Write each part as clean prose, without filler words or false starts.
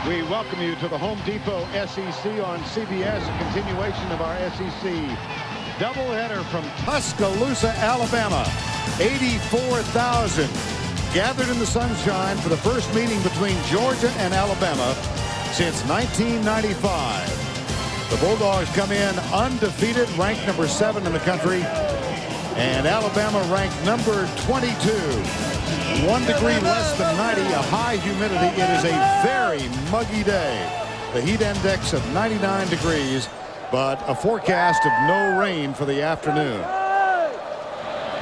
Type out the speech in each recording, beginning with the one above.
We welcome you to the Home Depot SEC on CBS, a continuation of our SEC doubleheader from Tuscaloosa, Alabama. 84,000 gathered in the sunshine for the first meeting between Georgia and Alabama since 1995. The Bulldogs come in undefeated, ranked number 7 in the country, and Alabama ranked number 22. 1 degree less than 90, a high humidity. It is a very muggy day. The heat index of 99 degrees, but a forecast of no rain for the afternoon.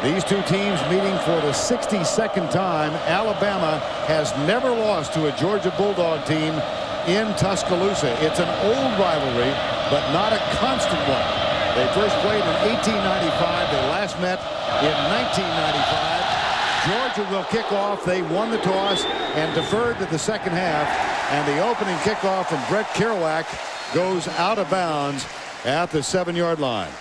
These two teams meeting for the 62nd time. Alabama has never lost to a Georgia Bulldog team in Tuscaloosa. It's an old rivalry, but not a constant one. They first played in 1895. They last met in 1995. Georgia will kick off. They won the toss and deferred to the second half. And the opening kickoff from Brett Kerouac goes out of bounds at the 7-yard line.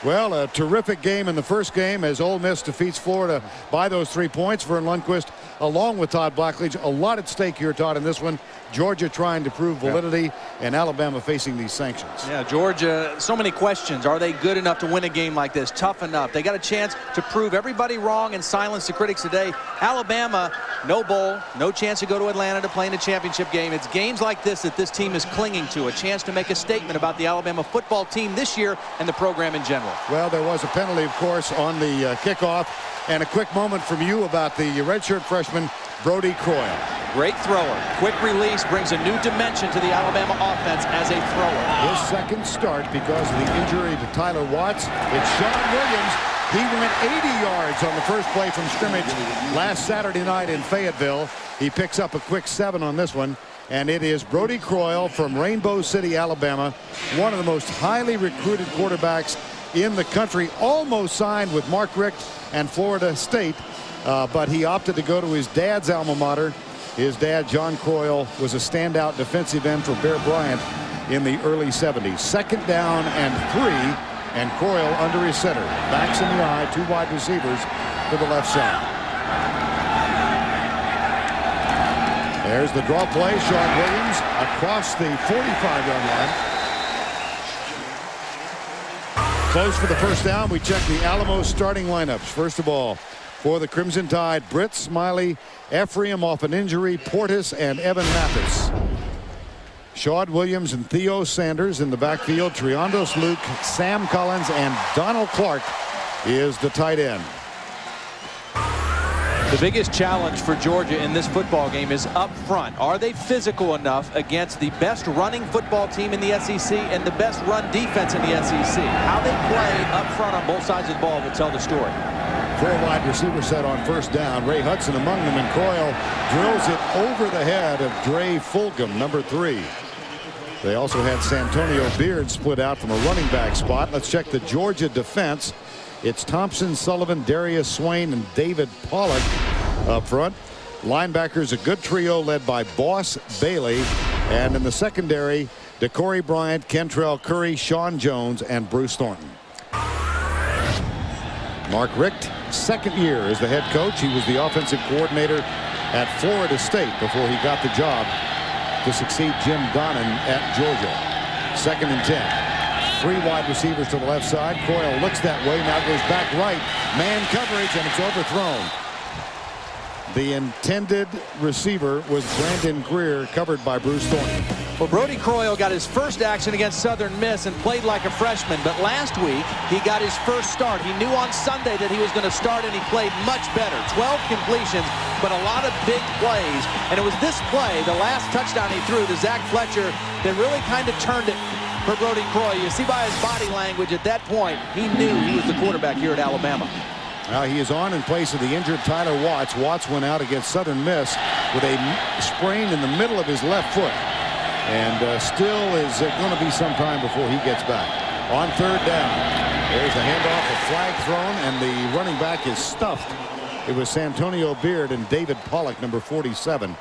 Well, a terrific game in the first game as Ole Miss defeats Florida by those 3 points. Vern Lundquist along with Todd Blackledge. A lot at stake here, Todd, in this one. Georgia trying to prove validity, and Alabama facing these sanctions. Yeah, Georgia, so many questions. Are they good enough to win a game like this? Tough enough? They got a chance to prove everybody wrong and silence the critics today. Alabama, no bowl, no chance to go to Atlanta to play in a championship game. It's games like this that this team is clinging to, a chance to make a statement about the Alabama football team this year and the program in general. Well, there was a penalty, of course, on the kickoff. And a quick moment from you about the redshirt freshman, Brodie Croyle. Great thrower. Quick release brings a new dimension to the Alabama offense as a thrower. His second start because of the injury to Tyler Watts. It's Sean Williams. He went 80 yards on the first play from scrimmage last Saturday night in Fayetteville. He picks up a quick 7 on this one. And it is Brodie Croyle from Rainbow City, Alabama. One of the most highly recruited quarterbacks in the country. Almost signed with Mark Richt and Florida State, but he opted to go to his dad's alma mater. His dad, John Croyle, was a standout defensive end for Bear Bryant in the early 70s. Second down and 3, and Croyle under his center. Backs in the eye, 2 wide receivers to the left side. There's the draw play. Sean Williams across the 45-yard line. Close for the first down. We check the Alamo starting lineups. First of all, for the Crimson Tide, Britt Smiley, Ephraim off an injury, Portis, and Evan Mathis. Shaud Williams and Theo Sanders in the backfield. Triondos Luke, Sam Collins, and Donald Clark is the tight end. The biggest challenge for Georgia in this football game is up front. Are they physical enough against the best running football team in the SEC and the best run defense in the SEC? How they play up front on both sides of the ball will tell the story. 4 wide receiver set on first down. Ray Hudson among them, and Croyle drills it over the head of Dre Fulgham, number 3. They also had Santonio Beard split out from a running back spot. Let's check the Georgia defense. It's Thompson, Sullivan, Darius Swain, and David Pollock up front. Linebackers, a good trio led by Boss Bailey. And in the secondary, DeCorey Bryant, Kentrell Curry, Sean Jones, and Bruce Thornton. Mark Richt, second year as the head coach. He was the offensive coordinator at Florida State before he got the job to succeed Jim Donnan at Georgia. 2nd and 10. 3 wide receivers to the left side. Croyle looks that way, now goes back right. Man coverage, and it's overthrown. The intended receiver was Brandon Greer, covered by Bruce Thornton. Well, Brodie Croyle got his first action against Southern Miss and played like a freshman, but last week he got his first start. He knew on Sunday that he was going to start, and he played much better. 12 completions, but a lot of big plays. And it was this play, the last touchdown he threw to Zach Fletcher, that really kind of turned it for Brodie Croyle. You see by his body language at that point, he knew he was the quarterback here at Alabama. Now he is on in place of the injured Tyler Watts. Watts went out against Southern Miss with a sprain in the middle of his left foot, and still is going to be some time before he gets back. On third down, there's a handoff, a flag thrown, and the running back is stuffed. It was Santonio Beard, and David Pollock, number 47,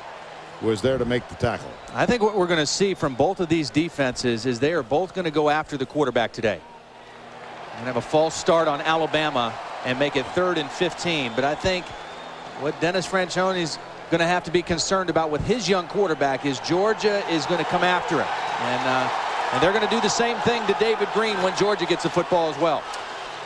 was there to make the tackle. I think what we're going to see from both of these defenses is they are both going to go after the quarterback today. They're going to have a false start on Alabama and make it 3rd and 15. But I think what Dennis Franchione's going to have to be concerned about with his young quarterback is Georgia is going to come after him. And they're going to do the same thing to David Green when Georgia gets the football as well.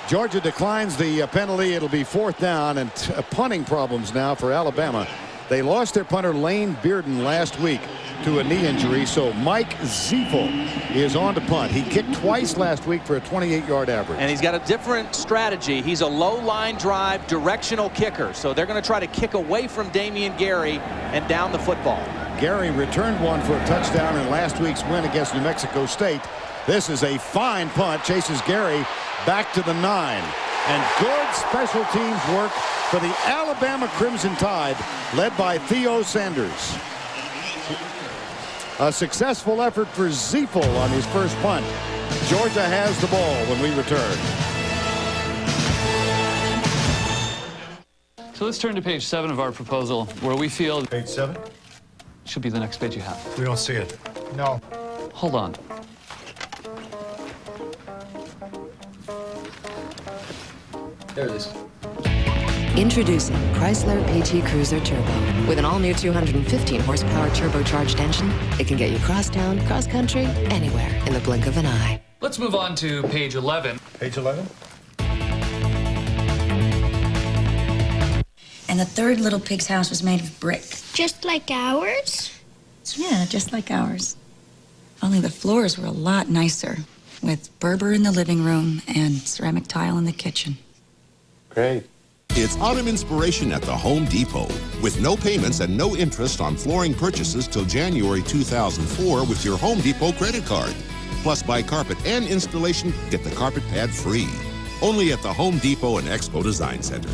Georgia declines the penalty. It'll be 4th down, and punting problems now for Alabama. They lost their punter Lane Bearden last week to a knee injury, so Mike Ziefel is on to punt. He kicked twice last week for a 28-yard average. And he's got a different strategy. He's a low-line drive directional kicker, so they're going to try to kick away from Damian Gary and down the football. Gary returned one for a touchdown in last week's win against New Mexico State. This is a fine punt. Chases Gary back to the 9. And good special teams work for the Alabama Crimson Tide, led by Theo Sanders. A successful effort for Ziefel on his first punt. Georgia has the ball when we return. So let's turn to page 7 of our proposal, where we feel Page 7? should be the next page you have. We don't see it. No. Hold on. There it is. Introducing Chrysler PT Cruiser Turbo. With an all-new 215 horsepower turbocharged engine, it can get you cross-town, cross-country, anywhere in the blink of an eye. Let's move on to page 11. Page 11? And the third Little Pig's house was made of brick. Just like ours? Yeah, just like ours. Only the floors were a lot nicer, with Berber in the living room and ceramic tile in the kitchen. Great. It's autumn inspiration at the Home Depot. With no payments and no interest on flooring purchases till January 2004 with your Home Depot credit card. Plus, buy carpet and installation, get the carpet pad free. Only at the Home Depot and Expo Design Center.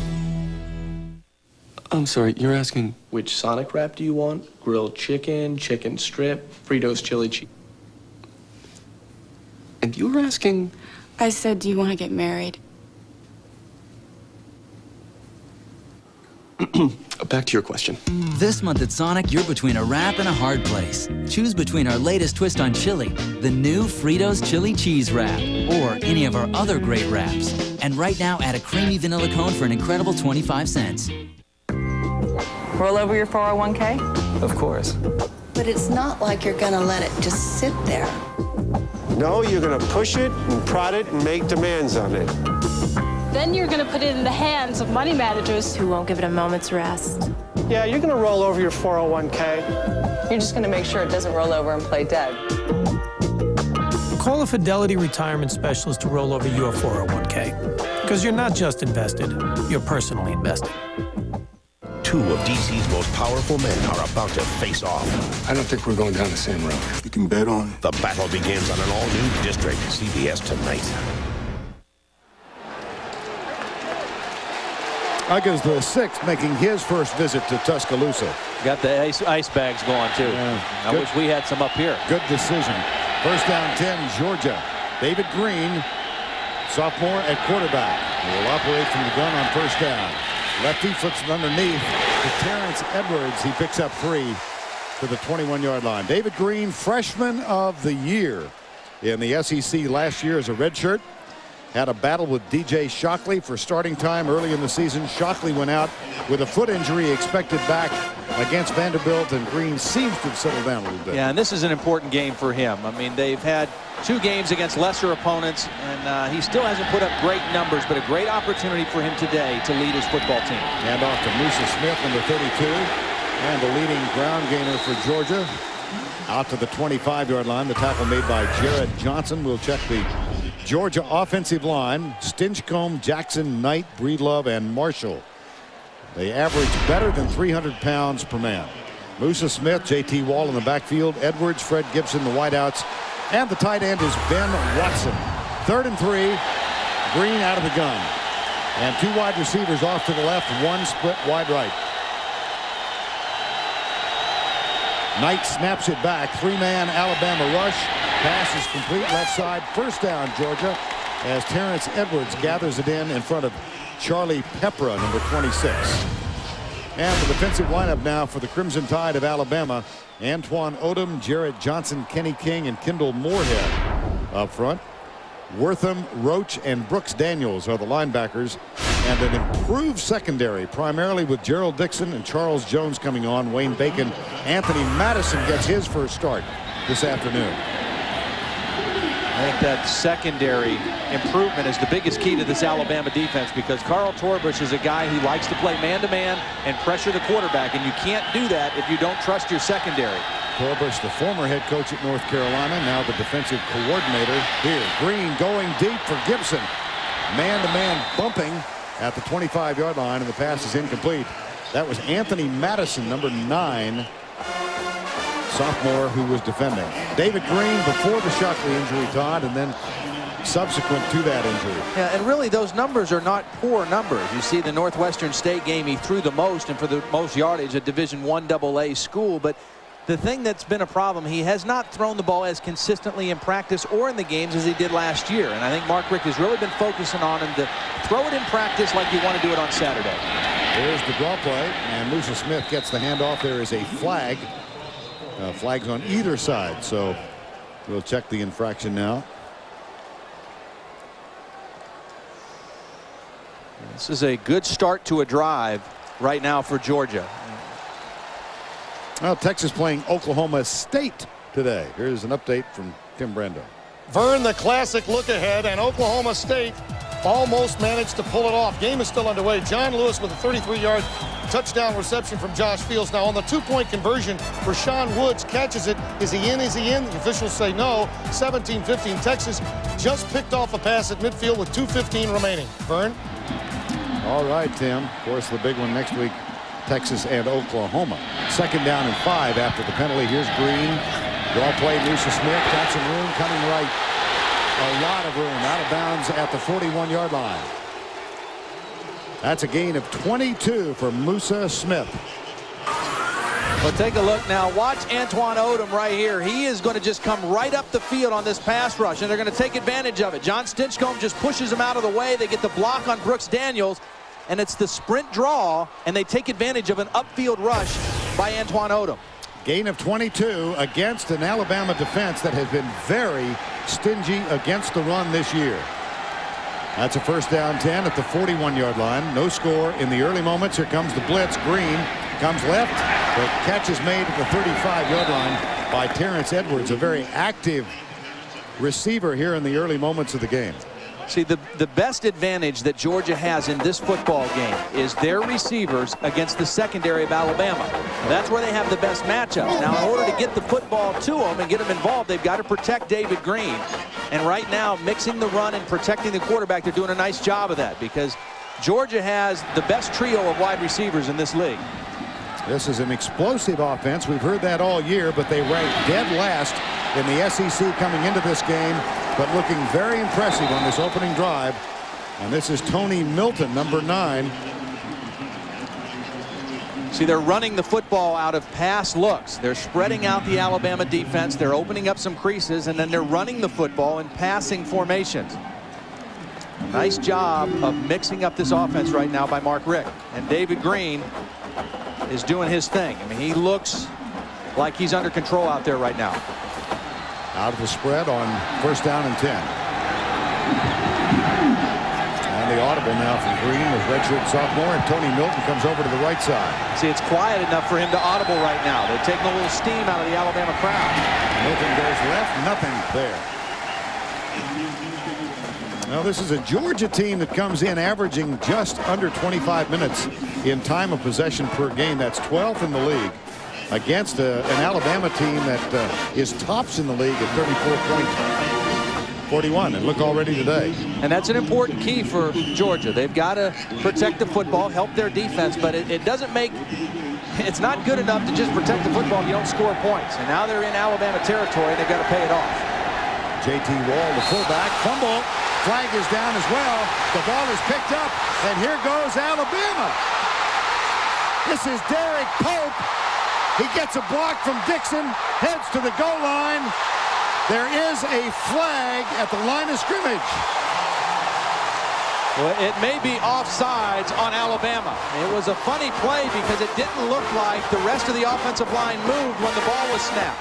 I'm sorry, you're asking which Sonic wrap do you want? Grilled chicken, chicken strip, Fritos chili cheese. And you were asking? I said, do you want to get married? Back to your question. This month at Sonic, you're between a wrap and a hard place. Choose between our latest twist on chili, the new Fritos Chili Cheese Wrap, or any of our other great wraps. And right now, add a creamy vanilla cone for an incredible 25 cents. Roll over your 401k? Of course. But it's not like you're gonna let it just sit there. No, you're going to push it and prod it and make demands on it. Then you're going to put it in the hands of money managers Who won't give it a moment's rest? Yeah, you're going to roll over your 401k. You're just going to make sure it doesn't roll over and play dead. Call a Fidelity retirement specialist to roll over your 401k. Because you're not just invested, you're personally invested. Two of DC's most powerful men are about to face off. I don't think we're going down the same road. You can bet on it. The battle begins on an all-new District. CBS tonight. August the 6th making his first visit to Tuscaloosa. Got the ice bags going, too. I wish we had some up here. Good decision. First down 10, Georgia. David Green, sophomore at quarterback. He will operate from the gun on first down. Lefty flips it underneath to Terrence Edwards. He picks up 3 to the 21-yard line. David Green, freshman of the year in the SEC last year as a redshirt. Had a battle with DJ Shockley for starting time early in the season. Shockley went out with a foot injury, expected back against Vanderbilt, and Green seems to have settled down a little bit. Yeah, and this is an important game for him. I mean, they've had 2 games against lesser opponents, and he still hasn't put up great numbers, but a great opportunity for him today to lead his football team. Hand off to Musa Smith, number 32, and the leading ground gainer for Georgia. Out to the 25-yard line. The tackle made by Jared Johnson. We'll check the Georgia offensive line. Stinchcomb, Jackson, Knight, Breedlove, and Marshall. They average better than 300 pounds per man. Musa Smith, J.T. Wall in the backfield. Edwards, Fred Gibson, the wideouts. And the tight end is Ben Watson. 3rd and 3. Green out of the gun. And 2 wide receivers off to the left. 1 split wide right. Knight snaps it back. 3-man Alabama rush. Pass is complete left side. First down, Georgia, as Terrence Edwards gathers it in front of Charlie Pepra, number 26. And the defensive lineup now for the Crimson Tide of Alabama. Antoine Odom, Jarrett Johnson, Kenny King, and Kendall Moorhead up front. Wortham, Roach, and Brooks Daniels are the linebackers. and an improved secondary, primarily with Gerald Dixon and Charles Jones coming on. Wayne Bacon, Anthony Madison gets his first start this afternoon. I think that secondary improvement is the biggest key to this Alabama defense, because Carl Torbush is a guy who likes to play man-to-man and pressure the quarterback, and you can't do that if you don't trust your secondary. Torbush, the former head coach at North Carolina, now the defensive coordinator here. Green going deep for Gibson. Man-to-man bumping at the 25-yard line, and the pass is incomplete. That was Anthony Madison, number 9. Sophomore who was defending. David Green before the Shockley injury, Todd, and then subsequent to that injury. Yeah, and really those numbers are not poor numbers. You see the Northwestern State game, he threw the most and for the most yardage at Division I AA school. But the thing that's been a problem, he has not thrown the ball as consistently in practice or in the games as he did last year. And I think Mark Richt has really been focusing on him to throw it in practice like you want to do it on Saturday. Here's the draw play, and Musa Smith gets the handoff. There is a flag. Flags on either side, so we'll check the infraction now. This is a good start to a drive right now for Georgia. Well, Texas playing Oklahoma State today. Here's an update from Tim Brando. Vern, the classic look ahead, and Oklahoma State almost managed to pull it off. Game is still underway. John Lewis with a 33-yard touchdown reception from Josh Fields. Now on the two-point conversion, Rashawn Woods catches it. Is he in? Is he in? The officials say no. 17-15. Texas just picked off a pass at midfield with 2:15 remaining. Vern? All right, Tim. Of course, the big one next week, Texas and Oklahoma. 2nd down and 5 after the penalty. Here's Green. Draw play, Musa Smith. Got some room coming right. A lot of room out of bounds at the 41-yard line. That's a gain of 22 for Musa Smith. But take a look now. Watch Antoine Odom right here. He is going to just come right up the field on this pass rush, and they're going to take advantage of it. John Stinchcomb just pushes him out of the way. They get the block on Brooks Daniels, and it's the sprint draw, and they take advantage of an upfield rush by Antoine Odom. Gain of 22 against an Alabama defense that has been very stingy against the run this year. That's a 1st down 10 at the 41-yard line. No score in the early moments. Here comes the blitz. Green comes left. The catch is made at the 35-yard line by Terrence Edwards, a very active receiver here in the early moments of the game. See, the best advantage that Georgia has in this football game is their receivers against the secondary of Alabama. That's where they have the best matchups. Now, in order to get the football to them and get them involved, they've got to protect David Green. And right now, mixing the run and protecting the quarterback, they're doing a nice job of that, because Georgia has the best trio of wide receivers in this league. This is an explosive offense. We've heard that all year, but they rank dead last in the SEC coming into this game, but looking very impressive on this opening drive. And this is Tony Milton, number 9. See, they're running the football out of pass looks. They're spreading out the Alabama defense. They're opening up some creases, and then they're running the football in passing formations. Nice job of mixing up this offense right now by Mark Richt. And David Green is doing his thing. I mean, he looks like he's under control out there right now. Out of the spread on 1st down and 10. And the audible now from Green with redshirt sophomore, and Tony Milton comes over to the right side. See, it's quiet enough for him to audible right now. They're taking a little steam out of the Alabama crowd. Milton goes left, nothing there. Now, this is a Georgia team that comes in averaging just under 25 minutes in time of possession per game. That's 12th in the league, against an Alabama team that is tops in the league at 34.41. And look already today. And that's an important key for Georgia. They've got to protect the football, help their defense, but it doesn't make, it's not good enough to just protect the football if you don't score points. And now they're in Alabama territory, and they've got to pay it off. J.T. Wall, the fullback, fumble. Flag is down as well. The ball is picked up, and here goes Alabama. This is Derek Pope. He gets a block from Dixon, heads to the goal line. There is a flag at the line of scrimmage. Well, it may be offsides on Alabama. It was a funny play because it didn't look like the rest of the offensive line moved when the ball was snapped.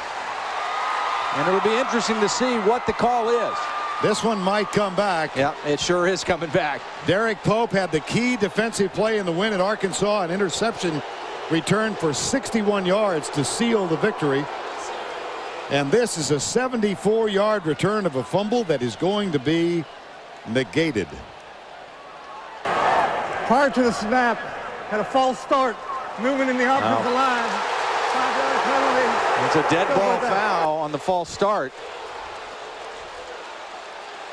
And it'll be interesting to see what the call is. This one might come back. Yeah, it sure is coming back. Derek Pope had the key defensive play in the win at Arkansas. An interception returned for 61 yards to seal the victory. And this is a 74-yard return of a fumble that is going to be negated. Prior to the snap, had a false start, moving in the offensive line. 5-yard penalty. It's a dead ball foul on the false start.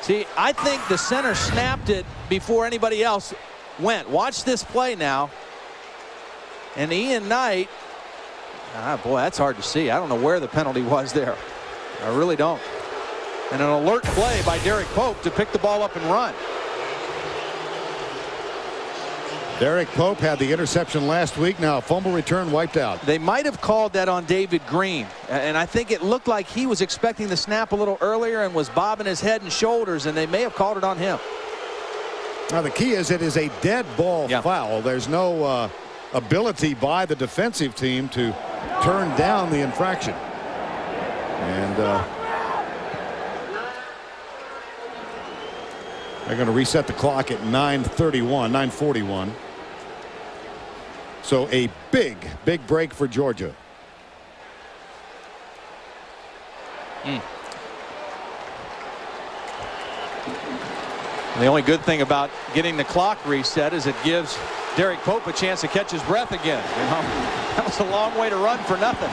See, I think the center snapped it before anybody else went. Watch this play now. And Ian Knight, boy, that's hard to see. I don't know where the penalty was there. I really don't. And an alert play by Derek Pope to pick the ball up and run. Derek Pope had the interception last week. Now a fumble return wiped out. They might have called that on David Green. And I think it looked like he was expecting the snap a little earlier and was bobbing his head and shoulders, and they may have called it on him. Now the key is it is a dead ball foul. There's no ability by the defensive team to turn down the infraction. And they're going to reset the clock at 9:41. So a big break for Georgia. The only good thing about getting the clock reset is it gives Derek Pope a chance to catch his breath again. You know, that was a long way to run for nothing.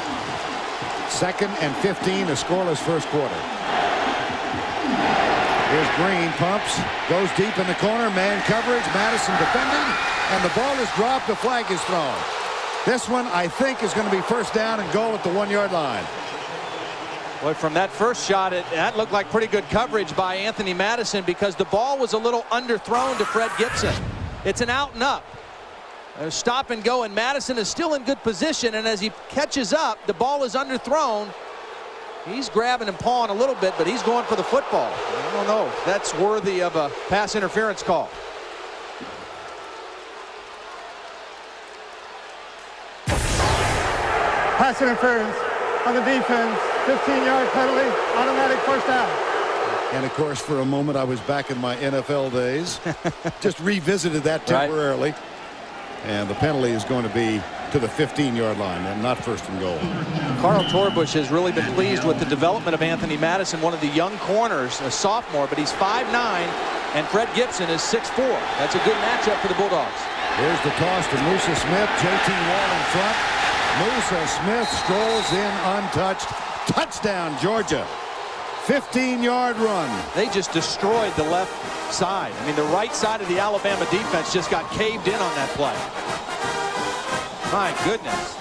2nd and 15, a scoreless first quarter. Here's Green, pumps, goes deep in the corner, man coverage, Madison defending, and the ball is dropped, the flag is thrown. This one, I think, is going to be first down and goal at the 1-yard line. Boy, from that first shot, that looked like pretty good coverage by Anthony Madison because the ball was a little underthrown to Fred Gibson. It's an out and up. Stop and go, and Madison is still in good position, and as he catches up, the ball is underthrown. He's grabbing and pawing a little bit, but he's going for the football. I don't know if that's worthy of a pass interference call. Pass interference on the defense. 15-yard penalty, automatic first down. And of course, for a moment, I was back in my NFL days. Just revisited that temporarily. Right. And the penalty is going to be to the 15-yard line and not first and goal. Carl Torbush has really been pleased with the development of Anthony Madison, one of the young corners, a sophomore, but he's 5'9", and Fred Gibson is 6'4". That's a good matchup for the Bulldogs. Here's the toss to Musa Smith. JT Wall in front. Musa Smith strolls in untouched. Touchdown, Georgia. 15-yard run. They just destroyed the left side. I mean, the right side of the Alabama defense just got caved in on that play. My goodness.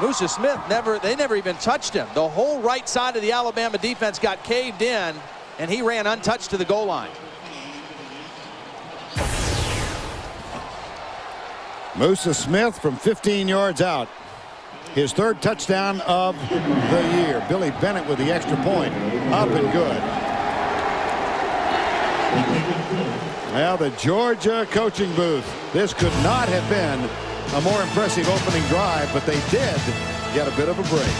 Musa Smith they never even touched him. The whole right side of the Alabama defense got caved in, and he ran untouched to the goal line. Musa Smith from 15 yards out. His 3rd touchdown of the year. Billy Bennett with the extra point. Up and good. Now the Georgia coaching booth. This could not have been a more impressive opening drive, but they did get a bit of a break.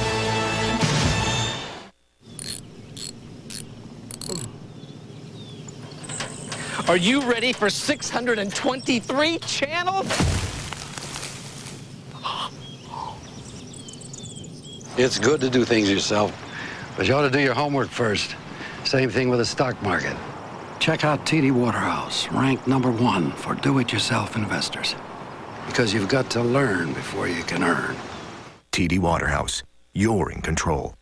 Are you ready for 623 channels? It's good to do things yourself, but you ought to do your homework first. Same thing with the stock market. Check out TD Waterhouse, ranked #1 for do-it-yourself investors. Because you've got to learn before you can earn. TD Waterhouse, you're in control.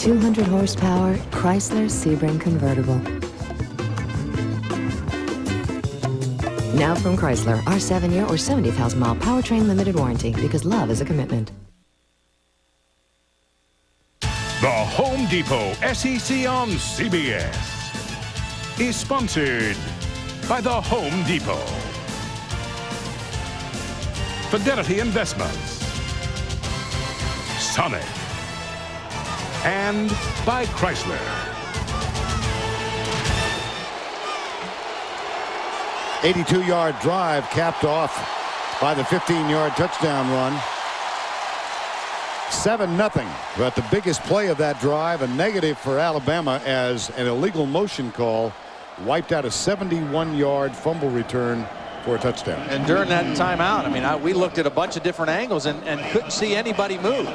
200 horsepower Chrysler Sebring convertible. Now from Chrysler, our 7-year or 70,000-mile powertrain limited warranty, because love is a commitment. The Home Depot SEC on CBS is sponsored by the Home Depot, Fidelity Investments, Sonic, and by Chrysler. 82-yard drive capped off by the 15-yard touchdown run. 7-0, but the biggest play of that drive, a negative for Alabama, as an illegal motion call wiped out a 71-yard fumble return for a touchdown. And during that timeout, I mean, we looked at a bunch of different angles and couldn't see anybody move.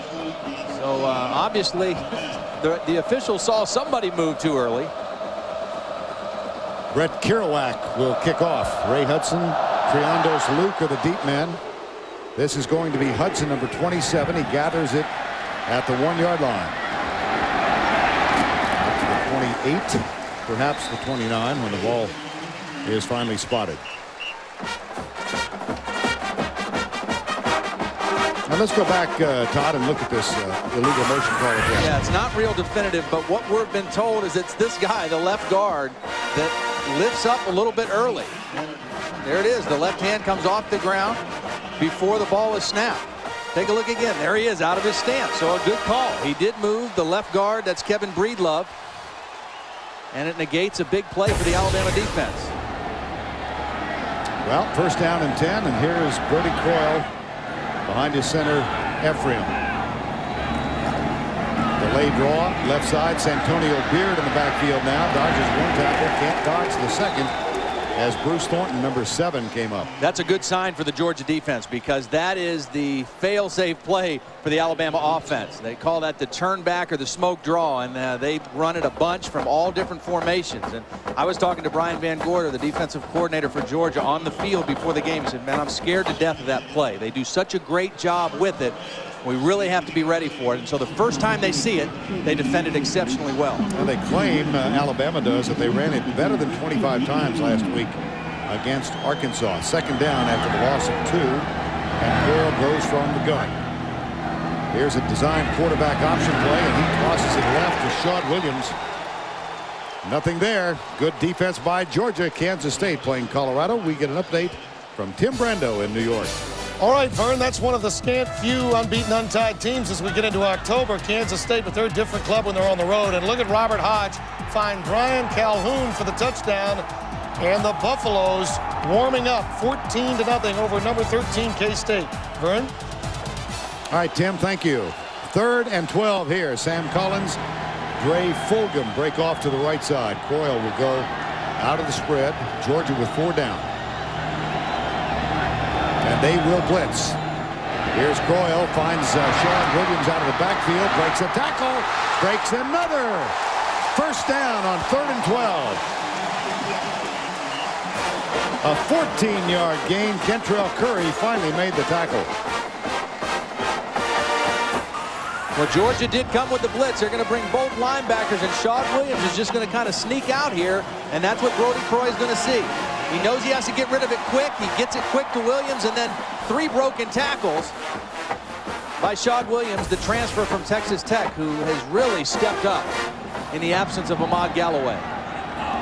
So obviously the officials saw somebody move too early. Brett Kerouac will kick off. Ray Hudson, Triandos Luke are the deep men. This is going to be Hudson, number 27. He gathers it at the 1-yard line. Up to the 28, perhaps the 29, when the ball is finally spotted. Now let's go back, Todd, and look at this illegal motion call again. Yeah, it's not real definitive, but what we've been told is it's this guy, the left guard, that lifts up a little bit early. And there it is. The left hand comes off the ground before the ball is snapped. Take a look again. There he is, out of his stance. So a good call. He did move the left guard. That's Kevin Breedlove. And it negates a big play for the Alabama defense. Well, first down and 10, and here is Brody Croyle behind his center, Ephraim. Delay draw, left side, Santonio Beard in the backfield now. Dodges one tackle, can't dodge the second, as Bruce Thornton, number 7, came up. That's a good sign for the Georgia defense, because that is the fail-safe play for the Alabama offense. They call that the turn back or the smoke draw, and they run it a bunch from all different formations. And I was talking to Brian Van Gorder, the defensive coordinator for Georgia, on the field before the game. He said, man, I'm scared to death of that play. They do such a great job with it. We really have to be ready for it. And so the first time they see it, they defend it exceptionally well. And they claim, Alabama does, that they ran it better than 25 times last week against Arkansas. Second down after the loss of 2, and Croyle goes from the gun. Here's a designed quarterback option play, and he crosses it left to Shawn Williams. Nothing there. Good defense by Georgia. Kansas State playing Colorado. We get an update from Tim Brando in New York. All right, Vern, that's one of the scant few unbeaten, untied teams as we get into October. Kansas State, but they're a different club when they're on the road. And look at Robert Hodge find Brian Calhoun for the touchdown. And the Buffaloes warming up 14-0 over number 13 K-State. Vern? All right, Tim, thank you. 3rd and 12 here. Sam Collins, Dre Fulgham break off to the right side. Croyle will go out of the spread. Georgia with 4 down. And they will blitz. Here's Croyle, finds Shawn Williams out of the backfield, breaks a tackle, breaks another. First down on 3rd and 12. A 14-yard gain. Kentrell Curry finally made the tackle. Well, Georgia did come with the blitz. They're going to bring both linebackers, and Shawn Williams is just going to kind of sneak out here, and that's what Brody Croyle is going to see. He knows he has to get rid of it quick. He gets it quick to Williams, and then 3 broken tackles by Shawn Williams, the transfer from Texas Tech, who has really stepped up in the absence of Ahmad Galloway.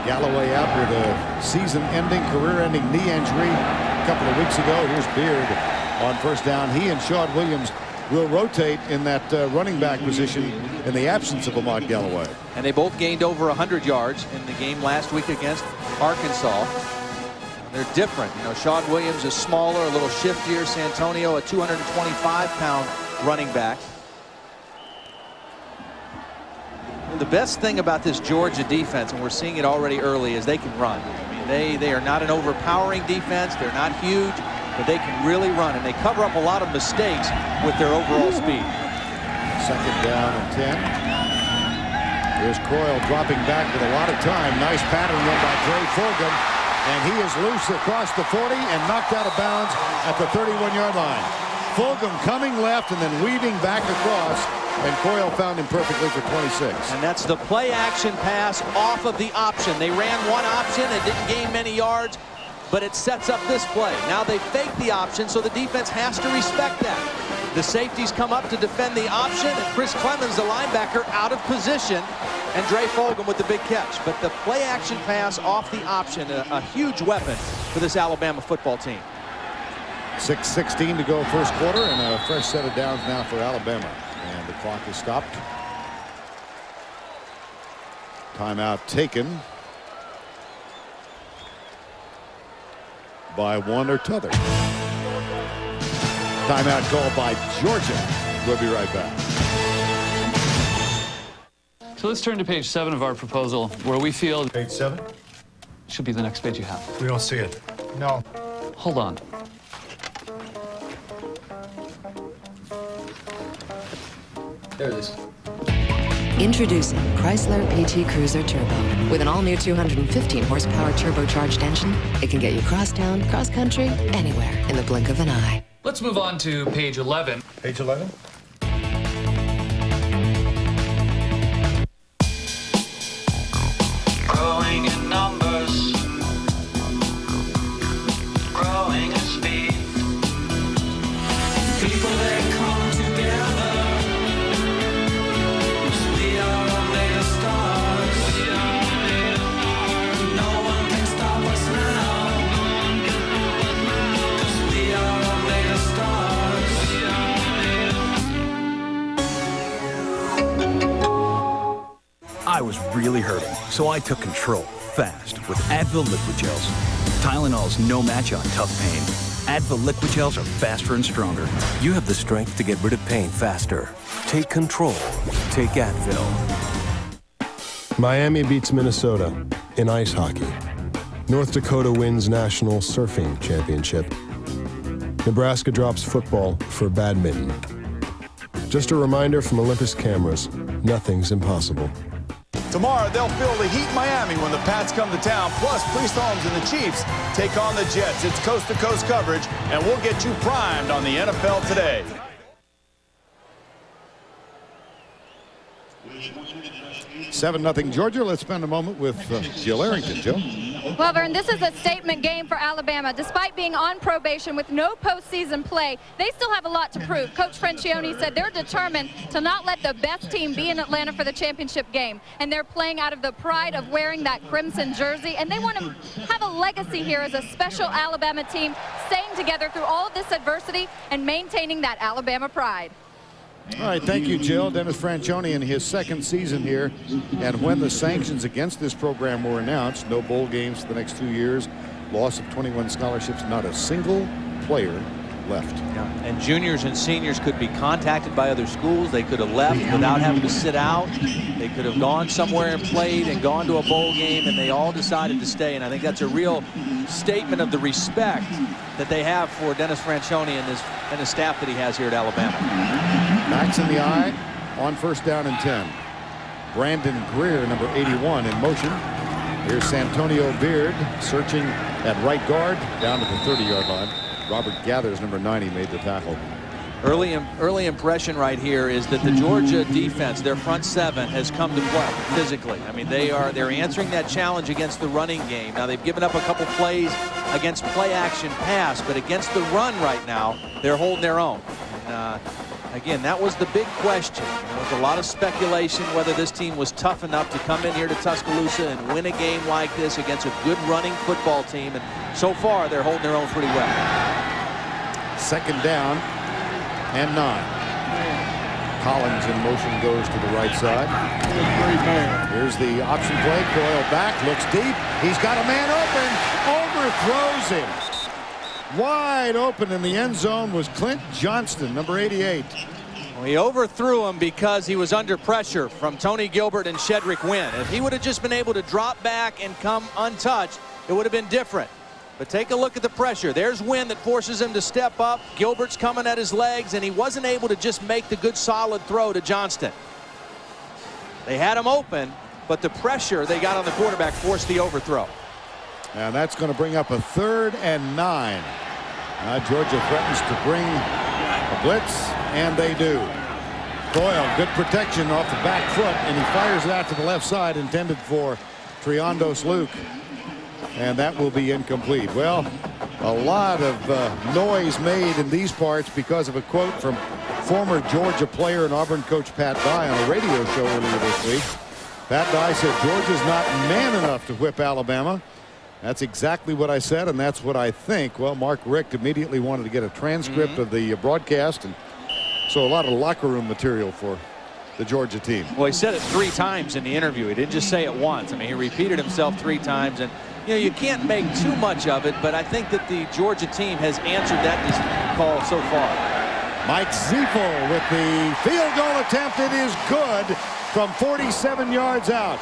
Galloway out with a season-ending, career-ending knee injury a couple of weeks ago. Here's Beard on first down. He and Shawn Williams will rotate in that running back position in the absence of Ahmad Galloway. And they both gained over 100 yards in the game last week against Arkansas. They're different. You know, Shawn Williams is smaller, a little shiftier. Santonio, a 225-pound running back. The best thing about this Georgia defense, and we're seeing it already early, is they can run. I mean, they are not an overpowering defense. They're not huge, but they can really run, and they cover up a lot of mistakes with their overall speed. Second down and 10. Here's Croyle dropping back with a lot of time. Nice pattern run by Dre Fulgham. And he is loose across the 40 and knocked out of bounds at the 31-yard line. Fulgham coming left and then weaving back across, and Coyle found him perfectly for 26. And that's the play action pass off of the option. They ran one option and didn't gain many yards, but it sets up this play. Now they fake the option, so the defense has to respect that. The safeties come up to defend the option, and Chris Clemens, the linebacker, out of position, and Dre Fulgham with the big catch. But the play action pass off the option, a huge weapon for this Alabama football team. 6:16 to go first quarter, and a fresh set of downs now for Alabama. And the clock is stopped. Timeout taken by one or t'other. Timeout called by Georgia. We'll be right back. So let's turn to page 7 of our proposal, where we feel... Page 7? Should be the next page you have. We don't see it. No. Hold on. There it is. Introducing Chrysler PT Cruiser Turbo. With an all-new 215 horsepower turbocharged engine, it can get you cross-town, cross-country, anywhere in the blink of an eye. Let's move on to page 11. Page 11? Growing in numbers, growing in speed. People that come together, we are all made of stars. No one can stop us now, 'cause we are all made of stars. I was really hurting, so I took control fast with Advil Liquid Gels. Tylenol's no match on tough pain. Advil Liquid Gels are faster and stronger. You have the strength to get rid of pain faster. Take control. Take Advil. Miami beats Minnesota in ice hockey. North Dakota wins National Surfing Championship. Nebraska drops football for badminton. Just a reminder from Olympus Cameras, nothing's impossible. Tomorrow, they'll feel the heat in Miami when the Pats come to town. Plus, Priest Holmes and the Chiefs take on the Jets. It's coast-to-coast coverage, and we'll get you primed on the NFL today. Seven 0 Georgia. Let's spend a moment with Jill Arrington. Jill? Well, Vern, this is a statement game for Alabama. Despite being on probation with no postseason play, they still have a lot to prove. Coach Francione said they're determined to not let the best team be in Atlanta for the championship game. And they're playing out of the pride of wearing that crimson jersey. And they want to have a legacy here as a special Alabama team, staying together through all of this adversity and maintaining that Alabama pride. All right, thank you, Jill. Dennis Francione in his second season here. And when the sanctions against this program were announced, no bowl games for the next 2 years, loss of 21 scholarships, not a single player left. Yeah. And juniors and seniors could be contacted by other schools. They could have left without having to sit out. They could have gone somewhere and played and gone to a bowl game, and they all decided to stay. And I think that's a real statement of the respect that they have for Dennis Francione and his staff that he has here at Alabama. Backs in the eye on first down and 10. Brandon Greer, number 81, in motion. Here's Santonio Beard searching at right guard down to the 30-yard line. Robert Gathers, number 90, made the tackle. Early impression right here is that the Georgia defense, their front seven, has come to play physically. I mean, they're answering that challenge against the running game. Now they've given up a couple plays against play action pass, but against the run right now, they're holding their own. And, again, that was the big question. There was a lot of speculation whether this team was tough enough to come in here to Tuscaloosa and win a game like this against a good running football team. And so far, they're holding their own pretty well. Second down and 9. Collins in motion goes to the right side. Here's the option play. Coyle back, looks deep. He's got a man open, overthrows him. Wide open in the end zone was Clint Johnston, number 88. Well, he overthrew him because he was under pressure from Tony Gilbert and Shedrick Wynn. If he would have just been able to drop back and come untouched, it would have been different. But take a look at the pressure. There's Wynn that forces him to step up. Gilbert's coming at his legs, and he wasn't able to just make the good solid throw to Johnston. They had him open, but the pressure they got on the quarterback forced the overthrow. And that's going to bring up a 3rd and 9. Georgia threatens to bring Blitz, and they do. Doyle, good protection off the back foot, and he fires it out to the left side, intended for Triandos Luke. And that will be incomplete. Well, a lot of noise made in these parts because of a quote from former Georgia player and Auburn coach Pat Dye on a radio show earlier this week. Pat Dye said Georgia's not man enough to whip Alabama. That's exactly what I said, and that's what I think. Well, Mark Richt immediately wanted to get a transcript of the broadcast, and so a lot of locker room material for the Georgia team. Well, he said it 3 times in the interview. He didn't just say it once. I mean, he repeated himself 3 times, and you know, you can't make too much of it, but I think that the Georgia team has answered that call so far. Mike Ziefel with the field goal attempt. It is good from 47 yards out.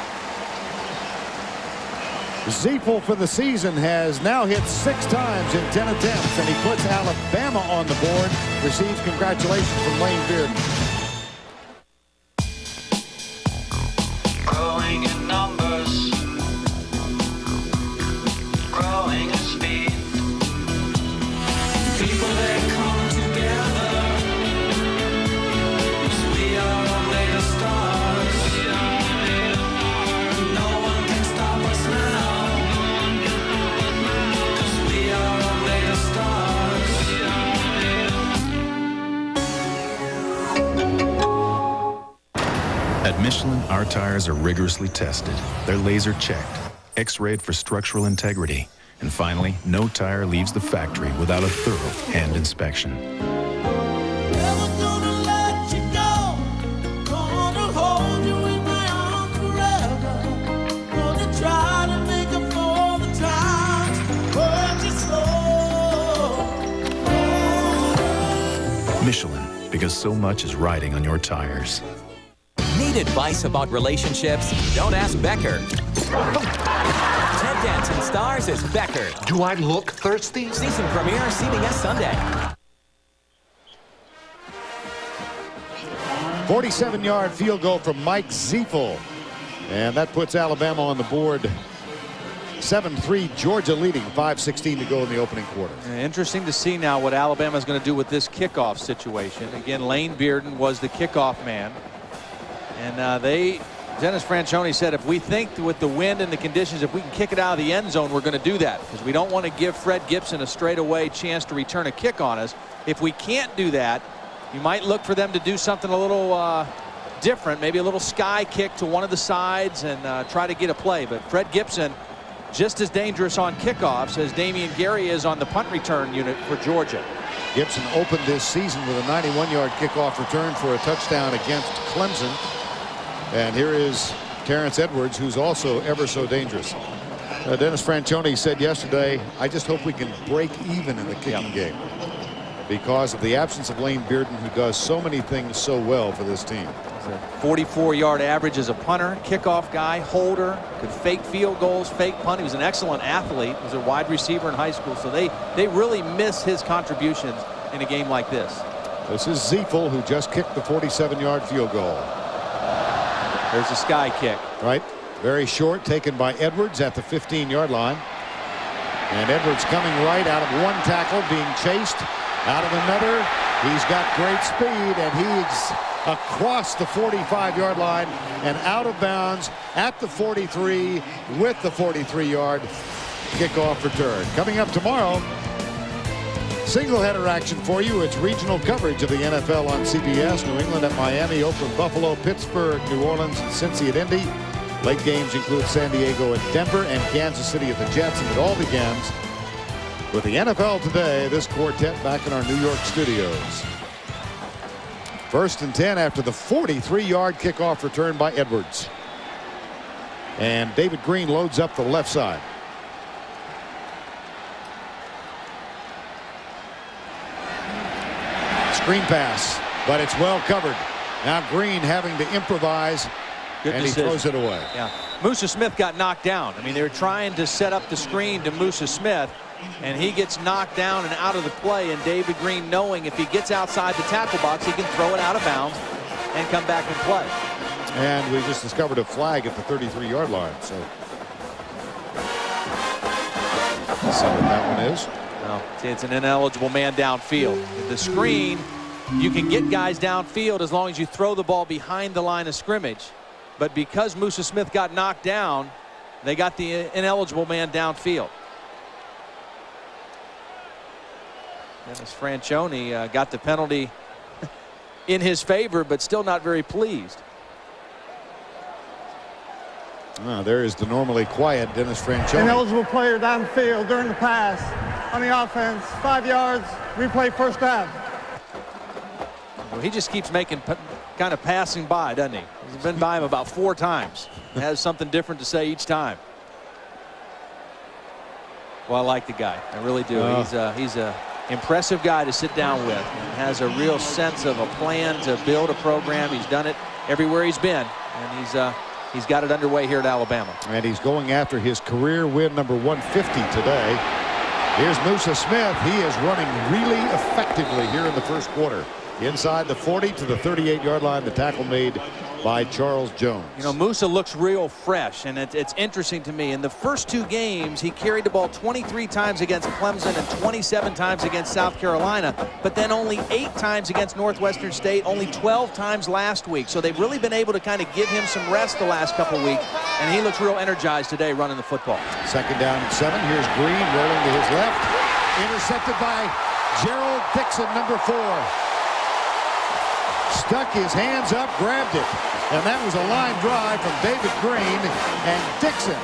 Ziefel for the season has now hit 6 times in 10 attempts, and he puts Alabama on the board. Receives congratulations from Lane Bearden. Growing in numbers, growing in speed. People that come together, 'cause we are all made of stars. No one can stop us now, 'cause we are all made of stars. At Michelin, our tires are rigorously tested. They're laser checked, X-rayed for structural integrity. And finally, no tire leaves the factory without a thorough hand inspection. Michelin, because so much is riding on your tires. Need advice about relationships? Don't ask Becker. Ted Danson stars as Becker. Do I look thirsty? Season premiere CBS Sunday. 47-yard field goal from Mike Ziefel. And that puts Alabama on the board. 7-3, Georgia leading, 5:16 to go in the opening quarter. Interesting to see now what Alabama is going to do with this kickoff situation. Again, Lane Bearden was the kickoff man. And Dennis Franchione said, if we think with the wind and the conditions, if we can kick it out of the end zone, we're going to do that, because we don't want to give Fred Gibson a straightaway chance to return a kick on us. If we can't do that, you might look for them to do something a little different, maybe a little sky kick to one of the sides and try to get a play. But Fred Gibson, just as dangerous on kickoffs as Damian Gary is on the punt return unit for Georgia. Gibson opened this season with a 91-yard kickoff return for a touchdown against Clemson. And here is Terrence Edwards, who's also ever so dangerous. Dennis Franchione said yesterday, I just hope we can break even in the kicking game because of the absence of Lane Bearden, who does so many things so well for this team. 44-yard average as a punter, kickoff guy, holder, could fake field goals, fake punt. He was an excellent athlete. He was a wide receiver in high school, so they really miss his contributions in a game like this. This is Ziefel, who just kicked the 47-yard field goal. There's a sky kick. Right. Very short, taken by Edwards at the 15-yard line. And Edwards coming right out of one tackle, being chased out of another. He's got great speed, and he's across the 45-yard line and out of bounds at the 43 with the 43-yard kickoff return. Coming up tomorrow, single-header action for you. It's regional coverage of the NFL on CBS. New England at Miami, Oakland, Buffalo, Pittsburgh, New Orleans, Cincy at Indy. Late games include San Diego and Denver, and Kansas City at the Jets. And it all begins with the NFL Today, this quartet back in our New York studios. 1st and 10 after the 43-yard kickoff return by Edwards. And David Green loads up the left side. Screen pass, but it's well covered. Now Green having to improvise, and he throws it away. Yeah, Musa Smith got knocked down. I mean, they were trying to set up the screen to Musa Smith, and he gets knocked down and out of the play. And David Green, knowing if he gets outside the tackle box, he can throw it out of bounds and come back and play. And we just discovered a flag at the 33-yard line. So let's see what that one is. Well, it's an ineligible man downfield. The screen you can get guys downfield as long as you throw the ball behind the line of scrimmage. But because Musa Smith got knocked down, they got the ineligible man downfield. Dennis Franchione got the penalty in his favor, but still not very pleased. There is the normally quiet Dennis Franchione. Ineligible player downfield during the pass on the offense. 5 yards, replay first down. Well, he just keeps making kind of passing by, doesn't he? He's been by him about 4 times. Has something different to say each time. Well, I like the guy. I really do. He's a impressive guy to sit down with. And has a real sense of a plan to build a program. He's done it everywhere he's been, and he's got it underway here at Alabama. And he's going after his career win number 150 today. Here's Musa Smith. He is running really effectively here in the first quarter. Inside the 40 to the 38-yard line. The tackle made by Charles Jones. You know, Musa looks real fresh, and it's interesting to me. In the first 2 games, he carried the ball 23 times against Clemson and 27 times against South Carolina, but then only 8 times against Northwestern State, only 12 times last week. So they've really been able to kind of give him some rest the last couple weeks, and he looks real energized today running the football. Second down and 7. Here's Green rolling to his left. Intercepted by Gerald Dixon, number 4. Stuck his hands up, grabbed it, and that was a line drive from David Green. And Dixon,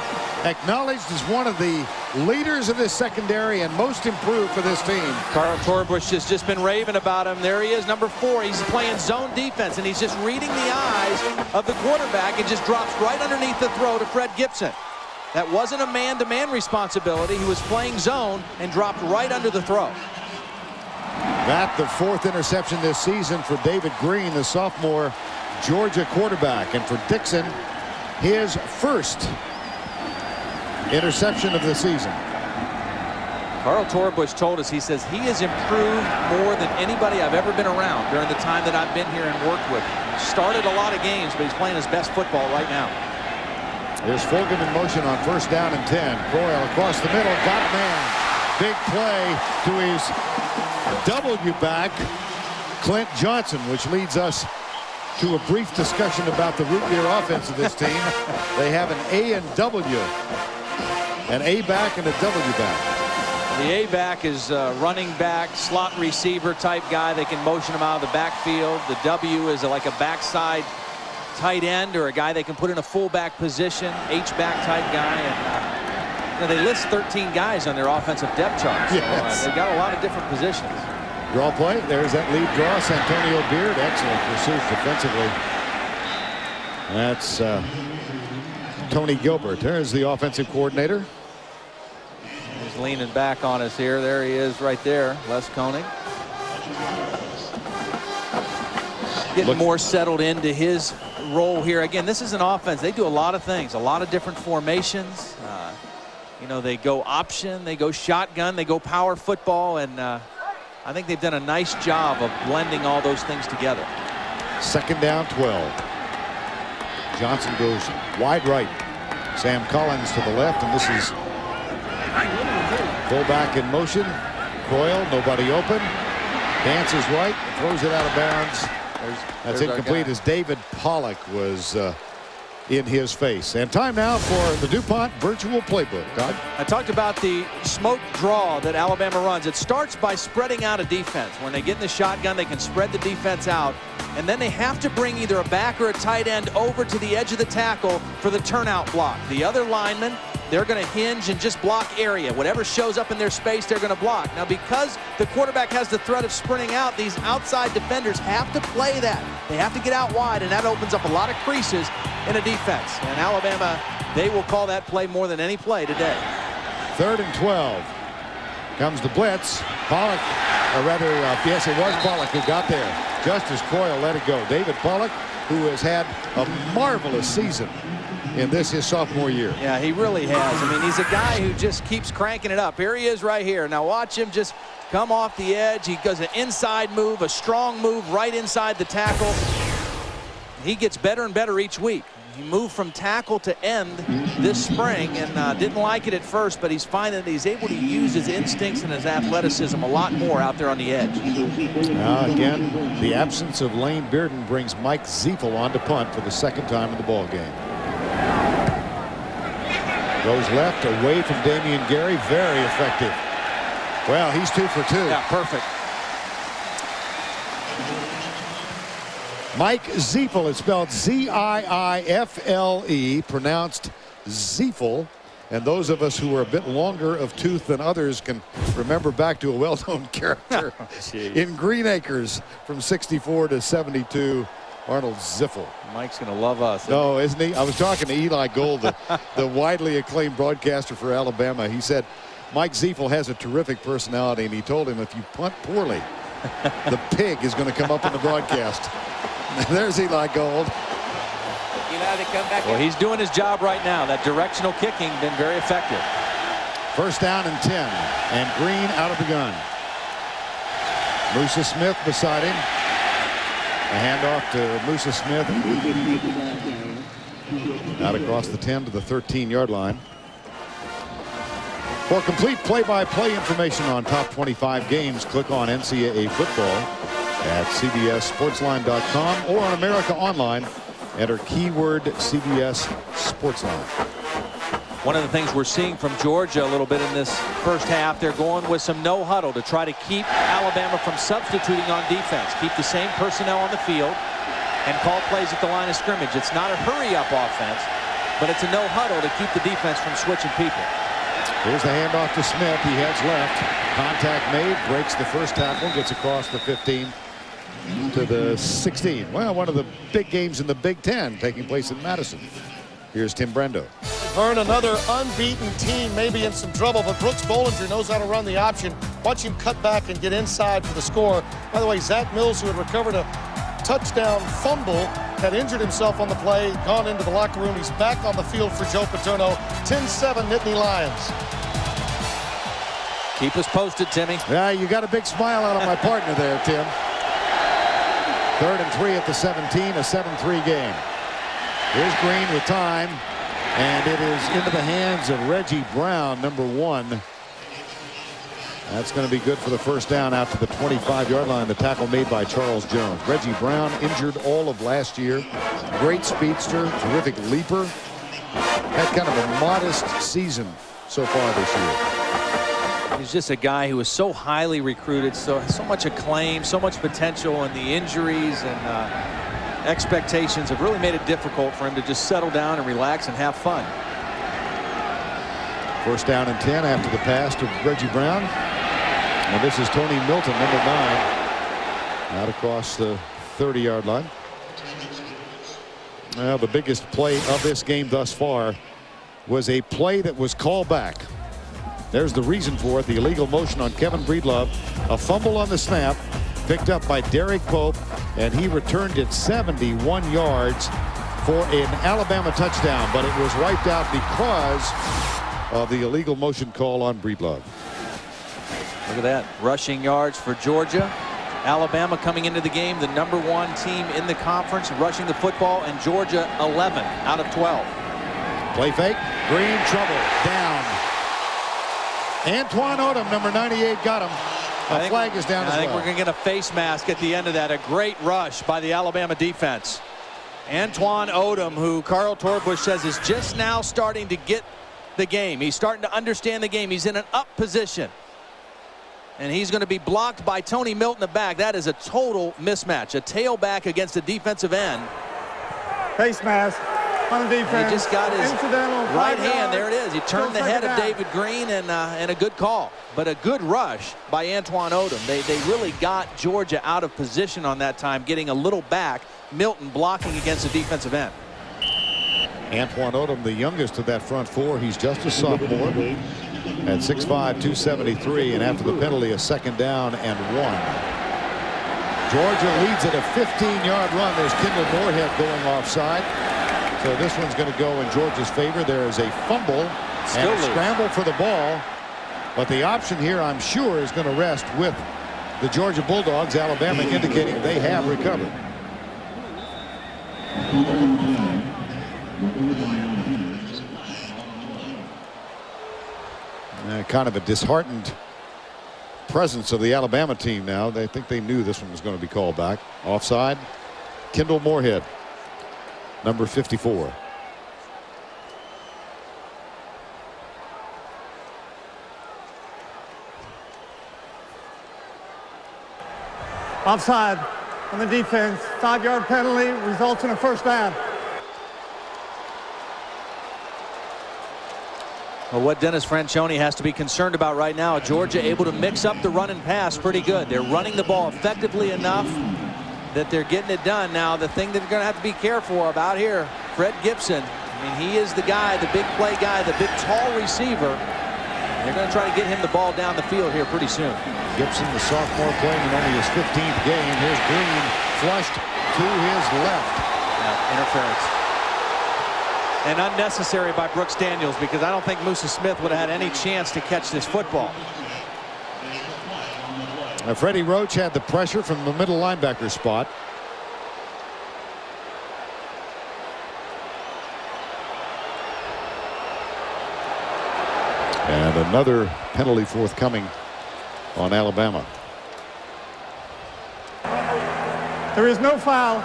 acknowledged as one of the leaders of this secondary and most improved for this team. Carl Torbush has just been raving about him. There he is, number 4. He's playing zone defense, and he's just reading the eyes of the quarterback and just drops right underneath the throw to Fred Gibson. That wasn't a man-to-man responsibility. He was playing zone and dropped right under the throw. That the 4th interception this season for David Green, the sophomore Georgia quarterback. And for Dixon, his first interception of the season. Carl Torbush told us, he says he has improved more than anybody I've ever been around during the time that I've been here and worked with him. Started a lot of games, but he's playing his best football right now. There's Fulgham in motion on 1st down and 10. Coyle across the middle, got a man. Big play to his W back, Clint Johnson, which leads us to a brief discussion about the root beer offense of this team. They have an A and W, an A back and a W back. The A back is running back, slot receiver type guy. They can motion him out of the backfield. The W is like a backside tight end or a guy they can put in a fullback position, H-back type guy. And they list 13 guys on their offensive depth chart. So, they've got a lot of different positions. Draw play. There's that lead draw. Santonio Beard. Excellent pursuit defensively. That's Tony Gilbert. There's the offensive coordinator. He's leaning back on us here. There he is right there. Les Koenig. Getting more settled into his role here. Again, this is an offense. They do a lot of things, a lot of different formations. You know, they go option, they go shotgun, they go power football, and I think they've done a nice job of blending all those things together. 2nd down, 12. Johnson goes wide right. Sam Collins to the left, and this is fullback in motion. Coyle, nobody open. Dances right, throws it out of bounds. That's incomplete as David Pollock was in his face. And time now for the DuPont Virtual Playbook. Doug? I talked about the smoke draw that Alabama runs. It starts by spreading out a defense. When they get in the shotgun, they can spread the defense out, and then they have to bring either a back or a tight end over to the edge of the tackle for the turnout block. The other linemen, they're going to hinge and just block area. Whatever shows up in their space, they're going to block. Now, because the quarterback has the threat of sprinting out, these outside defenders have to play that. They have to get out wide, and that opens up a lot of creases in a defense. And Alabama, they will call that play more than any play today. 3rd and 12. Comes the blitz. Pollock, or rather, yes, it was Pollock who got there. Just as Coyle let it go. David Pollock, who has had a marvelous season in this his sophomore year. Yeah, he really has. I mean, he's a guy who just keeps cranking it up. Here he is right here. Now watch him just come off the edge. He does an inside move, a strong move right inside the tackle. He gets better and better each week. He moved from tackle to end this spring and didn't like it at first, but he's finding that he's able to use his instincts and his athleticism a lot more out there on the edge. Again, the absence of Lane Bearden brings Mike Ziefel on to punt for the second time in the ball game. Goes left away from Damian Gary. Very effective. Well, he's 2 for 2. Yeah, perfect. Mike Ziefel. It's spelled Z-I-I-F-L-E, pronounced Ziefel. And those of us who are a bit longer of tooth than others can remember back to a well-known character in Green Acres from 64 to 72, Arnold Ziffel. Mike's going to love us. No, isn't he? I was talking to Eli Gold, the widely acclaimed broadcaster for Alabama. He said Mike Ziefel has a terrific personality, and he told him if you punt poorly, the pig is going to come up in the broadcast. There's Eli Gold. Well, he's doing his job right now. That directional kicking been very effective. First down and 10, and Green out of the gun. Musa Smith beside him. A handoff to Musa Smith. Out across the 10 to the 13-yard line. For complete play-by-play information on top 25 games, click on NCAA football at CBSSportsline.com or on America Online. Enter keyword CBS Sportsline. One of the things we're seeing from Georgia a little bit in this first half, they're going with some no huddle to try to keep Alabama from substituting on defense. Keep the same personnel on the field and call plays at the line of scrimmage. It's not a hurry-up offense, but it's a no huddle to keep the defense from switching people. Here's the handoff to Smith. He heads left. Contact made. Breaks the first tackle. Gets across the 15 to the 16. Well, one of the big games in the Big Ten taking place in Madison. Here's Tim Brando. Vern, another unbeaten team maybe in some trouble, but Brooks Bollinger knows how to run the option. Watch him cut back and get inside for the score. By the way, Zach Mills, who had recovered a touchdown fumble, had injured himself on the play, gone into the locker room. He's back on the field for Joe Paterno. 10-7 Nittany Lions. Keep us posted, Timmy. Yeah, you got a big smile out of my partner there, Tim. 3rd and 3 at the 17, a 7-3 game. Here's Green with time, and it is into the hands of Reggie Brown, number 1. That's going to be good for the first down out to the 25-yard line. The tackle made by Charles Jones. Reggie Brown injured all of last year. Great speedster, terrific leaper. Had kind of a modest season so far this year. He's just a guy who was so highly recruited, so much acclaim, so much potential, and the injuries and expectations have really made it difficult for him to just settle down and relax and have fun. First down and 10 after the pass to Reggie Brown. And this is Tony Milton, number 9, out across the 30-yard line. Well, the biggest play of this game thus far was a play that was called back. There's the reason for it. The illegal motion on Kevin Breedlove. A fumble on the snap, picked up by Derek Pope, and he returned it 71 yards for an Alabama touchdown, but it was wiped out because of the illegal motion call on Breedlove. Look at that. Rushing yards for Georgia. Alabama coming into the game, the number 1 team in the conference, rushing the football, and Georgia 11 out of 12. Play fake. Green, trouble. Down. Antoine Odom, number 98, got him. A flag is down as well. I think we're going to get a face mask at the end of that. A great rush by the Alabama defense. Antoine Odom, who Carl Torbush says is just now starting to get the game. He's starting to understand the game. He's in an up position. And he's going to be blocked by Tony Milton in the back. That is a total mismatch. A tailback against a defensive end. Face mask on the defense. He just got his incidental right hand. There it is. He turned the head of David Green, and a good call. But a good rush by Antoine Odom. They really got Georgia out of position on that time, getting a little back. Milton blocking against the defensive end. Antoine Odom, the youngest of that front 4. He's just a sophomore at 6'5", 273, and after the penalty, a second down and 1. Georgia leads at a 15-yard run. There's Kendall Moorhead going offside. So this one's going to go in Georgia's favor. There is a fumble and a scramble for the ball. But the option here, I'm sure, is going to rest with the Georgia Bulldogs. Alabama indicating they have recovered. Kind of a disheartened presence of the Alabama team now. They think they knew this one was going to be called back. Offside. Kendall Moorhead, number 54. Offside on the defense. 5-yard penalty results in a first down. Well, what Dennis Franchione has to be concerned about right now, Georgia able to mix up the run and pass pretty good. They're running the ball effectively enough that they're getting it done. Now, the thing that they're going to have to be careful about here, Fred Gibson. I mean, he is the guy, the big play guy, the big tall receiver. They're going to try to get him the ball down the field here pretty soon. Gibson, the sophomore, playing in only his 15th game. Here's Green flushed to his left. Interference. And unnecessary by Brooks Daniels, because I don't think Musa Smith would have had any chance to catch this football. Freddie Roach had the pressure from the middle linebacker spot. And another penalty forthcoming on Alabama. There is no foul.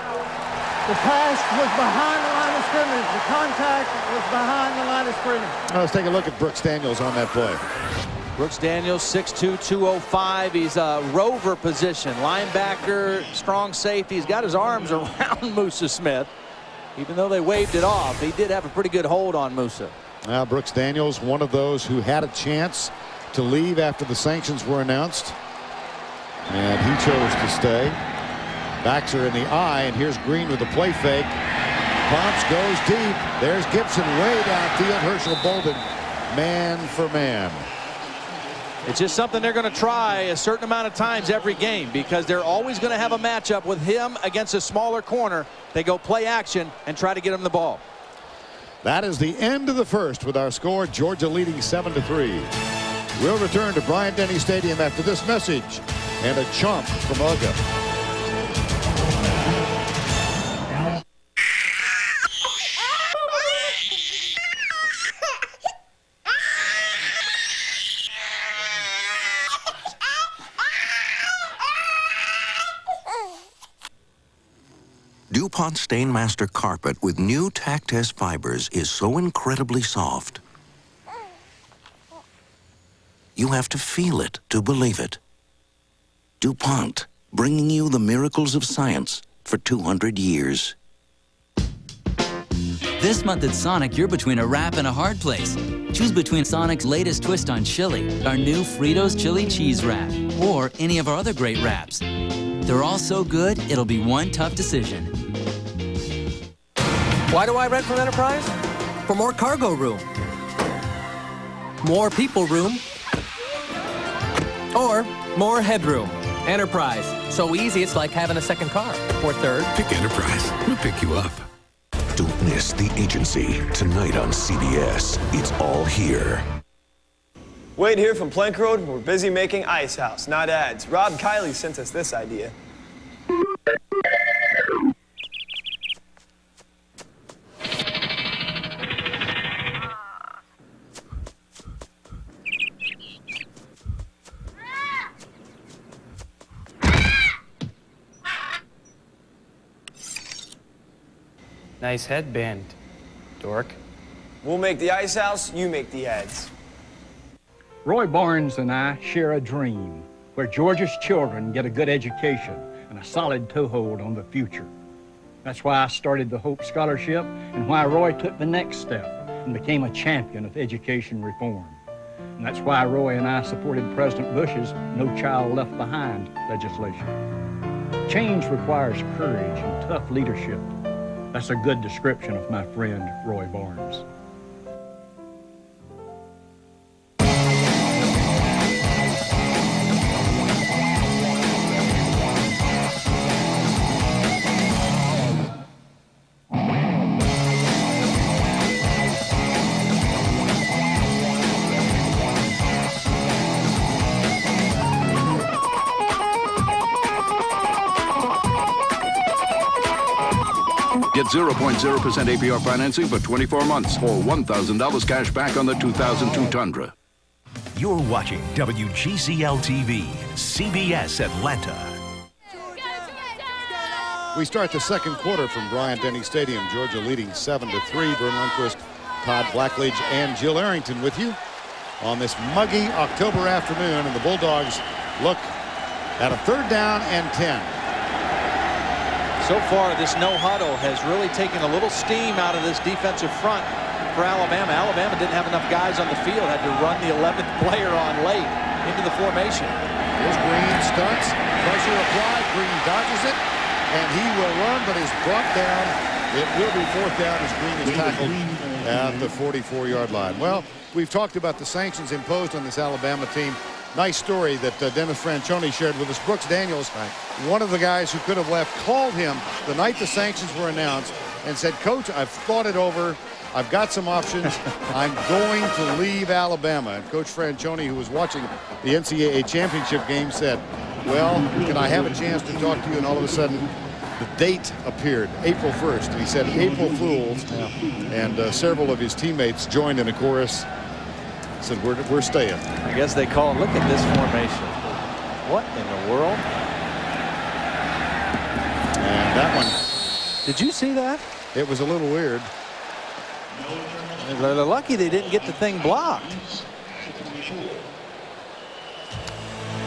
The pass was behind the line of scrimmage. The contact was behind the line of scrimmage. Let's take a look at Brooks Daniels on that play. Brooks Daniels, 6'2", 205. He's a rover position. Linebacker, strong safety. He's got his arms around Musa Smith. Even though they waved it off, he did have a pretty good hold on Musa. Now, Brooks Daniels, one of those who had a chance to leave after the sanctions were announced. And he chose to stay. Backs are in the eye, and here's Green with the play fake. Pumps, goes deep. There's Gibson way downfield. Herschel Bolden, man for man. It's just something they're going to try a certain amount of times every game, because they're always going to have a matchup with him against a smaller corner. They go play action and try to get him the ball. That is the end of the first with our score, Georgia leading 7-3. We'll return to Bryant-Denny Stadium after this message and a chomp from Uga. DuPont Stainmaster carpet with new Tactest fibers is so incredibly soft. You have to feel it to believe it. DuPont, bringing you the miracles of science for 200 years. This month at Sonic, you're between a wrap and a hard place. Choose between Sonic's latest twist on chili, our new Fritos Chili Cheese Wrap, or any of our other great wraps. They're all so good, it'll be one tough decision. Why do I rent from Enterprise? For more cargo room, more people room, or more headroom. Enterprise. So easy, it's like having a second car. Or third. Pick Enterprise. We'll pick you up. Don't miss The Agency tonight on CBS. It's all here. Wade here from Plank Road. We're busy making Ice House, not ads. Rob Kiley sent us this idea. Nice headband, dork. We'll make the Ice House, you make the ads. Roy Barnes and I share a dream where Georgia's children get a good education and a solid toehold on the future. That's why I started the Hope Scholarship and why Roy took the next step and became a champion of education reform. And that's why Roy and I supported President Bush's No Child Left Behind legislation. Change requires courage and tough leadership. That's a good description of my friend, Roy Barnes. Get 0.0% APR financing for 24 months or $1,000 cash back on the 2002 Tundra. You're watching WGCL-TV, CBS Atlanta. We start the second quarter from Bryant-Denny Stadium. Georgia leading 7-3. Vern Lundquist, Todd Blackledge, and Jill Arrington with you on this muggy October afternoon. And the Bulldogs look at a 3rd down and 10. So far, this no huddle has really taken a little steam out of this defensive front for Alabama. Alabama didn't have enough guys on the field, had to run the 11th player on late into the formation. Here's Green, stunts, pressure applied. Green dodges it, and he will run, but is brought down. It will be 4th down as Green is tackled at the 44-yard line. Well, we've talked about the sanctions imposed on this Alabama team. Nice story that Dennis Franchione shared with us. Brooks Daniels, one of the guys who could have left, called him the night the sanctions were announced and said, "Coach, I've thought it over. I've got some options. I'm going to leave Alabama." And Coach Franchione, who was watching the NCAA championship game, said, "Well, can I have a chance to talk to you?" And all of a sudden, the date appeared, April 1st. And he said, "April Fools." And several of his teammates joined in a chorus. Said, we're staying. I guess they call, look at this formation. What in the world? And that one. Did you see that? It was a little weird. They're lucky they didn't get the thing blocked.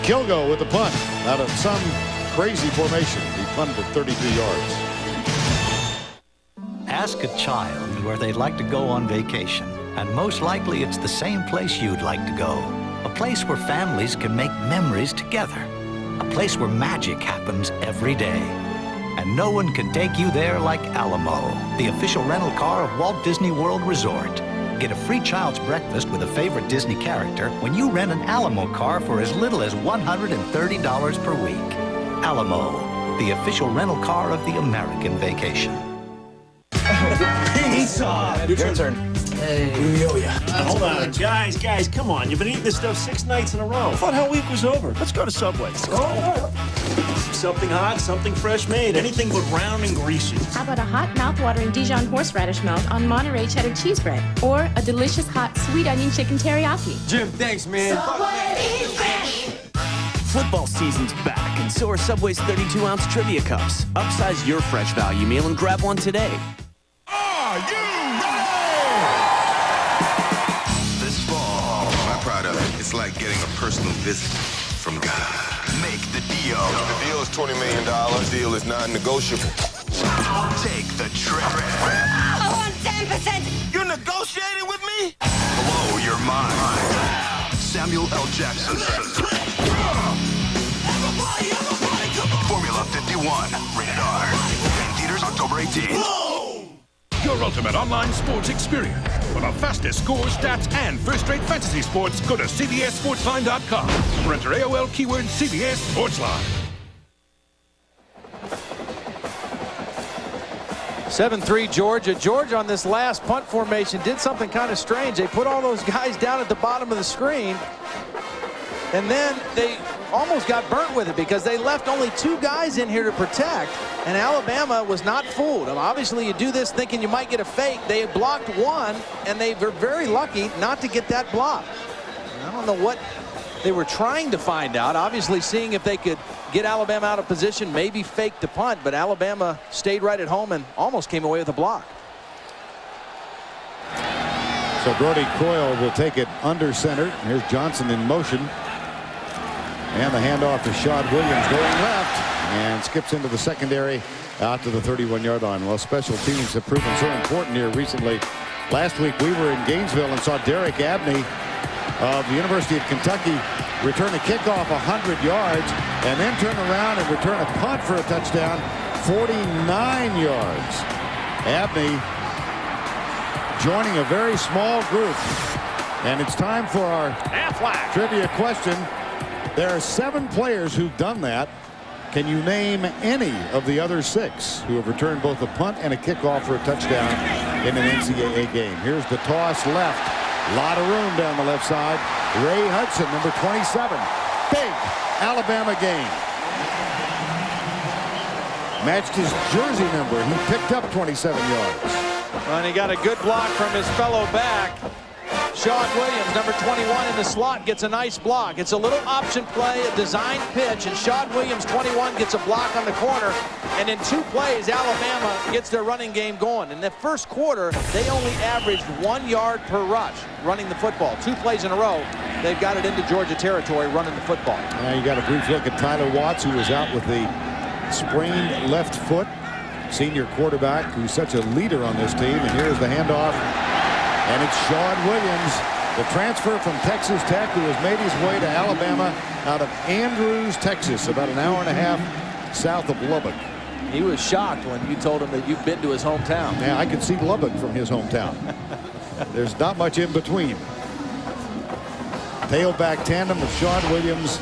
Kilgo with the punt out of some crazy formation. He punted 33 yards. Ask a child where they'd like to go on vacation, and most likely it's the same place you'd like to go. A place where families can make memories together. A place where magic happens every day. And no one can take you there like Alamo, the official rental car of Walt Disney World Resort. Get a free child's breakfast with a favorite Disney character when you rent an Alamo car for as little as $130 per week. Alamo, the official rental car of the American vacation. Your turn. Hey. Hold on. Guys, come on. You've been eating this stuff 6 nights in a row. I thought Hell Week was over. Let's go to Subway. Something hot, something fresh made. Anything but round and greasy. How about a hot, mouth-watering Dijon horseradish melt on Monterey cheddar cheese bread? Or a delicious hot sweet onion chicken teriyaki? Jim, thanks, man. Football season's back, and so are Subway's 32-ounce trivia cups. Upsize your fresh value meal and grab one today. Are you ready? This fall, my product is like getting a personal visit from God. Make the deal. The deal is $20 million. The deal is non-negotiable. Take the trip. I want 10%. You're negotiating with me? Blow your mind. Samuel L. Jackson. Formula 51. Rated R. In theaters October 18th. Your ultimate online sports experience. For the fastest scores, stats, and first-rate fantasy sports, go to CBSSportsline.com. Or enter AOL keyword CBS Sportsline. 7-3 Georgia. Georgia on this last punt formation did something kind of strange. They put all those guys down at the bottom of the screen, and then they almost got burnt with it because they left only 2 guys in here to protect, and Alabama was not fooled. Obviously, you do this thinking you might get a fake. They blocked 1, and they were very lucky not to get that block. I don't know what they were trying to find out. Obviously, seeing if they could get Alabama out of position, maybe fake the punt, but Alabama stayed right at home and almost came away with a block. So Brody Coyle will take it under center. Here's Johnson in motion. And the handoff to Shad Williams going left and skips into the secondary out to the 31-yard line. Well, special teams have proven so important here recently. Last week we were in Gainesville and saw Derek Abney of the University of Kentucky return a kickoff 100 yards and then turn around and return a punt for a touchdown 49 yards. Abney joining a very small group. And it's time for our trivia question. There are 7 players who've done that. Can you name any of the other 6 who have returned both a punt and a kickoff for a touchdown in an NCAA game? Here's the toss left. A lot of room down the left side. Ray Hudson, number 27. Big Alabama game. matched his jersey number. He picked up 27 yards. And he got a good block from his fellow back. Sean Williams, number 21 in the slot, gets a nice block. It's a little option play, a design pitch, and Sean Williams, 21, gets a block on the corner. And in 2 plays, Alabama gets their running game going. In the first quarter, they only averaged 1 yard per rush running the football. 2 plays in a row, they've got it into Georgia territory running the football. Now you got a brief look at Tyler Watts, who was out with the sprained left foot. Senior quarterback who's such a leader on this team. And here's the handoff. And it's Sean Williams, the transfer from Texas Tech, who has made his way to Alabama out of Andrews, Texas, about an hour and a half south of Lubbock. He was shocked when you told him that you've been to his hometown. Yeah, I could see Lubbock from his hometown. There's not much in between. Tailback tandem of Sean Williams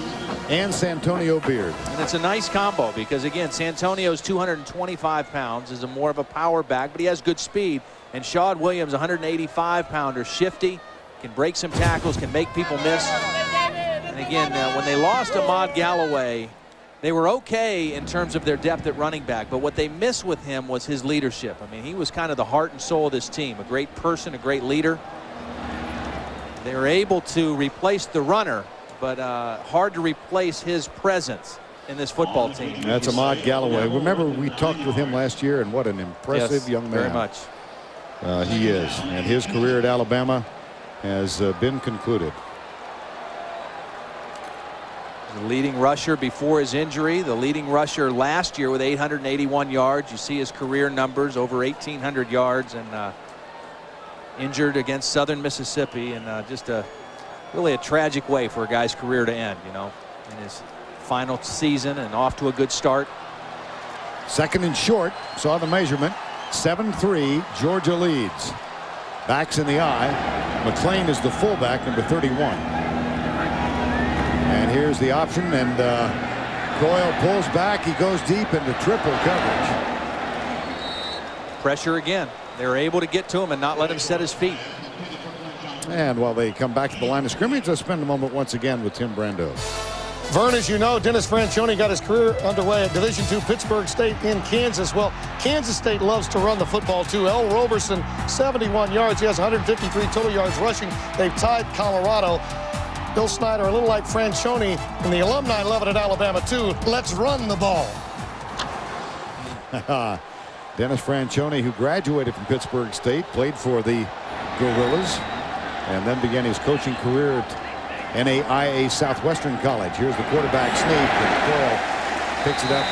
and Santonio Beard. And it's a nice combo because, again, Santonio's 225 pounds, is more of a power back, but he has good speed. And Sean Williams, 185-pounder, shifty, can break some tackles, can make people miss. And again, when they lost Ahmad Galloway, they were okay in terms of their depth at running back, but what they missed with him was his leadership. I mean, he was kind of the heart and soul of this team, a great person, a great leader. They were able to replace the runner, but hard to replace his presence in this football team. That's Ahmad Galloway. Remember, we talked with him last year, and what an impressive young man. Very much. He is, and his career at Alabama has been concluded. The leading rusher before his injury, the leading rusher last year with 881 yards. You see his career numbers, over 1,800 yards, and injured against Southern Mississippi, and just really a tragic way for a guy's career to end, you know, in his final season, and off to a good start. Second and short, saw the measurement. 7-3, Georgia leads. Backs in the eye. McClain is the fullback, number 31. And here's the option, and Coyle pulls back. He goes deep into triple coverage. Pressure again. They're able to get to him and not let him set his feet. And while they come back to the line of scrimmage, let's spend a moment once again with Tim Brando. Vern, as you know, Dennis Franchione got his career underway at Division II Pittsburgh State in Kansas. Well, Kansas State loves to run the football, too. El Roberson, 71 yards. He has 153 total yards rushing. They've tied Colorado. Bill Snyder, a little like Franchione, and the alumni love it at Alabama, too. Let's run the ball. Dennis Franchione, who graduated from Pittsburgh State, played for the Gorillas, and then began his coaching career at NAIA Southwestern College. Here's the quarterback sneak, and Coyle picks it up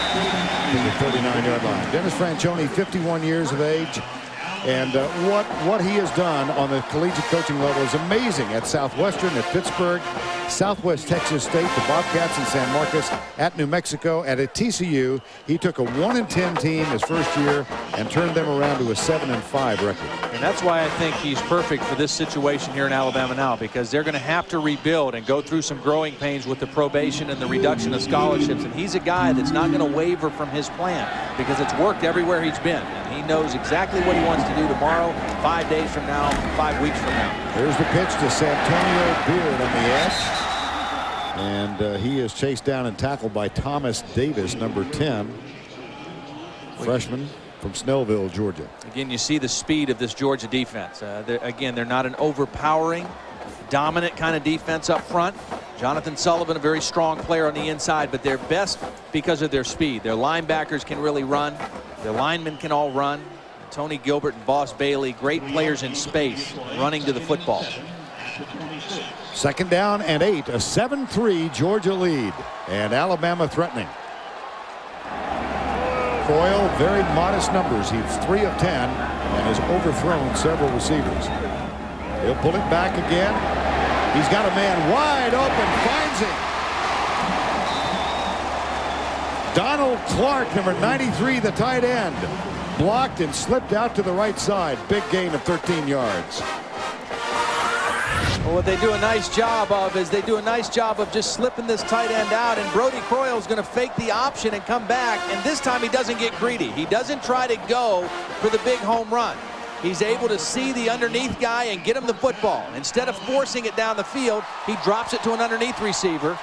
to the 39-yard line. Dennis Franchione, 51 years of age, and what he has done on the collegiate coaching level is amazing at Southwestern, at Pittsburgh, Southwest Texas State, the Bobcats in San Marcos, at New Mexico, and at TCU. He took a 1-10 team his first year and turned them around to a 7-5 record. And that's why I think he's perfect for this situation here in Alabama now, because they're going to have to rebuild and go through some growing pains with the probation and the reduction of scholarships. And he's a guy that's not going to waver from his plan, because it's worked everywhere he's been. And he knows exactly what he wants to do tomorrow, 5 days from now, 5 weeks from now. There's the pitch to Santonio Beard on the edge. And he is chased down and tackled by Thomas Davis, number 10, freshman from Snellville, Georgia. Again, you see the speed of this Georgia defense. They're not an overpowering, dominant kind of defense up front. Jonathan Sullivan, a very strong player on the inside, but they're best because of their speed. Their linebackers can really run. Their linemen can all run. Tony Gilbert and Boss Bailey, great players in space, running to the football. Second down and 8, a 7-3 Georgia lead, and Alabama threatening. Coyle, very modest numbers. He's 3 of 10 and has overthrown several receivers. He'll pull it back again. He's got a man wide open, finds him. Donald Clark, number 93, the tight end, blocked and slipped out to the right side. Big gain of 13 yards. Well, what they do a nice job of is they do a nice job of just slipping this tight end out, and Brody Croyle is going to fake the option and come back, and this time he doesn't get greedy. He doesn't try to go for the big home run. He's able to see the underneath guy and get him the football. Instead of forcing it down the field, he drops it to an underneath receiver,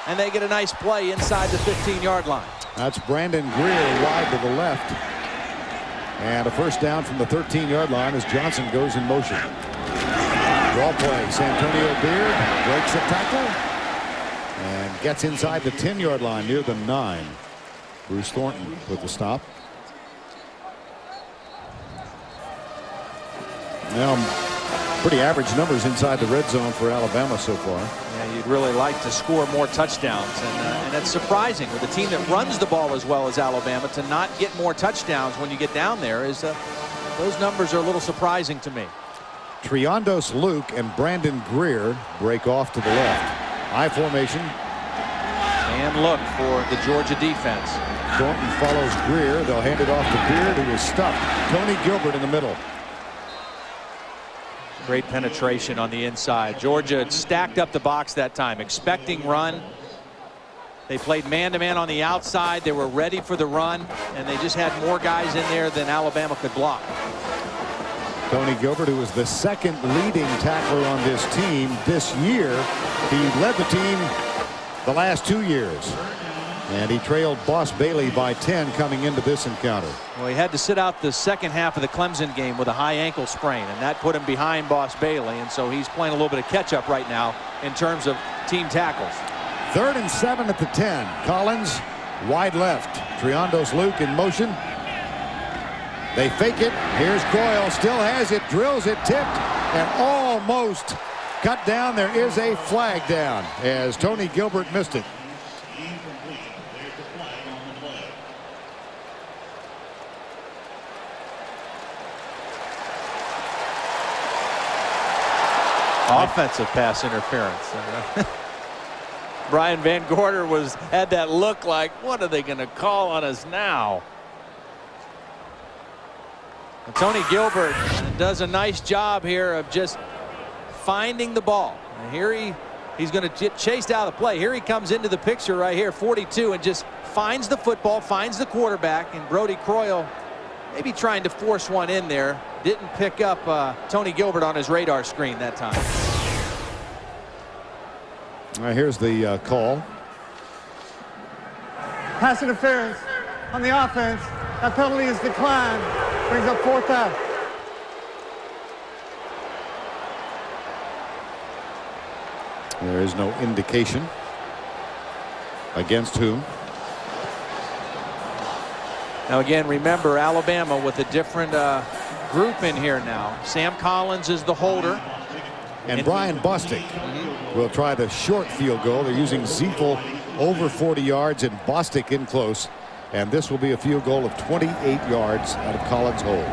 and they get a nice play inside the 15-yard line. That's Brandon Greer wide to the left. And a first down from the 13-yard line as Johnson goes in motion. Draw play. Santonio Beard breaks a tackle and gets inside the 10-yard line near the 9. Bruce Thornton with the stop. Now, pretty average numbers inside the red zone for Alabama so far. Yeah, you'd really like to score more touchdowns, and it's surprising with a team that runs the ball as well as Alabama to not get more touchdowns when you get down there. Those numbers are a little surprising to me. Triandos Luke and Brandon Greer break off to the left. I formation. And look for the Georgia defense. Thornton follows Greer. They'll hand it off to Beard, who is stuffed. Tony Gilbert in the middle. Great penetration on the inside. Georgia stacked up the box that time, expecting run. They played man-to-man on the outside. They were ready for the run, and they just had more guys in there than Alabama could block. Tony Gilbert, who was the second leading tackler on this team this year. He led the team the last 2 years. And he trailed Boss Bailey by 10 coming into this encounter. Well, he had to sit out the second half of the Clemson game with a high ankle sprain, and that put him behind Boss Bailey, and so he's playing a little bit of catch-up right now in terms of team tackles. 3rd and 7 at the 10. Collins wide left. Triandos Luke in motion. They fake it. Here's Coyle. Still has it. Drills it. Tipped and almost cut down. There is a flag down as Tony Gilbert missed it. Offensive pass interference. Brian Van Gorder had that look like, what are they going to call on us now? And Tony Gilbert does a nice job here of just finding the ball. And here he's going to get chased out of the play. Here he comes into the picture right here, 42, and just finds the football, finds the quarterback, and Brody Croyle maybe trying to force one in there. Didn't pick up Tony Gilbert on his radar screen that time. All right, here's the call. Pass interference on the offense. That penalty is declined. Brings up 4th down. There is no indication against whom. Now again, remember Alabama with a different group in here now. Sam Collins is the holder. And Brian Bostic will try the short field goal. They're using Ziefel over 40 yards and Bostic in close. And this will be a field goal of 28 yards out of Collins' hold.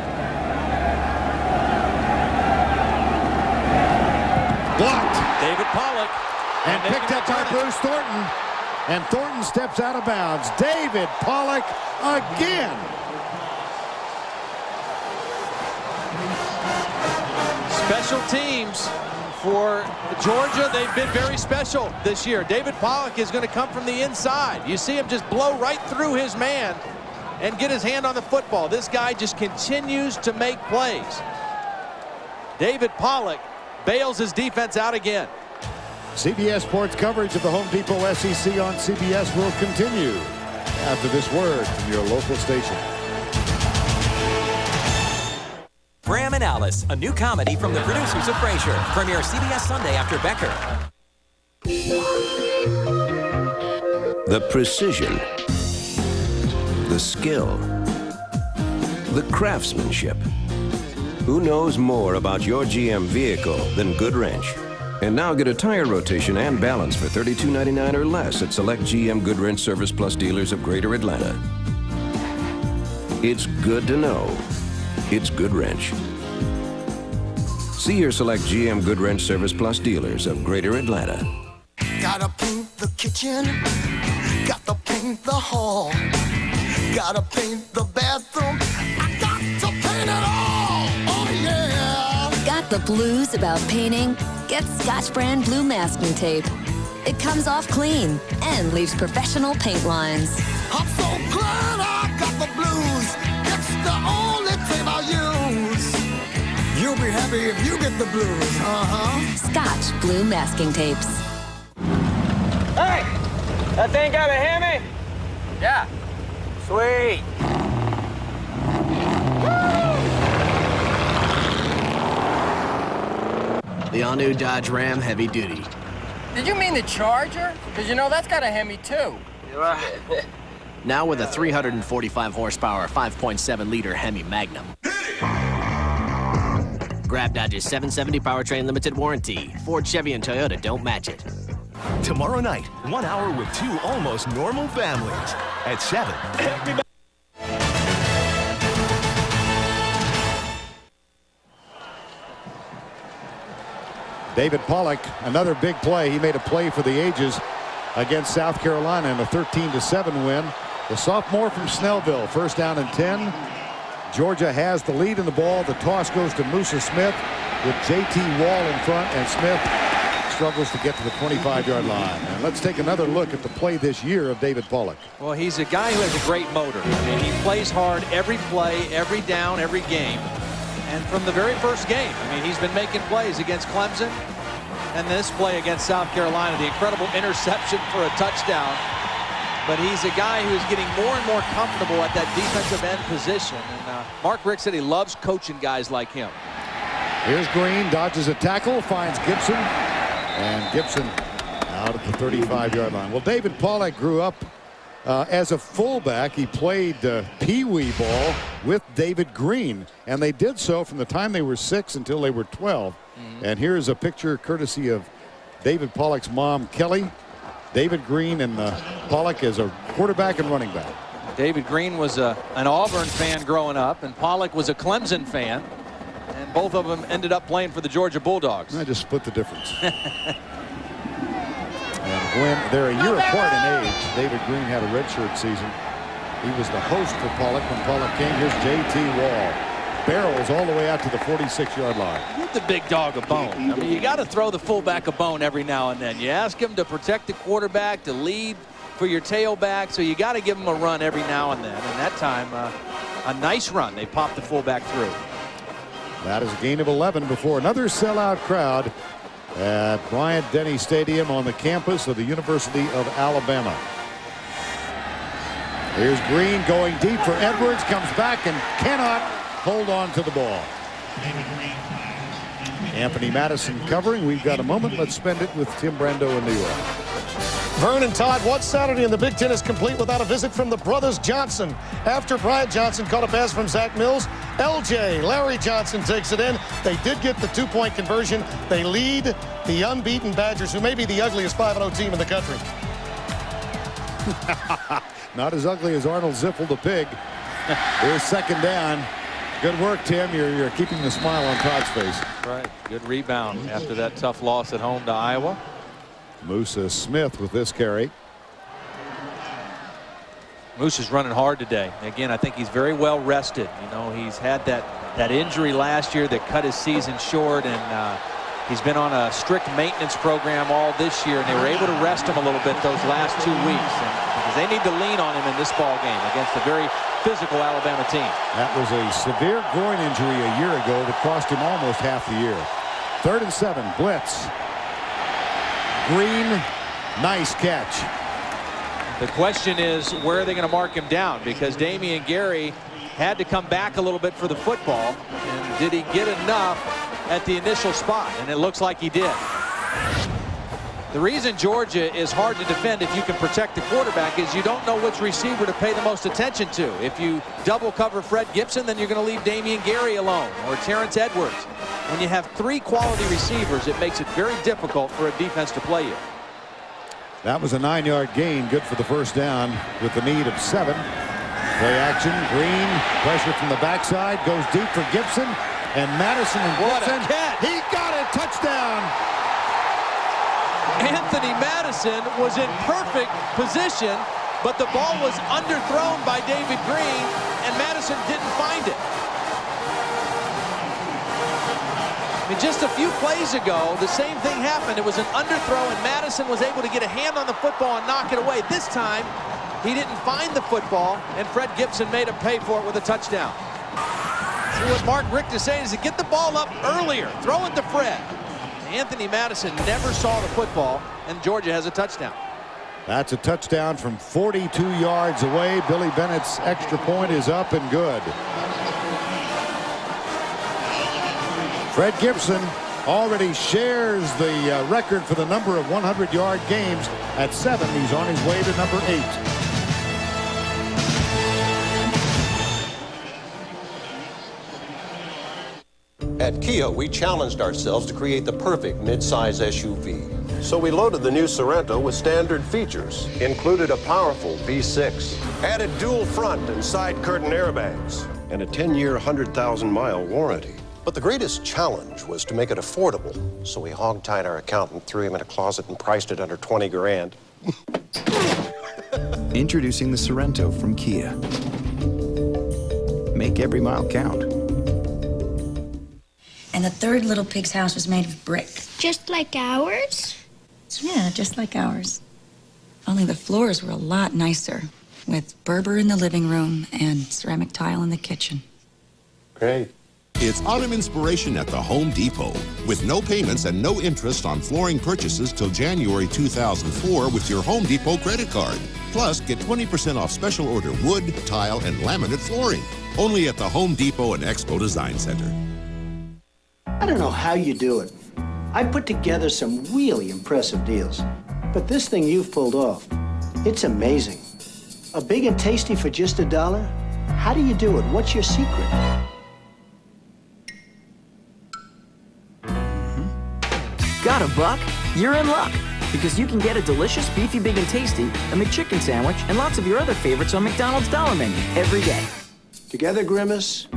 Blocked. David Pollock. And picked up by Bruce Thornton. And Thornton steps out of bounds. David Pollock again. Special teams for Georgia. They've been very special this year. David Pollock is going to come from the inside. You see him just blow right through his man and get his hand on the football. This guy just continues to make plays. David Pollock bails his defense out again. CBS Sports coverage of the Home Depot SEC on CBS will continue after this word from your local station. Graham and Alice, a new comedy from the producers of Frasier. Premiere CBS Sunday after Becker. The precision, the skill, the craftsmanship. Who knows more about your GM vehicle than Goodwrench? And now get a tire rotation and balance for $32.99 or less at select GM Goodwrench Service Plus dealers of Greater Atlanta. It's good to know. It's Goodwrench. See your select GM Goodwrench Service Plus dealers of Greater Atlanta. Gotta paint the kitchen, gotta paint the hall, gotta paint the bathroom, I got to paint it all, oh yeah! Got the blues about painting? Get Scotch Brand Blue Masking Tape. It comes off clean and leaves professional paint lines. I'm so glad I got the blues, it's the only tape I use. You'll be happy if you get the blues, Scotch Blue Masking Tapes. Hey! That thing got a Hemi? Yeah. Sweet. The all-new Dodge Ram Heavy Duty. Did you mean the Charger? Because you know that's got a Hemi too. Now with a 345 horsepower, 5.7-liter Hemi Magnum. Grab Dodge's 770 powertrain limited warranty. Ford, Chevy, and Toyota don't match it. Tomorrow night, 1 hour with 2 almost normal families at 7. David Pollock, another big play. He made a play for the ages against South Carolina in a 13-7 win. The sophomore from Snellville, first down and 10. Georgia has the lead in the ball. The toss goes to Musa Smith with J.T. Wall in front, and Smith struggles to get to the 25-yard line. And let's take another look at the play this year of David Pollock. Well, he's a guy who has a great motor. I mean, he plays hard every play, every down, every game. And from the very first game, I mean, he's been making plays against Clemson. And this play against South Carolina, the incredible interception for a touchdown. But he's a guy who's getting more and more comfortable at that defensive end position. And Mark Richt said he loves coaching guys like him. Here's Green, dodges a tackle, finds Gibson. And Gibson out at the 35-yard line. Well, David Pollock grew up as a fullback. He played pee-wee ball with David Green. And they did so from the time they were 6 until they were 12. And here's a picture courtesy of David Pollock's mom, Kelly. David Green and Pollock as a quarterback and running back. David Green was an Auburn fan growing up, and Pollock was a Clemson fan. And both of them ended up playing for the Georgia Bulldogs. I just split the difference. And when they're a year apart in age, David Green had a redshirt season. He was the host for Pollock when Pollock came. Here's J.T. Wall. Barrels all the way out to the 46-yard line. Give the big dog a bone. I mean, you got to throw the fullback a bone every now and then. You ask him to protect the quarterback, to lead for your tailback, so you got to give him a run every now and then. And that time, a nice run. They popped the fullback through. That is a gain of 11 before another sellout crowd at Bryant-Denny Stadium on the campus of the University of Alabama. Here's Green going deep for Edwards, comes back and cannot hold on to the ball. Anthony Madison covering. We've got a moment. Let's spend it with Tim Brando in New York. Vern and Todd, what Saturday in the Big Ten is complete without a visit from the brothers Johnson? After Bryant Johnson caught a pass from Zach Mills, Larry Johnson takes it in. They did get the 2-point conversion. They lead the unbeaten Badgers, who may be the ugliest 5-0 team in the country. Not as ugly as Arnold Ziffel, the pig. Here's second down. Good work, Tim. You're keeping the smile on Todd's face. Right. Good rebound after that tough loss at home to Iowa. Musa Smith with this carry. Moose is running hard today. Again, I think he's very well rested. You know, he's had that injury last year that cut his season short, and he's been on a strict maintenance program all this year, and they were able to rest him a little bit those last 2 weeks, and because they need to lean on him in this ball game against a very physical Alabama team. That was a severe groin injury a year ago that cost him almost half the year. 3rd and 7, blitz. Green, nice catch. The question is, where are they going to mark him down? Because Damian Gary had to come back a little bit for the football. And did he get enough at the initial spot? And it looks like he did. The reason Georgia is hard to defend if you can protect the quarterback is you don't know which receiver to pay the most attention to. If you double cover Fred Gibson, then you're going to leave Damian Gary alone, or Terrence Edwards. When you have 3 quality receivers, it makes it very difficult for a defense to play you. That was a 9-yard gain, good for the first down with the need of 7. Play action, Green, pressure from the backside, goes deep for Gibson, and Madison and Gibson. He got it, touchdown. Anthony Madison was in perfect position, but the ball was underthrown by David Green, and Madison didn't find it. I mean, just a few plays ago, the same thing happened. It was an underthrow, and Madison was able to get a hand on the football and knock it away. This time, he didn't find the football, and Fred Gibson made him pay for it with a touchdown. So what Mark Richt is saying is to get the ball up earlier. Throw it to Fred. Anthony Madison never saw the football, and Georgia has a touchdown. That's a touchdown from 42 yards away. Billy Bennett's extra point is up and good. Fred Gibson already shares the record for the number of 100-yard games at 7. He's on his way to number 8. At Kia, we challenged ourselves to create the perfect midsize SUV. So we loaded the new Sorento with standard features, included a powerful V6, added dual front and side curtain airbags, and a 10-year, 100,000-mile warranty. But the greatest challenge was to make it affordable, so we hog-tied our accountant, threw him in a closet, and priced it under 20 grand. Introducing the Sorento from Kia. Make every mile count. And the third little pig's house was made of brick. Just like ours? Yeah, just like ours. Only the floors were a lot nicer, with Berber in the living room and ceramic tile in the kitchen. Great. It's autumn inspiration at the Home Depot. With no payments and no interest on flooring purchases till January 2004 with your Home Depot credit card. Plus, get 20% off special order wood, tile, and laminate flooring. Only at the Home Depot and Expo Design Center. I don't know how you do it. I put together some really impressive deals. But this thing you've pulled off, it's amazing. A big and tasty for just $1? How do you do it? What's your secret? Got a buck? You're in luck. Because you can get a delicious beefy big and tasty, a McChicken sandwich, and lots of your other favorites on McDonald's Dollar Menu every day. Together, Grimace,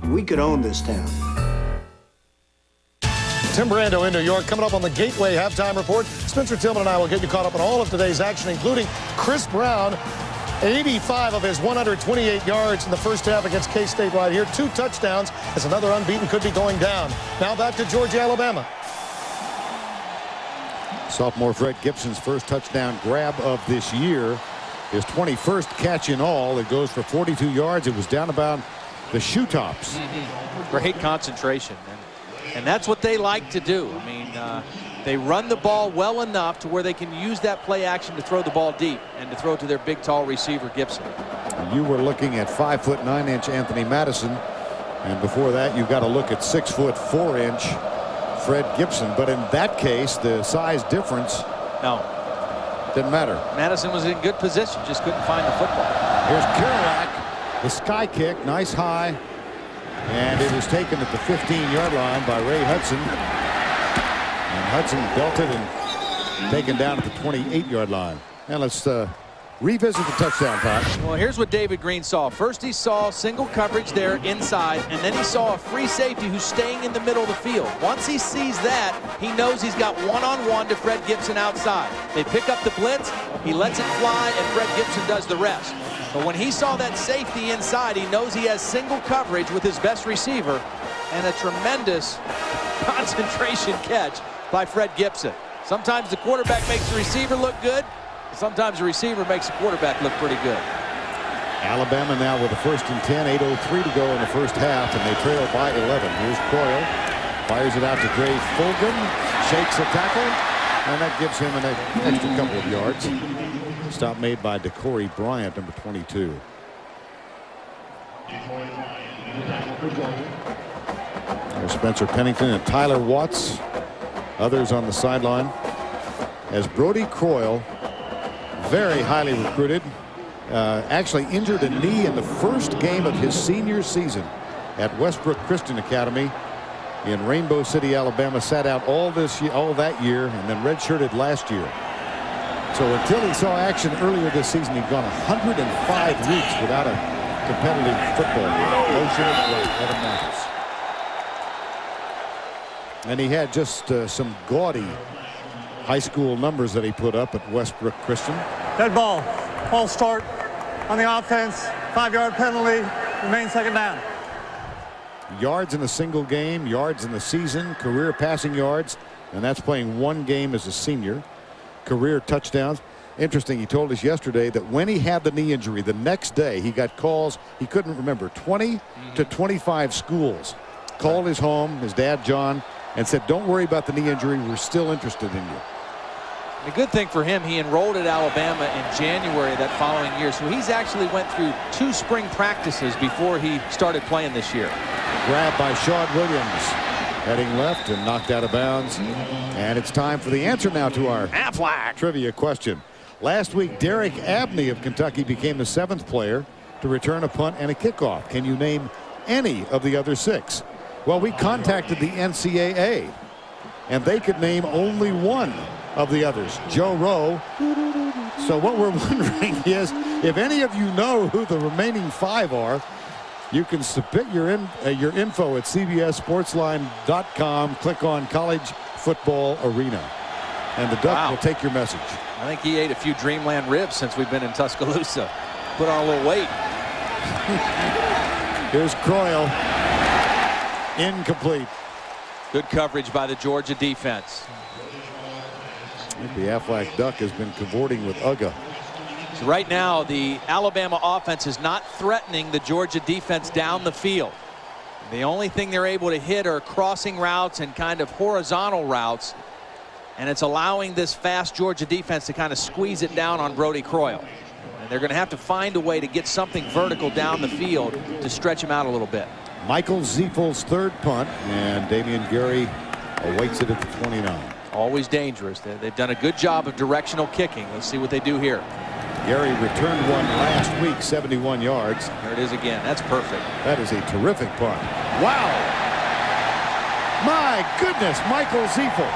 we could own this town. Tim Brando in New York. Coming up on the Gateway Halftime Report, Spencer Tillman and I will get you caught up on all of today's action, including Chris Brown, 85 of his 128 yards in the first half against K-State right here. 2 touchdowns as another unbeaten could be going down. Now back to Georgia, Alabama. Sophomore Fred Gibson's first touchdown grab of this year. His 21st catch in all. It goes for 42 yards. It was down about the shoe tops. Great concentration. And that's what they like to do. I mean, they run the ball well enough to where they can use that play action to throw the ball deep and to throw to their big, tall receiver, Gibson. You were looking at 5'9" Anthony Madison. And before that, you've got to look at 6'4" Fred Gibson. But in that case, the size difference didn't matter. Madison was in good position, just couldn't find the football. Here's Kerouac, the sky kick, nice high. And it was taken at the 15-yard line by Ray Hudson. And Hudson belted and taken down at the 28-yard line. And let's revisit the touchdown, Pat. Well, here's what David Green saw. First, he saw single coverage there inside, and then he saw a free safety who's staying in the middle of the field. Once he sees that, he knows he's got one-on-one to Fred Gibson outside. They pick up the blitz, he lets it fly, and Fred Gibson does the rest. But when he saw that safety inside, he knows he has single coverage with his best receiver, and a tremendous concentration catch by Fred Gibson. Sometimes the quarterback makes the receiver look good. Sometimes the receiver makes the quarterback look pretty good. Alabama now with a 1st and 10, 8:03 to go in the first half, and they trail by 11. Here's Coyle, fires it out to Dre Fulgham, shakes a tackle, and that gives him an extra couple of yards. Stop made by DeCorey Bryant, number 22. There's Spencer Pennington and Tyler Watts. Others on the sideline. As Brody Croyle, very highly recruited, actually injured a knee in the first game of his senior season at Westbrook Christian Academy in Rainbow City, Alabama. Sat out all that year and then redshirted last year. So until he saw action earlier this season, he'd gone 105 weeks without a competitive football game. Evan Mathis. And he had just some gaudy high school numbers that he put up at Westbrook Christian. Dead ball. False start on the offense. 5-yard penalty. Remains second down. Yards in a single game, yards in the season, career passing yards, and that's playing one game as a senior. Career touchdowns. Interesting, he told us yesterday that when he had the knee injury, the next day he got calls, he couldn't remember, 20 to 25 schools called his home, his dad John, and said, don't worry about the knee injury, we're still interested in you. The good thing for him, he enrolled at Alabama in January that following year. So he's actually went through 2 spring practices before he started playing this year. Grabbed by Sean Williams. Heading left and knocked out of bounds. And it's time for the answer now to our Aflac trivia question. Last week, Derek Abney of Kentucky became the 7th player to return a punt and a kickoff. Can you name any of the other 6? Well, we contacted the NCAA, and they could name only one of the others, Joe Rowe. So what we're wondering is, if any of you know who the remaining 5 are, you can submit your info at CBSSportsline.com. Click on College Football Arena, and the Duck will take your message. I think he ate a few Dreamland ribs since we've been in Tuscaloosa. Put on a little weight. Here's Croyle. Incomplete. Good coverage by the Georgia defense. I think the Aflac Duck has been cavorting with Uga. So right now, the Alabama offense is not threatening the Georgia defense down the field. The only thing they're able to hit are crossing routes and kind of horizontal routes. And it's allowing this fast Georgia defense to kind of squeeze it down on Brody Croyle. And they're going to have to find a way to get something vertical down the field to stretch him out a little bit. Michael Ziefel's 3rd punt, and Damian Gary awaits it at the 29. Always dangerous. They've done a good job of directional kicking. Let's see what they do here. Gary returned one last week, 71 yards. There it is again. That's perfect. That is a terrific punt. Wow. My goodness, Michael Ziefel.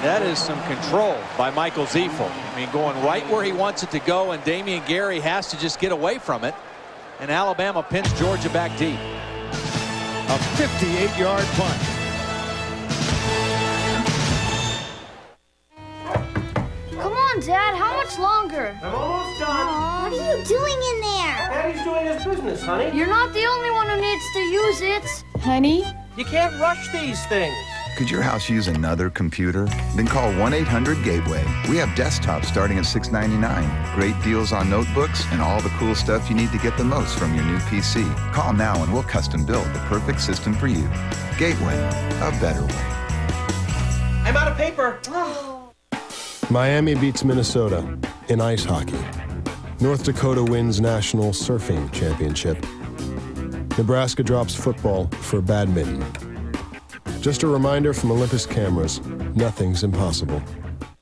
That is some control by Michael Ziefel. I mean, going right where he wants it to go, and Damian Gary has to just get away from it. And Alabama pins Georgia back deep. A 58-yard punt. Come on, Dad. How much longer? I'm almost done. What are you doing in there? Daddy's doing his business, honey. You're not the only one who needs to use it. Honey? You can't rush these things. Could your house use another computer? Then call 1-800-GATEWAY. We have desktops starting at $6.99. Great deals on notebooks and all the cool stuff you need to get the most from your new PC. Call now and we'll custom build the perfect system for you. Gateway, a better way. I'm out of paper. Miami beats Minnesota in ice hockey. North Dakota wins National Surfing Championship. Nebraska drops football for badminton. Just a reminder from Olympus Cameras, nothing's impossible.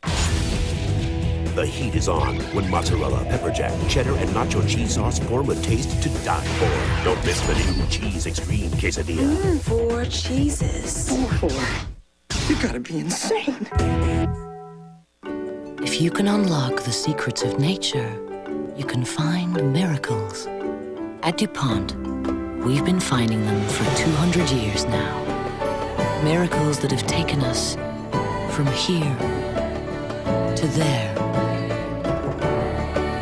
The heat is on when mozzarella, pepper jack, cheddar, and nacho cheese sauce form a taste to die for. Don't miss the new Cheese Extreme Quesadilla. 4 cheeses. 4. You gotta be insane. If you can unlock the secrets of nature, you can find miracles. At DuPont, we've been finding them for 200 years now. Miracles that have taken us from here to there,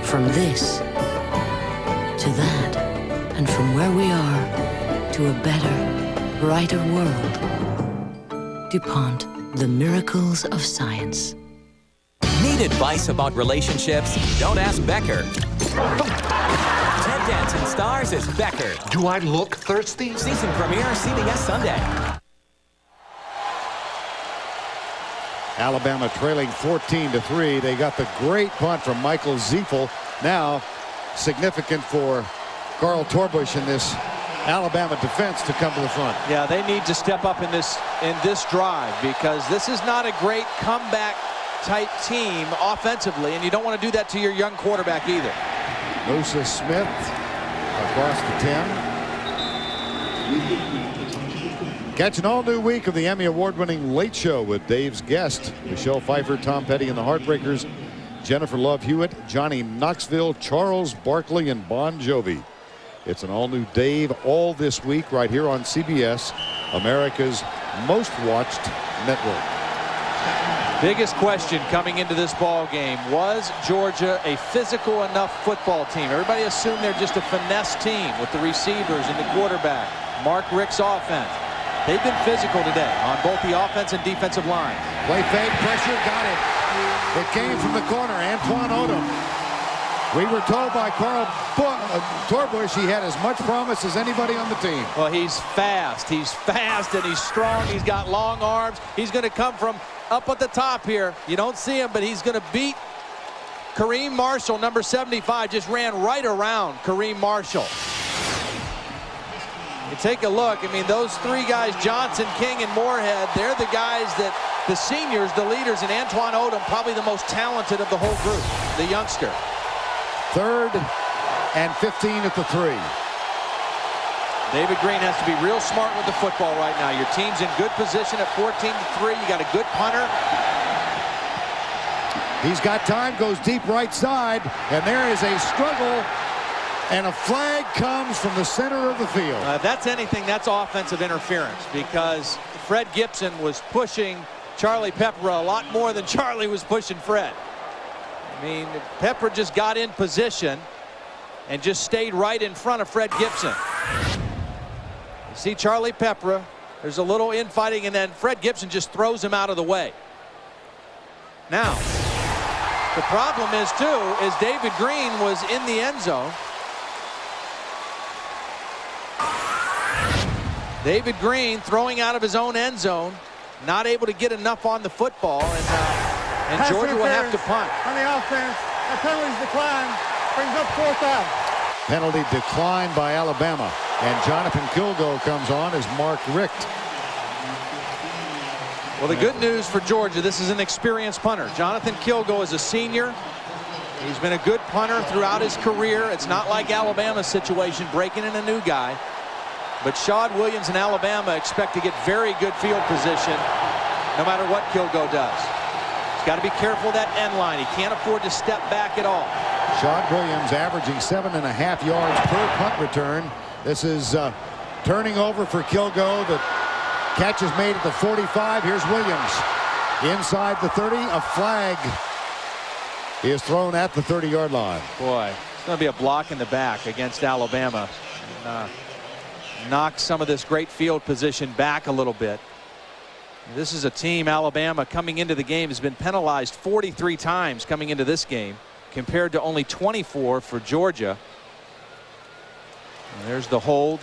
from this to that, and from where we are to a better, brighter world. DuPont, the miracles of science. Need advice about relationships? Don't ask Becker. Ted Danson stars as Becker. Do I look thirsty? Season premiere CBS Sunday. Alabama trailing 14-3. They got the great punt from Michael Ziefel. Now significant for Carl Torbush in this Alabama defense to come to the front. Yeah, they need to step up in this drive, because this is not a great comeback type team offensively, and you don't want to do that to your young quarterback either. Musa Smith across the 10. Catch an all-new week of the Emmy Award-winning Late Show with Dave's guest, Michelle Pfeiffer, Tom Petty and the Heartbreakers, Jennifer Love Hewitt, Johnny Knoxville, Charles Barkley, and Bon Jovi. It's an all-new Dave all this week right here on CBS, America's most watched network. Biggest question coming into this ball game: was Georgia a physical enough football team? Everybody assumed they're just a finesse team with the receivers and the quarterback. Mark Richt's offense. They've been physical today on both the offense and defensive line. Play fake, pressure, got it. It came from the corner, Antoine Odom. We were told by Carl Torbush he had as much promise as anybody on the team. Well, he's fast. He's fast and he's strong. He's got long arms. He's going to come from up at the top here. You don't see him, but he's going to beat Kareem Marshall, number 75. Just ran right around Kareem Marshall. You take a look. I mean, those three guys, Johnson, King, and Moorhead, they're the guys that the seniors, the leaders, and Antoine Odom, probably the most talented of the whole group, the youngster. 3rd and 15 at the 3. David Green has to be real smart with the football right now. Your team's in good position at 14-3. You got a good punter. He's got time, goes deep right side, and there is a struggle, and a flag comes from the center of the field. If that's anything, that's offensive interference, because Fred Gibson was pushing Charlie Pepper a lot more than Charlie was pushing Fred. I mean, Pepper just got in position and just stayed right in front of Fred Gibson. You see Charlie Pepper, there's a little infighting, and then Fred Gibson just throws him out of the way. Now, the problem is, too, is David Green was in the end zone. David Green throwing out of his own end zone, not able to get enough on the football, and Georgia will have to punt. On the offense, the penalty's decline, brings up 4th down. Penalty declined by Alabama, and Jonathan Kilgo comes on as Mark Richt. Well, the good news for Georgia, this is an experienced punter. Jonathan Kilgo is a senior. He's been a good punter throughout his career. It's not like Alabama's situation, breaking in a new guy. But Shad Williams and Alabama expect to get very good field position no matter what Kilgo does. He's got to be careful of that end line. He can't afford to step back at all. Shad Williams averaging 7.5 yards per punt return. This is turning over for Kilgo. The catch is made at the 45. Here's Williams inside the 30. A flag is thrown at the 30-yard line. Boy, it's going to be a block in the back against Alabama. And, knock some of this great field position back a little bit. This is a team, Alabama, coming into the game has been penalized 43 times coming into this game, compared to only 24 for Georgia. And there's the hold.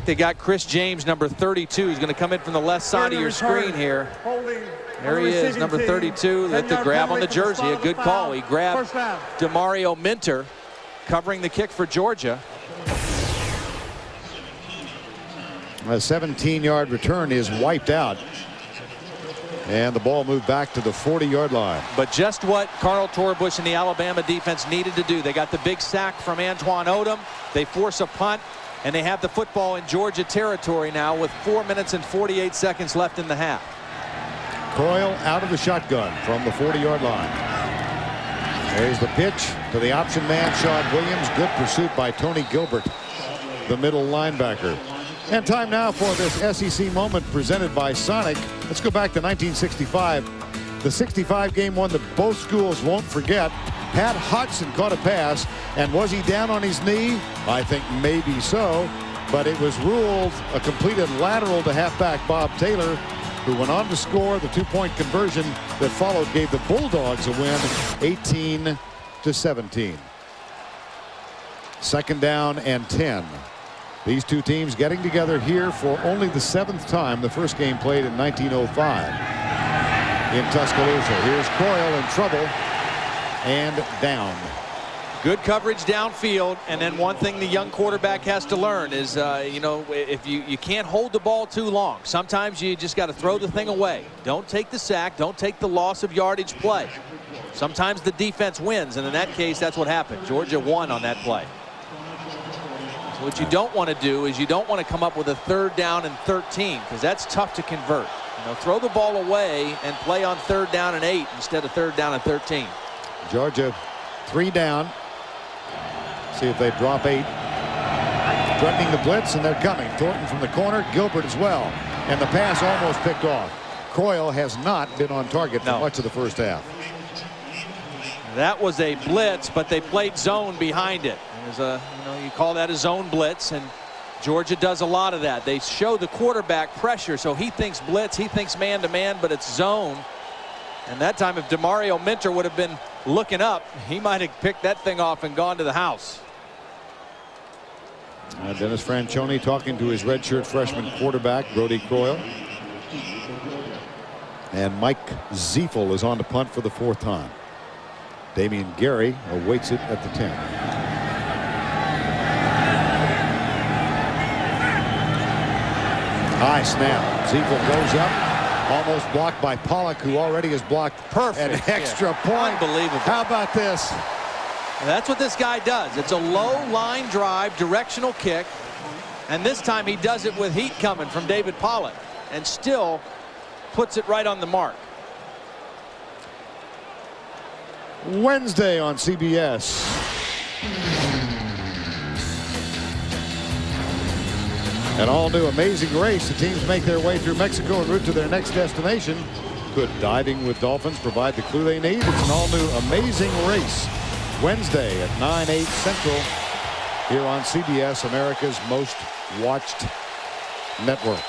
They got Chris James, number 32. He's going to come in from the left side of your screen here. There he is, number 32. Let the grab on the jersey. A good call. He grabbed Demario Minter, covering the kick for Georgia. A 17-yard return is wiped out. And the ball moved back to the 40-yard line. But just what Carl Torbush and the Alabama defense needed to do. They got the big sack from Antoine Odom. They force a punt. And they have the football in Georgia territory now with 4 minutes and 48 seconds left in the half. Coyle out of the shotgun from the 40-yard line. There's the pitch to the option man, Shad Williams. Good pursuit by Tony Gilbert, the middle linebacker. And time now for this SEC moment presented by Sonic. Let's go back to 1965. The 65 game one that both schools won't forget. Pat Hodgson caught a pass, and was he down on his knee? I think maybe so, but it was ruled a completed lateral to halfback Bob Taylor, who went on to score. The two-point conversion that followed gave the Bulldogs a win, 18-17. 2nd down and 10. These two teams getting together here for only the 7th time. The first game played in 1905 in Tuscaloosa. Here's Coyle in trouble. And down. Good coverage downfield, and then one thing the young quarterback has to learn is, you know, if you can't hold the ball too long. Sometimes you just got to throw the thing away. Don't take the sack. Don't take the loss of yardage play. Sometimes the defense wins, and in that case, that's what happened. Georgia won on that play. So what you don't want to do is you don't want to come up with a 3rd down and 13, because that's tough to convert. You know, throw the ball away and play on 3rd down and 8 instead of 3rd down and 13. Georgia 3 down. See if they drop 8. Threatening the blitz, and they're coming. Thornton from the corner, Gilbert as well. And the pass almost picked off. Coyle has not been on target for much of the first half. That was a blitz, but they played zone behind it. It was a, you know, you call that a zone blitz, and Georgia does a lot of that. They show the quarterback pressure, so he thinks blitz, he thinks man-to-man, but it's zone. And that time, if DeMario Minter would have been looking up, he might have picked that thing off and gone to the house. Dennis Franchione talking to his redshirt freshman quarterback, Brody Croyle. And Mike Ziefel is on to punt for the 4th time. Damian Gary awaits it at the 10. High snap. Ziefel goes up. Almost blocked by Pollock, who already has blocked perfect an extra point. Unbelievable. How about this? That's what this guy does. It's a low line drive, directional kick. And this time he does it with heat coming from David Pollock and still puts it right on the mark. Wednesday on CBS. An all-new Amazing Race. The teams make their way through Mexico en route to their next destination. Could Diving with Dolphins provide the clue they need? It's an all-new Amazing Race. Wednesday at 9/8 Central here on CBS, America's most watched network.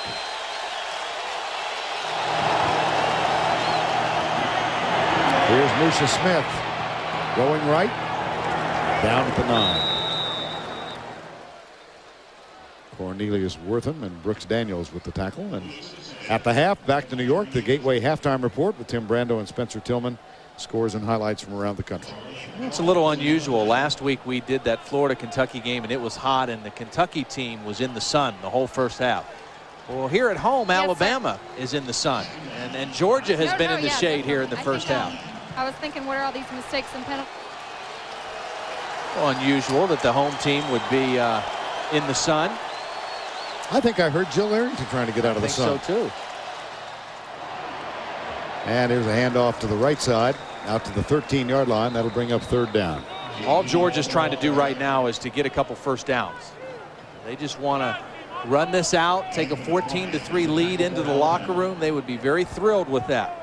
Here's Musha Smith going right, down at the 9. Cornelius Wortham and Brooks Daniels with the tackle. And at the half, back to New York, the Gateway Halftime Report with Tim Brando and Spencer Tillman. Scores and highlights from around the country. It's a little unusual. Last week we did that Florida-Kentucky game, and it was hot, and the Kentucky team was in the sun the whole first half. Well, here at home, Alabama is in the sun, and Georgia has been in the shade here in the first half. I was thinking, what are all these mistakes and penalties? Well, unusual that the home team would be in the sun. I think I heard Jill Arrington trying to get out of the sun. I think so, too. And here's a handoff to the right side, out to the 13-yard line. That'll bring up 3rd down. All Georgia's trying to do right now is to get a couple first downs. They just want to run this out, take a 14-3 lead into the locker room. They would be very thrilled with that.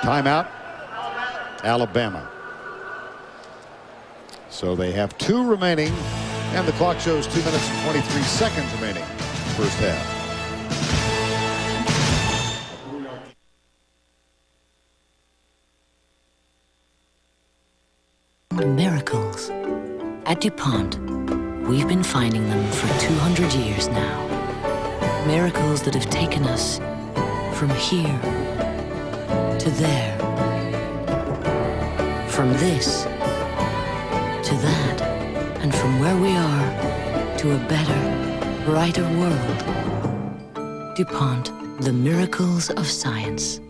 Timeout, Alabama. So they have 2 remaining, and the clock shows 2 minutes and 23 seconds remaining first half. Miracles. At DuPont, we've been finding them for 200 years now. Miracles that have taken us from here to there. From this to that. And from where we are to a better, brighter world. DuPont, the miracles of science.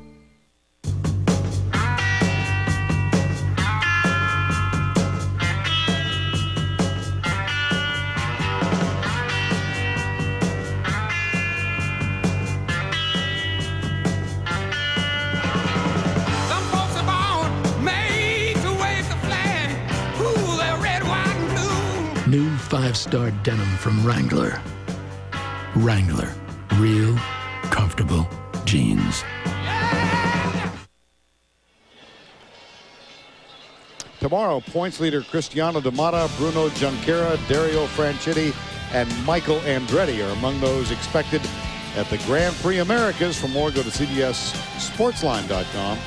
New 5-star denim from Wrangler. Wrangler, real, comfortable jeans. Tomorrow, points leader Cristiano D'Amata, Bruno Junqueira, Dario Franchitti, and Michael Andretti are among those expected at the Grand Prix Americas. For more, go to CBSSportsline.com.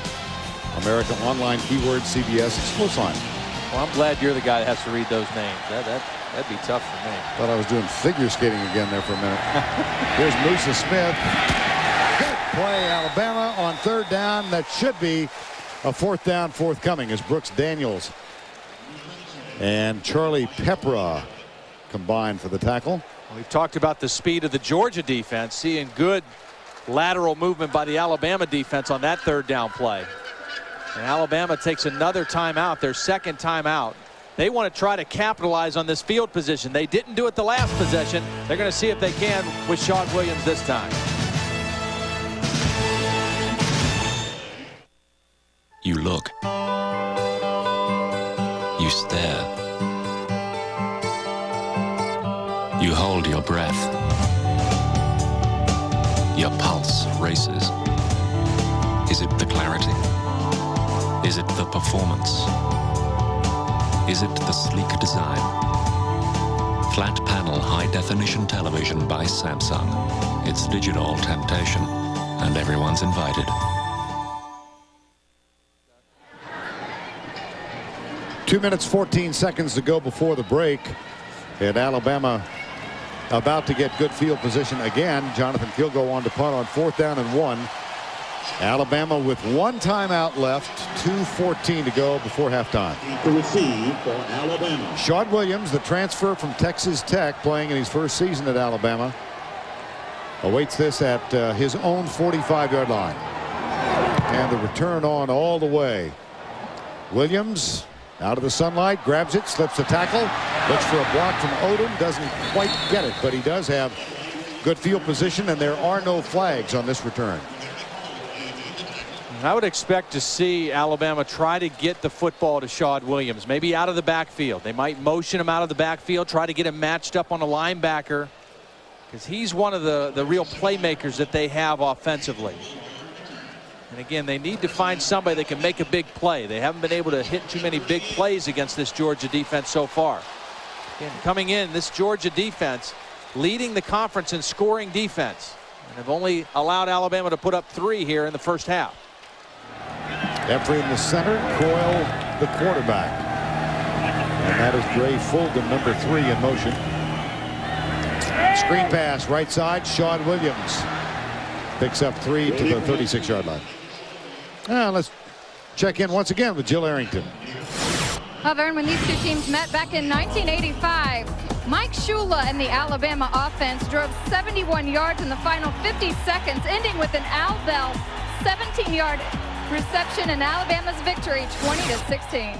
America Online keyword CBS Sportsline. Well, I'm glad you're the guy that has to read those names. That'd be tough for me. Thought I was doing figure skating again there for a minute. Here's Musha Smith. Good play, Alabama on 3rd down. That should be a 4th down forthcoming as Brooks Daniels and Charlie Pepra combined for the tackle. We've talked about the speed of the Georgia defense, seeing good lateral movement by the Alabama defense on that 3rd down play. And Alabama takes another timeout, their 2nd timeout. They want to try to capitalize on this field position. They didn't do it the last possession. They're going to see if they can with Sean Williams this time. You look. You stare. You hold your breath. Your pulse races. Is it the clarity? Is it the performance? Is it the sleek design? Flat panel high-definition television by Samsung. It's digital temptation, and everyone's invited. Two minutes, 14 seconds to go before the break. And Alabama about to get good field position again. Jonathan Kilgo on to punt on 4th down and 1. Alabama with 1 timeout left, 2:14 to go before halftime. To receive for Alabama. Shawn Williams, the transfer from Texas Tech, playing in his first season at Alabama, awaits this at his own 45-yard line. And the return on all the way. Williams out of the sunlight, grabs it, slips a tackle, looks for a block from Odom, doesn't quite get it, but he does have good field position, and there are no flags on this return. I would expect to see Alabama try to get the football to Shawn Williams, maybe out of the backfield. They might motion him out of the backfield, try to get him matched up on a linebacker, because he's one of the real playmakers that they have offensively. And again, they need to find somebody that can make a big play. They haven't been able to hit too many big plays against this Georgia defense so far. Again, coming in, this Georgia defense leading the conference in scoring defense, and have only allowed Alabama to put up 3 here in the first half. Effrey in the center, Coyle the quarterback. And that is Dre Fulgham, number 3 in motion. Screen pass, right side, Shawn Williams picks up 3 to the 36-yard line. Now let's check in once again with Jill Arrington. Well, Vern, when these two teams met back in 1985, Mike Shula and the Alabama offense drove 71 yards in the final 50 seconds, ending with an Al Bell 17-yard reception and Alabama's victory, 20-16.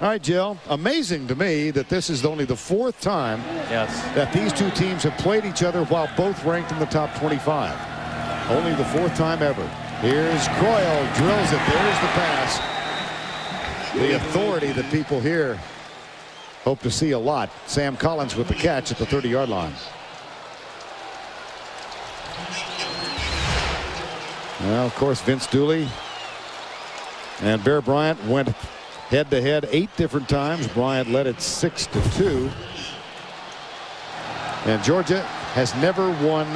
All right, Jill, amazing to me that this is only the 4th time that these two teams have played each other while both ranked in the top 25. Only the 4th time ever. Here's Coyle, drills it. There's the pass. The authority that people here hope to see a lot. Sam Collins with the catch at the 30-yard line. Well, of course, Vince Dooley and Bear Bryant went head-to-head 8 different times. Bryant led it 6-2. And Georgia has never won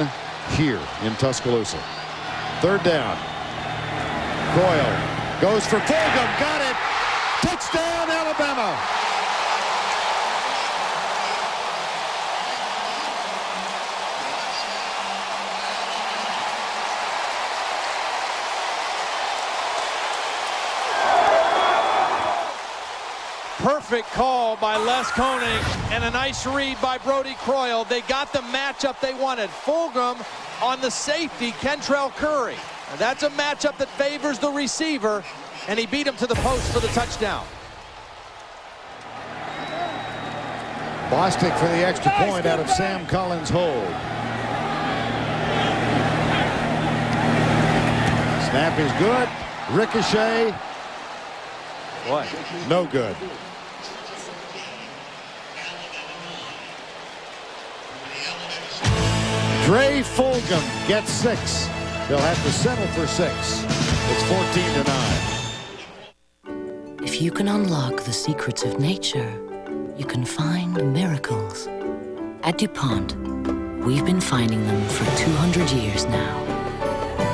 here in Tuscaloosa. 3rd down. Coyle goes for Fulgham. Got it. Touchdown, Alabama. Perfect call by Les Koenig and a nice read by Brody Croyle. They got the matchup they wanted. Fulgham on the safety, Kentrell Curry. And that's a matchup that favors the receiver, and he beat him to the post for the touchdown. Bostic for the extra point out of Sam Collins' hold. Snap is good. Ricochet. What? No good. Dre Fulgham gets 6. They'll have to settle for 6. It's 14-9. If you can unlock the secrets of nature, you can find miracles. At DuPont, we've been finding them for 200 years now.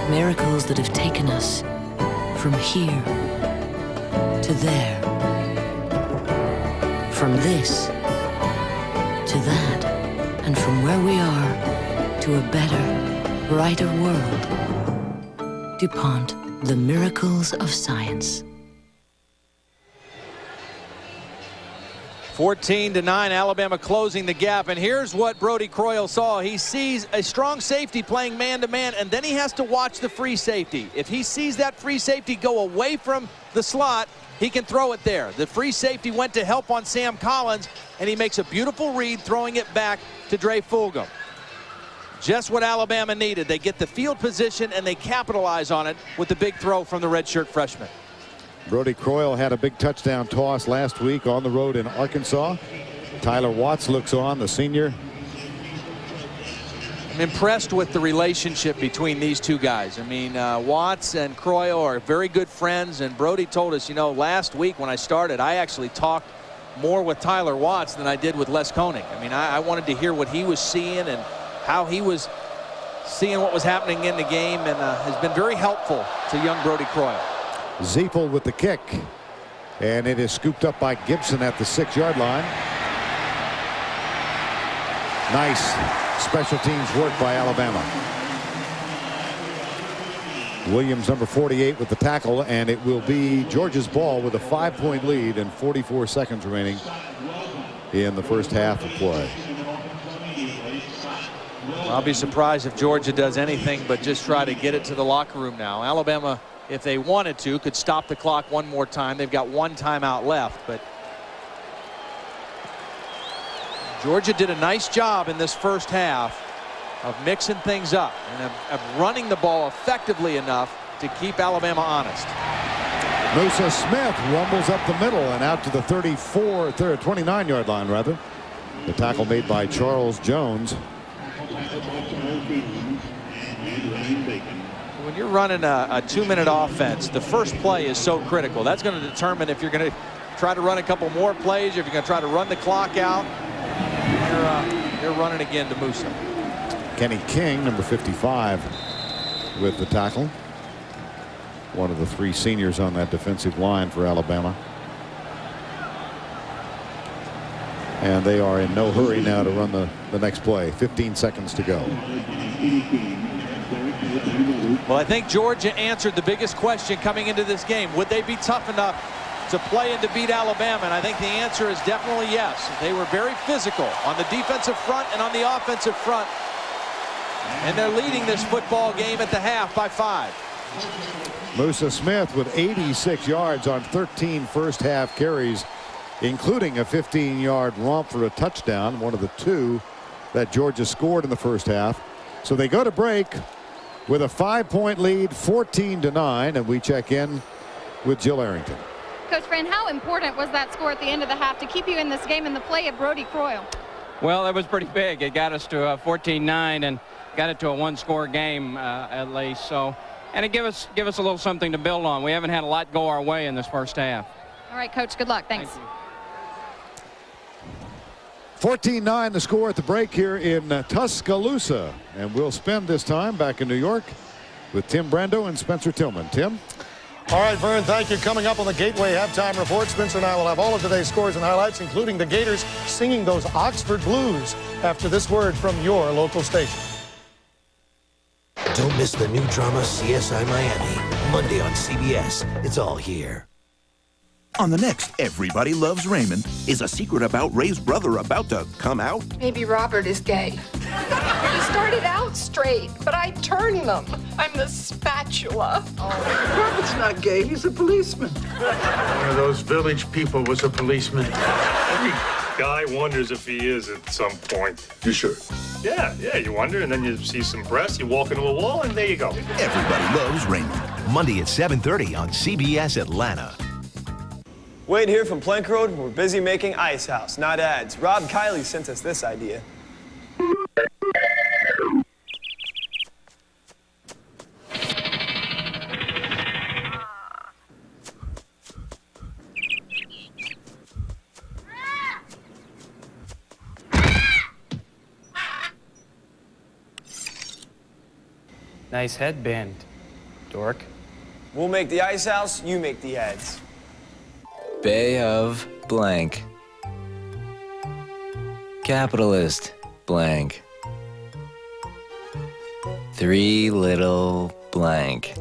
Miracles that have taken us from here to there. From this to that. And from where we are to a better, brighter world. DuPont, the miracles of science. 14-9, Alabama closing the gap. And here's what Brody Croyle saw. He sees a strong safety playing man-to-man, and then he has to watch the free safety. If he sees that free safety go away from the slot, he can throw it there. The free safety went to help on Sam Collins, and he makes a beautiful read, throwing it back to Dre Fulgham. Just what Alabama needed. They get the field position, and they capitalize on it with the big throw from the redshirt freshman. Brody Croyle had a big touchdown toss last week on the road in Arkansas. Tyler Watts looks on, the senior. I'm impressed with the relationship between these two guys. I mean, Watts and Croyle are very good friends, and Brody told us, you know, last week when I started, I actually talked more with Tyler Watts than I did with Les Koenig. I mean, I wanted to hear what he was seeing and how he was seeing what was happening in the game, and has been very helpful to young Brody Croyle. Ziepel with the kick, and it is scooped up by Gibson at the 6-yard line. Nice special teams work by Alabama. Williams, number 48, with the tackle, and it will be Georgia's ball with a 5-point lead and 44 seconds remaining in the first half of play. I'll be surprised if Georgia does anything but just try to get it to the locker room now. Alabama, if they wanted to, could stop the clock one more time. They've got one timeout left, but Georgia did a nice job in this first half of mixing things up and of running the ball effectively enough to keep Alabama honest. Musa Smith rumbles up the middle and out to the 29-yard line, rather. The tackle made by Charles Jones. When you're running a 2-minute offense, the first play is so critical. That's going to determine if you're going to try to run a couple more plays, if you're going to try to run the clock out. They're running again to Musa. Kenny King, number 55, with the tackle. One of the 3 seniors on that defensive line for Alabama. And they are in no hurry now to run the next play. 15 seconds to go. Well, I think Georgia answered the biggest question coming into this game. Would they be tough enough to play and to beat Alabama? And I think the answer is definitely yes. They were very physical on the defensive front and on the offensive front. And they're leading this football game at the half by 5. Musa Smith with 86 yards on 13 first half carries, including a 15-yard romp for a touchdown, one of the 2 that Georgia scored in the first half. So they go to break with a 5-point lead, 14-9, and we check in with Jill Arrington. Coach Fran, how important was that score at the end of the half to keep you in this game and the play of Brody Croyle? Well, it was pretty big. It got us to 14-9 and got it to a 1-score game at least. So, and it give us a little something to build on. We haven't had a lot go our way in this first half. All right, Coach. Good luck. Thanks. Thank 14-9 the score at the break here in Tuscaloosa, and we'll spend this time back in New York with Tim Brando and Spencer Tillman. Tim? All right, Vern, thank you. Coming up on the Gateway Halftime Report, Spencer and I will have all of today's scores and highlights, including the Gators singing those Oxford blues after this word from your local station. Don't miss the new drama CSI Miami, Monday on CBS. It's all here. On the next Everybody Loves Raymond, is a secret about Ray's brother about to come out? Maybe Robert is gay. He started out straight, but I turned them. I'm the spatula. Robert's not gay. He's a policeman. One of those village people was a policeman. Every guy wonders if he is at some point. You sure? Yeah, you wonder, and then you see some breasts, you walk into a wall, and there you go. Everybody Loves Raymond. Monday at 7:30 on CBS Atlanta. Wade here from Plank Road. We're busy making Ice House, not ads. Rob Kiley sent us this idea. Nice headband, dork. We'll make the Ice House, you make the ads. Bay of blank. Capitalist blank. 3 little blank.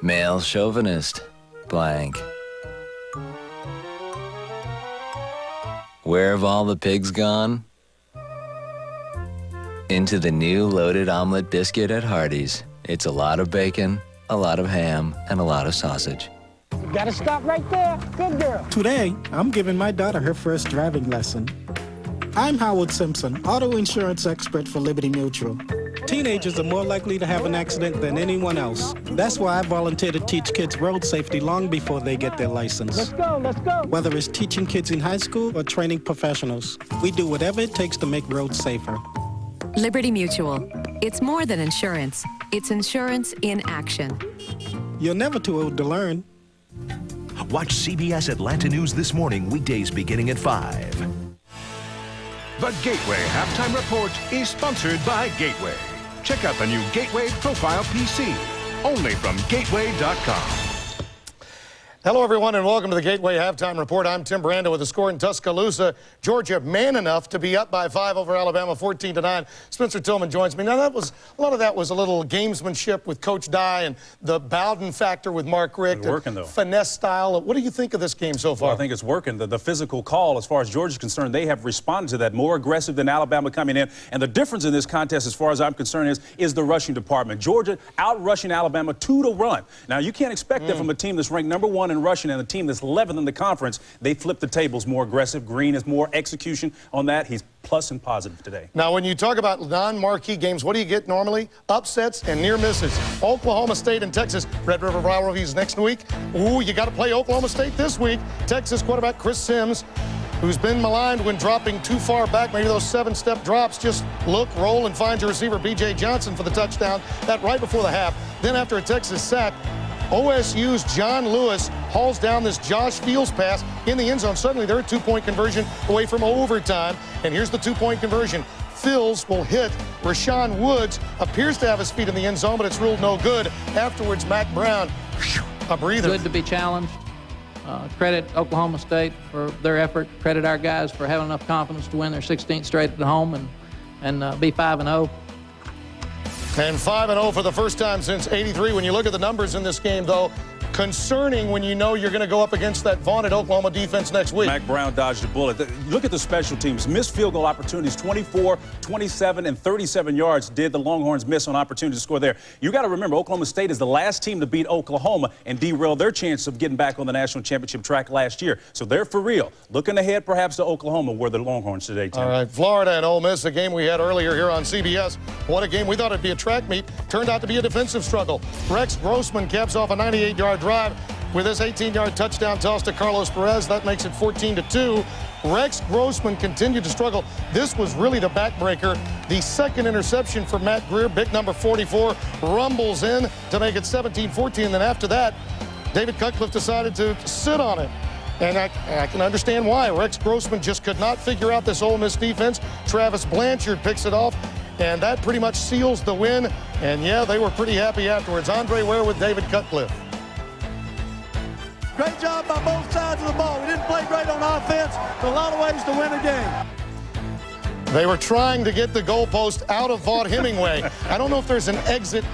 Male chauvinist blank. Where have all the pigs gone? Into the new loaded omelet biscuit at Hardee's. It's a lot of bacon, a lot of ham, and a lot of sausage. Gotta stop right there. Good girl. Today, I'm giving my daughter her first driving lesson. I'm Howard Simpson, auto insurance expert for Liberty Mutual. Teenagers are more likely to have an accident than anyone else. That's why I volunteer to teach kids road safety long before they get their license. Let's go, let's go. Whether it's teaching kids in high school or training professionals, we do whatever it takes to make roads safer. Liberty Mutual. It's more than insurance. It's insurance in action. You're never too old to learn. Watch CBS Atlanta News This Morning weekdays beginning at 5. The Gateway Halftime Report is sponsored by Gateway. Check out the new Gateway Profile PC, only from Gateway.com. Hello, everyone, and welcome to the Gateway Halftime Report. I'm Tim Brando with the score in Tuscaloosa. Georgia man enough to be up by 5 over Alabama, 14-9. Spencer Tillman joins me. Now, a lot of that was a little gamesmanship with Coach Dye and the Bowden factor with Mark Richt. It's working, though. Finesse style. What do you think of this game so far? Well, I think it's working. The physical call, as far as Georgia's concerned, they have responded to that, more aggressive than Alabama coming in. And the difference in this contest, as far as I'm concerned, is the rushing department. Georgia out-rushing Alabama 2-1. Now, you can't expect that from a team that's ranked #1 in rushing and a team that's 11th in the conference. They flip the tables, more aggressive. Green is more execution on that. He's plus and positive today. Now, when you talk about non-marquee games, what do you get normally? Upsets and near misses. Oklahoma State and Texas. Red River Rivalries next week. Ooh, you got to play Oklahoma State this week. Texas quarterback Chris Sims, who's been maligned when dropping too far back, maybe those 7-step drops. Just look, roll, and find your receiver, B.J. Johnson, for the touchdown. That right before the half. Then after a Texas sack, OSU's John Lewis hauls down this Josh Fields pass in the end zone. Suddenly, they're a 2-point conversion away from overtime. And here's the 2-point conversion. Fields will hit Rashawn Woods. Appears to have his feet in the end zone, but it's ruled no good. Afterwards, Mack Brown, a breather. Good to be challenged. Credit Oklahoma State for their effort. Credit our guys for having enough confidence to win their 16th straight at home and be 5-0. And 5-0 for the first time since '83. When you look at the numbers in this game, though, concerning when you know you're going to go up against that vaunted Oklahoma defense next week. Mack Brown dodged a bullet. Look at the special teams. Missed field goal opportunities, 24, 27, and 37 yards did the Longhorns miss on opportunity to score there. You got to remember, Oklahoma State is the last team to beat Oklahoma and derail their chance of getting back on the national championship track last year. So they're for real. Looking ahead, perhaps, to Oklahoma, where the Longhorns today, Tim. All right, Florida and Ole Miss, a game we had earlier here on CBS. What a game. We thought it'd be a track meet. Turned out to be a defensive struggle. Rex Grossman caps off a 98-yard drive with his 18-yard touchdown toss to Carlos Perez. That makes it 14-2. Rex Grossman continued to struggle. This was really the backbreaker. The second interception for Matt Greer, big number 44, rumbles in to make it 17-14. And then after that, David Cutcliffe decided to sit on it. And I can understand why. Rex Grossman just could not figure out this Ole Miss defense. Travis Blanchard picks it off, and that pretty much seals the win. And, yeah, they were pretty happy afterwards. Andre Ware with David Cutcliffe. Great job by both sides of the ball. We didn't play great on offense, but a lot of ways to win a game. They were trying to get the goalpost out of Vaught Hemingway. I don't know if there's an exit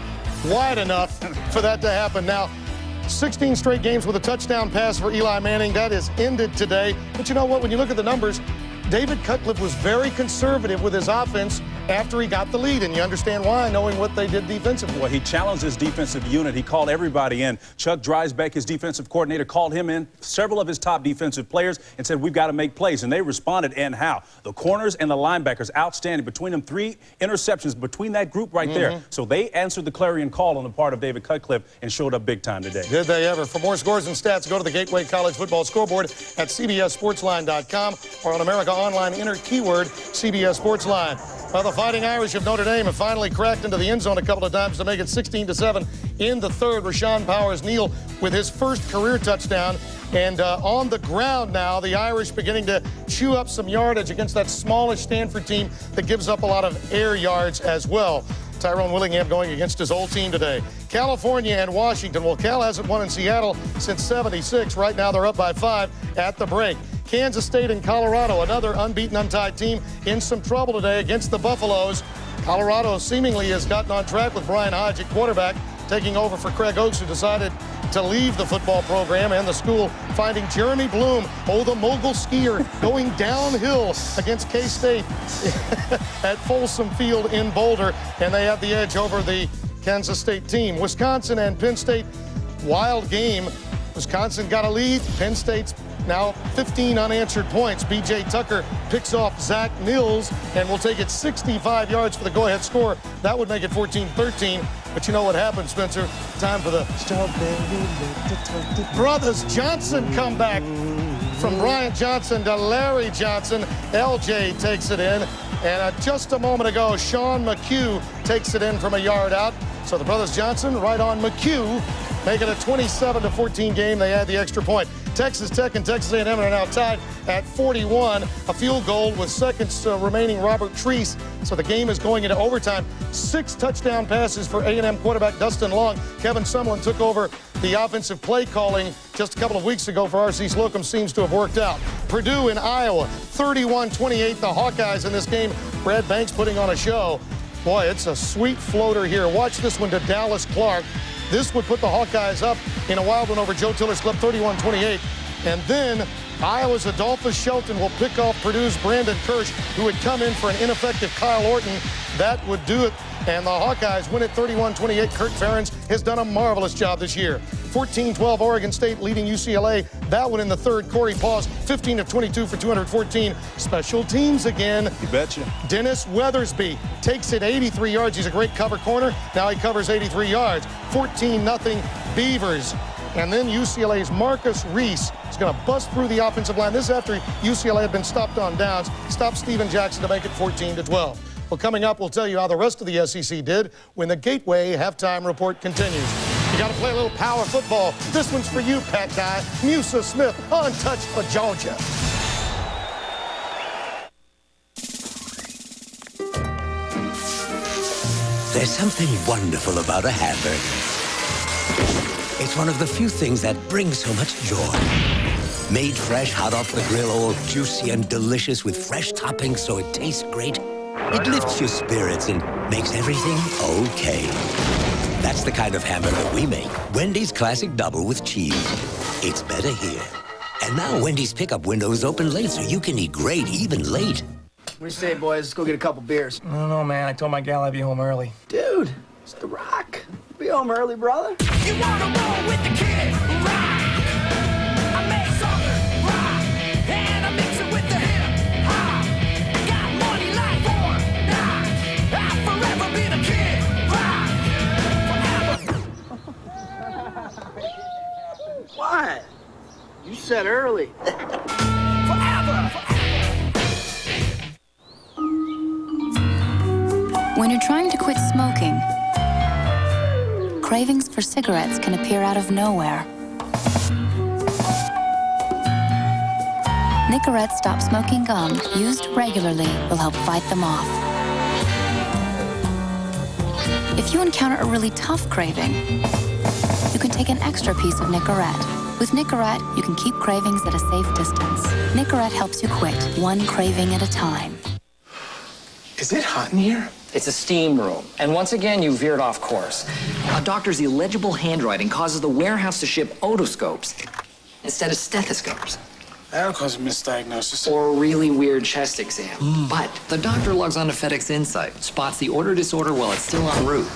wide enough for that to happen. Now, 16 straight games with a touchdown pass for Eli Manning. That is ended today. But you know what? When you look at the numbers, David Cutcliffe was very conservative with his offense after he got the lead, and you understand why, knowing what they did defensively. Well, he challenged his defensive unit. He called everybody in. Chuck Dreisbeck, his defensive coordinator, called him in, several of his top defensive players, and said, we've got to make plays. And they responded, and how? The corners and the linebackers, outstanding. Between them, 3 interceptions between that group right there. So they answered the clarion call on the part of David Cutcliffe and showed up big time today. Did they ever? For more scores and stats, go to the Gateway College Football Scoreboard at CBSSportsline.com or on America Online, enter keyword CBS Sportsline. Well, the Fighting Irish of Notre Dame have finally cracked into the end zone a couple of times to make it 16-7 in the third. Rashawn Powers-Neal with his first career touchdown. And on the ground now, the Irish beginning to chew up some yardage against that smallish Stanford team that gives up a lot of air yards as well. Tyrone Willingham going against his old team today. California and Washington. Well, Cal hasn't won in Seattle since '76. Right now, they're up by 5 at the break. Kansas State and Colorado, another unbeaten, untied team in some trouble today against the Buffaloes. Colorado seemingly has gotten on track with Brian Hodge at quarterback, taking over for Craig Oaks, who decided to leave the football program and the school, finding Jeremy Bloom, the mogul skier, going downhill against K-State at Folsom Field in Boulder, and they have the edge over the Kansas State team. Wisconsin and Penn State, wild game. Wisconsin got a lead. Penn State's now 15 unanswered points. B.J. Tucker picks off Zach Mills and will take it 65 yards for the go-ahead score. That would make it 14-13. But you know what happened, Spencer? Time for the Brothers Johnson comeback. From Bryant Johnson to Larry Johnson. LJ takes it in. And just a moment ago, Sean McHugh takes it in from a yard out. So the Brothers Johnson right on McHugh, making a 27-14 game. They add the extra point. Texas Tech and Texas A&M are now tied at 41. A field goal with seconds remaining, Robert Treese. So the game is going into overtime. 6 touchdown passes for A&M quarterback Dustin Long. Kevin Sumlin took over the offensive play calling just a couple of weeks ago for R.C. Slocum. Seems to have worked out. Purdue in Iowa, 31-28. The Hawkeyes in this game. Brad Banks putting on a show. Boy, it's a sweet floater here. Watch this one to Dallas Clark. This would put the Hawkeyes up in a wild one over Joe Tiller's Club, 31-28. And then Iowa's Adolphus Shelton will pick off Purdue's Brandon Kirsch, who would come in for an ineffective Kyle Orton. That would do it. And the Hawkeyes win at 31-28. Kirk Ferentz has done a marvelous job this year. 14-12 Oregon State leading UCLA. That one in the third. Corey Paws, 15 of 22 for 214. Special teams again. You betcha. Dennis Weathersby takes it 83 yards. He's a great cover corner. Now he covers 83 yards. 14-0 Beavers. And then UCLA's Marcus Reese is going to bust through the offensive line. This after UCLA had been stopped on downs. Stopped Steven Jackson to make it 14-12. Well, coming up, we'll tell you how the rest of the SEC did when the Gateway halftime report continues. You got to play a little power football. This one's for you, Pat Dye. Musa Smith, untouched for Georgia. There's something wonderful about a hamburger. It's one of the few things that brings so much joy. Made fresh, hot off the grill, all juicy and delicious with fresh toppings so it tastes great. It lifts your spirits and makes everything okay. That's the kind of hamburger we make. Wendy's Classic Double with cheese. It's better here. And now Wendy's pickup window is open late so you can eat great even late. What do you say, boys? Let's go get a couple beers. I don't know, man. I told my gal I'd be home early. Dude, it's The Rock. Be home early, brother. You wanna roll with the kid? Rock! I make something rock, and I mix it with the hip hop. Got money like Ford. I'll forever be the kid. Rock! Forever. What? You said early. Forever. When you're trying to quit smoking, cravings for cigarettes can appear out of nowhere. Nicorette Stop Smoking Gum, used regularly, will help fight them off. If you encounter a really tough craving, you can take an extra piece of Nicorette. With Nicorette, you can keep cravings at a safe distance. Nicorette helps you quit, one craving at a time. Is it hot in here? It's a steam room. And once again, you veered off course. A doctor's illegible handwriting causes the warehouse to ship otoscopes instead of stethoscopes. That'll cause a misdiagnosis. Or a really weird chest exam. But the doctor logs on to FedEx Insight, spots the order disorder while it's still en route.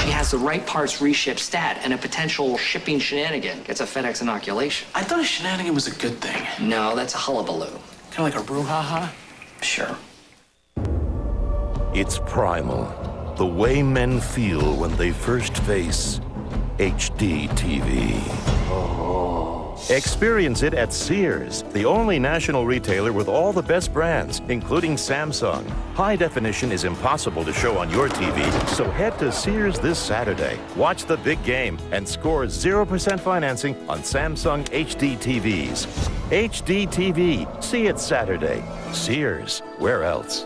She has the right parts reshipped stat, and a potential shipping shenanigan gets a FedEx inoculation. I thought a shenanigan was a good thing. No, that's a hullabaloo. Kind of like a brouhaha? Sure. It's primal, the way men feel when they first face HD TV. Experience it at Sears, the only national retailer with all the best brands, including Samsung. High definition is impossible to show on your TV, so head to Sears this Saturday. Watch the big game and score 0% financing on Samsung HD TVs. HD TV, see it Saturday. Sears, where else?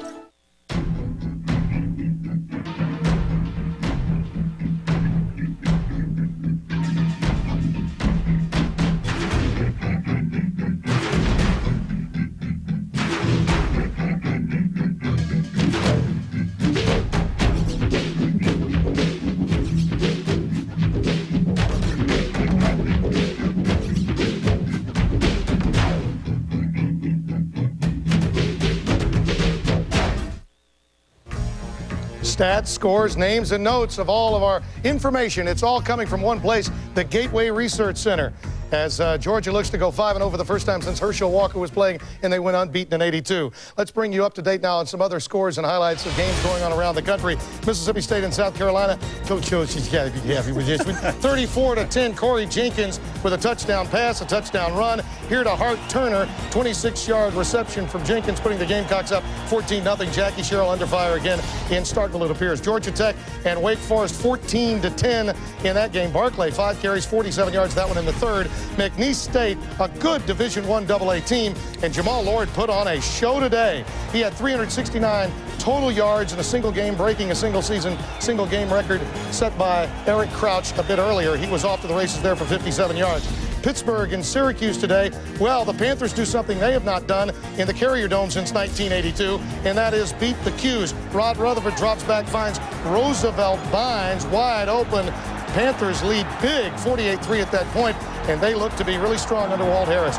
Stats, scores, names, and notes of all of our information. It's all coming from one place, the Gateway Research Center. As Georgia looks to go 5-0 for the first time since Herschel Walker was playing, and they went unbeaten in '82. Let's bring you up to date now on some other scores and highlights of games going on around the country. Mississippi State and South Carolina. Coach shows she's got to be happy with this one. 34-10, Corey Jenkins with a touchdown pass, a touchdown run. Here to Hart Turner, 26-yard reception from Jenkins, putting the Gamecocks up 14-0. Jackie Sherrill under fire again in Starkville, it appears. Georgia Tech and Wake Forest 14-10 in that game. Barclay, 5 carries, 47 yards, that one in the third. McNeese State, a good Division I AA team, and Jamal Lord put on a show today. He had 369 total yards in a single game, breaking a single game record set by Eric Crouch a bit earlier. He was off to the races there for 57 yards. Pittsburgh and Syracuse today. Well, the Panthers do something they have not done in the Carrier Dome since 1982, and that is beat the Qs. Rod Rutherford drops back, finds Roosevelt Vines wide open. Panthers lead big, 48-3 at that point, and they look to be really strong under Walt Harris.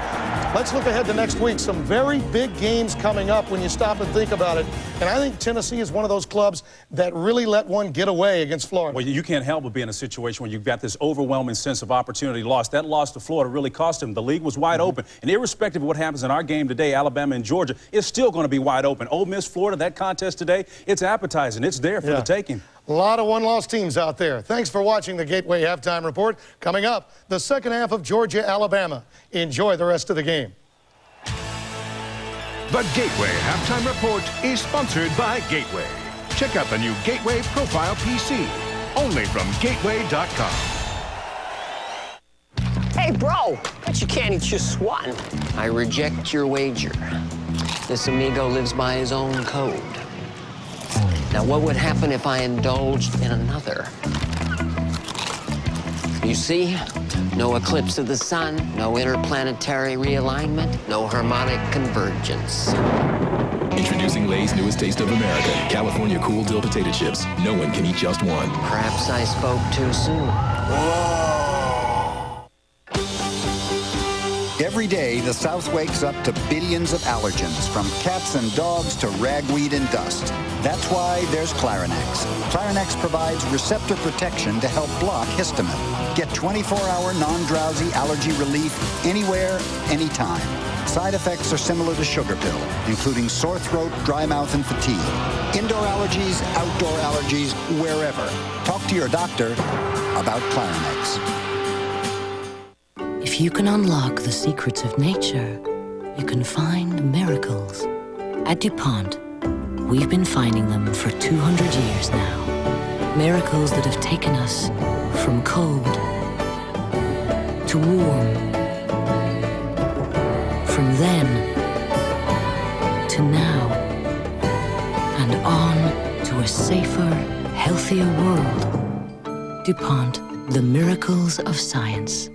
Let's look ahead to next week. Some very big games coming up when you stop and think about it. And I think Tennessee is one of those clubs that really let one get away against Florida. Well, you can't help but be in a situation where you've got this overwhelming sense of opportunity lost. That loss to Florida really cost him. The league was wide open. And irrespective of what happens in our game today, Alabama and Georgia, is still going to be wide open. Ole Miss, Florida, that contest today, it's appetizing. It's there for the taking. A lot of one-loss teams out there. Thanks for watching the Gateway Halftime Report. Coming up, the second half of Georgia-Alabama. Enjoy the rest of the game. The Gateway Halftime Report is sponsored by Gateway. Check out the new Gateway Profile PC, only from Gateway.com. Hey, bro, bet you can't eat just one. I reject your wager. This amigo lives by his own code. Now, what would happen if I indulged in another? You see, no eclipse of the sun, no interplanetary realignment, no harmonic convergence. Introducing Lay's newest taste of America, California Cool Dill Potato Chips. No one can eat just one. Perhaps I spoke too soon. Every day, the South wakes up to billions of allergens, from cats and dogs to ragweed and dust. That's why there's Clarinex. Clarinex provides receptor protection to help block histamine. Get 24-hour non-drowsy allergy relief anywhere, anytime. Side effects are similar to sugar pill, including sore throat, dry mouth, and fatigue. Indoor allergies, outdoor allergies, wherever. Talk to your doctor about Clarinex. If you can unlock the secrets of nature, you can find miracles. At DuPont, we've been finding them for 200 years now. Miracles that have taken us from cold to warm, from then to now, and on to a safer, healthier world. DuPont, the miracles of science.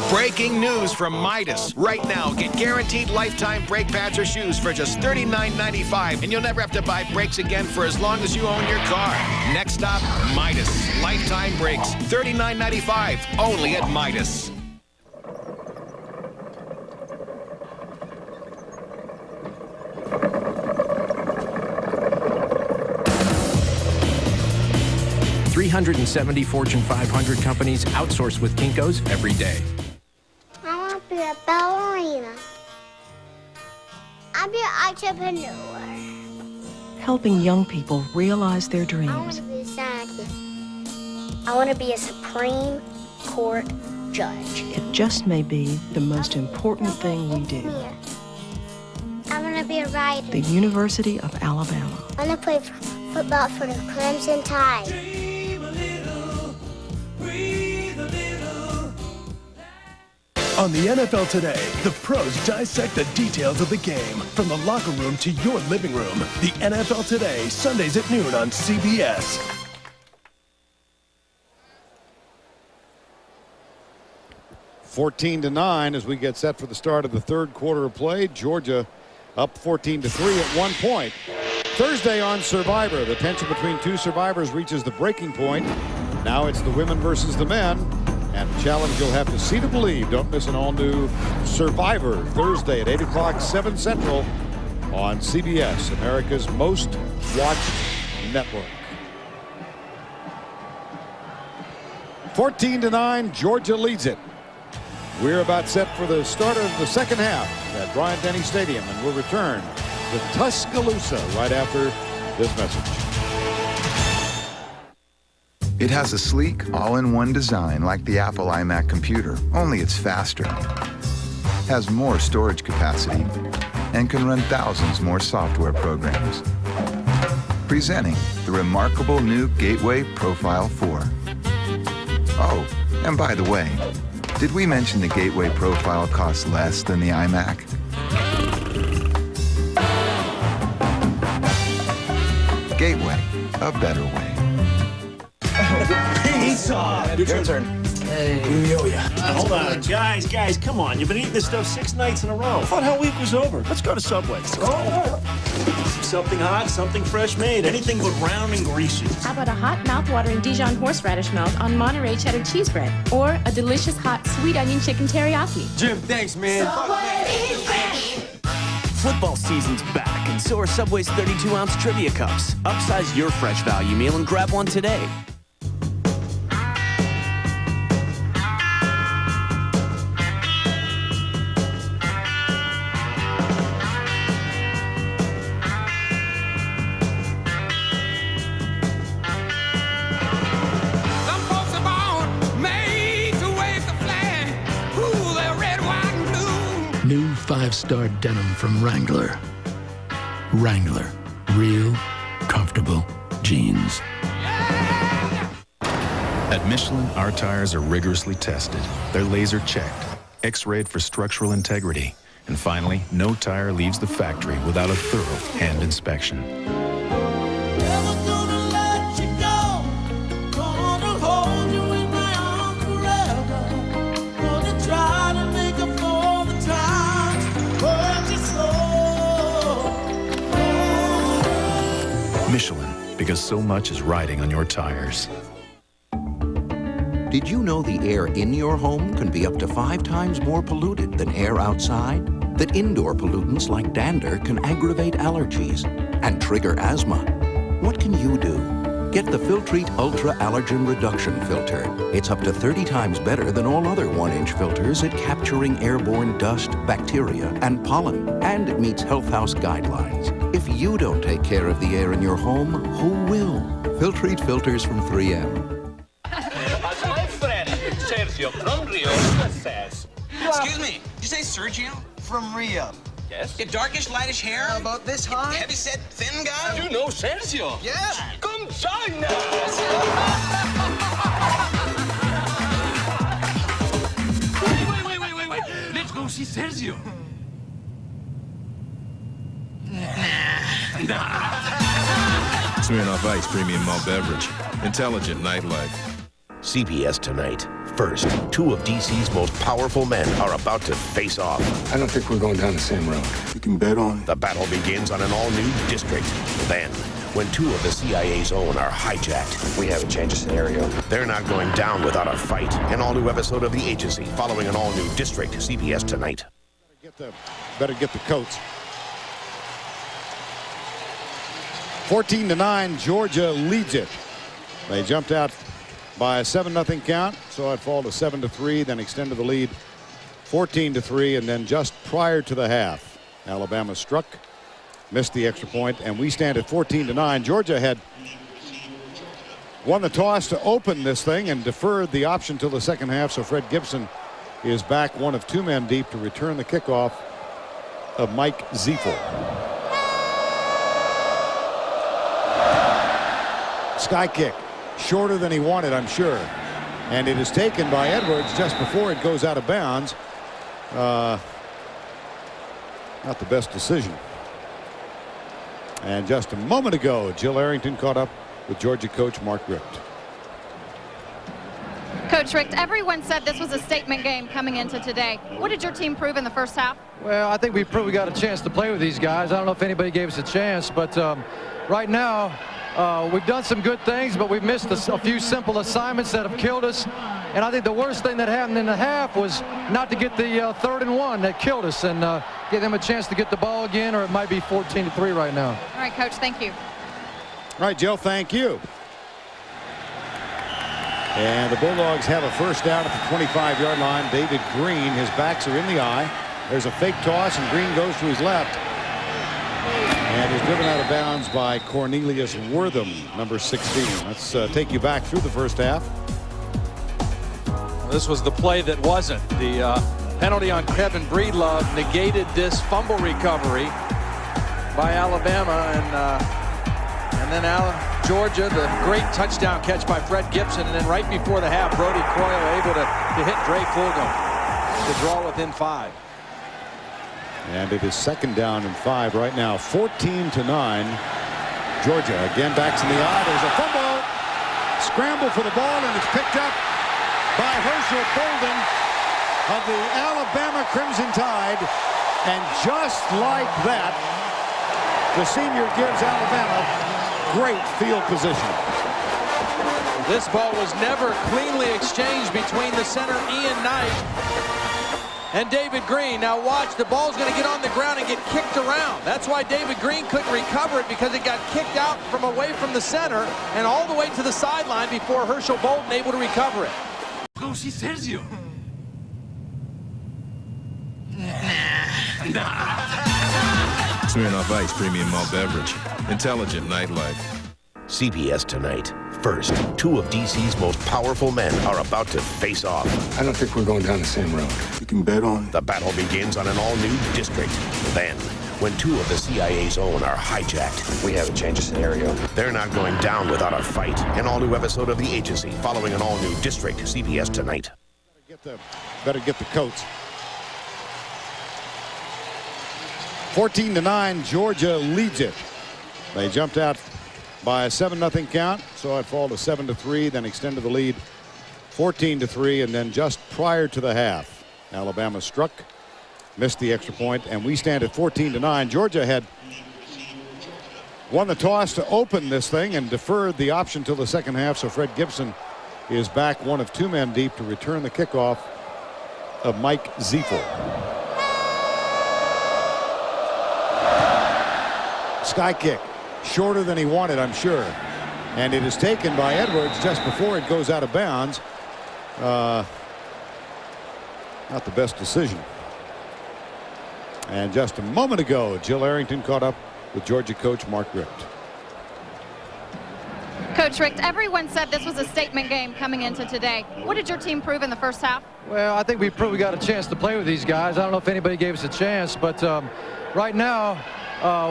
Breaking news from Midas. Right now, get guaranteed lifetime brake pads or shoes for just $39.95, and you'll never have to buy brakes again for as long as you own your car. Next stop, Midas. Lifetime brakes, $39.95, only at Midas. $370 Fortune 500 companies outsource with Kinko's every day. I want to be a ballerina. I'll be an entrepreneur. Helping young people realize their I want dreams. to be a scientist. I want to be a Supreme Court judge. It just may be the most important thing we do. Here. I want to be a writer. The University of Alabama. I want to play football for the Crimson Tide. On the NFL Today, the pros dissect the details of the game, from the locker room to your living room. The NFL Today, Sundays at noon on CBS. (14-9) as we get set for the start of the third quarter of play. Georgia up 14-3 at one point. Thursday on Survivor, the tension between two survivors reaches the breaking point. Now it's the women versus the men. And the challenge you'll have to see to believe. Don't miss an all-new Survivor Thursday at 8 o'clock, 7 Central on CBS, America's most watched network. 14-9, Georgia leads it. We're about set for the start of the second half at Bryant-Denny Stadium, and we'll return to Tuscaloosa right after this message. It has a sleek, all-in-one design like the Apple iMac computer, only it's faster. Has more storage capacity and can run thousands more software programs. Presenting the remarkable new Gateway Profile 4. Oh, and by the way, Did we mention the Gateway profile costs less than the iMac? Gateway, a better way. Pizza! Your turn. Hey. Hold on. Guys, come on. You've been eating this stuff 6 nights in a row. I thought Hell Week was over. Let's go to Subway. Something hot, something fresh made. Anything but round and greasy. How about a hot, mouth-watering Dijon horseradish melt on Monterey cheddar cheese bread? Or a delicious hot sweet onion chicken teriyaki? Jim, thanks, man. Football season's back, and so are Subway's 32-ounce trivia cups. Upsize your fresh value meal and grab one today. New 5-star denim from Wrangler. Wrangler, real, comfortable jeans. At Michelin, our tires are rigorously tested. They're laser checked, X-rayed for structural integrity. And finally, no tire leaves the factory without a thorough hand inspection. Michelin, because so much is riding on your tires. Did you know the air in your home can be up to 5 times more polluted than air outside? That indoor pollutants like dander can aggravate allergies and trigger asthma? What can you do? Get the Filtrete Ultra Allergen Reduction Filter. It's up to 30 times better than all other 1-inch filters at capturing airborne dust, bacteria, and pollen. And it meets Health House guidelines. If you don't take care of the air in your home, who will? Filtrete filters from 3M. As my friend Sergio from Rio says. Excuse me, did you say Sergio? From Rio. Yes. Your darkish, lightish hair? About this high? Heavy set, thin guy? You know Sergio? Yes. Come join us. Wait. Let's go see Sergio. Smirnoff Ice Premium Malt Beverage. Intelligent nightlife. CBS Tonight. First, 2 of DC's most powerful men are about to face off. I don't think we're going down the same road. You can bet on it. The battle begins on an all-new district. Then, when 2 of the CIA's own are hijacked, we have a change of scenario. They're not going down without a fight. An all-new episode of The Agency following an all-new district. CBS Tonight. Better get the coats. 14-9, Georgia leads it. They jumped out by a 7-0 count, saw it fall to 7-3, then extended the lead 14-3, and then just prior to the half, Alabama struck, missed the extra point, and we stand at 14-9. Georgia had won the toss to open this thing and deferred the option till the second half, so Fred Gibson is back, one of 2 men deep, to return the kickoff of Mike Ziefel. Sky kick, shorter than he wanted, I'm sure. And it is taken by Edwards just before it goes out of bounds. Not the best decision. And just a moment ago, Jill Arrington caught up with Georgia coach Mark Richt. Coach Richt, everyone said this was a statement game coming into today. What did your team prove in the first half? Well, I think we proved we got a chance to play with these guys. I don't know if anybody gave us a chance, but right now, we've done some good things, but we've missed a few simple assignments that have killed us. And I think the worst thing that happened in the half was not to get the 3rd and 1 that killed us and give them a chance to get the ball again, or it might be 14-3 right now. All right, Coach, thank you. All right, Jill, thank you. And the Bulldogs have a first down at the 25-yard line. David Green, his backs are in the eye. There's a fake toss, and Green goes to his left. And is driven out of bounds by Cornelius Wortham, number 16. Let's take you back through the first half. This was the play that wasn't. The penalty on Kevin Breedlove negated this fumble recovery by Alabama, and And then Georgia, the great touchdown catch by Fred Gibson. And then right before the half, Brody Croyle able to hit Dre Fulgham to draw within 5. And it is 2nd down and 5 right now. 14-9. Georgia again backs in the eye. There's a fumble. Scramble for the ball, and it's picked up by Herschel Bolden of the Alabama Crimson Tide. And just like that, the senior gives Alabama great field position. This ball was never cleanly exchanged between the center Ian Knight and David Green. Now watch, the ball's going to get on the ground and get kicked around. That's why David Green couldn't recover it, because it got kicked out from away from the center and all the way to the sideline before Herschel Bolden able to recover it. Go see Sergio. Smirnoff Ice Premium Malt Beverage. Intelligent nightlife. CBS Tonight. First, 2 of DC's most powerful men are about to face off. I don't think we're going down the same road. You can bet on it. The battle begins on an all-new district. Then, when 2 of the CIA's own are hijacked, We have a change of scenario. they're not going down without a fight. An all-new episode of The Agency following an all-new district. CBS Tonight. Better get the coats. 14-9, Georgia leads it. They jumped out by a 7-0 count, saw it fall to 7-3, then extended the lead 14-3, and then just prior to the half, Alabama struck, missed the extra point, and we stand at 14-9. Georgia had won the toss to open this thing and deferred the option till the second half, so Fred Gibson is back, 1 of 2 men deep, to return the kickoff of Mike Ziefel. Sky kick, shorter than he wanted, I'm sure, and it is taken by Edwards just before it goes out of bounds. Not the best decision. And just a moment ago, Jill Arrington caught up with Georgia coach Mark Richt. Coach Richt, everyone said this was a statement game coming into today. What did your team prove in the first half? Well, I think we got a chance to play with these guys. I don't know if anybody gave us a chance, but right now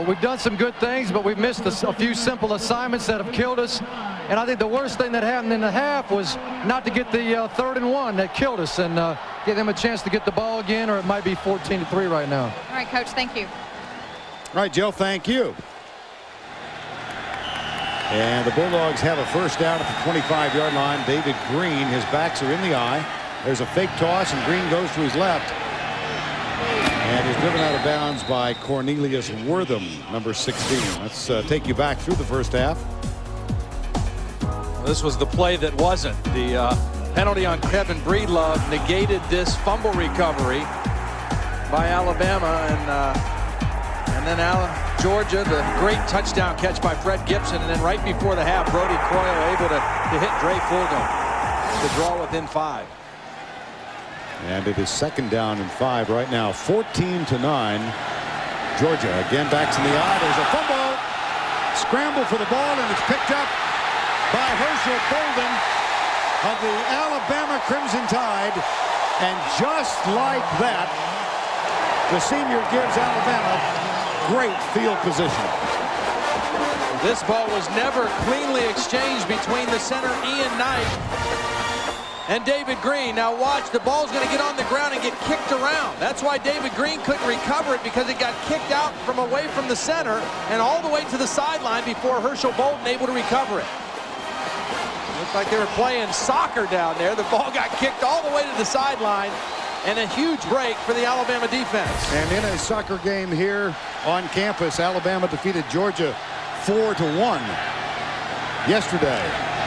we've done some good things, but we've missed a few simple assignments that have killed us. And I think the worst thing that happened in the half was not to get the 3rd and 1 that killed us, and give them a chance to get the ball again, or it might be 14-3 right now. All right, Coach, thank you. All right, Jill, thank you. And the Bulldogs have a first down at the 25-yard line. David Green, his backs are in the eye. There's a fake toss, and Green goes to his left. And is driven out of bounds by Cornelius Wortham, number 16. Let's take you back through the first half. This was the play that wasn't. The penalty on Kevin Breedlove negated this fumble recovery by Alabama, and then Georgia, the great touchdown catch by Fred Gibson, and then right before the half, Brody Croyle able to hit Dre Fulgham to draw within 5. And it is 2nd down and 5 right now. 14-9. Georgia again backs in the eye. There's a fumble. Scramble for the ball, and it's picked up by Herschel Bolden of the Alabama Crimson Tide. And just like that, the senior gives Alabama great field position. This ball was never cleanly exchanged between the center Ian Knight and David Green. Now watch, the ball's going to get on the ground and get kicked around. That's why David Green couldn't recover it, because it got kicked out from away from the center and all the way to the sideline before Herschel Bolden able to recover it. Looks like they were playing soccer down there. The ball got kicked all the way to the sideline, and a huge break for the Alabama defense. And in a soccer game here on campus, Alabama defeated Georgia 4-1 yesterday.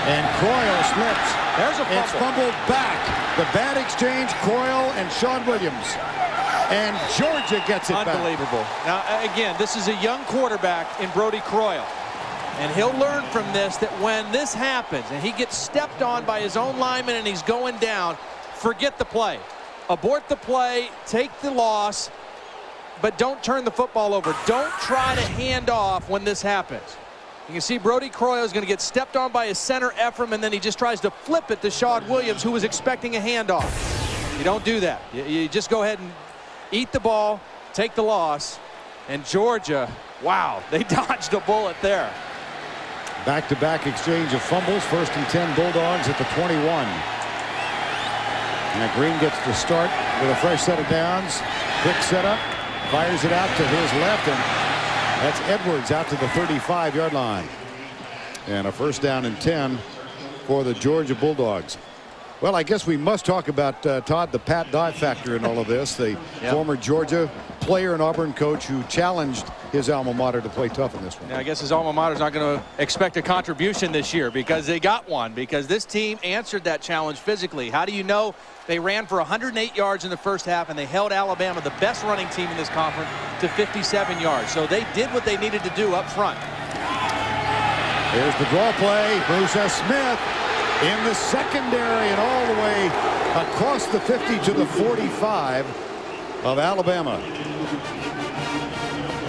And Croyle slips. There's a fumble. It's fumbled back. The bad exchange, Croyle and Sean Williams. And Georgia gets it Unbelievable. back. Now, again, this is a young quarterback in Brody Croyle. And he'll learn from this that when this happens and he gets stepped on by his own lineman and he's going down, forget the play. Abort the play, take the loss, but don't turn the football over. Don't try to hand off when this happens. You can see Brody Croyle is going to get stepped on by his center, Ephraim, and then he just tries to flip it to Sean Williams, who was expecting a handoff. You don't do that. You just go ahead and eat the ball, take the loss. And Georgia, wow, they dodged a bullet there. Back-to-back exchange of fumbles. 1st and 10 Bulldogs at the 21. And Green gets to start with a fresh set of downs. Quick setup. Fires it out to his left, and that's Edwards out to the 35-yard line. And a 1st down and 10 for the Georgia Bulldogs. Well, I guess we must talk about, Todd, the Pat Dye factor in all of this. The former Georgia player and Auburn coach who challenged his alma mater to play tough in this one. Yeah, I guess his alma mater is not going to expect a contribution this year because they got one, because this team answered that challenge physically. How do you know? They ran for 108 yards in the first half, and they held Alabama, the best running team in this conference, to 57 yards. So they did what they needed to do up front. Here's the draw play. Musa Smith in the secondary and all the way across the 50 to the 45 of Alabama.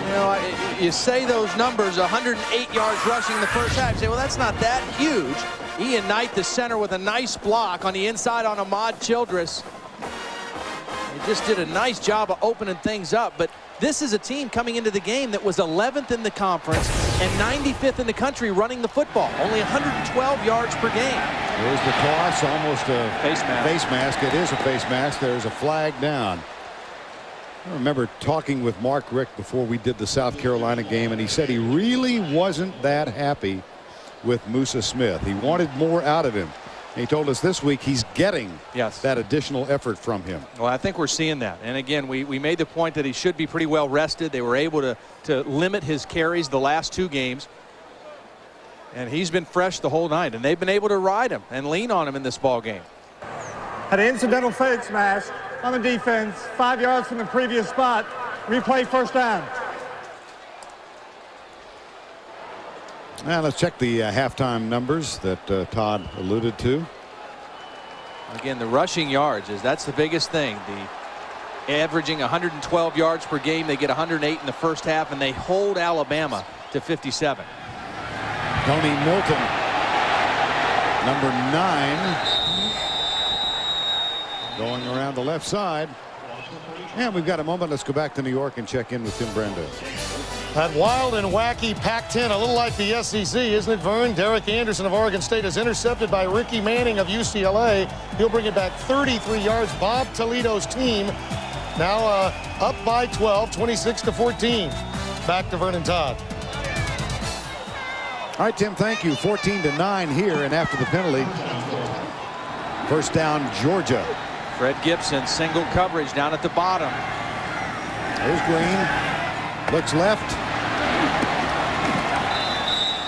You know, you say those numbers, 108 yards rushing in the first half. You say, well, that's not that huge. Ian Knight, the center, with a nice block on the inside on Ahmad Childress. He just did a nice job of opening things up. But this is a team coming into the game that was 11th in the conference and 95th in the country running the football. Only 112 yards per game. There's the toss, almost a face mask. It is a face mask. There's a flag down. I remember talking with Mark Richt before we did the South Carolina game, and he said he really wasn't that happy with Musa Smith. He wanted more out of him. And he told us this week he's getting that additional effort from him. Well, I think we're seeing that. And again, we made the point that he should be pretty well rested. They were able to limit his carries the last 2 games. And he's been fresh the whole night. And they've been able to ride him and lean on him in this ball game. An incidental face mask on the defense, 5 yards from the previous spot. Replay 1st down. Now let's check the halftime numbers that Todd alluded to. Again, the rushing yards, that's the biggest thing. The averaging 112 yards per game. They get 108 in the first half, and they hold Alabama to 57. Tony Milton, number 9, going around the left side. And we've got a moment. Let's go back to New York and check in with Tim Brando. That wild and wacky Pac-10, a little like the SEC, isn't it, Vern? Derek Anderson of Oregon State is intercepted by Ricky Manning of UCLA. He'll bring it back 33 yards. Bob Toledo's team now up by 12, 26-14. Back to Vernon Todd. All right, Tim, thank you. 14-9 here, and after the penalty, 1st down, Georgia. Fred Gibson, single coverage down at the bottom. There's Green. Looks left.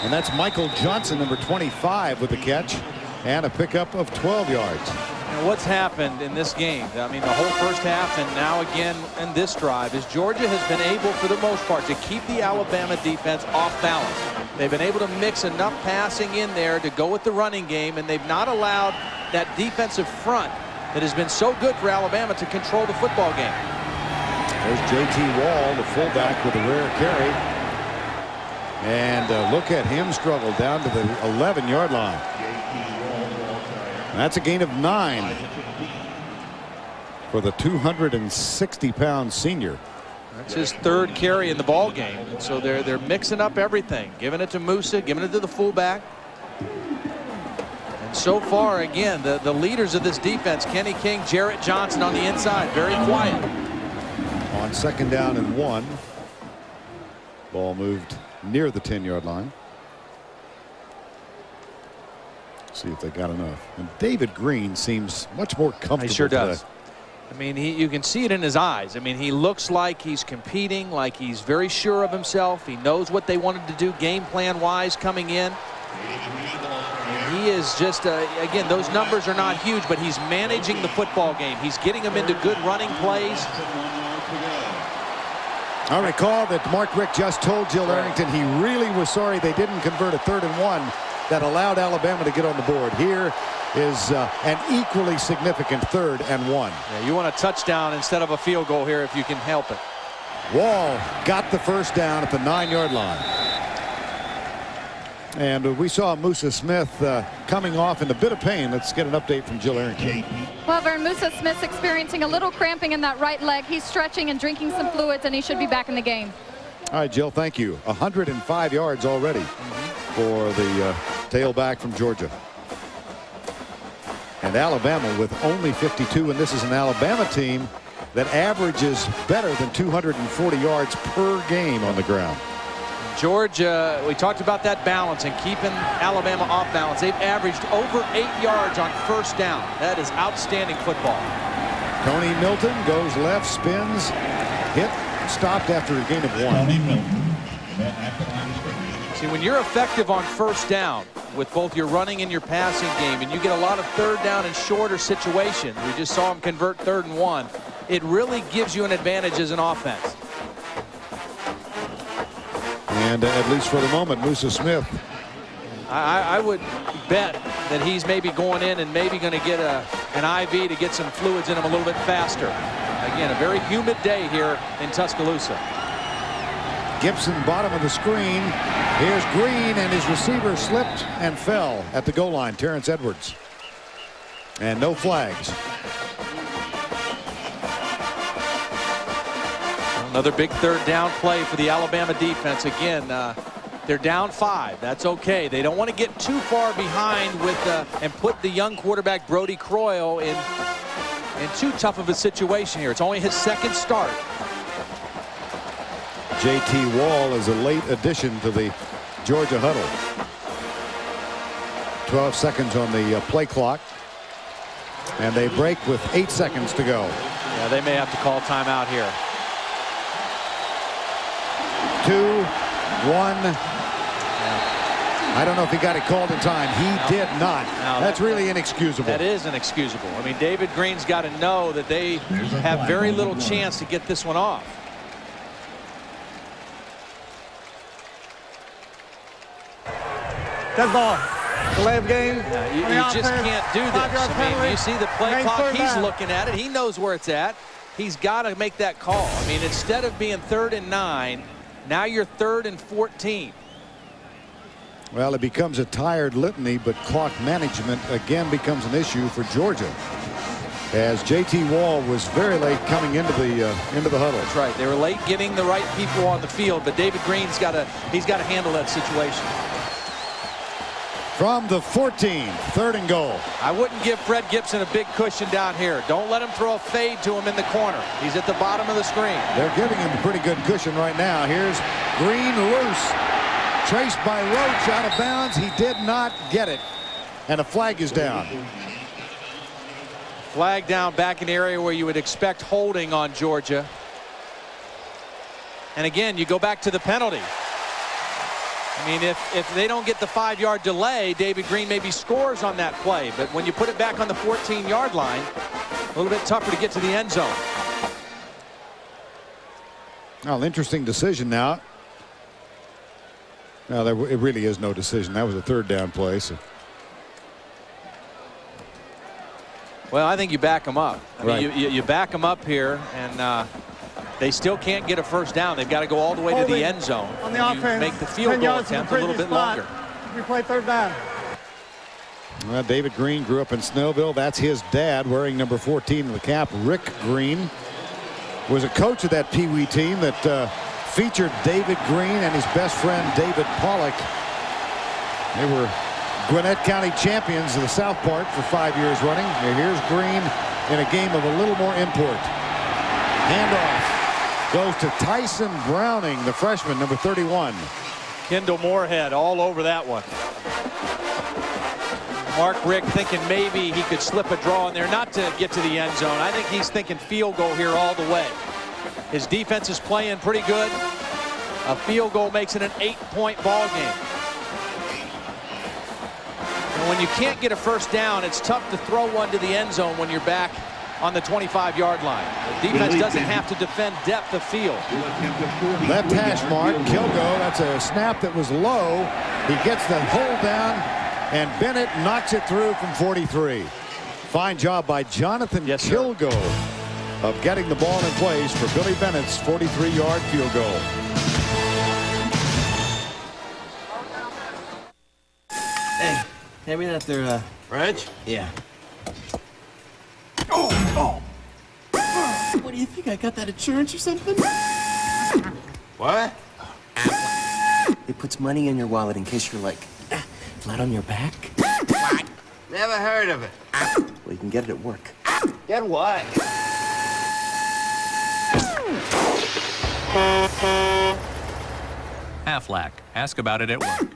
And that's Michael Johnson, number 25, with the catch and a pickup of 12 yards. And what's happened in this game, I mean, the whole first half and now again in this drive, is Georgia has been able, for the most part, to keep the Alabama defense off balance. They've been able to mix enough passing in there to go with the running game, and they've not allowed that defensive front that has been so good for Alabama to control the football game. There's J.T. Wall, the fullback, with a rare carry. And look at him struggle down to the 11-yard line. And that's a gain of 9 for the 260-pound senior. That's his 3rd carry in the ball game. And so they're mixing up everything, giving it to Musa, giving it to the fullback. And so far, again, the leaders of this defense, Kenny King, Jarrett Johnson on the inside, very quiet. On 2nd down and 1. Ball moved near the 10-yard line. See if they got enough. And David Green seems much more comfortable. He sure does. Today. I mean, you can see it in his eyes. I mean, he looks like he's competing, like he's very sure of himself. He knows what they wanted to do game plan wise coming in. And he is just, again, those numbers are not huge, but he's managing the football game. He's getting them into good running plays. I recall that Mark Richt just told Jill Arrington he really was sorry they didn't convert a 3rd and 1 that allowed Alabama to get on the board. Here is an equally significant 3rd and 1. Yeah, you want a touchdown instead of a field goal here if you can help it. Wall got the 1st down at the 9-yard line. And we saw Musa Smith coming off in a bit of pain. Let's get an update from Jill Arrington. Well, Vern, Musa Smith's experiencing a little cramping in that right leg. He's stretching and drinking some fluids, and he should be back in the game. All right, Jill, thank you. 105 yards already for the tailback from Georgia. And Alabama with only 52, and this is an Alabama team that averages better than 240 yards per game on the ground. Georgia, we talked about that balance and keeping Alabama off balance. They've averaged over 8 yards on first down. That is outstanding football. Tony Milton goes left, spins, hit, stopped after a gain of 1. Tony Milton. See, when you're effective on first down with both your running and your passing game, and you get a lot of third down and shorter situations, we just saw him convert 3rd and 1, it really gives you an advantage as an offense. And at least for the moment, Musa Smith. I would bet that he's maybe going in and maybe going to get an IV to get some fluids in him a little bit faster. Again, a very humid day here in Tuscaloosa. Gibson, bottom of the screen. Here's Green, and his receiver slipped and fell at the goal line. Terrence Edwards. And no flags. Another big 3rd down play for the Alabama defense. Again, they're down 5. That's okay. They don't want to get too far behind with and put the young quarterback Brody Croyle in too tough of a situation here. It's only his 2nd start. J.T. Wall is a late addition to the Georgia huddle. 12 seconds on the play clock. And they break with 8 seconds to go. Yeah, they may have to call timeout here. 2, 1. I don't know if he got it called in time. He did not. That's really inexcusable. That is inexcusable. I mean, David Green's got to know that they have very little chance to get this one off. Dead ball. Delay of game. You just can't do this. I mean, you see the play clock. He's looking at it. He knows where it's at. He's got to make that call. I mean, instead of being 3rd and 9, now you're 3rd and 14. Well, it becomes a tired litany, but clock management again becomes an issue for Georgia. As J.T. Wall was very late coming into the huddle. That's right. They were late getting the right people on the field, but David Green's got to handle that situation. From the 14, 3rd and goal. I wouldn't give Fred Gibson a big cushion down here. Don't let him throw a fade to him in the corner. He's at the bottom of the screen. They're giving him a pretty good cushion right now. Here's Green loose. Traced by Roach out of bounds. He did not get it. And a flag is down. Flag down back in the area where you would expect holding on Georgia. And again, you go back to the penalty. I mean, if they don't get the 5-yard delay, David Green maybe scores on that play. But when you put it back on the 14-yard line, a little bit tougher to get to the end zone. Well, interesting decision now. No, it really is no decision. That was a 3rd down play. So. Well, I think you back them up. I right. mean, you back them up here, and they still can't get a first down. They've got to go all the way to the end zone. On the offense, make the field goal attempt a little bit longer. We play 3rd down. Well, David Green grew up in Snellville. That's his dad wearing number 14 in the cap. Rick Green was a coach of that Pee Wee team that featured David Green and his best friend David Pollock. They were Gwinnett County champions of the South Park for 5 years running. And here's Green in a game of a little more import. Handoff goes to Tyson Browning, the freshman, number 31. Kendall Moorhead all over that one. Mark Richt thinking maybe he could slip a draw in there, not to get to the end zone. I think he's thinking field goal here all the way. His defense is playing pretty good. A field goal makes it an 8-point ball game. And when you can't get a first down, it's tough to throw one to the end zone when you're back on the 25-yard line. The defense doesn't have to defend depth of field. Left hash mark, Kilgo. That's a snap that was low. He gets the hold down, and Bennett knocks it through from 43. Fine job by Jonathan Kilgo of getting the ball in place for Billy Bennett's 43-yard field goal. Hey, hand me that there, wrench? Yeah. What do you think? I got that insurance or something? What? puts money in your wallet in case you're like, flat on your back? What? Never heard of it. Well, you can get it at work. Get what? Aflac. Ask about it at work.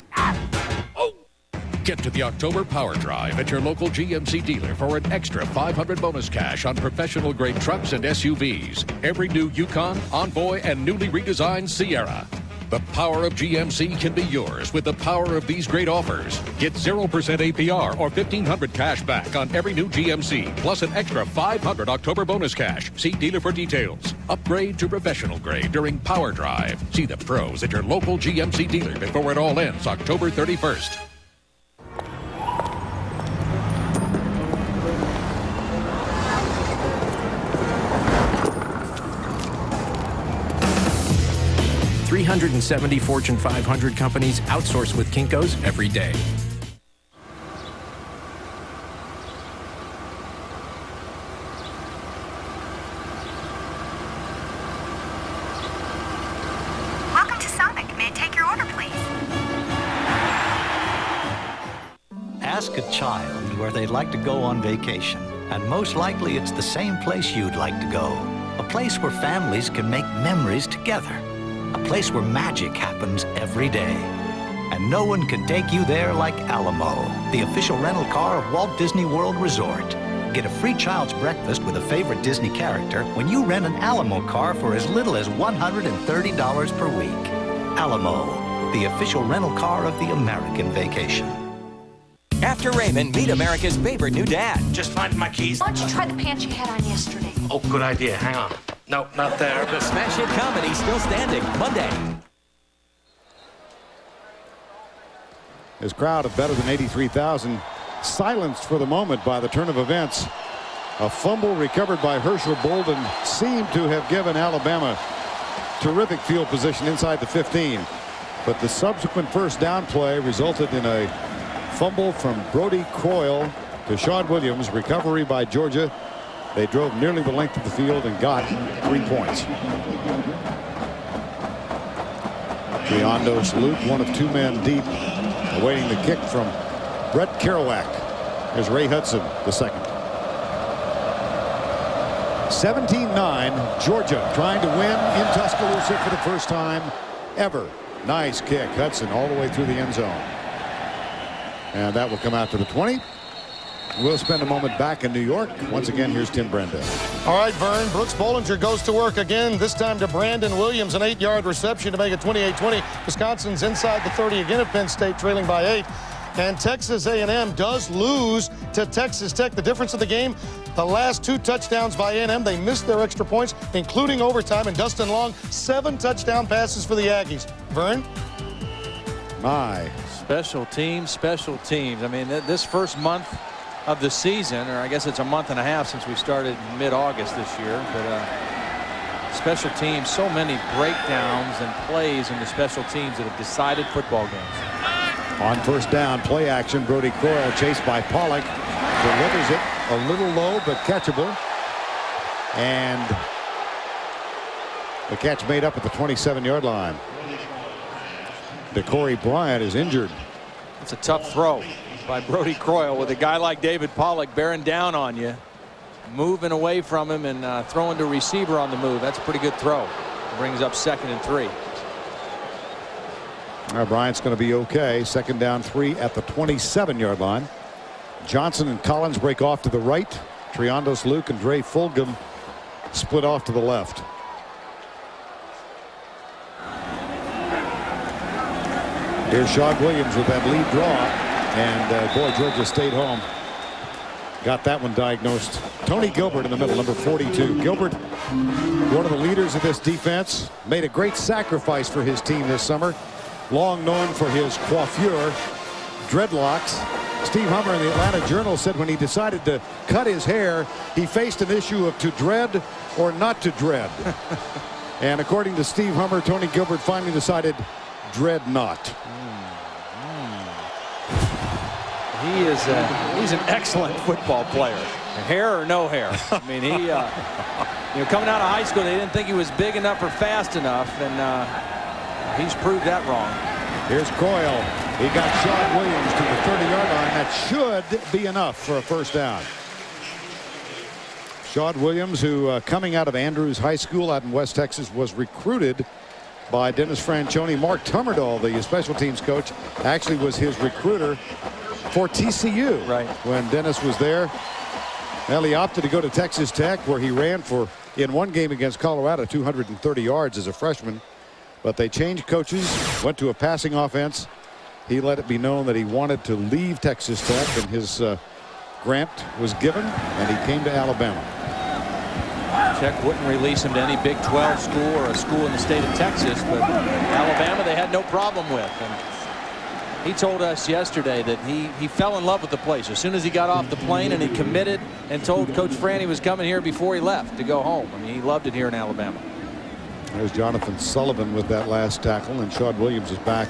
Get to the October Power Drive at your local GMC dealer for an extra $500 bonus cash on professional-grade trucks and SUVs. Every new Yukon, Envoy, and newly redesigned Sierra. The power of GMC can be yours with the power of these great offers. Get 0% APR or $1,500 cash back on every new GMC, plus an extra $500 October bonus cash. See dealer for details. Upgrade to professional grade during Power Drive. See the pros at your local GMC dealer before it all ends October 31st. $370 Fortune 500 companies outsource with Kinko's every day. Welcome to Sonic. May I take your order, please? Ask a child where they'd like to go on vacation, and most likely it's the same place you'd like to go. A place where families can make memories together. A place where magic happens every day. And no one can take you there like Alamo, the official rental car of Walt Disney World Resort. Get a free child's breakfast with a favorite Disney character when you rent an Alamo car for as little as $130 per week. Alamo, the official rental car of the American vacation. After Raymond, meet America's favorite new dad. Just finding my keys. Why don't you try the pants you had on yesterday? Oh, good idea. Hang on. Nope, not there. The smash hit comedy still standing Monday. His crowd of better than 83,000 silenced for the moment by the turn of events. A fumble recovered by Herschel Bolden seemed to have given Alabama terrific field position inside the 15. But the subsequent first down play resulted in a fumble from Brody Croyle to Sean Williams. Recovery by Georgia. They drove nearly the length of the field and got 3 points. Triandos Luke, one of two men deep, awaiting the kick from Brett Kerouac. Here's Ray Hudson, the second. 17-9, Georgia trying to win in Tuscaloosa for the first time ever. Nice kick, Hudson, all the way through the end zone. And that will come out to the 20. We'll spend a moment back in New York. Once again, here's Tim Brenda. All right, Vern. Brooks Bollinger goes to work again, this time to Brandon Williams, an 8-yard reception to make it 28-20. Wisconsin's inside the 30 again at Penn State, trailing by 8. And Texas A&M does lose to Texas Tech. The difference of the game, the last 2 touchdowns by A&M, they missed their extra points, including overtime. And Dustin Long, 7 touchdown passes for the Aggies. Vern? My. Special teams. I mean, this first month of the season, or I guess it's a month and a half since we started mid-August this year, but special teams, so many breakdowns and plays in the special teams that have decided football games. On first down, play action, Brody Croyle chased by Pollock, delivers it a little low but catchable, and the catch made up at the 27-yard line. DeCorey Bryant is injured. It's a tough throw by Brody Croyle with a guy like David Pollock bearing down on you, moving away from him and throwing to receiver on the move. That's a pretty good throw. It brings up 2nd and 3. Bryant's going to be okay. 2nd down 3 at the 27-yard line. Johnson and Collins break off to the right. Triandos Luke and Dre Fulgham split off to the left. Here's Sean Williams with that lead draw. And boy, Georgia stayed home. Got that one diagnosed. Tony Gilbert in the middle, number 42. Gilbert, one of the leaders of this defense, made a great sacrifice for his team this summer. Long known for his coiffure, dreadlocks. Steve Hummer in the Atlanta Journal said when he decided to cut his hair, he faced an issue of to dread or not to dread. And according to Steve Hummer, Tony Gilbert finally decided dread not. He's an excellent football player. Hair or no hair. I mean, he, coming out of high school, they didn't think he was big enough or fast enough, and he's proved that wrong. Here's Coyle. He got Sean Williams to the 30-yard line. That should be enough for a first down. Sean Williams, who coming out of Andrews High School out in West Texas, was recruited by Dennis Franchione. Mark Tummerdahl, the special teams coach, actually was his recruiter for TCU when Dennis was there. Well, he opted to go to Texas Tech, where he ran for, in one game against Colorado, 230 yards as a freshman. But they changed coaches, went to a passing offense. He let it be known that he wanted to leave Texas Tech, and his grant was given, and he came to Alabama. Tech wouldn't release him to any Big 12 school or a school in the state of Texas, but Alabama they had no problem with. And he told us yesterday that he fell in love with the place as soon as he got off the plane, and he committed and told Coach Fran he was coming here before he left to go home. I mean, he loved it here in Alabama. There's Jonathan Sullivan with that last tackle, and Sean Williams is back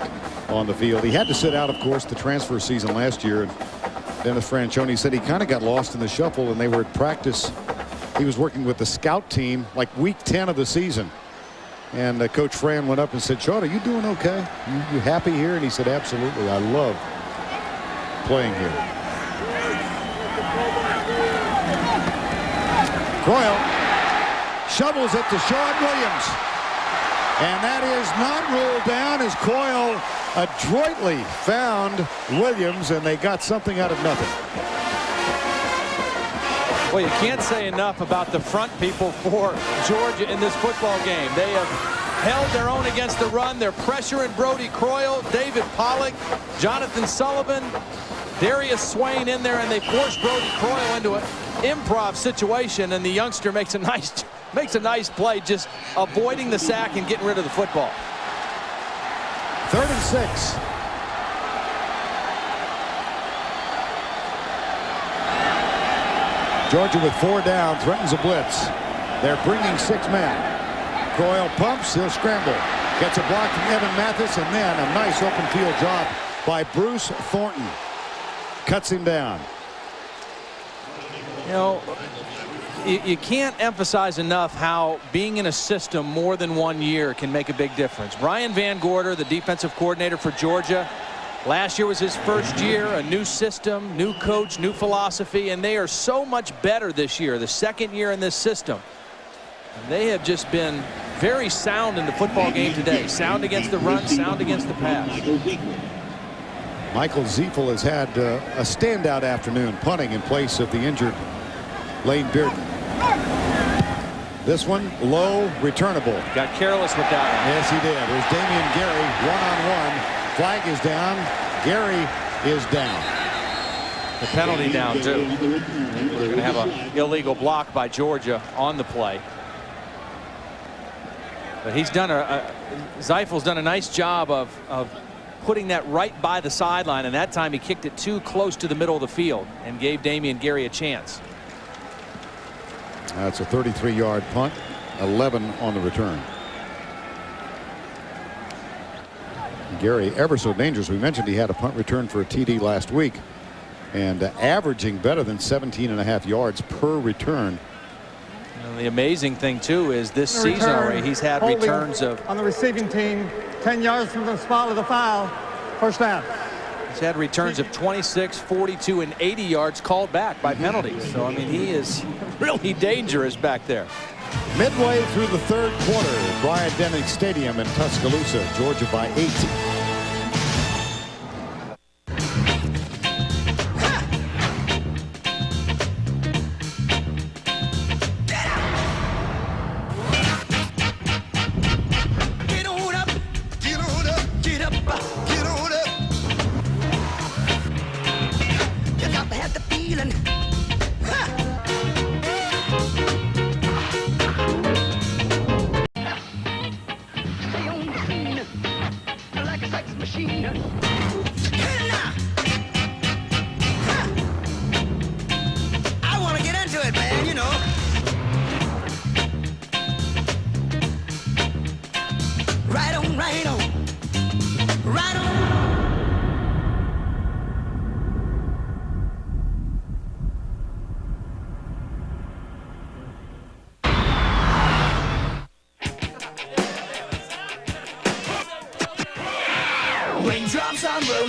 on the field. He had to sit out, of course, the transfer season last year, and Dennis Franchione said he kind of got lost in the shuffle, and they were at practice. He was working with the scout team like week 10 of the season, and Coach Fran went up and said, "Sean, are you doing okay? You happy here?" And he said, "Absolutely. I love playing here." Coyle shovels it to Sean Williams, and that is not ruled down as Coyle adroitly found Williams, and they got something out of nothing. Well, you can't say enough about the front people for Georgia in this football game. They have held their own against the run. They're pressuring Brody Croyle, David Pollock, Jonathan Sullivan, Darius Swain in there, and they force Brody Croyle into an improv situation, and the youngster makes a nice play, just avoiding the sack and getting rid of the football. 3rd and 6. Georgia with 4 down, threatens a blitz. They're bringing 6 men. Coyle pumps, he'll scramble. Gets a block from Evan Mathis, and then a nice open field drop by Bruce Thornton. Cuts him down. You know, you can't emphasize enough how being in a system more than 1 year can make a big difference. Brian Van Gorder, the defensive coordinator for Georgia, last year was his first year, a new system, new coach, new philosophy, and they are so much better this year, the second year in this system. And they have just been very sound in the football game today. Sound against the run, sound against the pass. Michael Ziefel has had a standout afternoon punting in place of the injured Lane Bearden. This one low, returnable. Got careless with that one. Yes, he did. There's Damian Gary one-on-one. Flag is down. Gary is down. The penalty down too. We're going to have an illegal block by Georgia on the play. But he's done Zeifel's done a nice job of putting that right by the sideline, and that time he kicked it too close to the middle of the field and gave Damian Gary a chance. That's a 33-yard punt, 11 on the return. Gary ever so dangerous. We mentioned he had a punt return for a TD last week, and averaging better than 17.5 yards per return. And the amazing thing too is this season already he's had returns of, on the receiving team, 10 yards from the spot of the foul, first down. He's had returns of 26, 42, and 80 yards called back by penalties. So I mean, he is really dangerous back there. Midway through the 3rd quarter, Bryant-Denny Stadium in Tuscaloosa, Georgia by 8.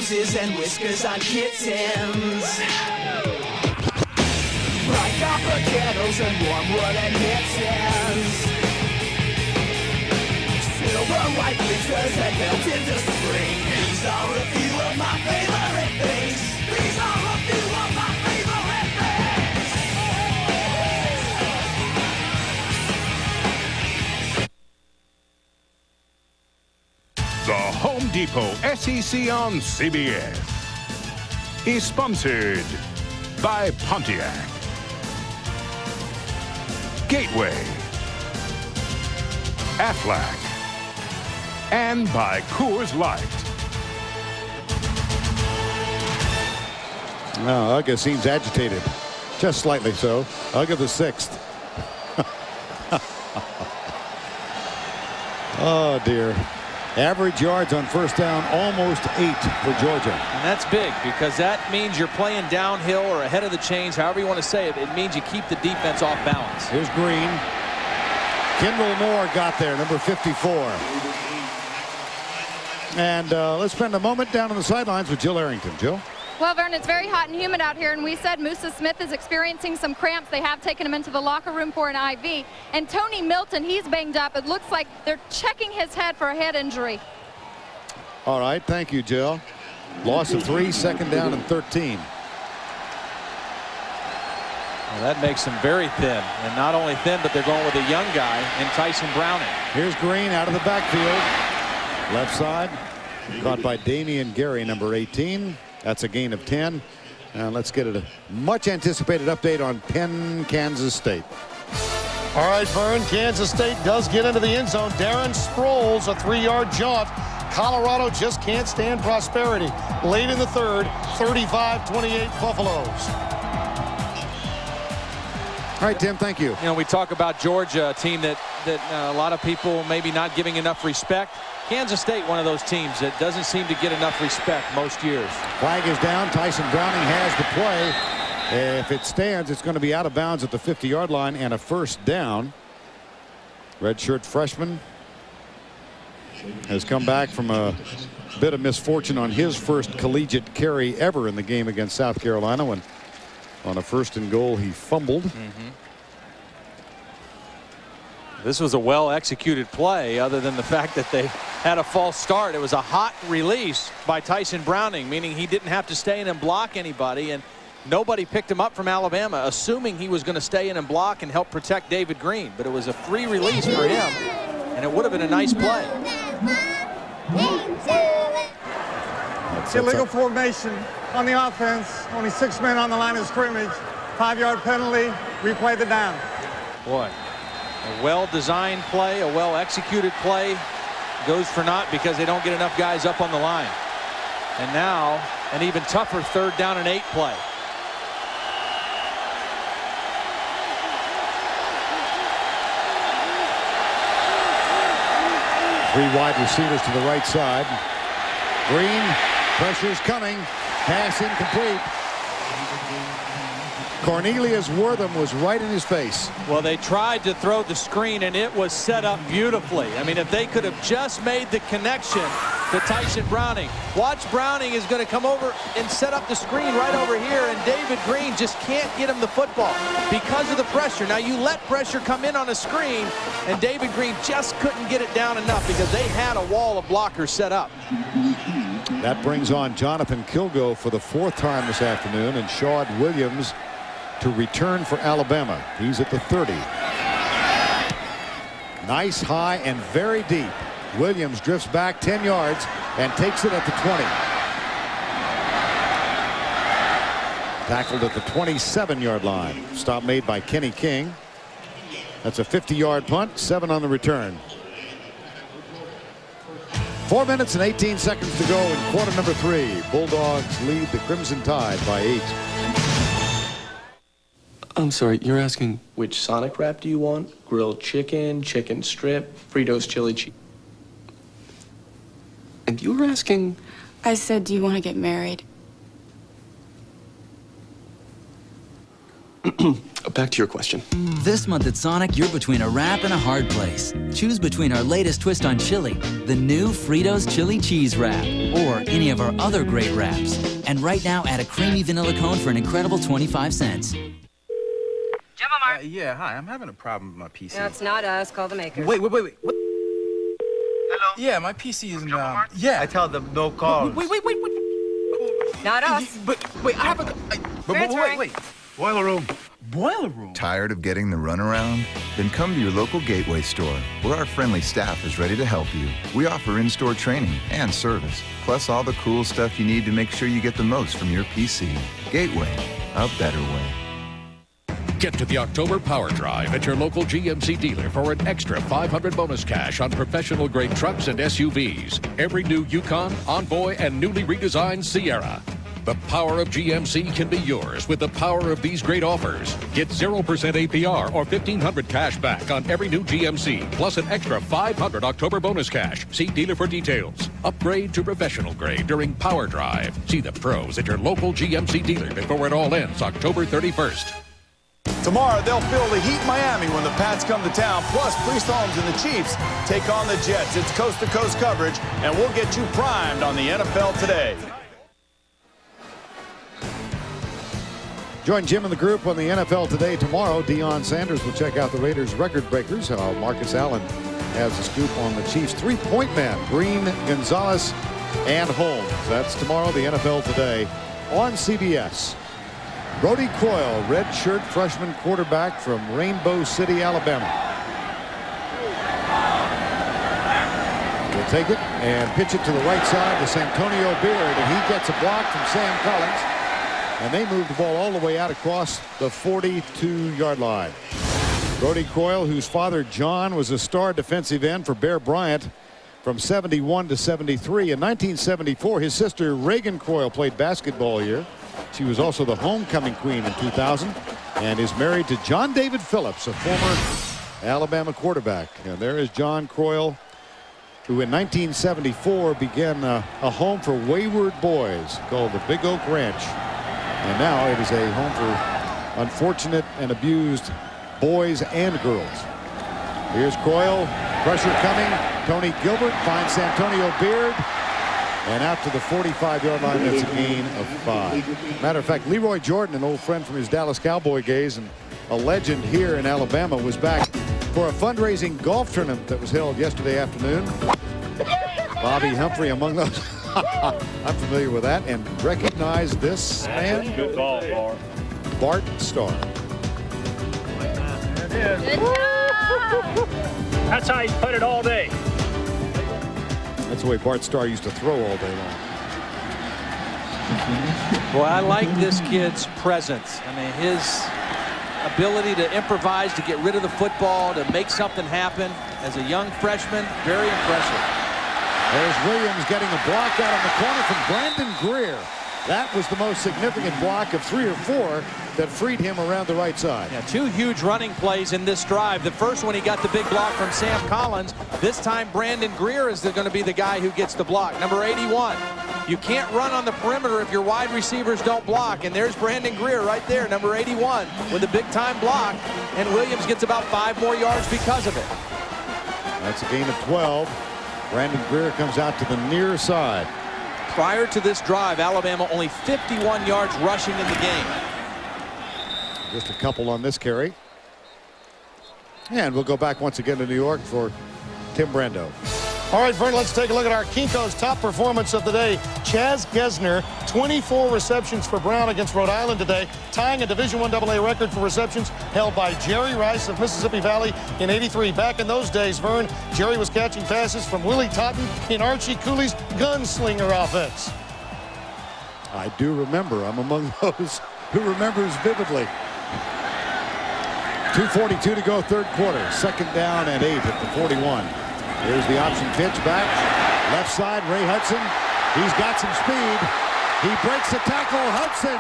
noses and whiskers on kittens. Bright copper kettles and warm wooden mittens. Silver white blisters that melt into spring. These are a few of my favorite things. These are a few of my favorite things. The Home Depot SEC on CBS is sponsored by Pontiac, Gateway, Aflac, and by Coors Light. Now, Uga seems agitated, just slightly so. Uga the 6th. Oh, dear. Average yards on first down, almost 8 for Georgia. And that's big because that means you're playing downhill or ahead of the chains, however you want to say it. It means you keep the defense off balance. Here's Green. Kendall Moore got there, number 54. And let's spend a moment down on the sidelines with Jill Arrington. Jill? Well, Vern, it's very hot and humid out here, and we said Musa Smith is experiencing some cramps. They have taken him into the locker room for an IV. And Tony Milton, he's banged up. It looks like they're checking his head for a head injury. All right, thank you, Jill. Loss of 3, second down and 13. Well, that makes them very thin. And not only thin, but they're going with a young guy in Tyson Browning. Here's Green out of the backfield. Left side. Caught by Damian Gary, number 18. That's a gain of 10. And let's get a much anticipated update on Penn, Kansas State. All right, Vern, Kansas State does get into the end zone. Darren Sproles, a 3-yard jaunt. Colorado just can't stand prosperity. Late in the third, 35-28 Buffaloes. All right, Tim, thank you. You know, we talk about Georgia, a team that a lot of people maybe not giving enough respect. Kansas State, one of those teams that doesn't seem to get enough respect most years. Flag is down. Tyson Browning has the play. If it stands, it's going to be out of bounds at the 50-yard line and a first down. Redshirt freshman has come back from a bit of misfortune on his first collegiate carry ever in the game against South Carolina, when on a 1st and goal he fumbled. This was a well-executed play, other than the fact that they had a false start. It was a hot release by Tyson Browning, meaning he didn't have to stay in and block anybody, and nobody picked him up from Alabama, assuming he was going to stay in and block and help protect David Green. But it was a free release for him, and it would have been a nice play. Illegal formation on the offense. Only 6 men on the line of scrimmage. 5-yard penalty. Replay the down. Boy, a well-designed play, a well-executed play goes for naught because they don't get enough guys up on the line. And now an even tougher 3rd down and 8 play. Three wide receivers to the right side. Green, pressure's coming. Pass incomplete. Cornelius Wortham was right in his face. Well, they tried to throw the screen, and it was set up beautifully. I mean, if they could have just made the connection to Tyson Browning. Watch, Browning is going to come over and set up the screen right over here, and David Green just can't get him the football because of the pressure. Now, you let pressure come in on a screen, and David Green just couldn't get it down enough because they had a wall of blockers set up. That brings on Jonathan Kilgo for the 4th time this afternoon, and Shawd Williams to return for Alabama. He's at the 30. Nice high and very deep. Williams drifts back 10 yards and takes it at the 20. Tackled at the 27-yard line. Stop made by Kenny King. That's a 50-yard punt, 7 on the return. 4 minutes and 18 seconds to go in quarter number 3. Bulldogs lead the Crimson Tide by 8. I'm sorry, you're asking which Sonic wrap do you want? Grilled chicken, chicken strip, Fritos chili cheese. And you were asking? I said, do you want to get married? Back to your question. This month at Sonic, you're between a wrap and a hard place. Choose between our latest twist on chili, the new Fritos Chili Cheese Wrap, or any of our other great wraps. And right now, add a creamy vanilla cone for an incredible 25 cents. Yeah, hi. I'm having a problem with my PC. No, it's not us. Call the makers. Wait. What? Hello? Yeah, my PC isn't, yeah. I tell them no calls. Wait. Not us. But, wait, I have a... Wait. Boiler room. Boiler room? Tired of getting the runaround? Then come to your local Gateway store, where our friendly staff is ready to help you. We offer in-store training and service, plus all the cool stuff you need to make sure you get the most from your PC. Gateway, a better way. Get to the October Power Drive at your local GMC dealer for an extra $500 bonus cash on professional-grade trucks and SUVs. Every new Yukon, Envoy, and newly redesigned Sierra. The power of GMC can be yours with the power of these great offers. Get 0% APR or $1,500 cash back on every new GMC, plus an extra $500 October bonus cash. See dealer for details. Upgrade to professional grade during Power Drive. See the pros at your local GMC dealer before it all ends October 31st. Tomorrow, they'll fill the Heat Miami when the Pats come to town. Plus, Priest Holmes and the Chiefs take on the Jets. It's coast-to-coast coverage, and we'll get you primed on the NFL Today. Join Jim and the group on the NFL Today tomorrow. Deion Sanders will check out the Raiders' record breakers. Marcus Allen has a scoop on the Chiefs' three-point man, Green, Gonzalez, and Holmes. That's tomorrow, the NFL Today on CBS. Brodie Croyle, redshirt freshman quarterback from Rainbow City, Alabama. Will take it and pitch it to the right side to Santonio Beard, and he gets a block from Sam Collins. And they move the ball all the way out across the 42-yard line. Brodie Croyle, whose father John was a star defensive end for Bear Bryant from 71 to 73. In 1974, his sister Reagan Croyle played basketball here. She was also the homecoming queen in 2000 and is married to John David Phillips, a former Alabama quarterback. And there is John Croyle, who in 1974 began a home for wayward boys called the Big Oak Ranch. And now it is a home for unfortunate and abused boys and girls. Here's Croyle, pressure coming. Tony Gilbert finds Santonio Beard. And out to the 45-yard line, that's a gain of 5. Matter of fact, Leroy Jordan, an old friend from his Dallas Cowboy days and a legend here in Alabama, was back for a fundraising golf tournament that was held yesterday afternoon. Bobby Humphrey among those. I'm familiar with that and recognize this man. Good ball, Bart. Bart Starr. That's how you put it all day. That's the way Bart Starr used to throw all day long. Boy, I like this kid's presence. I mean, his ability to improvise, to get rid of the football, to make something happen as a young freshman, very impressive. There's Williams getting a block out on the corner from Brandon Greer. That was the most significant block of 3 or 4 that freed him around the right side. Yeah, 2 huge running plays in this drive. The first one, he got the big block from Sam Collins. This time, Brandon Greer is going to be the guy who gets the block. Number 81. You can't run on the perimeter if your wide receivers don't block. And there's Brandon Greer right there, number 81, with a big-time block. And Williams gets about 5 more yards because of it. That's a gain of 12. Brandon Greer comes out to the near side. Prior to this drive, Alabama only 51 yards rushing in the game. Just a couple on this carry. And we'll go back once again to New York for Tim Brando. All right, Vern, let's take a look at our Kinko's top performance of the day. Chaz Gesner, 24 receptions for Brown against Rhode Island today, tying a Division I AA record for receptions held by Jerry Rice of Mississippi Valley in '83. Back in those days, Vern, Jerry was catching passes from Willie Totten in Archie Cooley's gunslinger offense. I do remember. I'm among those who remembers vividly. 2:42 to go, third quarter. Second down and 8 at the 41. Here's the option pitch back. Left side, Ray Hudson. He's got some speed. He breaks the tackle. Hudson,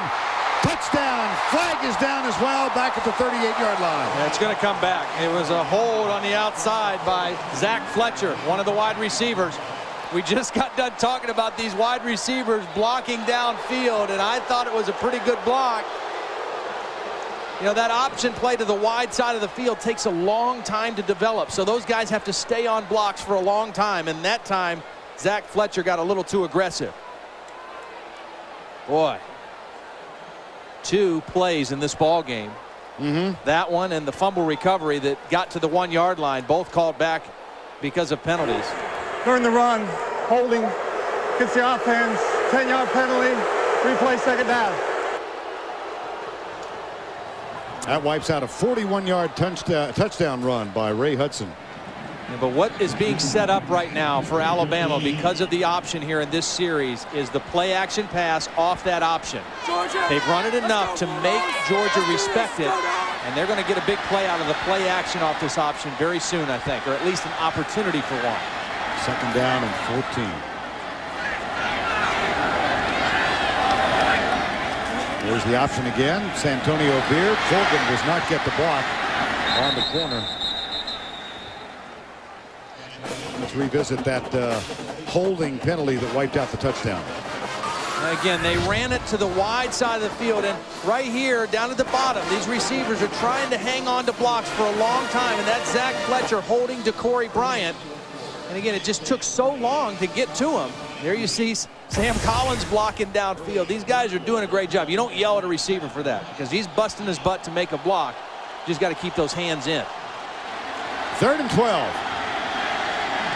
touchdown. Flag is down as well, back at the 38-yard line. Yeah, it's going to come back. It was a hold on the outside by Zach Fletcher, one of the wide receivers. We just got done talking about these wide receivers blocking downfield, and I thought it was a pretty good block. You know, that option play to the wide side of the field takes a long time to develop. So those guys have to stay on blocks for a long time. And that time, Zach Fletcher got a little too aggressive. Boy. 2 plays in this ball game. That one and the fumble recovery that got to the 1-yard line, both called back because of penalties. During the run, holding gets the offense, 10-yard penalty, replay second down. That wipes out a 41-yard touchdown run by Ray Hudson. Yeah, but what is being set up right now for Alabama because of the option here in this series is the play action pass off that option. They've run it enough to make Georgia respect it, and they're going to get a big play out of the play action off this option very soon, I think, or at least an opportunity for one. Second down and 14. There's the option again. Santonio Beard. Colgan does not get the block on the corner. Let's revisit that holding penalty that wiped out the touchdown. Again, they ran it to the wide side of the field, and right here down at the bottom, these receivers are trying to hang on to blocks for a long time, and that's Zach Fletcher holding to Corey Bryant. And again, it just took so long to get to him. There you see Sam Collins blocking downfield. These guys are doing a great job. You don't yell at a receiver for that because he's busting his butt to make a block. You just got to keep those hands in. 3rd and 12.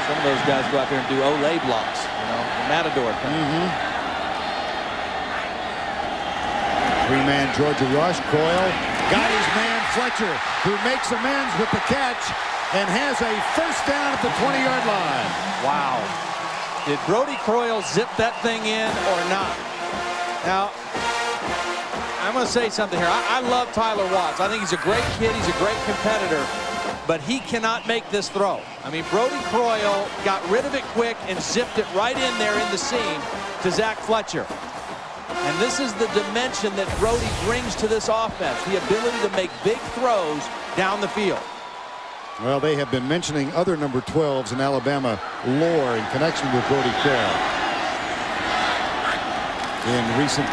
Some of those guys go out there and do Olay blocks, you know, the Matador thing. 3-man Georgia rush. Coyle got his man Fletcher, who makes amends with the catch and has a first down at the 20-yard line. Wow. Did Brody Croyle zip that thing in or not? Now, I'm going to say something here. I love Tyler Watts. I think he's a great kid. He's a great competitor. But he cannot make this throw. I mean, Brody Croyle got rid of it quick and zipped it right in there in the seam to Zach Fletcher. And this is the dimension that Brody brings to this offense, the ability to make big throws down the field. Well, they have been mentioning other number 12s in Alabama lore in connection with Brody Croyle. In recent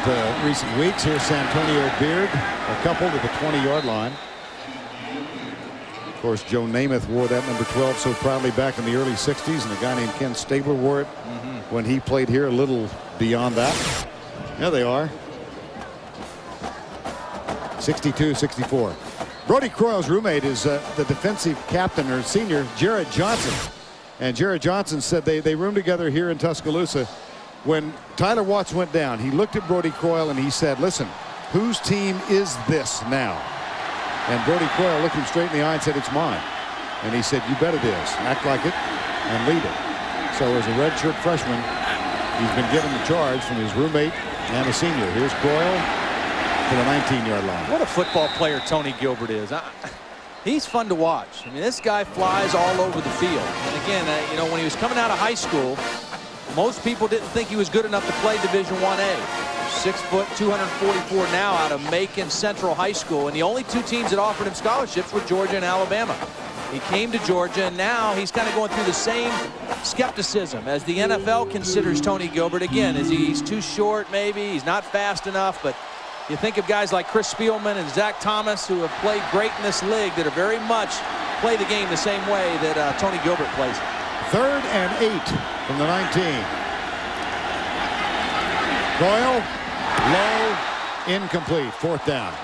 weeks, here's Santonio Beard, a couple to the 20-yard line. Of course, Joe Namath wore that number 12 so proudly back in the early 60s, and a guy named Ken Stabler wore it when he played here, a little beyond that. There they are. 62-64. Brody Croyle's roommate is the defensive captain or senior, Jared Johnson. And Jared Johnson said they roomed together here in Tuscaloosa. When Tyler Watts went down, he looked at Brody Croyle and he said, listen, whose team is this now? And Brody Croyle looked him straight in the eye and said, it's mine. And he said, you bet it is. Act like it and lead it. So as a redshirt freshman, he's been given the charge from his roommate and a senior. Here's Croyle to the 19-yard line. What a football player Tony Gilbert is. He's fun to watch. I mean, this guy flies all over the field. And again, you know, when he was coming out of high school, most people didn't think he was good enough to play Division I-A. 6 foot, 244 now out of Macon Central High School. And the only 2 teams that offered him scholarships were Georgia and Alabama. He came to Georgia, and now he's kind of going through the same skepticism as the NFL considers Tony Gilbert. Again, is he's too short maybe, he's not fast enough, but you think of guys like Chris Spielman and Zach Thomas who have played great in this league that are very much play the game the same way that Tony Gilbert plays. 3rd and 8 from the 19. Croyle, low, incomplete, 4th down.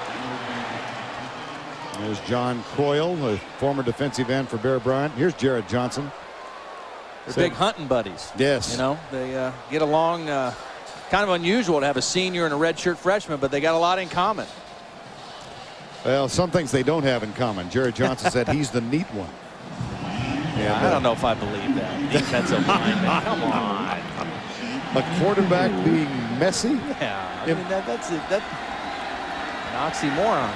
There's John Croyle, a former defensive end for Bear Bryant. Here's Jared Johnson. They're big hunting buddies. Yes. You know, they get along. Kind of unusual to have a senior and a redshirt freshman, but they got a lot in common. Well, some things they don't have in common. Jared Johnson said he's the neat one. Yeah, I don't know if I believe that. Defensive lineman, come on. A quarterback being messy? Yeah, I mean, that's an oxymoron.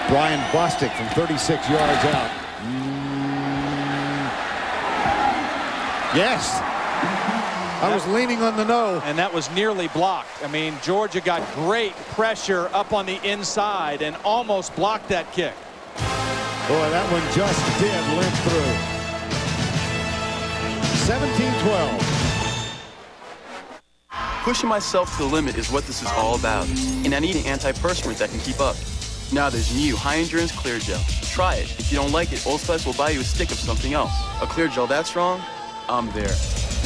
Brian Bostic from 36 yards out. Yes. I was leaning on the no. And that was nearly blocked. I mean, Georgia got great pressure up on the inside and almost blocked that kick. Boy, that one just did limp through. 17-12. Pushing myself to the limit is what this is all about, and I need an antiperspirant that can keep up. Now there's new High Endurance Clear Gel. Try it. If you don't like it, Old Spice will buy you a stick of something else. A Clear Gel that strong? I'm there.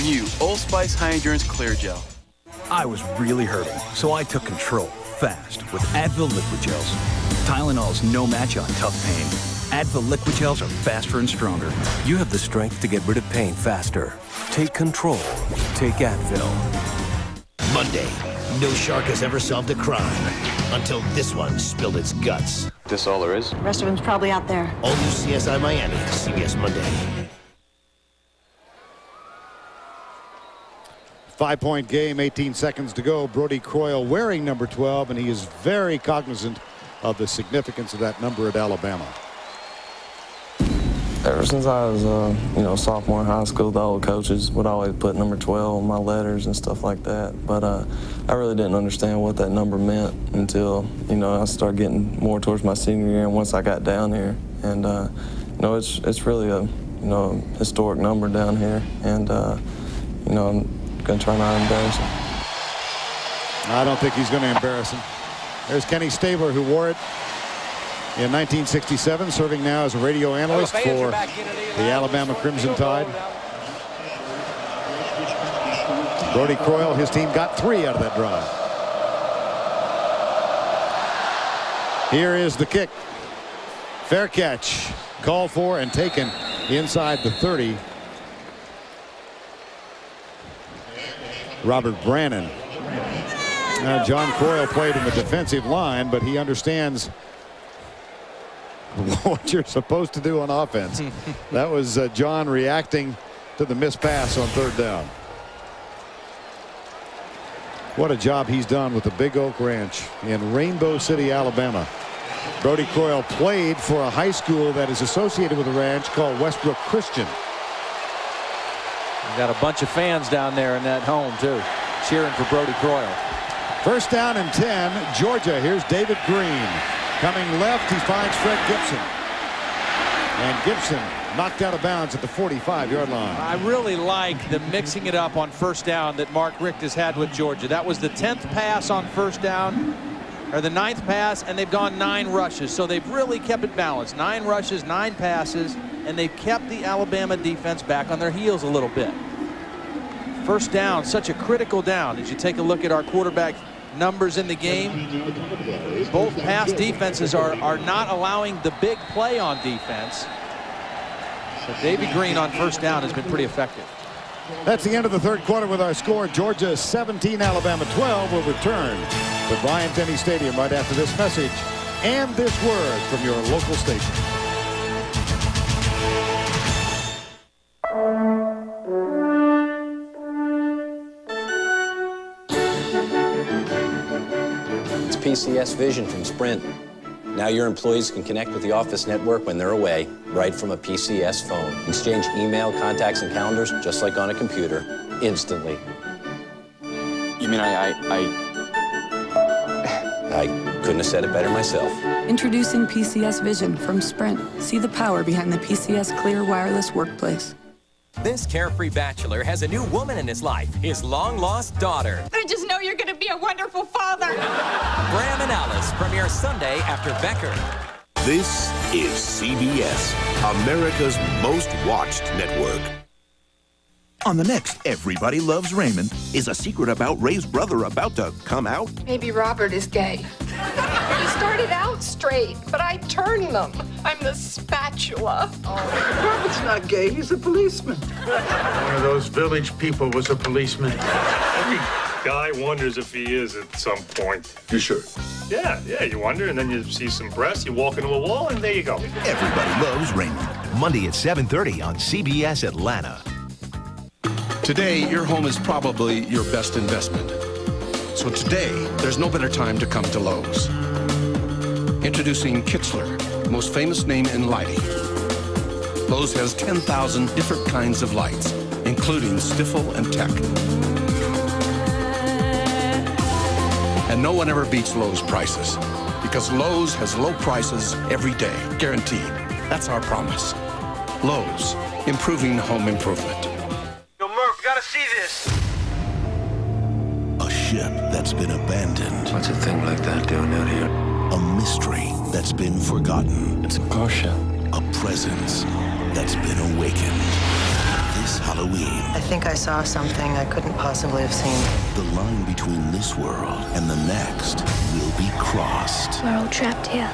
New Old Spice High Endurance Clear Gel. I was really hurting, so I took control fast with Advil Liquid Gels. Tylenol's no match on tough pain. Advil Liquid Gels are faster and stronger. You have the strength to get rid of pain faster. Take control. Take Advil. Monday, no shark has ever solved a crime until this one spilled its guts. This all there is? The rest of them's probably out there. All new CSI Miami, CBS Monday. 5-point game, 18 seconds to go. Brodie Croyle wearing number 12, and he is very cognizant of the significance of that number at Alabama. Ever since I was, sophomore in high school, the old coaches would always put number 12 on my letters and stuff like that. But I really didn't understand what that number meant until, I started getting more towards my senior year and once I got down here. And, it's really a, historic number down here. And, I'm going to try not to embarrass him. I don't think he's going to embarrass him. There's Kenny Stabler, who wore it in 1967, serving now as a radio analyst for the Alabama Crimson Tide. Brodie Croyle, his team got 3 out of that drive. Here is the kick. Fair catch. Called for and taken inside the 30. Robert Brannon. Now, John Croyle played in the defensive line, but he understands what you're supposed to do on offense. That was John reacting to the missed pass on 3rd down. What a job he's done with the Big Oak Ranch in Rainbow City, Alabama. Brodie Croyle played for a high school that is associated with the ranch called Westbrook Christian. We've got a bunch of fans down there in that home, too, cheering for Brodie Croyle. 1st down and 10, Georgia. Here's David Green. Coming left, he finds Fred Gibson. And Gibson knocked out of bounds at the 45-yard line. I really like the mixing it up on 1st down that Mark Richt has had with Georgia. That was the 10th pass on 1st down, or the 9th pass, and they've gone 9 rushes. So they've really kept it balanced. 9 rushes, 9 passes, and they've kept the Alabama defense back on their heels a little bit. 1st down, such a critical down. As you take a look at our quarterback numbers in the game, both pass defenses are not allowing the big play on defense. But David Green on 1st down has been pretty effective. That's the end of the 3rd quarter with our score. Georgia 17, Alabama 12. Will return to Bryant-Denny Stadium right after this message and this word from your local station. PCS Vision from Sprint. Now your employees can connect with the office network when they're away, right from a PCS phone. Exchange email, contacts, and calendars just like on a computer, instantly. You mean I couldn't have said it better myself. Introducing PCS Vision from Sprint. See the power behind the PCS Clear Wireless Workplace. This carefree bachelor has a new woman in his life, his long-lost daughter. I just know you're going to be a wonderful father. Graham and Alice premiere Sunday after Becker. This is CBS, America's most watched network. On the next Everybody Loves Raymond, is a secret about Ray's brother about to come out? Maybe Robert is gay. He started out straight, but I turned them. I'm the spatula. Robert's not gay, he's a policeman. One of those village people was a policeman. Every guy wonders if he is at some point. You sure? Yeah, you wonder, and then you see some breasts, you walk into a wall, and there you go. Everybody Loves Raymond, Monday at 7:30 on CBS Atlanta. Today, your home is probably your best investment. So today, there's no better time to come to Lowe's. Introducing Kichler, most famous name in lighting. Lowe's has 10,000 different kinds of lights, including Stifel and Tech. And no one ever beats Lowe's prices, because Lowe's has low prices every day, guaranteed. That's our promise. Lowe's, improving home improvement. Yo, Murph, gotta see this. A that's been abandoned. What's a thing like that doing out here? A mystery that's been forgotten. It's a Porsche. A presence that's been awakened. This Halloween, I think I saw something I couldn't possibly have seen. the line between this world and the next will be crossed. We're all trapped here.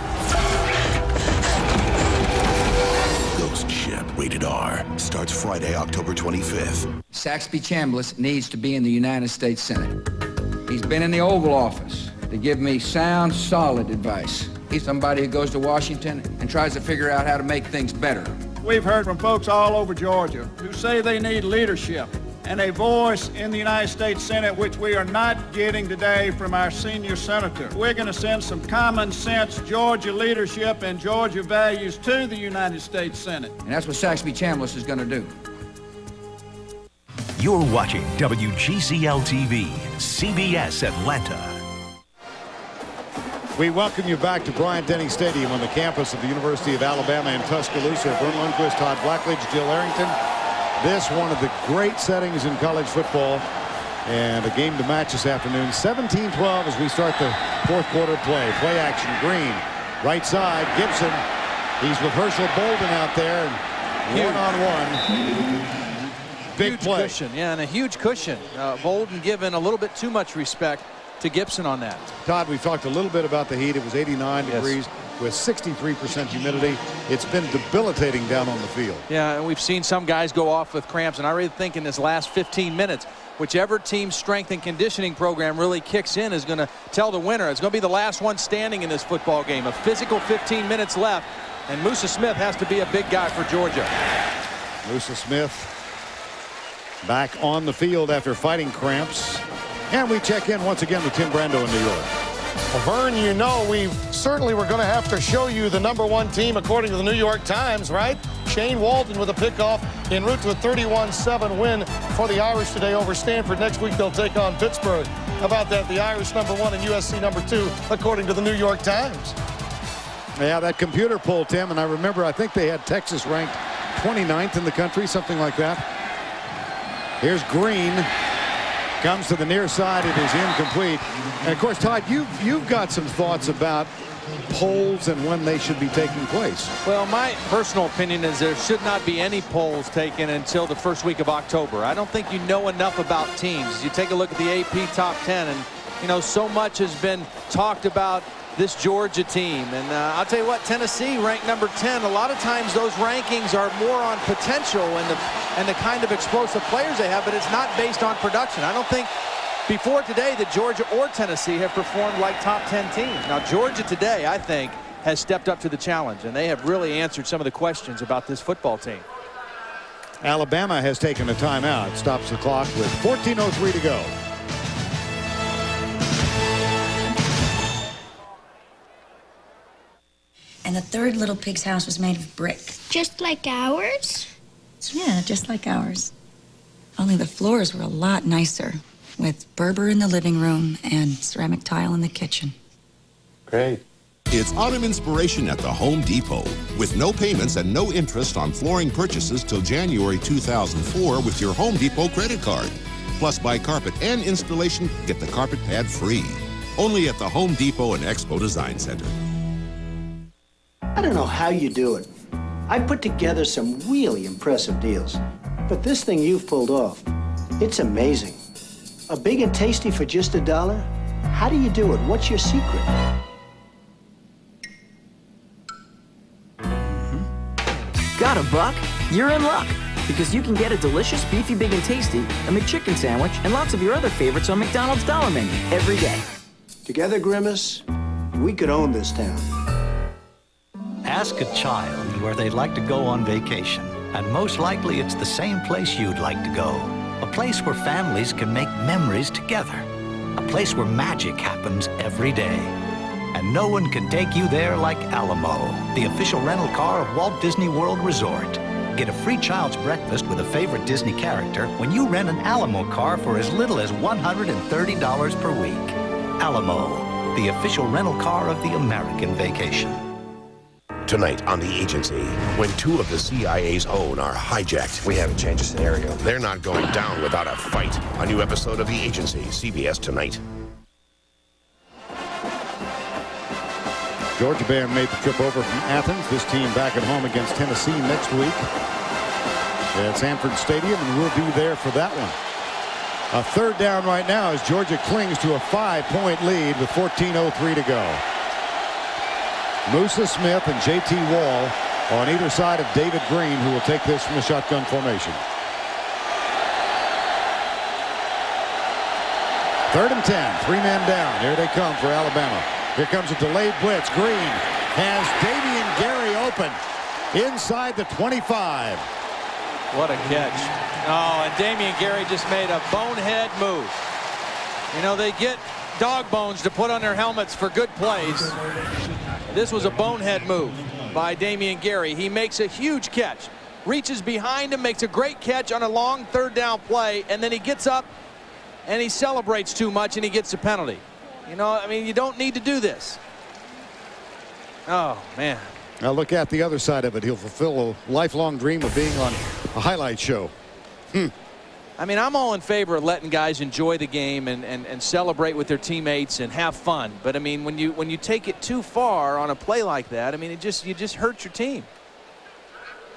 Ghost Ship, rated R, starts Friday, October 25th. Saxby Chambliss needs to be in the United States Senate. He's been in the Oval Office to give me sound, solid advice. He's somebody who goes to Washington and tries to figure out how to make things better. We've heard from folks all over Georgia who say they need leadership and a voice in the United States Senate, which we are not getting today from our senior senator. We're going to send some common sense Georgia leadership and Georgia values to the United States Senate. And that's what Saxby Chambliss is going to do. You're watching WGCL-TV, CBS Atlanta. We welcome you back to Bryant-Denny Stadium on the campus of the University of Alabama in Tuscaloosa. Vern Lundquist, Todd Blackledge, Jill Arrington. This one of the great settings in college football, and a game to match this afternoon. 17-12 as we start the fourth quarter play. Play action, Green, right side, Gibson. He's with Herschel Bolden out there, and one-on-one. Big huge play. Cushion, yeah, and a huge cushion. Bolden given a little bit too much respect to Gibson on that. Todd, we've talked a little bit about the heat. It was 89 degrees with 63% humidity. It's been debilitating down on the field. Yeah, and we've seen some guys go off with cramps, and I really think in this last 15 minutes, whichever team's strength and conditioning program really kicks in is going to tell the winner. It's going to be the last one standing in this football game. A physical 15 minutes left, and Musa Smith has to be a big guy for Georgia. Musa Smith back on the field after fighting cramps. And we check in once again with Tim Brando in New York. Well, Vern, you know we certainly were going to have to show you the #1 team according to the New York Times, right? Shane Walton with a pickoff en route to a 31-7 win for the Irish today over Stanford. Next week they'll take on Pittsburgh. How about that? The Irish #1 and USC #2 according to the New York Times. Yeah, that computer poll, Tim, and I remember I think they had Texas ranked 29th in the country, something like that. Here's Green. Comes to the near side. It is incomplete. And, of course, Todd, you've got some thoughts about polls and when they should be taking place. Well, my personal opinion is there should not be any polls taken until the first week of October. I don't think you know enough about teams. You take a look at the AP Top 10, and, you know, so much has been talked about this Georgia team. And I'll tell you what, Tennessee ranked #10. A lot of times those rankings are more on potential and the kind of explosive players they have, but it's not based on production. I don't think before today that Georgia or Tennessee have performed like top 10 teams. Now, Georgia today, I think, has stepped up to the challenge, and they have really answered some of the questions about this football team. Alabama has taken a timeout. Stops the clock with 14:03 to go. And the third little pig's house was made of brick. Just like ours? Yeah, just like ours. Only the floors were a lot nicer, with Berber in the living room and ceramic tile in the kitchen. Great. It's autumn inspiration at the Home Depot. With no payments and no interest on flooring purchases till January 2004 with your Home Depot credit card. Plus, buy carpet and installation, get the carpet pad free. Only at the Home Depot and Expo Design Center. I don't know how you do it. I put together some really impressive deals. But this thing you've pulled off, it's amazing. A big and tasty for just $1? How do you do it? What's your secret? Got a buck? You're in luck. Because you can get a delicious beefy big and tasty, a McChicken sandwich, and lots of your other favorites on McDonald's Dollar Menu every day. Together, Grimace, we could own this town. Ask a child where they'd like to go on vacation, and most likely it's the same place you'd like to go. A place where families can make memories together. A place where magic happens every day. And no one can take you there like Alamo, the official rental car of Walt Disney World Resort. Get a free child's breakfast with a favorite Disney character when you rent an Alamo car for as little as $130 per week. Alamo, the official rental car of the American vacation. Tonight on The Agency, when two of the CIA's own are hijacked. We haven't changed the scenario. They're not going down without a fight. A new episode of The Agency, CBS Tonight. Georgia band made the trip over from Athens. This team back at home against Tennessee next week at Sanford Stadium, and we'll be there for that one. A third down right now as Georgia clings to a 5-point lead with 14:03 to go. Musa Smith and J.T. Wall on either side of David Green, who will take this from the shotgun formation. 3rd and 10, 3 men down. Here they come for Alabama. Here comes a delayed blitz. Green has Damian Gary open inside the 25. What a catch. Oh, and Damian Gary just made a bonehead move. You know, they get dog bones to put on their helmets for good plays. This was a bonehead move by Damian Gary. He makes a huge catch, reaches behind him, makes a great catch on a long 3rd down play, and then he gets up and he celebrates too much and he gets a penalty. You know, I mean, you don't need to do this. Oh, man. Now look at the other side of it. He'll fulfill a lifelong dream of being on a highlight show. I mean, I'm all in favor of letting guys enjoy the game and celebrate with their teammates and have fun. But I mean, when you take it too far on a play like that, I mean, you just hurt your team.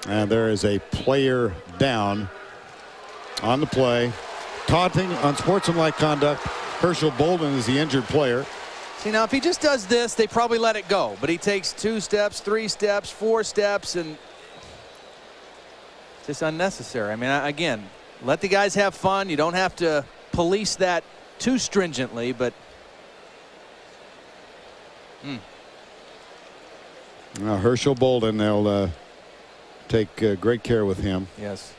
And there is a player down on the play. Taunting, unsportsmanlike conduct. Herschel Bolden is the injured player. See, now if he just does this, they probably let it go. But he takes 2 steps, 3 steps, 4 steps, and it's just unnecessary. I mean, again, let the guys have fun. You don't have to police that too stringently, but Now Herschel Bolden, they'll take great care with him. Yes.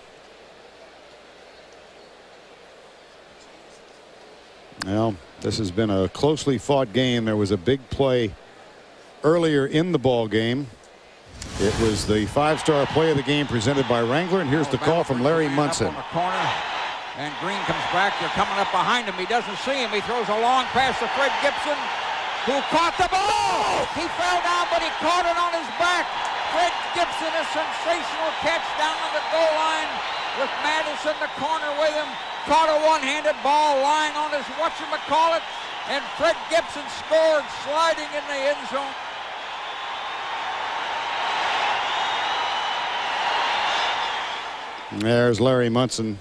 Well, this has been a closely fought game. There was a big play earlier in the ball game. It was the 5-star play of the game presented by Wrangler, and here's the call from Larry Munson. Up on the corner, and Green comes back. They're coming up behind him. He doesn't see him. He throws a long pass to Fred Gibson, who caught the ball. He fell down, but he caught it on his back. Fred Gibson, a sensational catch down on the goal line with Madison the corner with him. Caught a one-handed ball lying on his whatchamacallit, and Fred Gibson scored sliding in the end zone. There's Larry Munson,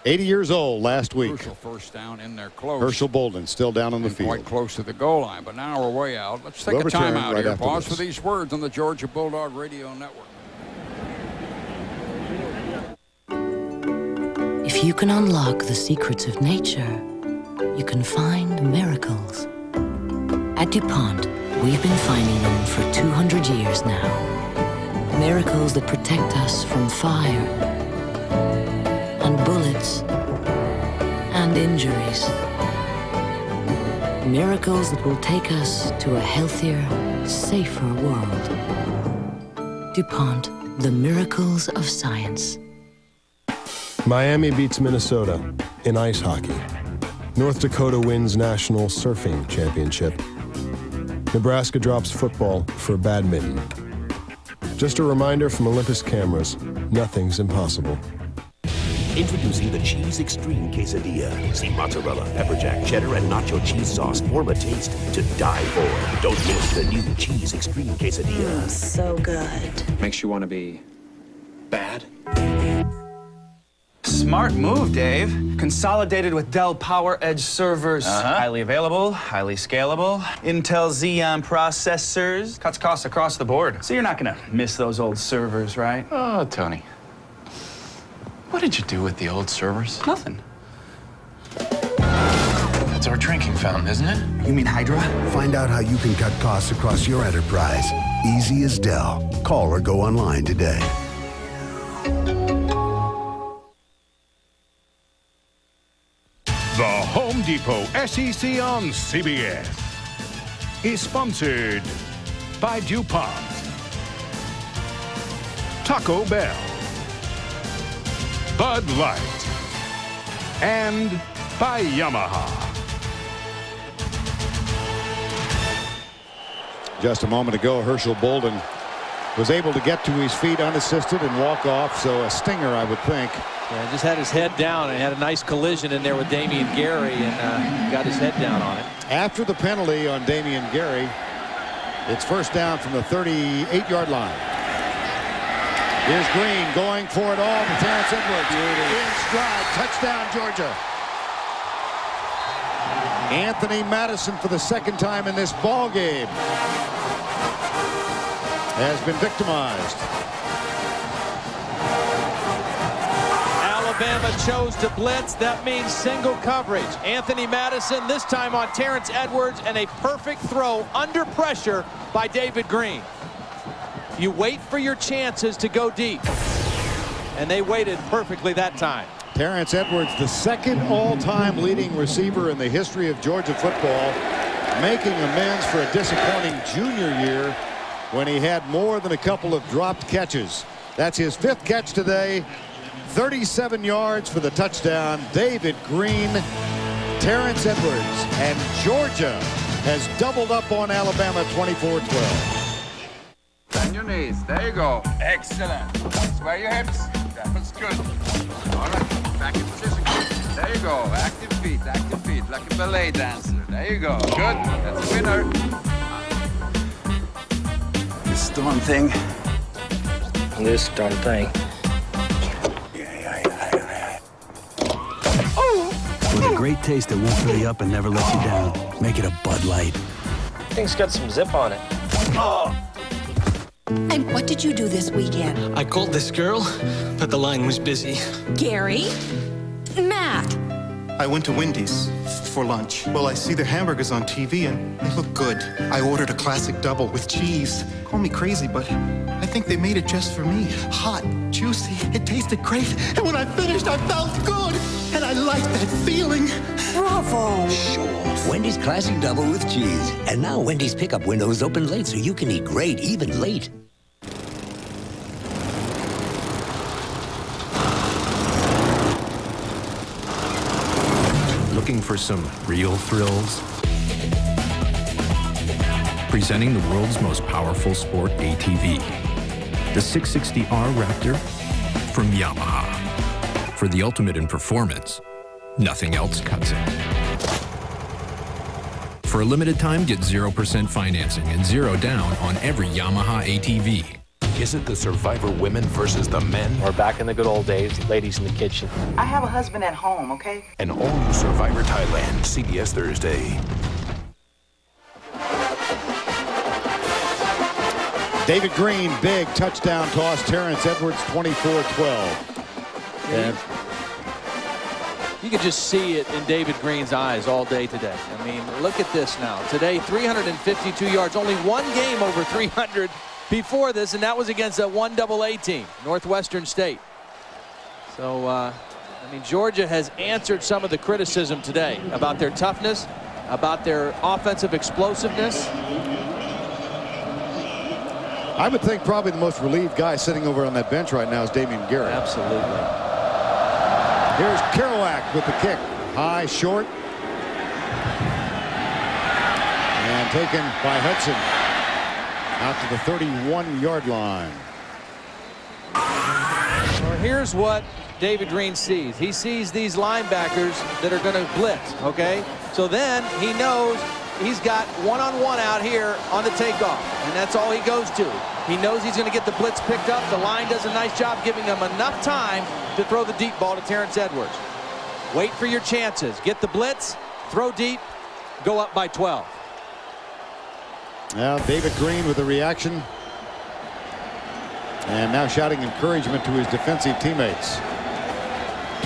80 years old last week. Crucial first down in there close. Herschel Bolden still down on the field. Quite close to the goal line, but now we're way out. Let's take a timeout here. Pause for these words on the Georgia Bulldog Radio Network. If you can unlock the secrets of nature, you can find miracles. At DuPont, we've been finding them for 200 years now. Miracles that protect us from fire and bullets and injuries. Miracles that will take us to a healthier, safer world. DuPont, the miracles of science. Miami beats Minnesota in ice hockey. North Dakota wins National Surfing Championship. Nebraska drops football for badminton. Just a reminder from Olympus Cameras, nothing's impossible. Introducing the Cheese Extreme Quesadilla. See mozzarella, pepper jack, cheddar, and nacho cheese sauce form a taste to die for. Don't miss the new Cheese Extreme Quesadilla. So good. Makes you want to be bad? Smart move, Dave. Consolidated with Dell PowerEdge servers. Highly available, highly scalable. Intel Xeon processors. Cuts costs across the board. So you're not gonna miss those old servers, right? Oh, Tony. What did you do with the old servers? Nothing. It's our drinking fountain, isn't it? You mean Hydra? Find out how you can cut costs across your enterprise. Easy as Dell. Call or go online today. The Home Depot SEC on CBS is sponsored by DuPont, Taco Bell, Bud Light, and by Yamaha. Just a moment ago, Herschel Bolden was able to get to his feet unassisted and walk off, so a stinger, I would think. Yeah, just had his head down and had a nice collision in there with Damian Gary and got his head down on it. After the penalty on Damian Gary, It's first down from the 38-yard line. Here's Green going for it all to Terrence Edwards. In stride. Touchdown, Georgia. Anthony Madison, for the second time in this ball game, has been victimized. Alabama chose to blitz. That means single coverage. Anthony Madison, this time on Terrence Edwards, and a perfect throw under pressure by David Green. You wait for your chances to go deep, and they waited perfectly that time. Terrence Edwards, the second all-time leading receiver in the history of Georgia football, making amends for a disappointing junior year when he had more than a couple of dropped catches. That's his 5th catch today. 37 yards for the touchdown. David Green, Terrence Edwards, and Georgia has doubled up on Alabama 24-12. Bend your knees. There you go. Excellent. Sway your hips. That was good. All right. Back in position. There you go. Active feet. Active feet. Like a ballet dancer. There you go. Good. That's a winner. This darn thing. This darn thing. With a great taste that won't fill you up and never let you down. Make it a Bud Light. Thing's got some zip on it. Oh. And what did you do this weekend? I called this girl, but the line was busy. Gary? Matt? I went to Wendy's for lunch. Well, I see their hamburgers on TV and they look good. I ordered a classic double with cheese. Call me crazy, but I think they made it just for me. Hot, juicy, it tasted great. And when I finished, I felt good. And I liked that feeling. Bravo! Sure. Wendy's Classic Double with cheese. And now Wendy's pickup windows open late so you can eat great even late. Looking for some real thrills? Presenting the world's most powerful sport ATV, the 660R Raptor from Yamaha. For the ultimate in performance, nothing else cuts it. For a limited time, get 0% financing and 0 down on every Yamaha ATV. Is it the Survivor women versus the men? We're back in the good old days, ladies in the kitchen. I have a husband at home, okay? An all-new Survivor Thailand, CBS Thursday. David Green, big touchdown toss. Terrence Edwards, 24-12. And you could just see it in David Green's eyes all day today. I mean, look at this now. Today, 352 yards. Only one game over 300 before this, and that was against a 1AA team, Northwestern State. So, I mean, Georgia has answered some of the criticism today about their toughness, about their offensive explosiveness. I would think probably the most relieved guy sitting over on that bench right now is Damian Garrett. Absolutely. Here's Kerouac with the kick. High, short. And taken by Hudson out to the 31-yard line. Well, here's what David Green sees. He sees these linebackers that are going to blitz, okay? So then he knows he's got one-on-one out here on the takeoff, and that's all he goes to. He knows he's going to get the blitz picked up. The line does a nice job giving him enough time to throw the deep ball to Terrence Edwards. Wait for your chances. Get the blitz, throw deep, go up by 12. Now David Green with the reaction. And now shouting encouragement to his defensive teammates.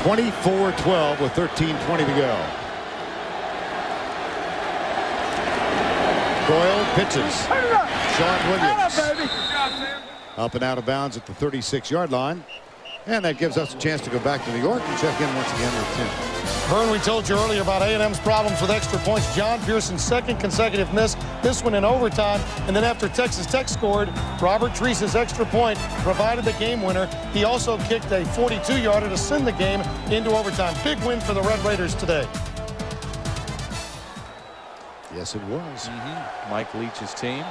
24-12 with 13:20 to go. Doyle pitches. Sean Williams up and out of bounds at the 36-yard line. And that gives us a chance to go back to New York and check in once again with Tim. Vern, we told you earlier about A&M's problems with extra points. John Pearson's second consecutive miss, this one in overtime. And then after Texas Tech scored, Robert Treese's extra point provided the game winner. He also kicked a 42-yarder to send the game into overtime. Big win for the Red Raiders today. Yes, it was. Mike Leach's team.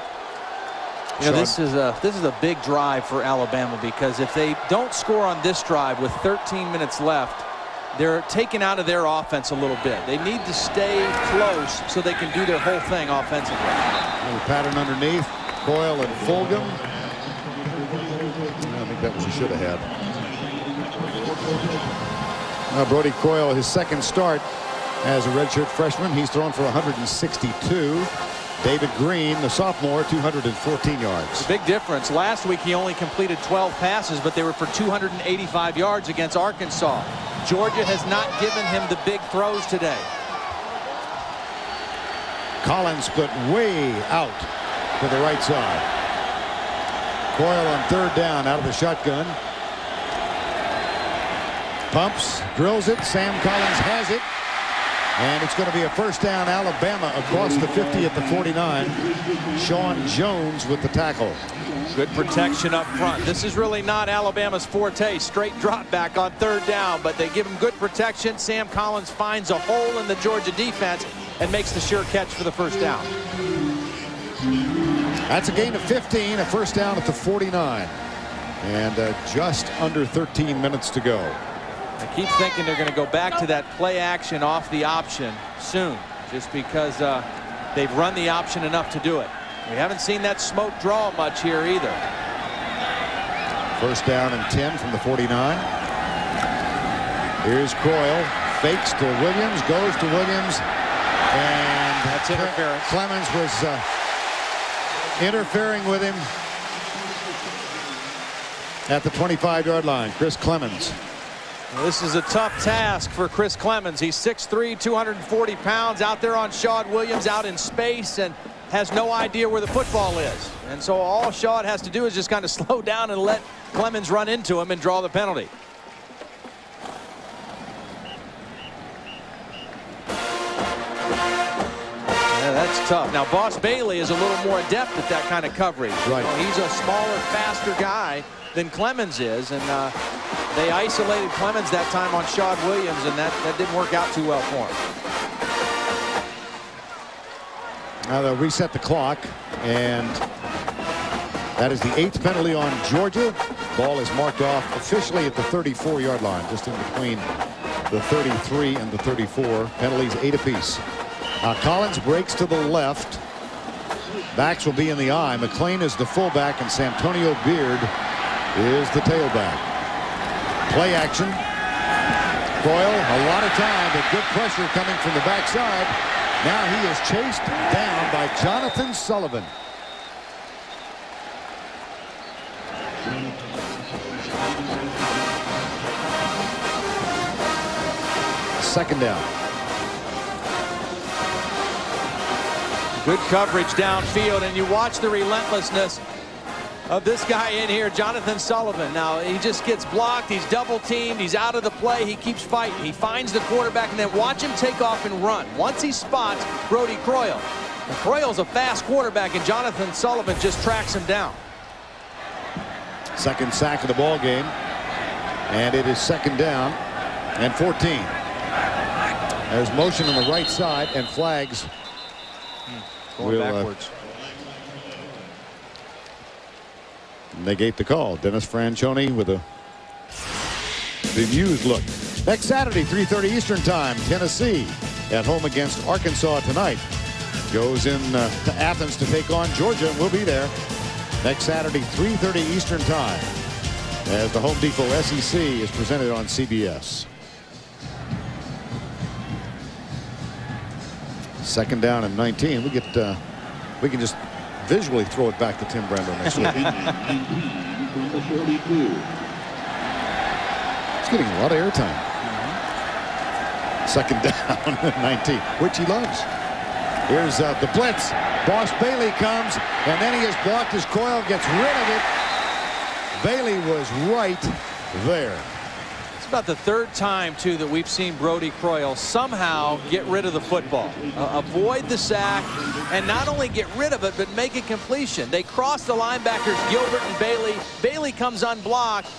You know, this is a big drive for Alabama, because if they don't score on this drive with 13 minutes left, they're taken out of their offense a little bit. They need to stay close so they can do their whole thing offensively. Little pattern underneath. Coyle and Fulgham. I think that was a should have had. Brody Coyle, his second start as a redshirt freshman. He's thrown for 162. David Green, the sophomore, 214 yards. The big difference. Last week he only completed 12 passes, but they were for 285 yards against Arkansas. Georgia has not given him the big throws today. Collins split way out to the right side. Coyle on third down out of the shotgun. Pumps, drills it. Sam Collins has it. And it's going to be a first down, Alabama, across the 50 at the 49. Sean Jones with the tackle. Good protection up front. This is really not Alabama's forte. Straight drop back on third down, but they give him good protection. Sam Collins finds a hole in the Georgia defense and makes the sure catch for the first down. That's a gain of 15, a first down at the 49. And just under 13 minutes to go. I keep thinking they're going to go back to that play action off the option soon, just because they've run the option enough to do it. We haven't seen that smoke draw much here either. First down and 10 from the 49. Here's Coyle, fakes to Williams, goes to Williams, and that's interference. Clemens was interfering with him at the 25-yard line. Chris Clemens. Well, this is a tough task for Chris Clemens. He's 6'3", 240 pounds, out there on Shad Williams, out in space, and has no idea where the football is. And so all Shad has to do is just kind of slow down and let Clemens run into him and draw the penalty. Yeah, that's tough. Now, Boss Bailey is a little more adept at that kind of coverage. Right. You know, he's a smaller, faster guy than Clemens is, and they isolated Clemens that time on Shad Williams, and that didn't work out too well for him. Now they'll reset the clock, and that is the 8th penalty on Georgia. Ball is marked off officially at the 34-yard line, just in between the 33 and the 34. Penalties 8 apiece. Collins breaks to the left. Backs will be in the eye. McClain is the fullback, and Santonio Beard is the tailback. Play action. Coyle, a lot of time, but good pressure coming from the backside. Now he is chased down by Jonathan Sullivan. Second down. Good coverage downfield, and you watch the relentlessness of this guy in here, Jonathan Sullivan. Now, he just gets blocked. He's double teamed. He's out of the play. He keeps fighting. He finds the quarterback, and then watch him take off and run. Once he spots Brody Croyle. And Croyle's a fast quarterback, and Jonathan Sullivan just tracks him down. Second sack of the ball game, and it is second down and 14. There's motion on the right side, and flags going backwards. Negate the call. Dennis Franchione with a bemused look. Next Saturday, 3:30 Eastern Time, Tennessee at home against Arkansas tonight. Goes in to Athens to take on Georgia, and we'll be there next Saturday, 3:30 Eastern Time, as the Home Depot SEC is presented on CBS. Second down and 19. We can just visually throw it back to Tim Brando next week. It's getting a lot of airtime. Second down and 19, which he loves. Here's the blitz. Boss Bailey comes, and then he is blocked as Coyle gets rid of it. Bailey was right there. It's about the third time, too, that we've seen Brody Croyle somehow get rid of the football. Avoid the sack, and not only get rid of it, but make a completion. They cross the linebackers, Gilbert and Bailey. Bailey comes unblocked,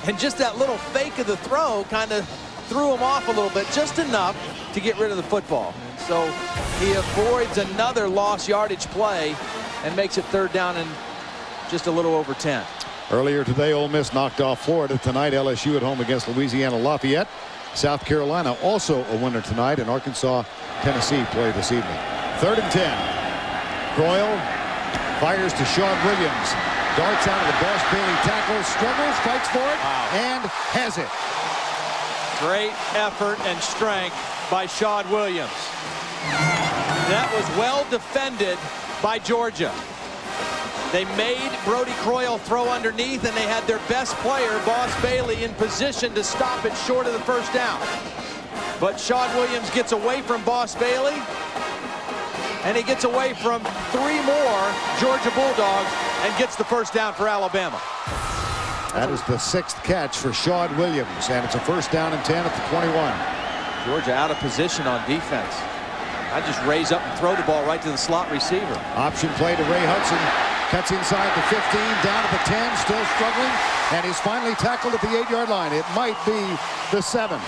and just that little fake of the throw kind of threw him off a little bit, just enough to get rid of the football. And so he avoids another lost yardage play and makes it third down and just a little over 10. Earlier today, Ole Miss knocked off Florida. Tonight, LSU at home against Louisiana Lafayette. South Carolina also a winner tonight, and Arkansas, Tennessee play this evening. 3rd and 10. Croyle Fires to Sean Williams. Darts out of the Boss Bailey tackle. Struggles, fights for it, and has it. Great effort and strength by Sean Williams. That was well defended by Georgia. They made Brody Croyle throw underneath, and they had their best player, Boss Bailey, in position to stop it short of the first down. But Sean Williams gets away from Boss Bailey, and he gets away from 3 more Georgia Bulldogs and gets the first down for Alabama. That is the 6th catch for Sean Williams, and it's a first down and 10 at the 21. Georgia out of position on defense. I just raise up and throw the ball right to the slot receiver. Option play to Ray Hudson. Cuts inside the 15, down at the 10, still struggling, and he's finally tackled at the 8-yard line. It might be the 7.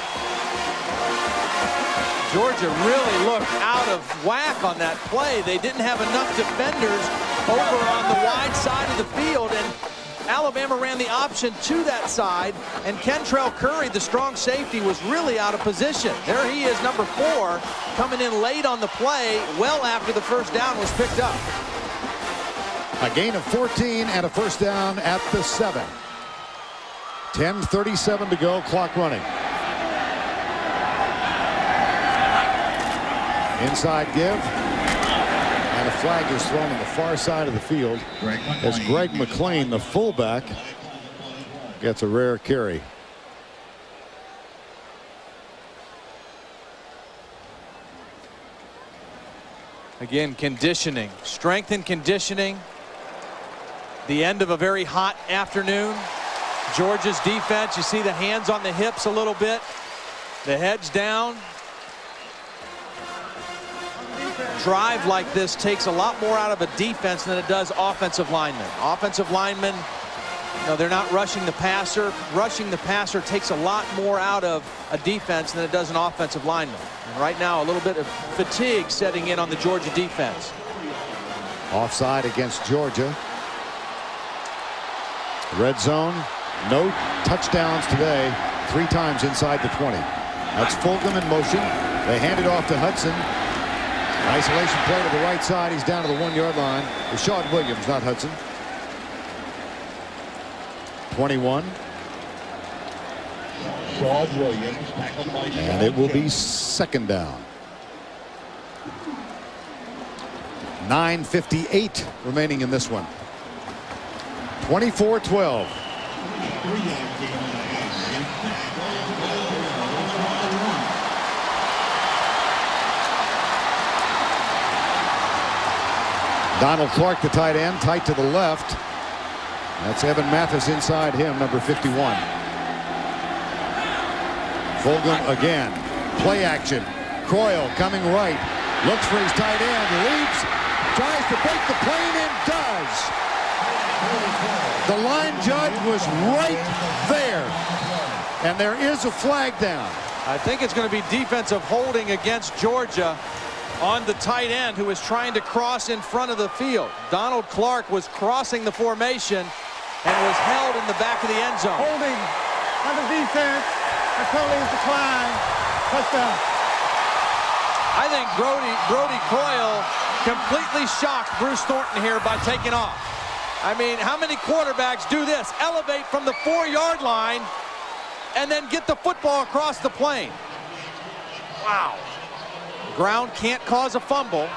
Georgia really looked out of whack on that play. They didn't have enough defenders over on the wide side of the field, and Alabama ran the option to that side, and Kentrell Curry, the strong safety, was really out of position. There he is, number 4, coming in late on the play, well after the first down was picked up. A gain of 14 and a first down at the 7. 10:37 to go, clock running. Inside give. And a flag is thrown on the far side of the field as Greg McLean, the fullback, gets a rare carry. Again, conditioning, strength and conditioning. The end of a very hot afternoon. Georgia's defense, you see the hands on the hips a little bit, the heads down. Drive like this takes a lot more out of a defense than it does offensive linemen. Offensive linemen, you know, they're not rushing the passer. Rushing the passer takes a lot more out of a defense than it does an offensive lineman. And right now, a little bit of fatigue setting in on the Georgia defense. Offside against Georgia. Red zone, no touchdowns today. 3 times inside the 20. That's Fulgham in motion. They hand it off to Hudson. Isolation play to the right side. He's down to the 1-yard line. It's Sean Williams, not Hudson. 21. Sean Williams, tackled by And it will be second down. 9:58 remaining in this one. 24-12. Donald Clark, the tight end, tight to the left. That's Evan Mathis inside him, number 51. Fulgham again. Play action. Croyle coming right. Looks for his tight end. Leaps. Tries to break the plane and does. The line judge was right there. And there is a flag down. I think it's going to be defensive holding against Georgia on the tight end who was trying to cross in front of the field. Donald Clark was crossing the formation and was held in the back of the end zone. Holding on the defense. The penalty is declined. Touchdown. I think Brody Croyle completely shocked Bruce Thornton here by taking off. I mean, how many quarterbacks do this? Elevate from the 4-yard line and then get the football across the plane. Wow. Ground can't cause a fumble,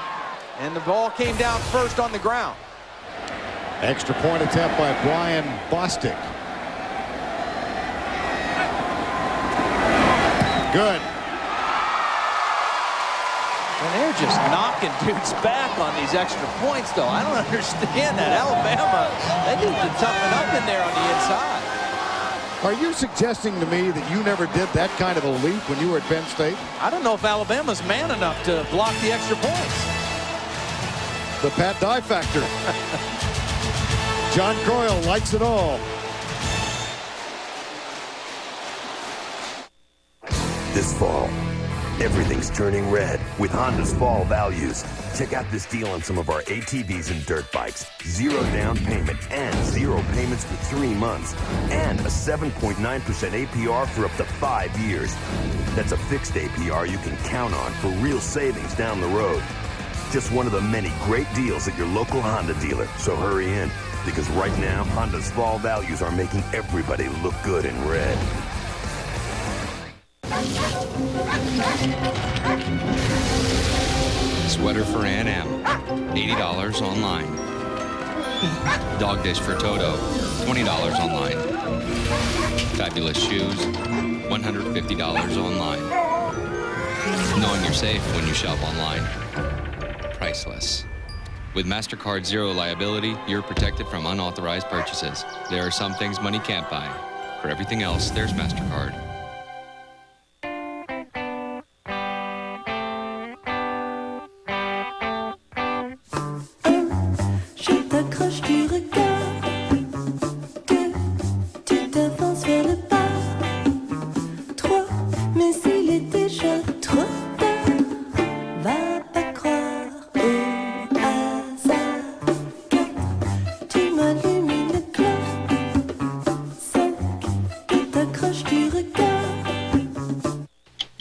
and the ball came down first on the ground. Extra point attempt by Brian Bostic. Good. And they're just knocking dudes back on these extra points, though. I don't understand that. Alabama, they need to toughen up in there on the inside. Are you suggesting to me that you never did that kind of a leap when you were at Penn State? I don't know if Alabama's man enough to block the extra points. The Pat Dye factor. John Croyle likes it all. This fall, everything's turning red with Honda's fall values. Check out this deal on some of our ATVs and dirt bikes. 0 down payment and 0 payments for 3 months. And a 7.9% APR for up to 5 years. That's a fixed APR you can count on for real savings down the road. just one of the many great deals at your local Honda dealer. So hurry in, because right now, Honda's fall values are making everybody look good in red. Sweater for Ann M, $80 online. Dog dish for Toto, $20 online. Fabulous shoes, $150 online. Knowing you're safe when you shop online. Priceless. With MasterCard Zero Liability, you're protected from unauthorized purchases. There are some things money can't buy. For everything else, there's MasterCard.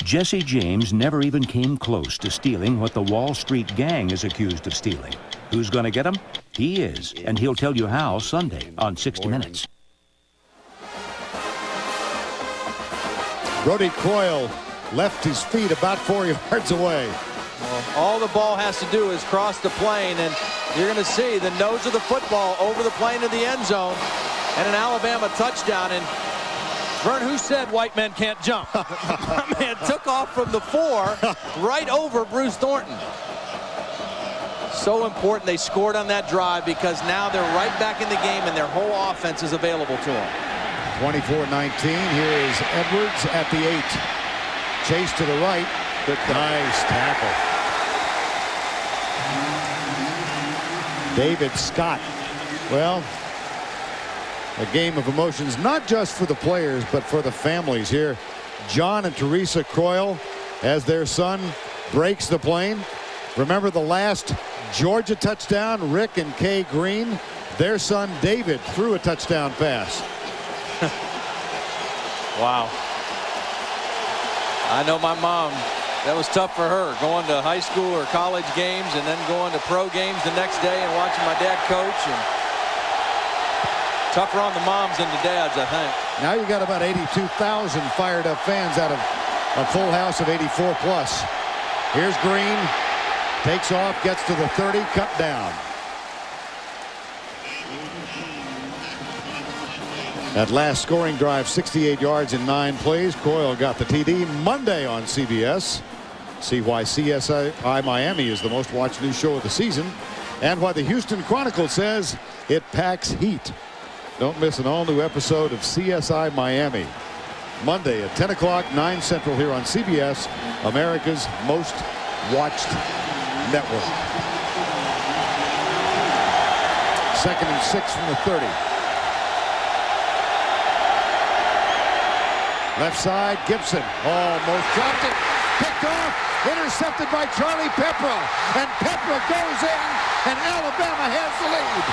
Jesse James never even came close to stealing what the Wall Street Gang is accused of stealing. Who's going to get him? He is, and he'll tell you how Sunday on 60 Minutes. Brodie Croyle left his feet about 4 yards away. Well, all the ball has to do is cross the plane, and you're going to see the nose of the football over the plane of the end zone, and an Alabama touchdown. And Vern, who said white men can't jump? My man took off from the 4 right over Bruce Thornton. So important they scored on that drive, because now they're right back in the game and their whole offense is available to them. 24-19. Here is Edwards at the 8. Chase to the right. Good, nice tackle. David Scott. Well, a game of emotions, not just for the players, but for the families here. John and Teresa Croyle, as their son breaks the plane. Remember the last Georgia touchdown, Rick and Kay Green? Their son David threw a touchdown pass. Wow. I know my mom, that was tough for her, going to high school or college games and then going to pro games the next day and watching my dad coach. And tougher on the moms than the dads, I think. Now you got about 82,000 fired up fans out of a full house of 84 plus. Here's Green, takes off, gets to the 30, cut down. That last scoring drive, 68 yards in 9 plays. Croyle got the TD Monday on CBS. See why CSI Miami is the most watched news show of the season, and why the Houston Chronicle says it packs heat. Don't miss an all-new episode of CSI Miami. Monday at 10 o'clock, 9 Central here on CBS, America's most watched network. 2nd and 6 from the 30. Left side, Gibson almost dropped it. Picked off, intercepted by Charlie Peprah. And Peprah goes in, and Alabama has the lead.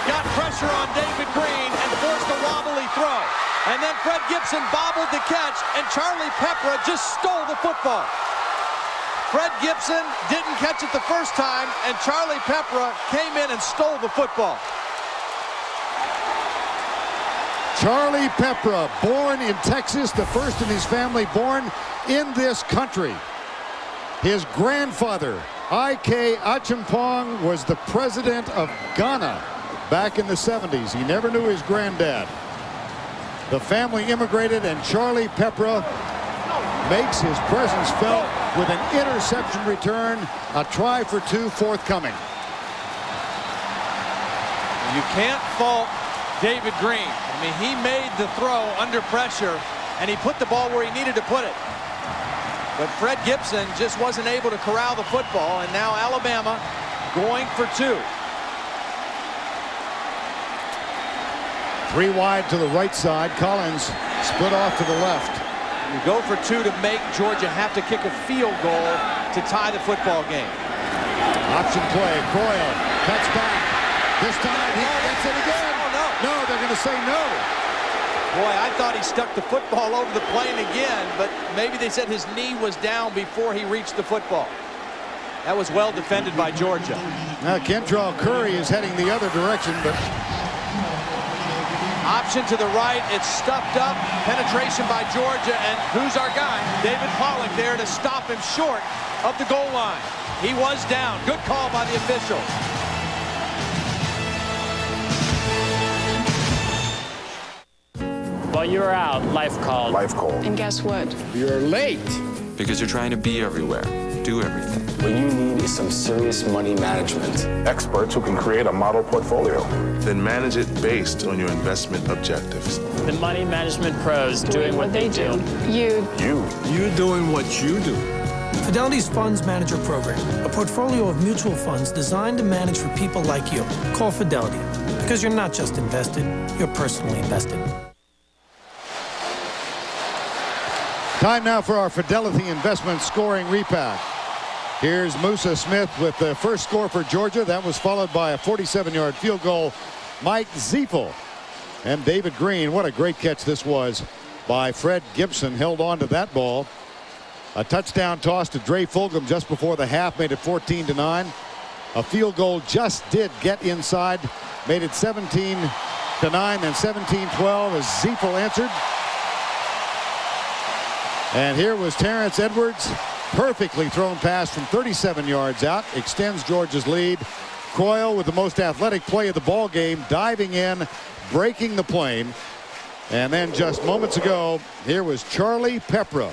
Got pressure on David Green and forced a wobbly throw. And then Fred Gibson bobbled the catch, and Charlie Peprah just stole the football. Fred Gibson didn't catch it the first time, and Charlie Peprah came in and stole the football. Charlie Peprah, born in Texas, the first in his family born in this country. His grandfather, Ike Achimpong, was the president of Ghana back in the 70s. He never knew his granddad. The family immigrated, and Charlie Peprah makes his presence felt with an interception return, a try for 2 forthcoming. You can't fault David Green. I mean, he made the throw under pressure, and he put the ball where he needed to put it. But Fred Gibson just wasn't able to corral the football, and now Alabama going for 2. 3 wide to the right side. Collins split off to the left. You go for 2 to make Georgia have to kick a field goal to tie the football game. Option play. Croyle cuts back. This time he gets it again. No, they're going to say no. Boy, I thought he stuck the football over the plane again, but maybe they said his knee was down before he reached the football. That was well defended by Georgia. Now Kentrell Curry is heading the other direction, but option to the right. It's stuffed up. Penetration by Georgia, and who's our guy? David Pollock there to stop him short of the goal line. He was down. Good call by the official. Well, you're out. Life called. Life called. And guess what? You're late. Because you're trying to be everywhere, do everything. What you need is some serious money management. Experts who can create a model portfolio. Then manage it based on your investment objectives. The money management pros doing what they do. You doing what you do. Fidelity's Funds Manager Program, a portfolio of mutual funds designed to manage for people like you. Call Fidelity, because you're not just invested, you're personally invested. Time now for our Fidelity Investment scoring repack. Here's Musa Smith with the first score for Georgia. That was followed by a 47-yard field goal. Mike Ziefel and David Green. What a great catch this was by Fred Gibson. Held on to that ball. A touchdown toss to Dre Fulgham just before the half made it 14-9. A field goal just did get inside. Made it 17-9, then 17-12 as Ziefel answered. And here was Terrence Edwards. Perfectly thrown pass from 37 yards out. Extends Georgia's lead. Croyle with the most athletic play of the ball game. Diving in, breaking the plane. And then just moments ago, here was Charlie Pepra.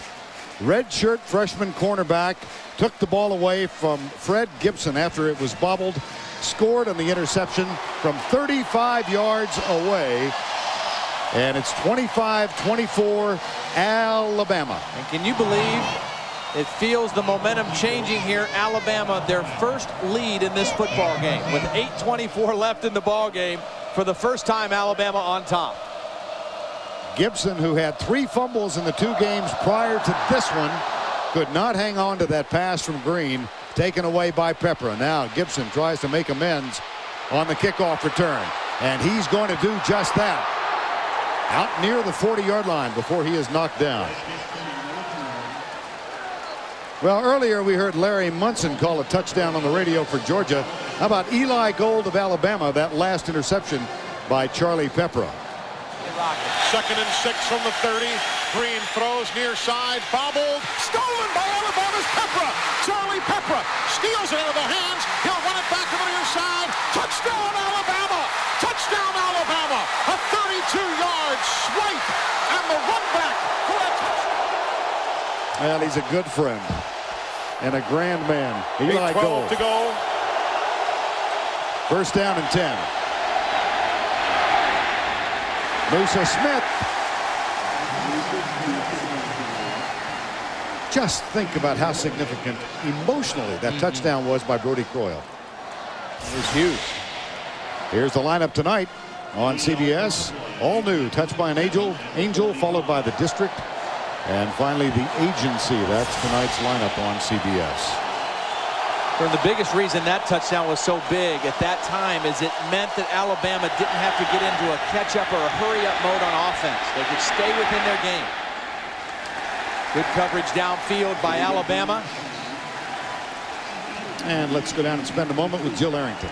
Redshirt freshman cornerback. Took the ball away from Fred Gibson after it was bobbled. Scored on the interception from 35 yards away. And it's 25-24 Alabama. And can you believe it feels the momentum changing here? Alabama, their first lead in this football game with 8:24 left in the ball game. For the first time, Alabama on top. Gibson, who had 3 fumbles in the 2 games prior to this one, could not hang on to that pass from Green, taken away by Pepra. Now Gibson tries to make amends on the kickoff return, and he's going to do just that. Out near the 40-yard line before he is knocked down. Well, earlier we heard Larry Munson call a touchdown on the radio for Georgia. How about Eli Gold of Alabama, that last interception by Charlie Pepra. 2nd and 6 from the 30. Green throws near side, bobbled, stolen by Alabama's Pepra. Charlie Pepra steals it out of the hands. He'll run it back to the near side. Touchdown Alabama! Touchdown Alabama! A 32-yard swipe and the run back for a touchdown. Well, he's a good friend and a grand man. Eli Gold to go. First down and 10. Musa Smith. Just think about how significant emotionally that touchdown was by Brody Croyle. It was huge. Here's the lineup tonight on CBS. All new, touched by an angel, followed by the district, and finally the agency. That's tonight's lineup on CBS. The biggest reason that touchdown was so big at that time is it meant that Alabama didn't have to get into a catch-up or a hurry-up mode on offense. They could stay within their game. Good coverage downfield by Alabama. And let's go down and spend a moment with Jill Arrington.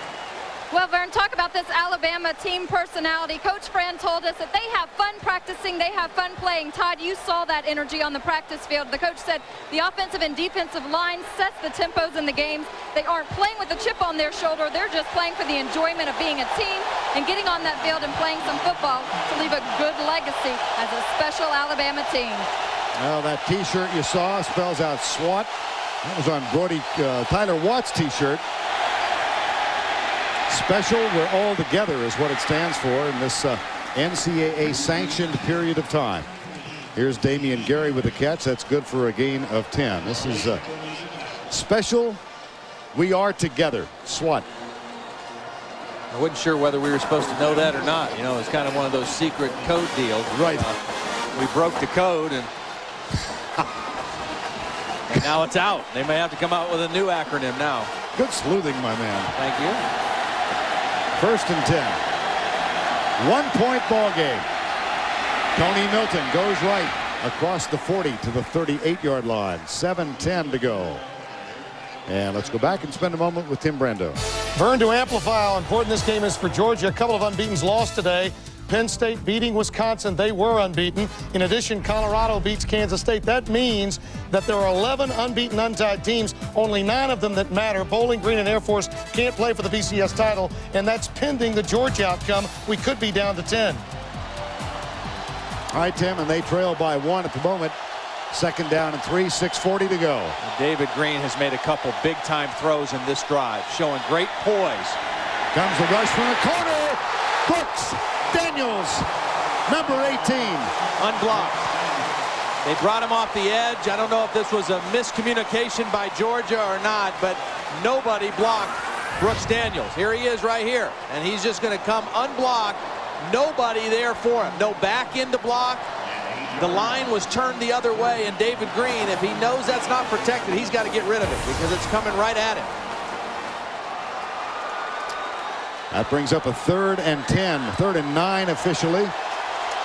Well, Vern, talk about this Alabama team personality. Coach Fran told us that they have fun practicing, they have fun playing. Todd, you saw that energy on the practice field. The coach said the offensive and defensive line sets the tempos in the games. They aren't playing with a chip on their shoulder. They're just playing for the enjoyment of being a team and getting on that field and playing some football to leave a good legacy as a special Alabama team. Well, that T-shirt you saw spells out SWAT. That was on Tyler Watt's T-shirt. Special, we're all together is what it stands for in this NCAA sanctioned period of time. Here's Damian Gary with a catch. That's good for a gain of 10. This is special. We are together. SWAT. I wasn't sure whether we were supposed to know that or not. You know, it's kind of one of those secret code deals. Right. We broke the code and Now it's out. They may have to come out with a new acronym now. Good sleuthing, my man. Thank you. 1st and 10. 1-point ball game. Tony Milton goes right across the 40 to the 38-yard line. 7:10 to go. And let's go back and spend a moment with Tim Brando. Vern, to amplify how important this game is for Georgia, a couple of unbeatens lost today. Penn State beating Wisconsin. They were unbeaten. In addition, Colorado beats Kansas State. That means that there are 11 unbeaten, untied teams, only 9 of them that matter. Bowling Green and Air Force can't play for the BCS title, and that's pending the Georgia outcome. We could be down to 10. All right, Tim, and they trail by 1 at the moment. 2nd down and 3, 6:40 to go. David Green has made a couple big-time throws in this drive, showing great poise. Comes the rush from the corner. Brooks Daniels, number 18. Unblocked. They brought him off the edge. I don't know if this was a miscommunication by Georgia or not, but nobody blocked Brooks Daniels. Here he is right here, and he's just going to come unblocked. Nobody there for him. No back end to block. The line was turned the other way, and David Green, if he knows that's not protected, he's got to get rid of it because it's coming right at him. That brings up a 3rd and 10, 3rd and 9 officially.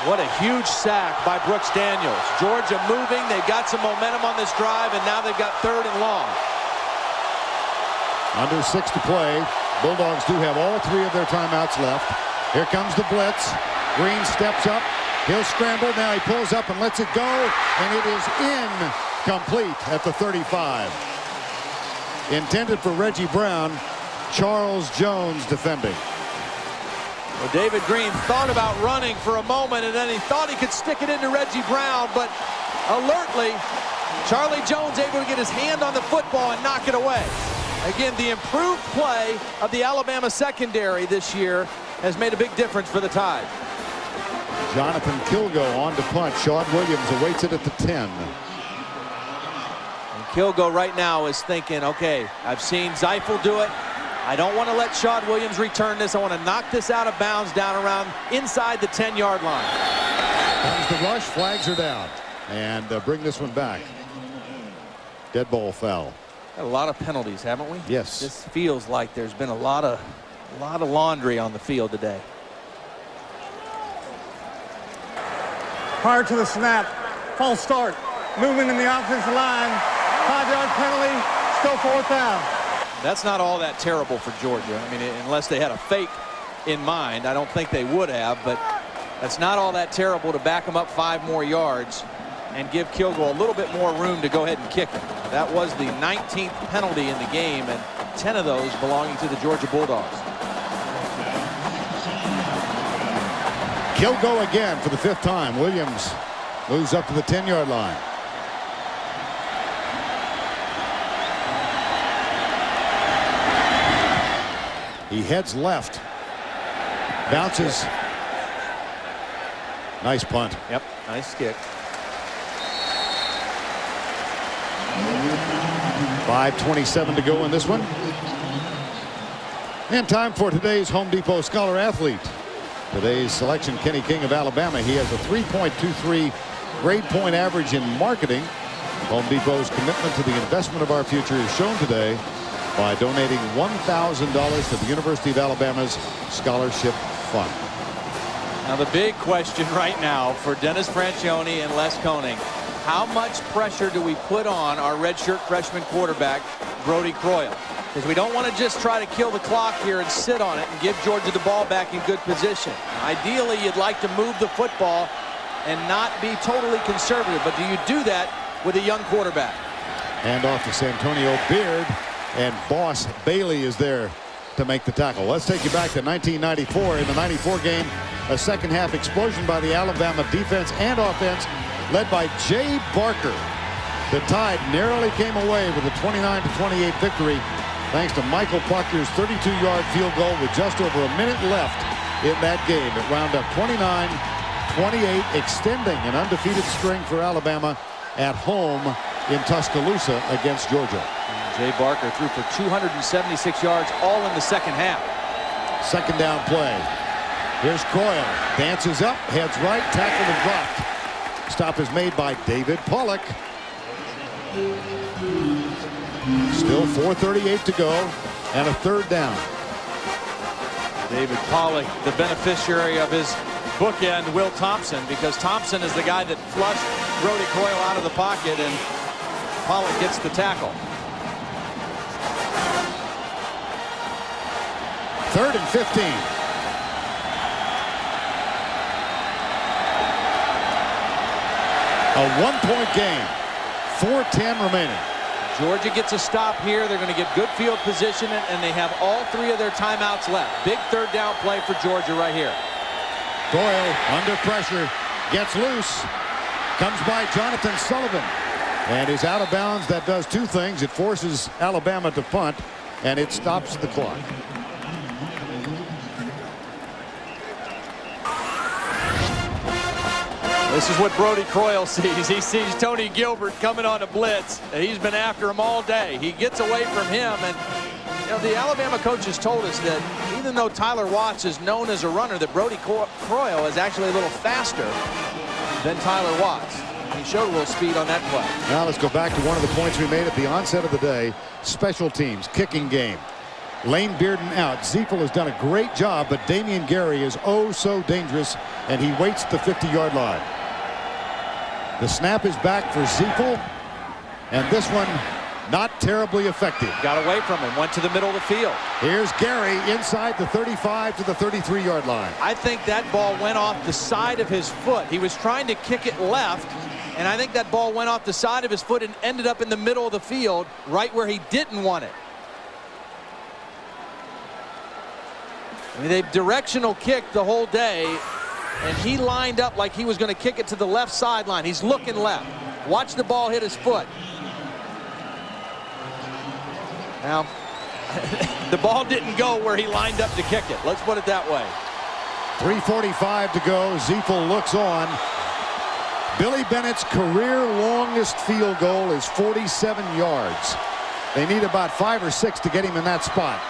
What a huge sack by Brooks Daniels. Georgia moving. They've got some momentum on this drive, and now they've got 3rd and long. Under 6 to play. Bulldogs do have all 3 of their timeouts left. Here comes the blitz. Green steps up. He'll scramble. Now he pulls up and lets it go, and it is incomplete at the 35. Intended for Reggie Brown. Charles Jones defending. Well, David Green thought about running for a moment, and then he thought he could stick it into Reggie Brown, but alertly, Charlie Jones able to get his hand on the football and knock it away. Again, the improved play of the Alabama secondary this year has made a big difference for the Tide. Jonathan Kilgo on to punt. Sean Williams awaits it at the 10. And Kilgo right now is thinking, okay, I've seen Zeifel do it. I don't want to let Sean Williams return this. I want to knock this out of bounds down around inside the 10-yard line. Comes the rush. Flags are down. And bring this one back. Dead ball foul. Got a lot of penalties, haven't we? Yes. This feels like there's been a lot of laundry on the field today. Prior to the snap, false start. Movement in the offensive line. 5-yard penalty. Still 4th down. That's not all that terrible for Georgia. I mean, unless they had a fake in mind, I don't think they would have, but that's not all that terrible to back them up 5 more yards and give Kilgo a little bit more room to go ahead and kick it. That was the 19th penalty in the game, and 10 of those belonging to the Georgia Bulldogs. Kilgo again for the 5th time. Williams moves up to the 10-yard line. He heads left. Bounces. Nice punt. Yep, nice kick. 5:27 to go in this one. And time for today's Home Depot Scholar Athlete. Today's selection, Kenny King of Alabama. He has a 3.23 grade point average in marketing. Home Depot's commitment to the investment of our future is shown today by donating $1,000 to the University of Alabama's Scholarship Fund. Now the big question right now for Dennis Franchione and Les Koenig, how much pressure do we put on our redshirt freshman quarterback, Brody Croyle? Because we don't want to just try to kill the clock here and sit on it and give Georgia the ball back in good position. Ideally, you'd like to move the football and not be totally conservative, but do you do that with a young quarterback? And off to Santonio Beard. And Boss Bailey is there to make the tackle. Let's take you back to 1994. In the 94 game, a second-half explosion by the Alabama defense and offense, led by Jay Barker. The Tide narrowly came away with a 29-28 victory, thanks to Michael Proctor's 32-yard field goal with just over a minute left in that game. It wound up 29-28, extending an undefeated string for Alabama at home in Tuscaloosa against Georgia. Jay Barker threw for 276 yards, all in the second half. 2nd down play. Here's Croyle. Dances up, heads right, tackled and dropped. Stop is made by David Pollock. Still 4:38 to go and a third down. David Pollock, the beneficiary of his bookend, Will Thompson, because Thompson is the guy that flushed Brodie Croyle out of the pocket, and Pollock gets the tackle. 3rd and 15. A 1-point game. 4:10 remaining. Georgia gets a stop here. They're going to get good field position, and they have all 3 of their timeouts left. Big third down play for Georgia right here. Doyle under pressure, gets loose, comes by Jonathan Sullivan, and is out of bounds. That does 2 things. It forces Alabama to punt, and it stops the clock. This is what Brodie Croyle sees. He sees Tony Gilbert coming on a blitz. He's been after him all day. He gets away from him, and you know, the Alabama coaches told us that even though Tyler Watts is known as a runner, that Brodie Croyle is actually a little faster than Tyler Watts. He showed a little speed on that play. Now let's go back to one of the points we made at the onset of the day. Special teams, kicking game. Lane Bearden out. Ziefel has done a great job, but Damian Gary is oh so dangerous, and he waits at the 50-yard line. The snap is back for Ziefel, and this one not terribly effective. Got away from him, went to the middle of the field. Here's Gary inside the 35 to the 33-yard line. I think that ball went off the side of his foot. He was trying to kick it left, and I think that ball went off the side of his foot and ended up in the middle of the field, right where he didn't want it. I mean, they've directional kicked the whole day, and he lined up like he was going to kick it to the left sideline. He's looking left. Watch the ball hit his foot. Now, the ball didn't go where he lined up to kick it. Let's put it that way. 3:45 to go. Ziefel looks on. Billy Bennett's career longest field goal is 47 yards. They need about 5 or 6 to get him in that spot.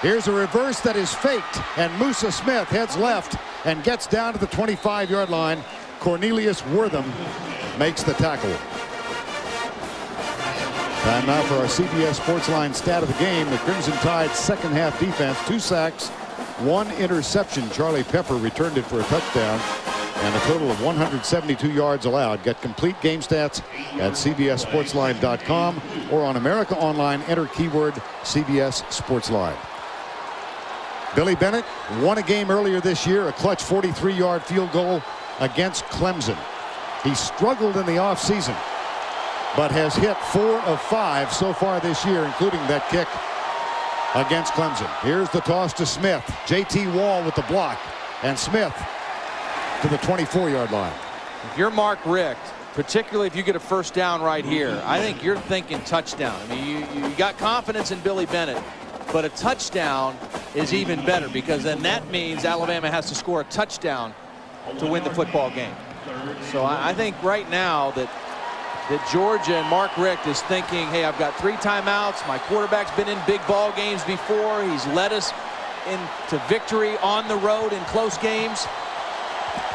Here's a reverse that is faked, and Musa Smith heads left and gets down to the 25-yard line. Cornelius Wortham makes the tackle. Time now for our CBS Sportsline stat of the game. The Crimson Tide's second half defense, 2 sacks, 1 interception. Charlie Pepper returned it for a touchdown, and a total of 172 yards allowed. Get complete game stats at CBSSportsline.com or on America Online. Enter keyword CBS Sportsline. Billy Bennett won a game earlier this year, a clutch 43-yard field goal against Clemson. He struggled in the offseason, but has hit 4 of 5 so far this year, including that kick against Clemson. Here's the toss to Smith. J.T. Wall with the block, and Smith to the 24-yard line. If you're Mark Richt, particularly if you get a first down right here, I think you're thinking touchdown. I mean, you got confidence in Billy Bennett, but a touchdown is even better, because then that means Alabama has to score a touchdown to win the football game. So I think right now that Georgia and Mark Richt is thinking, hey, I've got 3 timeouts. My quarterback's been in big ball games before. He's led us into victory on the road in close games.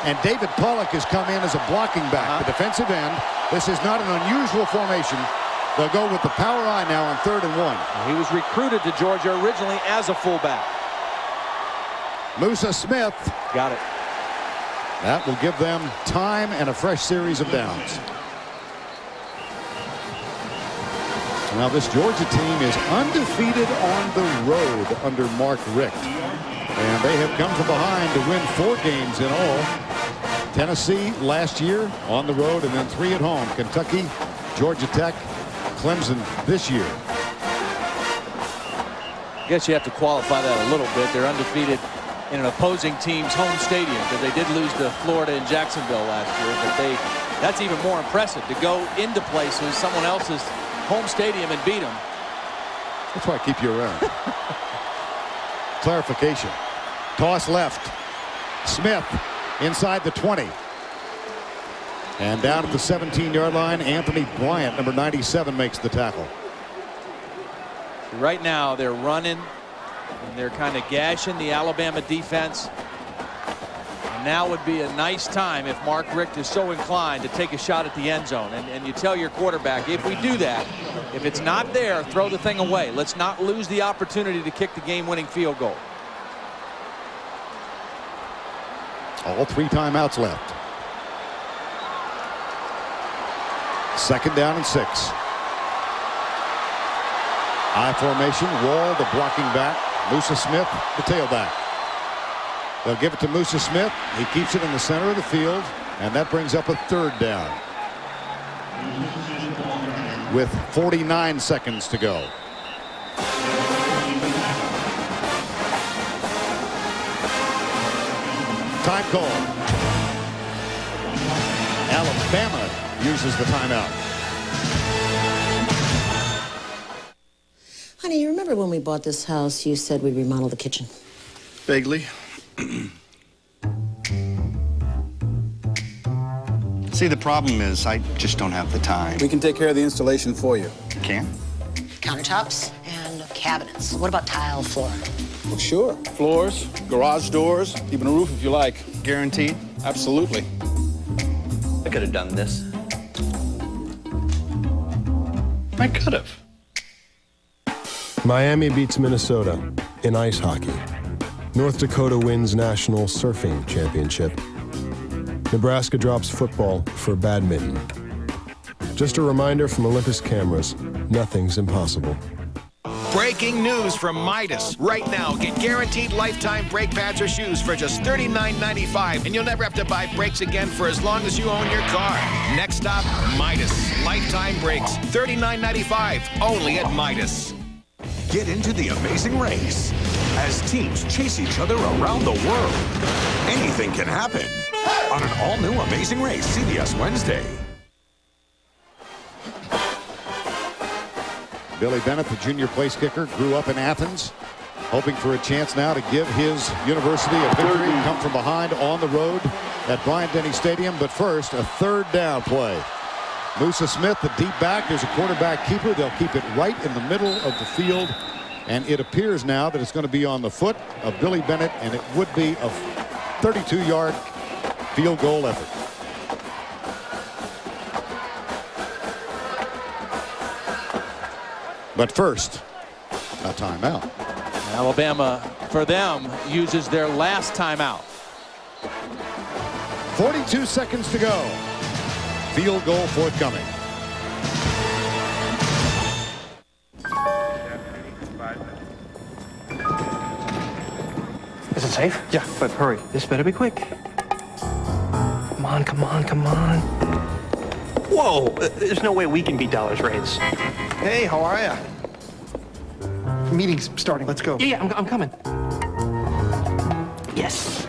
And David Pollock has come in as a blocking back, the defensive end. This is not an unusual formation. They'll go with the power eye now on 3rd and 1. He was recruited to Georgia originally as a fullback. Musa Smith. Got it. That will give them time and a fresh series of downs. Now this Georgia team is undefeated on the road under Mark Richt. And they have come from behind to win 4 games in all. Tennessee last year on the road, and then 3 at home. Kentucky, Georgia Tech, Clemson this year. I guess you have to qualify that a little bit. They're undefeated in an opposing team's home stadium, because they did lose to Florida and Jacksonville last year. But that's even more impressive, to go into places, someone else's home stadium, and beat them. That's why I keep you around. Clarification. Toss left. Smith inside the 20. And down at the 17-yard line, Anthony Bryant, number 97, makes the tackle. Right now they're running, and they're kind of gashing the Alabama defense. And Now would be a nice time if Mark Richt is so inclined to take a shot at the end zone. And you tell your quarterback, if we do that, if it's not there, throw the thing away. Let's not lose the opportunity to kick the game-winning field goal. All 3 timeouts left. 2nd down and 6. I formation, Wall, the blocking back. Musa Smith, the tailback. They'll give it to Musa Smith. He keeps it in the center of the field, and that brings up a 3rd down with 49 seconds to go. Time call. Alabama uses the timeout. Honey, you remember when we bought this house, you said we'd remodel the kitchen? Vaguely. See, the problem is I just don't have the time. We can take care of the installation for you. Can? Countertops and cabinets. What about tile flooring? Well, sure. Floors, garage doors, even a roof if you like. Guaranteed? Absolutely. I could have done this. I could have. Miami beats Minnesota in ice hockey. North Dakota wins National Surfing Championship. Nebraska drops football for badminton. Just a reminder from Olympus Cameras, nothing's impossible. Breaking news from Midas. Right now, get guaranteed lifetime brake pads or shoes for just $39.95, and you'll never have to buy brakes again for as long as you own your car. Next stop, Midas. Lifetime brakes, $39.95, only at Midas. Get into the amazing race as teams chase each other around the world. Anything can happen on an all-new Amazing Race, CBS Wednesday. Billy Bennett, the junior place kicker, grew up in Athens, hoping for a chance now to give his university a victory. Come from behind on the road at Bryant-Denny Stadium. But first, a 3rd down play. Musa Smith, the deep back. There's a quarterback keeper. They'll keep it right in the middle of the field. And it appears now that it's going to be on the foot of Billy Bennett, and it would be a 32-yard field goal effort. But first, a timeout. Alabama, for them, uses their last timeout. 42 seconds to go. Field goal forthcoming. Is it safe? Yeah, but hurry. This better be quick. Come on, come on, come on. Whoa! There's no way we can beat Dollar's rates. Hey, how are ya? Meeting's starting. Let's go. Yeah, I'm coming. Yes.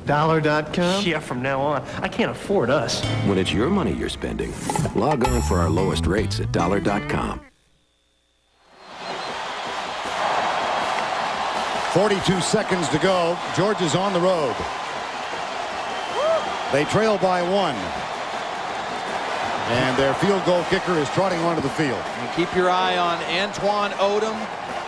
Dollar.com? Yeah, from now on. I can't afford us. When it's your money you're spending, log on for our lowest rates at Dollar.com. 42 seconds to go. Georgia's on the road. They trail by 1. And their field goal kicker is trotting onto the field. And keep your eye on Antoine Odom,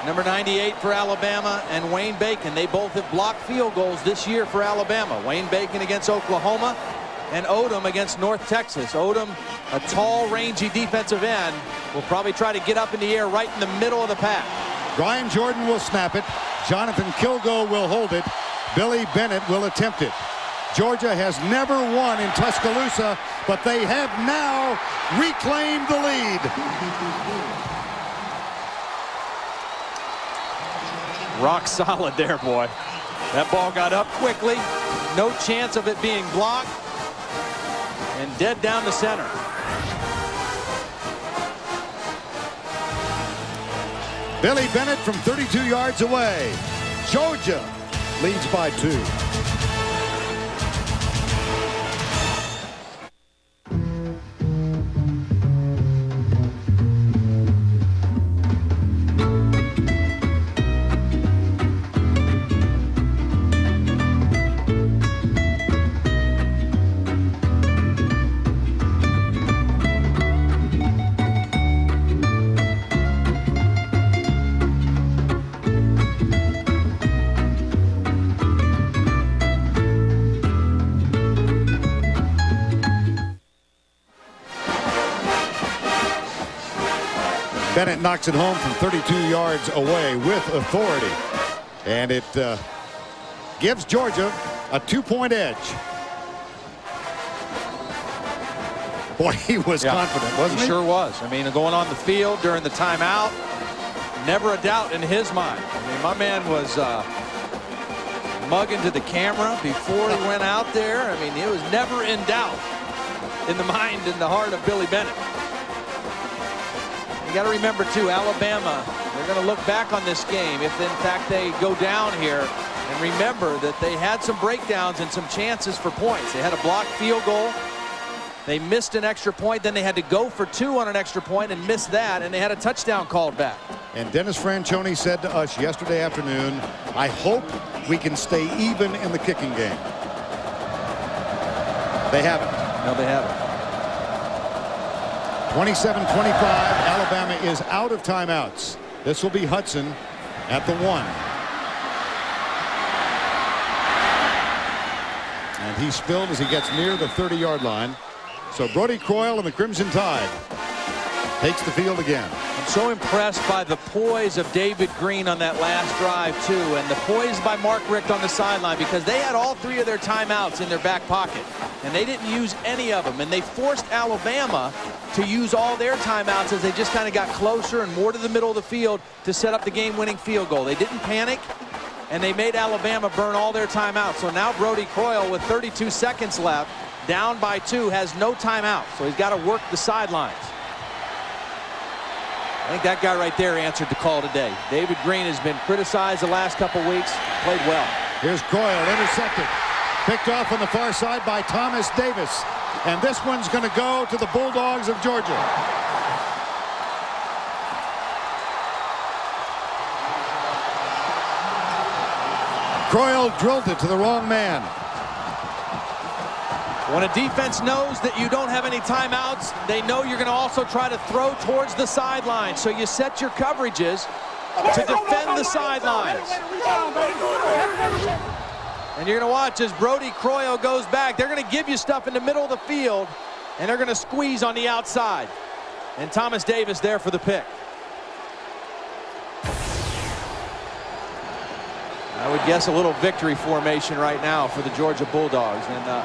number 98 for Alabama, and Wayne Bacon. They both have blocked field goals this year for Alabama. Wayne Bacon against Oklahoma and Odom against North Texas. Odom, a tall, rangy defensive end, will probably try to get up in the air right in the middle of the pack. Brian Jordan will snap it. Jonathan Kilgo will hold it. Billy Bennett will attempt it. Georgia has never won in Tuscaloosa, but they have now reclaimed the lead. Rock solid there, boy. That ball got up quickly. No chance of it being blocked. And dead down the center. Billy Bennett from 32 yards away. Georgia leads by 2. Bennett knocks it home from 32 yards away with authority. And it gives Georgia a 2-point edge. Boy, he was confident, wasn't he? He sure was. I mean, going on the field during the timeout, never a doubt in his mind. I mean, my man was mugging to the camera before he went out there. I mean, it was never in doubt in the mind and the heart of Billy Bennett. You got to remember, too, Alabama, they're going to look back on this game if, in fact, they go down here, and remember that they had some breakdowns and some chances for points. They had a blocked field goal. They missed an extra point. Then they had to go for 2 on an extra point and missed that, and they had a touchdown called back. And Dennis Franchione said to us yesterday afternoon, I hope we can stay even in the kicking game. They haven't. No, they haven't. 27-25, Alabama is out of timeouts. This will be Hudson at the 1. And he's spilled as he gets near the 30-yard line. So Brody Croyle and the Crimson Tide takes the field again. I'm so impressed by the poise of David Green on that last drive, too, and the poise by Mark Richt on the sideline, because they had all 3 of their timeouts in their back pocket, and they didn't use any of them, and they forced Alabama to use all their timeouts as they just kind of got closer and more to the middle of the field to set up the game-winning field goal. They didn't panic, and they made Alabama burn all their timeouts. So now Brody Croyle, with 32 seconds left, down by 2, has no timeout, so he's got to work the sidelines. I think that guy right there answered the call today. David Green has been criticized the last couple weeks, played well. Here's Croyle, intercepted. Picked off on the far side by Thomas Davis. And this one's going to go to the Bulldogs of Georgia. Croyle drilled it to the wrong man. When a defense knows that you don't have any timeouts, they know you're going to also try to throw towards the sideline. So you set your coverages to defend the sidelines. And you're going to watch as Brody Croyle goes back. They're going to give you stuff in the middle of the field, and they're going to squeeze on the outside. And Thomas Davis there for the pick. I would guess a little victory formation right now for the Georgia Bulldogs. And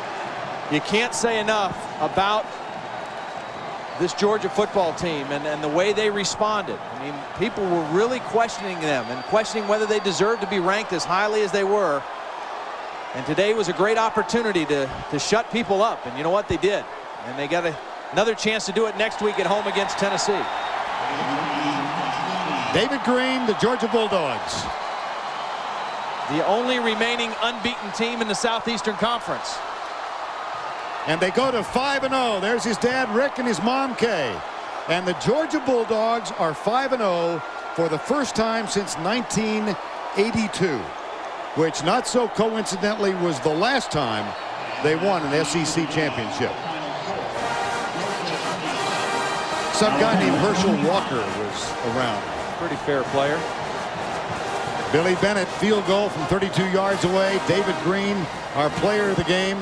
you can't say enough about this Georgia football team and the way they responded. I mean, people were really questioning them and questioning whether they deserved to be ranked as highly as they were. And today was a great opportunity to shut people up. And you know what? They did. And they got another chance to do it next week at home against Tennessee. David Green, the Georgia Bulldogs. The only remaining unbeaten team in the Southeastern Conference. And they go to 5-0. There's his dad, Rick, and his mom, Kay. And the Georgia Bulldogs are 5-0 for the first time since 1982, which, not so coincidentally, was the last time they won an SEC championship. Some guy named Herschel Walker was around. Pretty fair player. Billy Bennett, field goal from 32 yards away. David Green, our player of the game.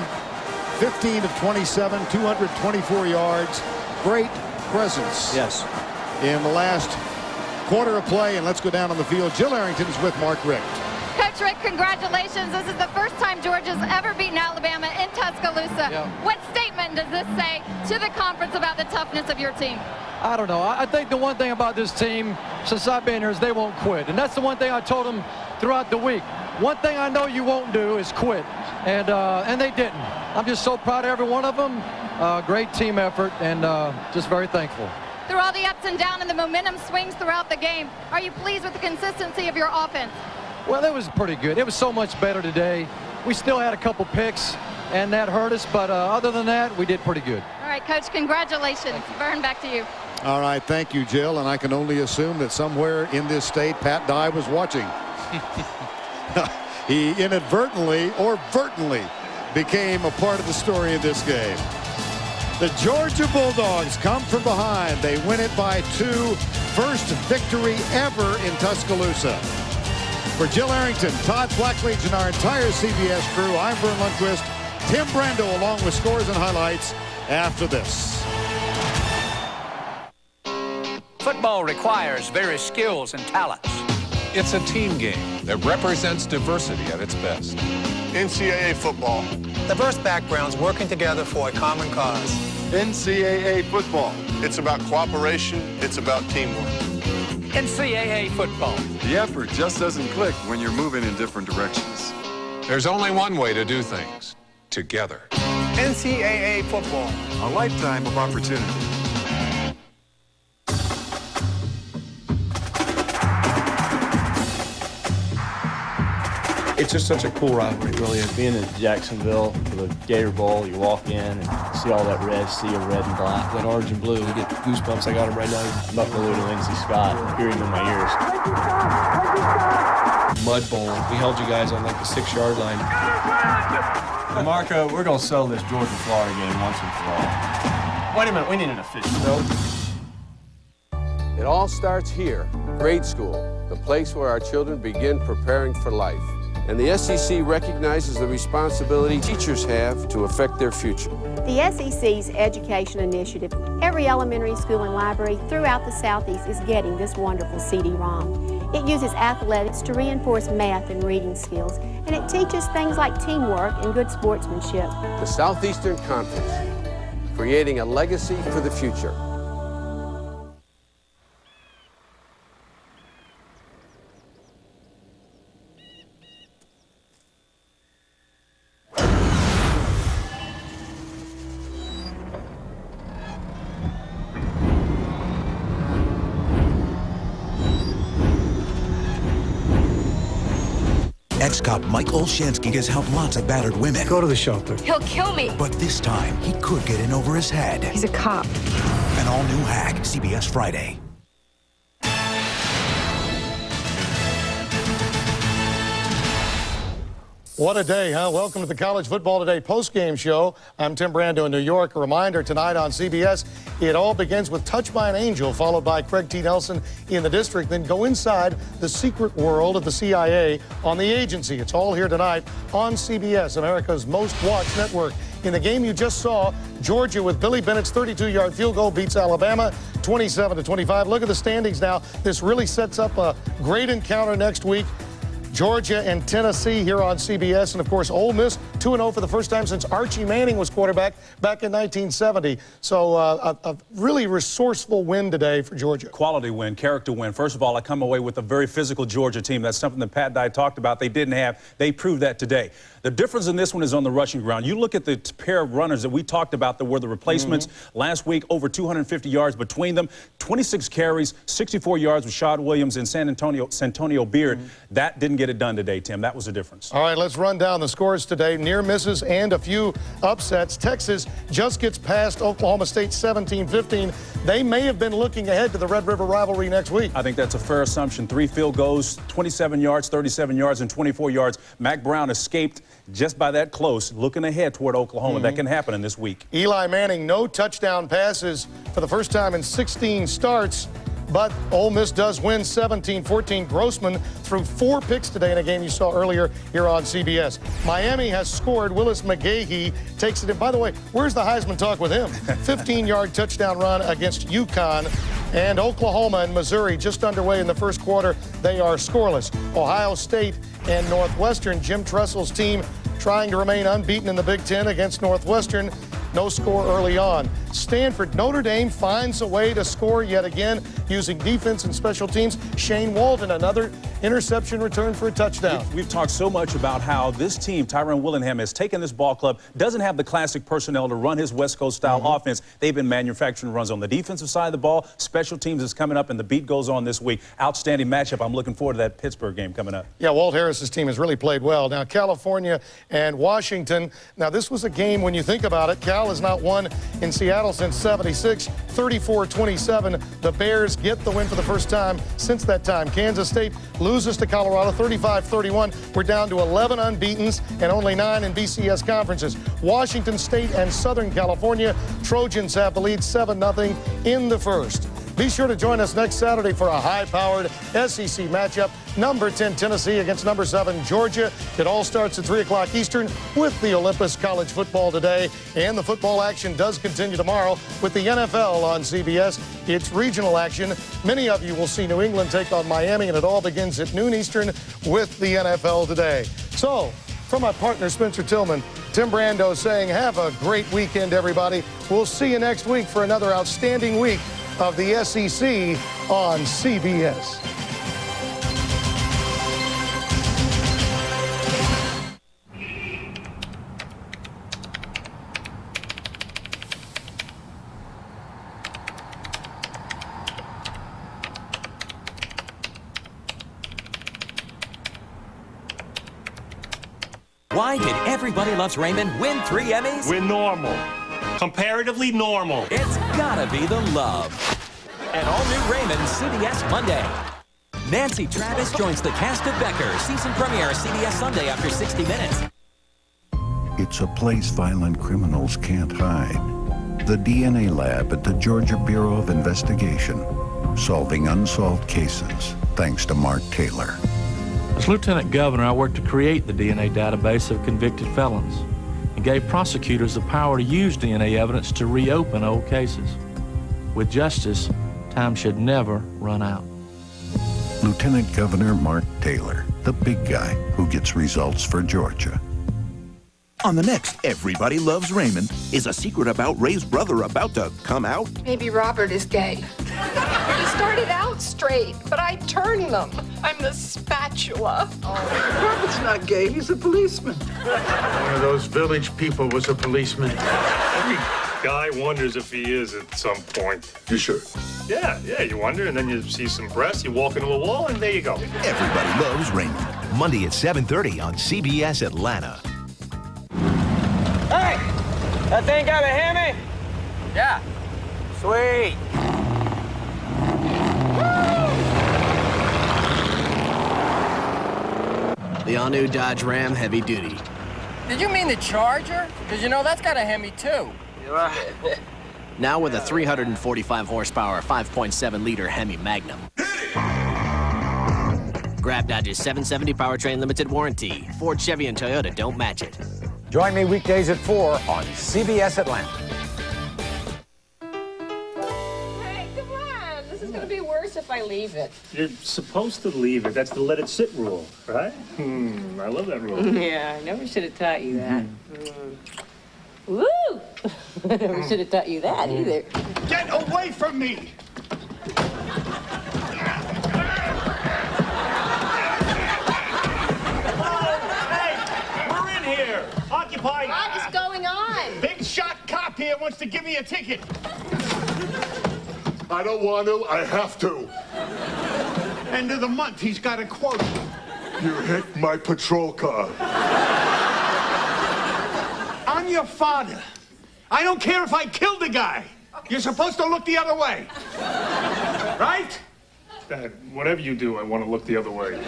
15 of 27, 224 yards. Great presence. Yes. In the last quarter of play. And let's go down on the field. Jill Arrington is with Mark Richt. Coach Rick, congratulations. This is the first time Georgia's ever beaten Alabama in Tuscaloosa. Yeah. What statement does this say to the conference about the toughness of your team? I don't know. I think the one thing about this team since I've been here is they won't quit. And that's the one thing I told them throughout the week. One thing I know you won't do is quit. And they didn't. I'm just so proud of every one of them. Great team effort, and just very thankful. Through all the ups and downs and the momentum swings throughout the game, are you pleased with the consistency of your offense? Well, it was pretty good. It was so much better today. We still had a couple picks, and that hurt us. But other than that, we did pretty good. All right, Coach, congratulations. Vern, back to you. All right, thank you, Jill. And I can only assume that somewhere in this state, Pat Dye was watching. He inadvertently or vertently became a part of the story in this game. The Georgia Bulldogs come from behind. They win it by 2. First victory ever in Tuscaloosa. For Jill Arrington, Todd Blackledge, and our entire CBS crew, I'm Vern Lundquist. Tim Brando along with scores and highlights after this. Football Football requires various skills and talents. It's a team game that represents diversity at its best. NCAA football. Diverse backgrounds working together for a common cause. NCAA football. It's about cooperation. It's about teamwork. NCAA football. The effort just doesn't click when you're moving in different directions. There's only one way to do things. Together. NCAA football. A lifetime of opportunity. It's just such a cool rivalry, really. Being in Jacksonville for the Gator Bowl, you walk in and see all that red, sea of red and black, that orange and blue. You get goosebumps. I got them right now. Buckaloo to Lindsey Scott, hearing them in my ears. Mud Bowl. We held you guys on like the 6-yard line. Marco, we're going to settle this Georgia-Florida game once and for all. Wait a minute, we need an official. It all starts here, grade school, the place where our children begin preparing for life. And the SEC recognizes the responsibility teachers have to affect their future. The SEC's education initiative, every elementary school and library throughout the Southeast is getting this wonderful CD-ROM. It uses athletics to reinforce math and reading skills, and it teaches things like teamwork and good sportsmanship. The Southeastern Conference, creating a legacy for the future. Ex-cop Mike Olshansky has helped lots of battered women. Go to the shelter. He'll kill me. But this time, he could get in over his head. He's a cop. An all-new Hack, CBS Friday. What a day, huh? Welcome to the College Football Today postgame show. I'm Tim Brando in New York. A reminder tonight on CBS, it all begins with Touched by an Angel, followed by Craig T. Nelson in the District. Then go inside the secret world of the CIA on The Agency. It's all here tonight on CBS, America's most watched network. In the game you just saw, Georgia with Billy Bennett's 32-yard field goal beats Alabama 27-25. Look at the standings now. This really sets up a great encounter next week. Georgia and Tennessee here on CBS. And, of course, Ole Miss 2-0 for the first time since Archie Manning was quarterback back in 1970. So a really resourceful win today for Georgia. Quality win, character win. First of all, I come away with a very physical Georgia team. That's something that Pat and I talked about. They didn't have. They proved that today. The difference in this one is on the rushing ground. You look at the pair of runners that we talked about that were the replacements last week, over 250 yards between them, 26 carries, 64 yards with Shad Williams and Santonio Beard. That didn't get it done today, Tim. That was the difference. All right, let's run down the scores today. Near misses and a few upsets. Texas just gets past Oklahoma State 17-15. They may have been looking ahead to the Red River rivalry next week. I think that's a fair assumption. 3 field goals, 27 yards, 37 yards, and 24 yards. Mac Brown escaped just by that close, looking ahead toward Oklahoma. That can happen in this week. Eli Manning, no touchdown passes for the first time in 16 starts. But Ole Miss does win 17-14. Grossman threw 4 picks today in a game you saw earlier here on CBS. Miami has scored. Willis McGahee takes it in. By the way, where's the Heisman talk with him? 15-yard touchdown run against UConn. And Oklahoma and Missouri just underway in the first quarter. They are scoreless. Ohio State and Northwestern, Jim Tressel's team trying to remain unbeaten in the Big Ten against Northwestern. No score early on. Stanford, Notre Dame finds a way to score yet again using defense and special teams. Shane Walton, another interception return for a touchdown. We've talked so much about how this team, Tyrone Willingham, has taken this ball club, doesn't have the classic personnel to run his West Coast style offense. They've been manufacturing runs on the defensive side of the ball. Special teams is coming up, and the beat goes on this week. Outstanding matchup. I'm looking forward to that Pittsburgh game coming up. Yeah, Walt Harris's team has really played well. Now, California and Washington. Now, this was a game, when you think about it, Cal has not won in Seattle since 76, 34-27. The Bears get the win for the first time since that time. Kansas State loses to Colorado 35-31. We're down to 11 unbeatens and only 9 in BCS conferences. Washington State and Southern California Trojans have the lead 7-0 in the first. Be sure to join us next Saturday for a high-powered SEC matchup. Number 10 Tennessee against number 7 Georgia. It all starts at 3 o'clock Eastern with the Olympus College Football today. And the football action does continue tomorrow with the NFL on CBS. It's regional action. Many of you will see New England take on Miami, and it all begins at noon Eastern with the NFL today. So, from my partner Spencer Tillman, Tim Brando saying have a great weekend, everybody. We'll see you next week for another outstanding week of the SEC on CBS. Why did Everybody Loves Raymond win 3 Emmys? We're normal. Comparatively normal. It's gotta be the love. An all-new Raymond CBS Monday. Nancy Travis joins the cast of Becker. Season premiere CBS Sunday after 60 minutes. It's a place violent criminals can't hide. The DNA lab at the Georgia Bureau of Investigation. Solving unsolved cases thanks to Mark Taylor. As Lieutenant Governor, I worked to create the DNA database of convicted felons and gave prosecutors the power to use DNA evidence to reopen old cases. With justice, time should never run out. Lieutenant Governor Mark Taylor, the big guy who gets results for Georgia. On the next Everybody Loves Raymond, is a secret about Ray's brother about to come out? Maybe Robert is gay. He started out straight, but I turned them. I'm the spatula. Robert's not gay, he's a policeman. One of those village people was a policeman. Every guy wonders if he is at some point. You sure? Yeah, you wonder, and then you see some breasts, you walk into a wall, and there you go. Everybody Loves Raymond. Monday at 7:30 on CBS Atlanta. Hey! That thing got a Hemi? Yeah. Sweet. The all-new Dodge Ram Heavy Duty. Did you mean the Charger? Because, you know, that's got a Hemi, too. Now with a 345 horsepower, 5.7-liter Hemi Magnum. Grab Dodge's 770 powertrain limited warranty. Ford, Chevy, and Toyota don't match it. Join me weekdays at 4 on CBS Atlanta. Hey, come on. This is going to be worse if I leave it. You're supposed to leave it. That's the let it sit rule, right? I love that rule. Yeah, I never should have taught you that. Woo! I never should have taught you that either. Get away from me! Occupied. What is going on? Big shot cop here wants to give me a ticket. I don't want to. I have to. End of the month, he's got a quote. You hit my patrol car. I'm your father. I don't care if I killed the guy. You're supposed to look the other way. Right? Dad, whatever you do, I want to look the other way.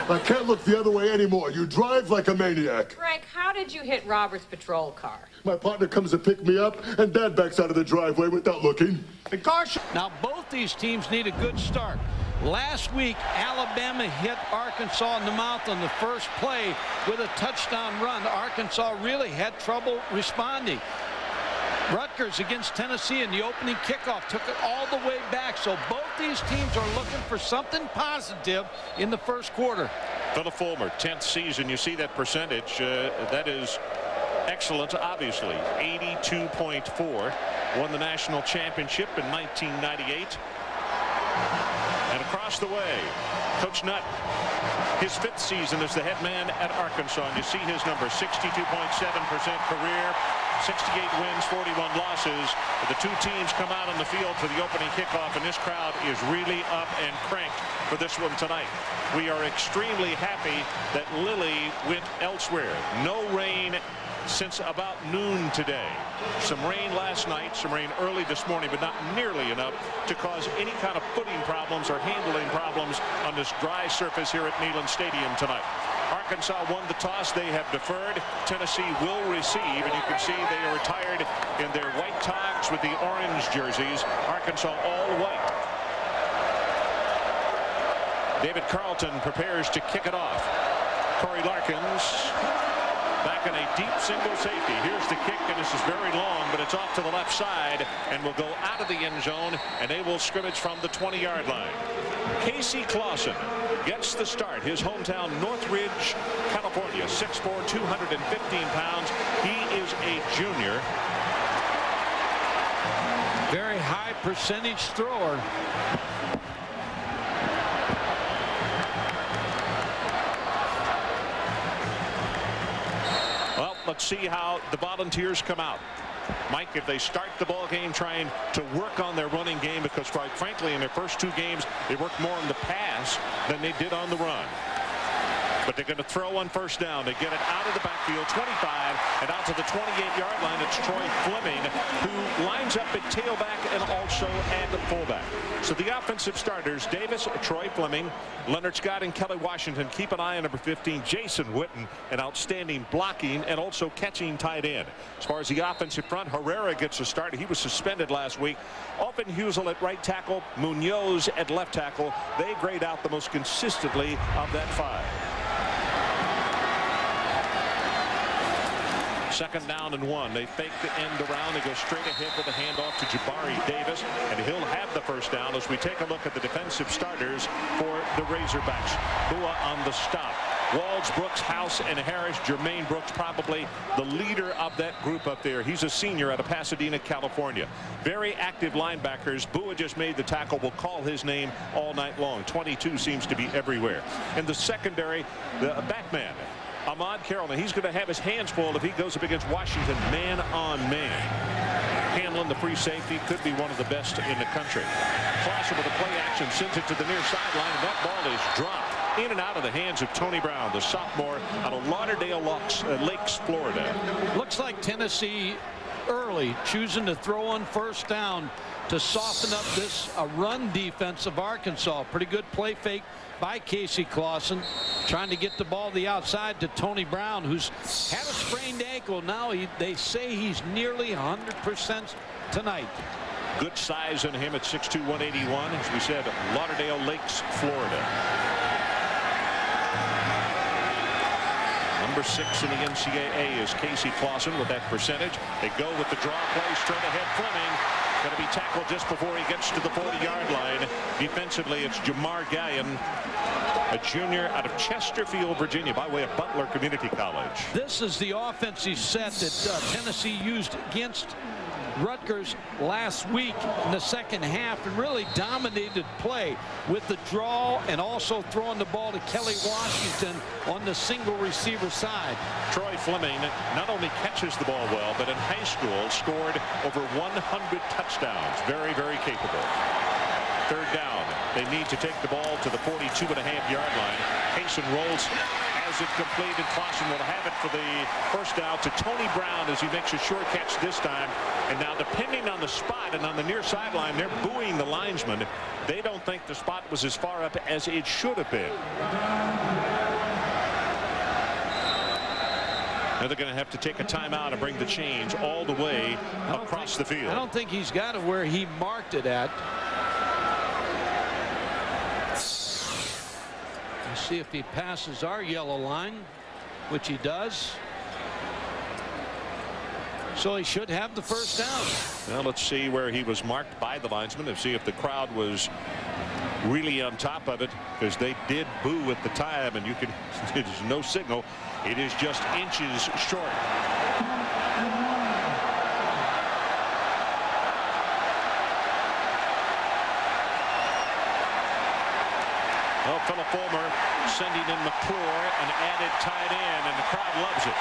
I can't look the other way anymore. You drive like a maniac. Frank, how did you hit Robert's patrol car? My partner comes to pick me up, and Dad backs out of the driveway without looking. The car Now, both these teams need a good start. Last week, Alabama hit Arkansas in the mouth on the first play with a touchdown run. Arkansas really had trouble responding. Rutgers against Tennessee in the opening kickoff took it all the way back. So both these teams are looking for something positive in the first quarter. Philip Fulmer, 10th season. You see that percentage. That is excellent, obviously. 82.4. Won the national championship in 1998. And across the way, Coach Nutt, his 5th season as the head man at Arkansas. And you see his number, 62.7% career. 68 wins, 41 losses. The two teams come out on the field for the opening kickoff, and this crowd is really up and cranked for this one tonight. We are extremely happy that Lily went elsewhere. No rain since about noon today. Some rain last night, some rain early this morning, but not nearly enough to cause any kind of footing problems or handling problems on this dry surface here at Neyland Stadium tonight. Arkansas won the toss. They have deferred. Tennessee will receive, and you can see they are attired in their white togs with the orange jerseys. Arkansas all white. David Carlton prepares to kick it off. Corey Larkins back in a deep single safety. Here's the kick, and this is very long, but it's off to the left side and will go out of the end zone, and they will scrimmage from the 20-yard line. Casey Clausen gets the start. His hometown, Northridge, California, 6'4", 215 pounds. He is a junior. Very high percentage thrower. Well, let's see how the Volunteers come out. Mike, if they start the ball game trying to work on their running game, because quite frankly in their first 2 games they worked more on the pass than they did on the run. But they're going to throw on first down. They get it out of the backfield, 25, and out to the 28-yard line. It's Troy Fleming, who lines up at tailback and also at the fullback. So the offensive starters, Davis, Troy Fleming, Leonard Scott, and Kelly Washington. Keep an eye on number 15, Jason Witten, an outstanding blocking and also catching tight end. As far as the offensive front, Herrera gets a start. He was suspended last week. Open Husel at right tackle, Munoz at left tackle. They grade out the most consistently of that 5. Second down and 1. They fake the end around. They go straight ahead with a handoff to Jabari Davis, and he'll have the first down as we take a look at the defensive starters for the Razorbacks. Bua on the stop. Walls, Brooks, House, and Harris. Jermaine Brooks probably the leader of that group up there. He's a senior out of Pasadena, California. Very active linebackers. Bua just made the tackle. We'll call his name all night long. 22 seems to be everywhere. In the secondary, the backman, Ahmad Carroll. He's going to have his hands full if he goes up against Washington man on man. Hamlin, the free safety, could be one of the best in the country. Clausen with a play action, sends it to the near sideline, and that ball is dropped in and out of the hands of Tony Brown, the sophomore out of Lauderdale Lakes, Florida. Looks like Tennessee early choosing to throw on first down to soften up this run defense of Arkansas. Pretty good play fake by Casey Clausen, trying to get the ball to the outside to Tony Brown, who's had a sprained ankle. Now they say he's nearly 100% tonight. Good size in him at 6'2", 181. As we said, Lauderdale Lakes, Florida. Number 6 in the NCAA is Casey Clausen with that percentage. They go with the draw play straight ahead. Fleming going to be tackled just before he gets to the 40-yard line. Defensively, it's Jamar Gallion, a junior out of Chesterfield, Virginia, by way of Butler Community College. This is the offensive set that Tennessee used against Rutgers last week in the second half, and really dominated play with the draw and also throwing the ball to Kelly Washington on the single receiver side. Troy Fleming not only catches the ball well, but in high school scored over 100 touchdowns. Very, very capable. Third down. They need to take the ball to the 42.5-yard line. Payson rolls as it completed. Clausen will have it for the first down to Tony Brown as he makes a sure catch this time. And now, depending on the spot and on the near sideline, they're booing the linesman. They don't think the spot was as far up as it should have been. Now they're going to have to take a timeout and bring the chains all the way across the field. I don't think he's got it where he marked it at. Let's see if he passes our yellow line, which he does. So he should have the first down. Well, let's see where he was marked by the linesman and see if the crowd was really on top of it, because they did boo at the time, and you can, there's no signal. It is just inches short. Well, Philip Fulmer sending in McClure, an added tight end, and the crowd loves it.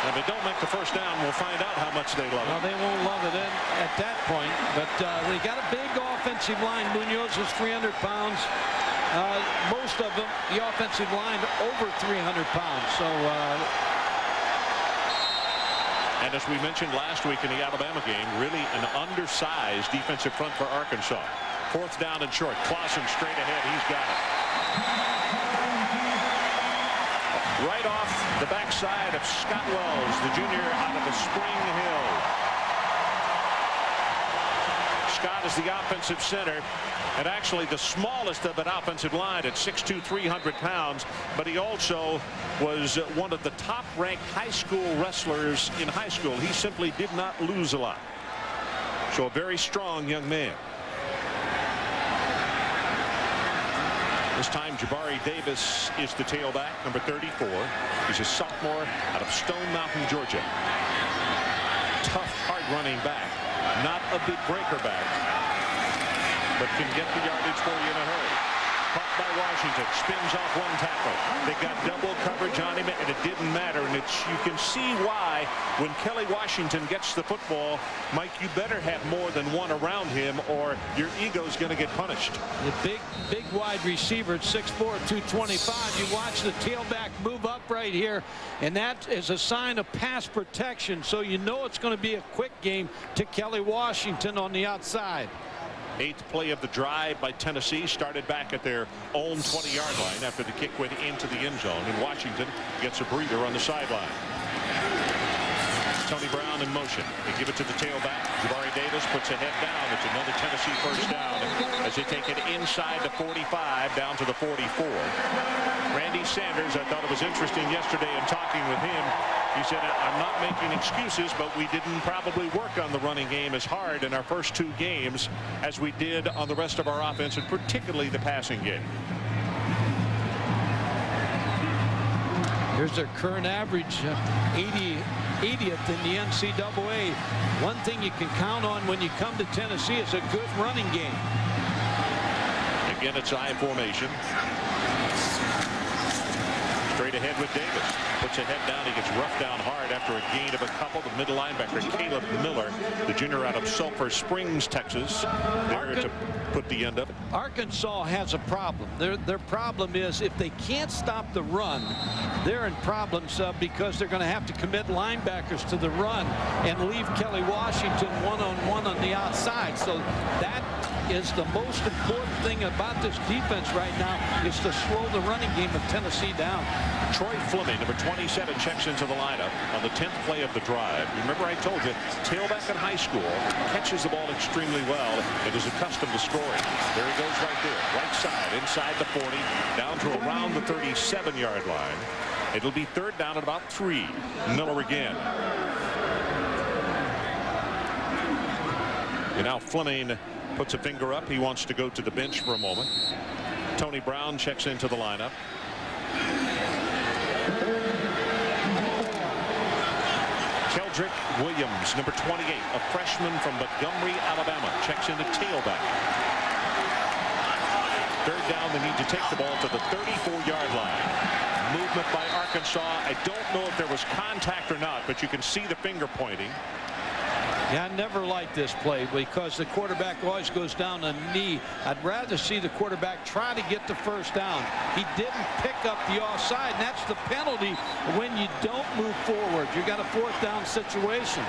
If they don't make the first down, we'll find out how much they love it. Well, they won't love it at that point, but they got a big offensive line. Munoz is 300 pounds. Most of them, the offensive line, over 300 pounds. So, and as we mentioned last week in the Alabama game, really an undersized defensive front for Arkansas. Fourth down and short. Clausen straight ahead. He's got it. right off the backside of Scott Wells, the junior out of the Spring Hill. Scott is the offensive center, and actually the smallest of an offensive line at 6'2", 300 pounds, but he also was one of the top-ranked high school wrestlers in high school. He simply did not lose a lot. So a very strong young man. This time Jabari Davis is the tailback, number 34. He's a sophomore out of Stone Mountain, Georgia. Tough, hard running back. Not a big breaker back, but can get the yardage for you in a hurry. Caught by Washington, spins off one tackle. They got double coverage on him, and it didn't matter. And you can see why when Kelly Washington gets the football, Mike, you better have more than one around him, or your ego's going to get punished. The big wide receiver at 6'4", 225. You watch the tailback move up right here, and that is a sign of pass protection. So you know it's going to be a quick game to Kelly Washington on the outside. 8th play of the drive by Tennessee, started back at their own 20-yard line after the kick went into the end zone, and Washington gets a breather on the sideline. Tony Brown in motion. They give it to the tailback. Jabari Davis puts a head down. It's another Tennessee first down as they take it inside the 45 down to the 44. Randy Sanders, I thought it was interesting yesterday in talking with him. He said, I'm not making excuses, but we didn't probably work on the running game as hard in our first 2 games as we did on the rest of our offense, and particularly the passing game. Here's their current average, 80th in the NCAA. One thing you can count on when you come to Tennessee is a good running game. Again, it's I formation. Straight ahead with Davis. Puts a head down. He gets roughed down hard after a gain of a couple. The middle linebacker, Caleb Miller, the junior out of Sulphur Springs, Texas, there to put the end up. Arkansas has a problem. Their problem is if they can't stop the run, they're in problems because they're going to have to commit linebackers to the run and leave Kelly Washington one-on-one on the outside. So that is the most important thing about this defense right now, is to slow the running game of Tennessee down. Troy Fleming, number 27, checks into the lineup on the 10th play of the drive. Remember, I told you, tailback in high school, catches the ball extremely well and is accustomed to scoring. There he goes right there, right side, inside the 40, down to around the 37-yard line. It'll be 3rd down at about 3. Miller again. And now Fleming puts a finger up. He wants to go to the bench for a moment. Tony Brown checks into the lineup. Keldrick Williams, number 28, a freshman from Montgomery, Alabama, checks into tailback. 3rd down, they need to take the ball to the 34-yard line. Movement by Arkansas. I don't know if there was contact or not, but you can see the finger pointing. Yeah, I never liked this play because the quarterback always goes down a knee. I'd rather see the quarterback try to get the first down. He didn't pick up the offside, and that's the penalty when you don't move forward. You got a 4th down situation.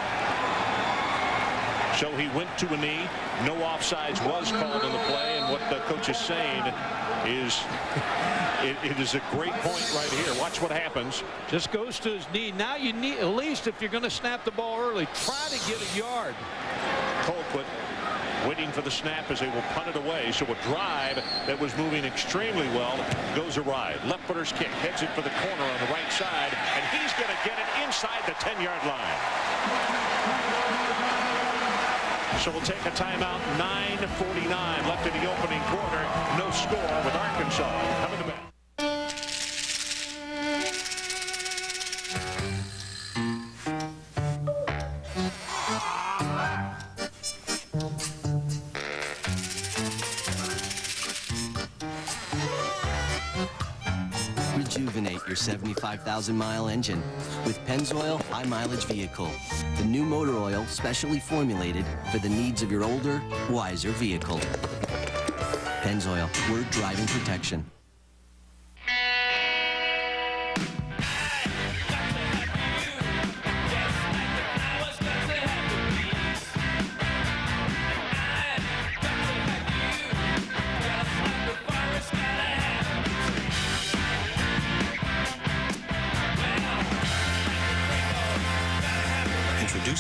So he went to a knee. No offsides was called on the play, and what the coach is saying is it is a great point right here. Watch what happens. Just goes to his knee. Now you need, at least if you're going to snap the ball early, try to get a yard. Colquitt waiting for the snap as they will punt it away. So a drive that was moving extremely well goes awry. Left footer's kick, heads it for the corner on the right side, and he's going to get it inside the 10-yard line. So we'll take a timeout. 9:49 left in the opening quarter. No score with Arkansas coming to back. Rejuvenate your 75,000-mile engine with Pennzoil High Mileage Vehicle, the new motor oil specially formulated for the needs of your older, wiser vehicle. Pennzoil, we're driving protection.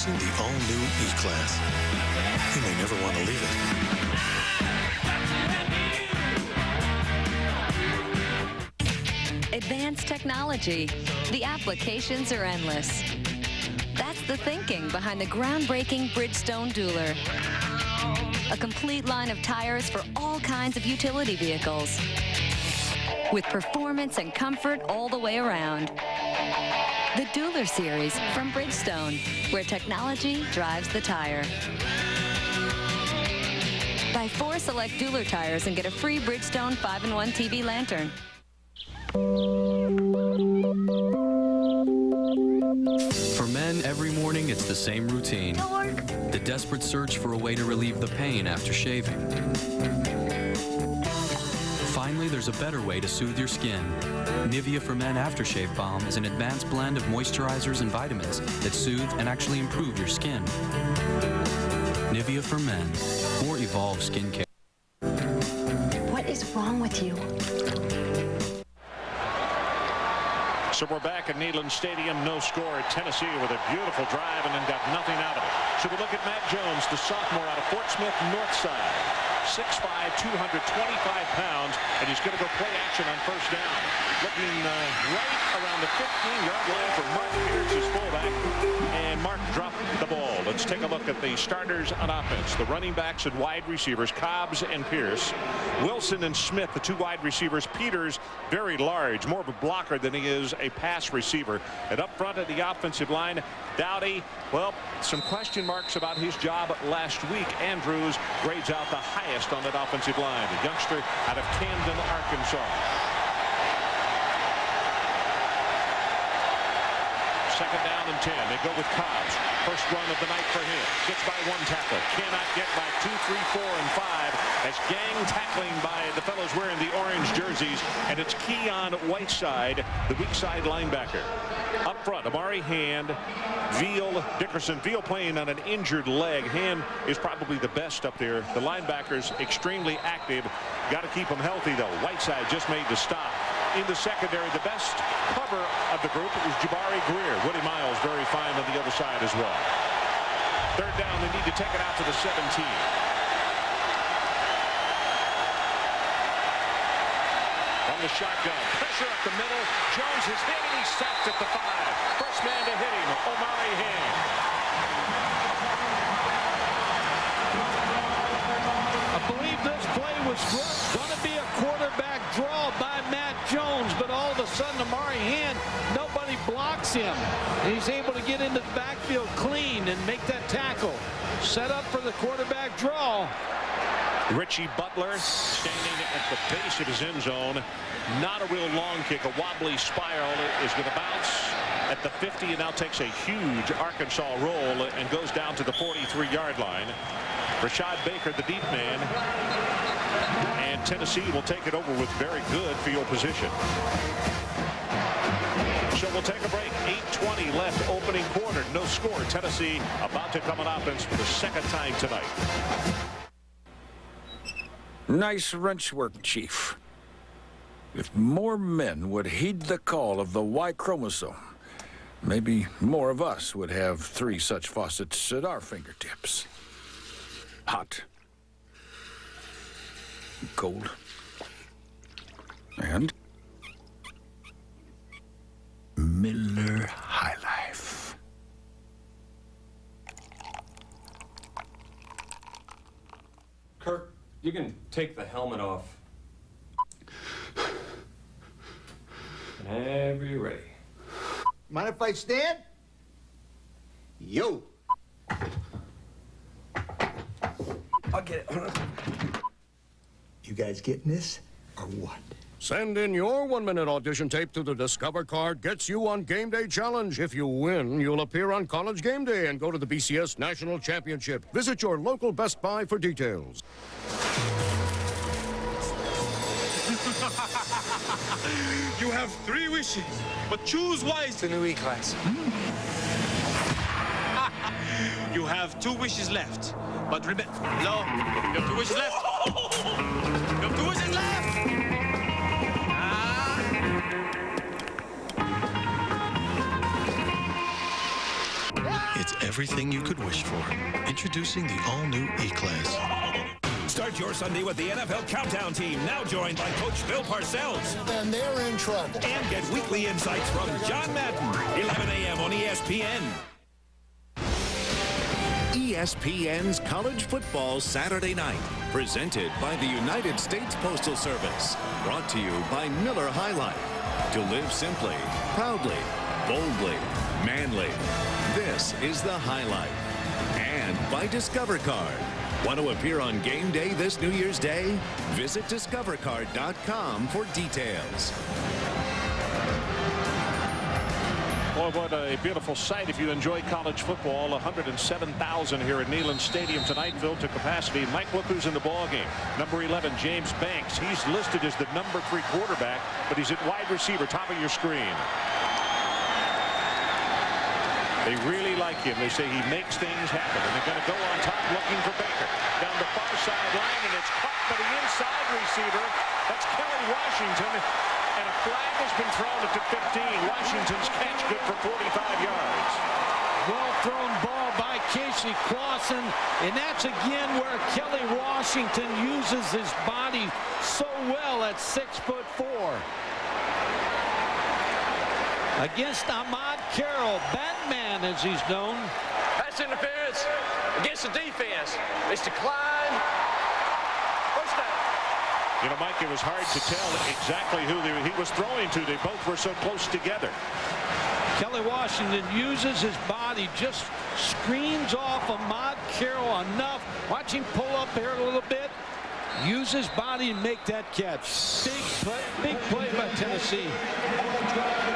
Introducing the all-new E-Class. You may never want to leave it. Advanced technology. The applications are endless. That's the thinking behind the groundbreaking Bridgestone Dueler. A complete line of tires for all kinds of utility vehicles, with performance and comfort all the way around. The Dueler series from Bridgestone, where technology drives the tire. Buy 4 select Dueler tires and get a free Bridgestone 5-in-1 TV lantern. For men, every morning it's the same routine. The desperate search for a way to relieve the pain after shaving. Finally, there's a better way to soothe your skin. Nivea for Men Aftershave Balm is an advanced blend of moisturizers and vitamins that soothe and actually improve your skin. Nivea for Men. More evolved skincare. What is wrong with you? So we're back at Neyland Stadium. No score at Tennessee with a beautiful drive and then got nothing out of it. So we look at Matt Jones, the sophomore out of Fort Smith, Northside. 6'5", 225 pounds, and he's going to go play action on first down. Looking right around the 15-yard line for Mark Pierce, his fullback, and Mark dropped the ball. Let's take a look at the starters on offense. The running backs and wide receivers, Cobbs and Pierce. Wilson and Smith, the 2 wide receivers. Peters, very large, more of a blocker than he is a pass receiver. And up front at the offensive line, Dowdy, well, some question marks about his job last week. Andrews grades out the highest on that offensive line, the youngster out of Camden, Arkansas. Second down and 10. They go with Cobbs. First run of the night for him. Gets by 1 tackle. Cannot get by 2, 3, 4, and 5. As gang tackling by the fellows wearing the orange jerseys. And it's Keon Whiteside, the weak side linebacker. Up front, Amari Hand, Veal, Dickerson. Veal playing on an injured leg. Hand is probably the best up there. The linebackers extremely active. Got to keep them healthy, though. Whiteside just made the stop. In the secondary, the best cover of the group was Jabari Greer. Woody Miles very fine on the other side as well. Third down, they need to take it out to the 17. On the shotgun, pressure up the middle. Jones is hit and he's sacked at the 5. First man to hit him, Omari Hand. I believe this play was going to be a quarterback draw by Matt Jones, but all of a sudden Amari Hand, nobody blocks him. And he's able to get into the backfield clean and make that tackle. Set up for the quarterback draw. Richie Butler standing at the base of his end zone. Not a real long kick. A wobbly spiral is going to bounce at the 50 and now takes a huge Arkansas roll and goes down to the 43-yard line. Rashad Baker, the deep man, and Tennessee will take it over with very good field position. So we'll take a break. 8:20 left, opening quarter. No score. Tennessee about to come on offense for the second time tonight. Nice wrench work, Chief. If more men would heed the call of the Y chromosome, maybe more of us would have 3 such faucets at our fingertips. Hot, cold, and Miller High Life. Kirk, you can take the helmet off. Whenever you're ready. Mind if I stand? Yo. I'll get it. You guys getting this or what? Send in your 1-minute audition tape to the Discover card. Gets you on Game Day Challenge. If you win, you'll appear on College Game Day and go to the BCS National Championship. Visit your local Best Buy for details. You have 3 wishes, but choose wisely. The new E-Class. You have 2 wishes left, but remember, no, you have 2 wishes left. You have 2 wishes left. It's everything you could wish for. Introducing the all-new E-Class. Start your Sunday with the NFL Countdown team, now joined by Coach Bill Parcells. Then they're in trouble. And get weekly insights from John Madden, 11 a.m. on ESPN. ESPN's College Football Saturday Night, presented by the United States Postal Service. Brought to you by Miller High Life. To live simply, proudly, boldly, manly. This is the High Life. And by Discover Card. Want to appear on game day this New Year's Day? Visit discovercard.com for details. Boy, what a beautiful sight if you enjoy college football. 107,000 here at Neyland Stadium tonight, filled to capacity. Mike, look who's in the ball game. Number 11, James Banks. He's listed as the number 3 quarterback, but he's at wide receiver, top of your screen. They really like him. They say he makes things happen, and they're going to go on top looking for Baker. Down the far sideline, and it's caught by the inside receiver. That's Kelly Washington. And a flag has been thrown at the 15. Washington's catch good for 45 yards. Well thrown ball by Casey Clausen. And that's again where Kelly Washington uses his body so well at 6'4". Against Ahmad Carroll, Batman as he's known. Pass interference against the defense. It's declined. First down. You know, Mike, it was hard to tell exactly who he was throwing to. They both were so close together. Kelly Washington uses his body, just screens off Ahmad Carroll enough. Watch him pull up here a little bit. Use his body and make that catch. Big play by Tennessee.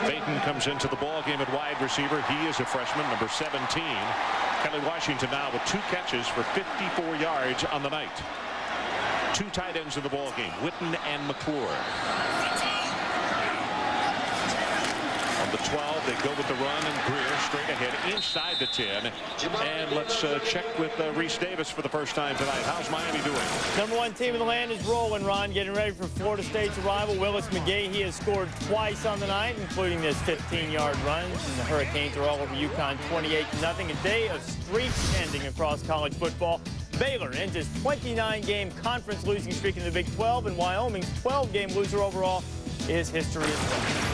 Peyton comes into the ball game at wide receiver. He is a freshman, number 17. Kelly Washington now with 2 catches for 54 yards on the night. 2 tight ends in the ball game, Witten and McClure. On the 12, they go with the run, and Greer straight ahead inside the 10. And let's check with Reese Davis for the first time tonight. How's Miami doing? Number 1 team in the land is rolling, Ron. Getting ready for Florida State's arrival. Willis McGahee, he has scored twice on the night, including this 15-yard run. And the Hurricanes are all over UConn 28-0. A day of streaks ending across college football. Baylor ends his 29-game conference losing streak in the Big 12, and Wyoming's 12-game loser overall is history as well.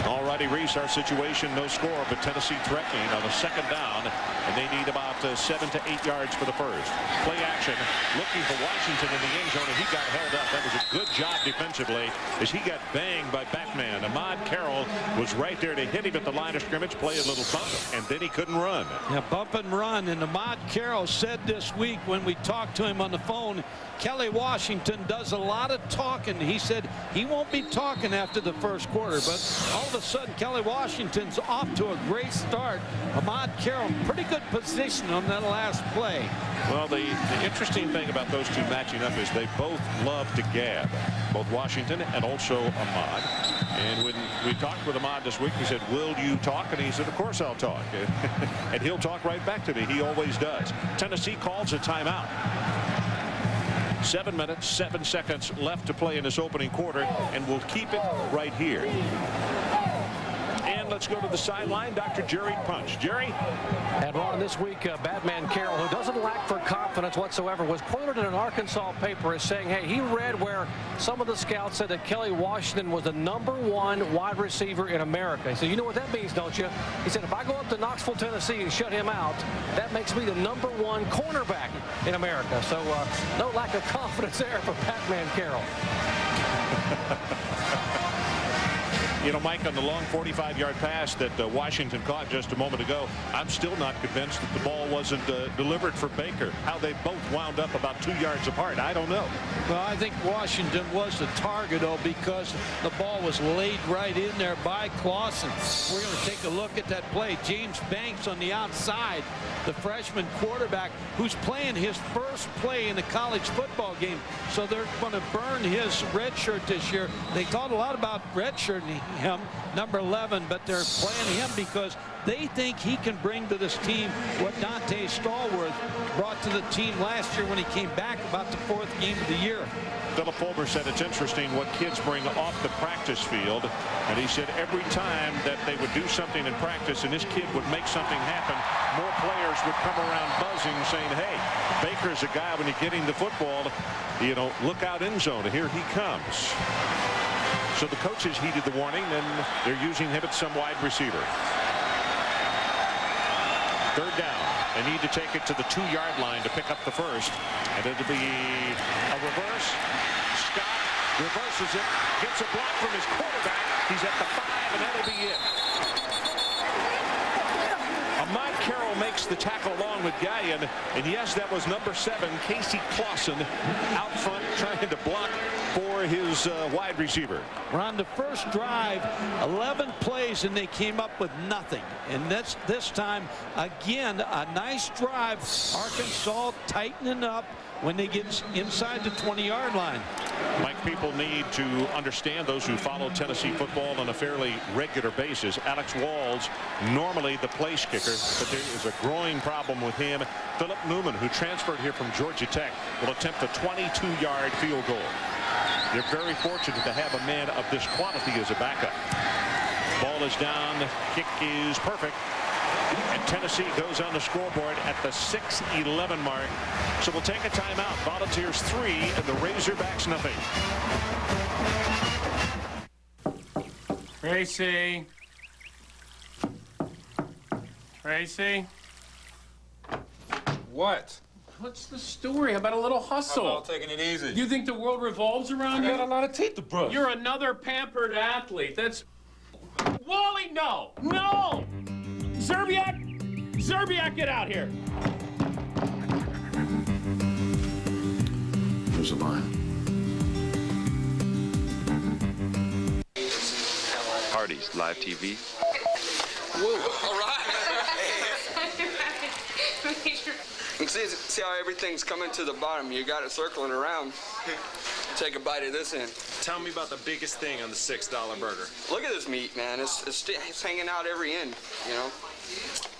All righty, Reese, our situation, no score, but Tennessee threatening on a 2nd down, and they need about 7 to 8 yards for the first. Play action, looking for Washington in the end zone, and he got held up. That was a good job defensively as he got banged by Batman. Ahmad Carroll was right there to hit him at the line of scrimmage, play a little bump, and then he couldn't run. Yeah, bump and run, and Ahmad Carroll said this week when we talked to him on the phone, Kelly Washington does a lot of talking. He said he won't be talking after the first quarter, but all of a sudden Kelly Washington's off to a great start. Ahmad Carroll, pretty good position on that last play. Well, the interesting thing about those two matching up is they both love to gab, both Washington and also Ahmad. And when we talked with Ahmad this week, he said, will you talk? And he said, of course I'll talk. And he'll talk right back to me. He always does. Tennessee calls a timeout. 7 minutes, 7 seconds left to play in this opening quarter, and we'll keep it right here. And let's go to the sideline, Dr. Jerry Punch. Jerry? And Ron, this week, Batman Carroll, who doesn't lack for confidence whatsoever, was quoted in an Arkansas paper as saying, hey, he read where some of the scouts said that Kelly Washington was the #1 wide receiver in America. He said, you know what that means, don't you? He said, if I go up to Knoxville, Tennessee and shut him out, that makes me the #1 cornerback in America. So no lack of confidence there for Batman Carroll. You know, Mike, on the long 45-yard pass that Washington caught just a moment ago, I'm still not convinced that the ball wasn't delivered for Baker. How they both wound up about 2 yards apart, I don't know. Well, I think Washington was the target, though, because the ball was laid right in there by Clausen. We're going to take a look at that play. James Banks on the outside, the freshman quarterback who's playing his first play in a college football game. So they're going to burn his red shirt this year. They thought a lot about redshirting him, number 11, but they're playing him because they think he can bring to this team what Dante Stallworth brought to the team last year when he came back about the 4th game of the year. Philip Fulmer said it's interesting what kids bring off the practice field. And he said every time that they would do something in practice and this kid would make something happen, more players would come around buzzing saying, hey, Baker's a guy when you're getting the football, you know, look out end zone. Here he comes. So the coaches heeded the warning, and they're using him at some wide receiver. Third down. They need to take it to the 2-yard line to pick up the first. And it'll be a reverse. Scott reverses it, gets a block from his quarterback. He's at the 5, and that'll be it. Ahmad Carroll makes the tackle along with Gallion, and yes, that was number 7, Casey Clausen, out front trying to block for his wide receiver. We're on the first drive, 11 plays, and they came up with nothing. And this time, again, a nice drive. Arkansas tightening up when they get inside the 20-yard line. Mike, people need to understand, those who follow Tennessee football on a fairly regular basis. Alex Walls, normally the place kicker, but there is a growing problem with him. Philip Newman, who transferred here from Georgia Tech, will attempt a 22-yard field goal. They're very fortunate to have a man of this quality as a backup. Ball is down. Kick is perfect. And Tennessee goes on the scoreboard at the 6:11 mark. So we'll take a timeout. Volunteers 3 and the Razorbacks nothing. Tracy. Tracy. What? What's the story? How about a little hustle? How about taking it easy? You think the world revolves around you? I got a lot of teeth to brush. You're another pampered athlete. That's... Wally, no! No! Zerbiak! Zerbiak, get out here! Here's a line. Hardee's live TV. Woo! All right. See how everything's coming to the bottom. You got it circling around. Take a bite of this end. Tell me about the biggest thing on the $6 burger. Look at this meat, man. It's hanging out every end, you know.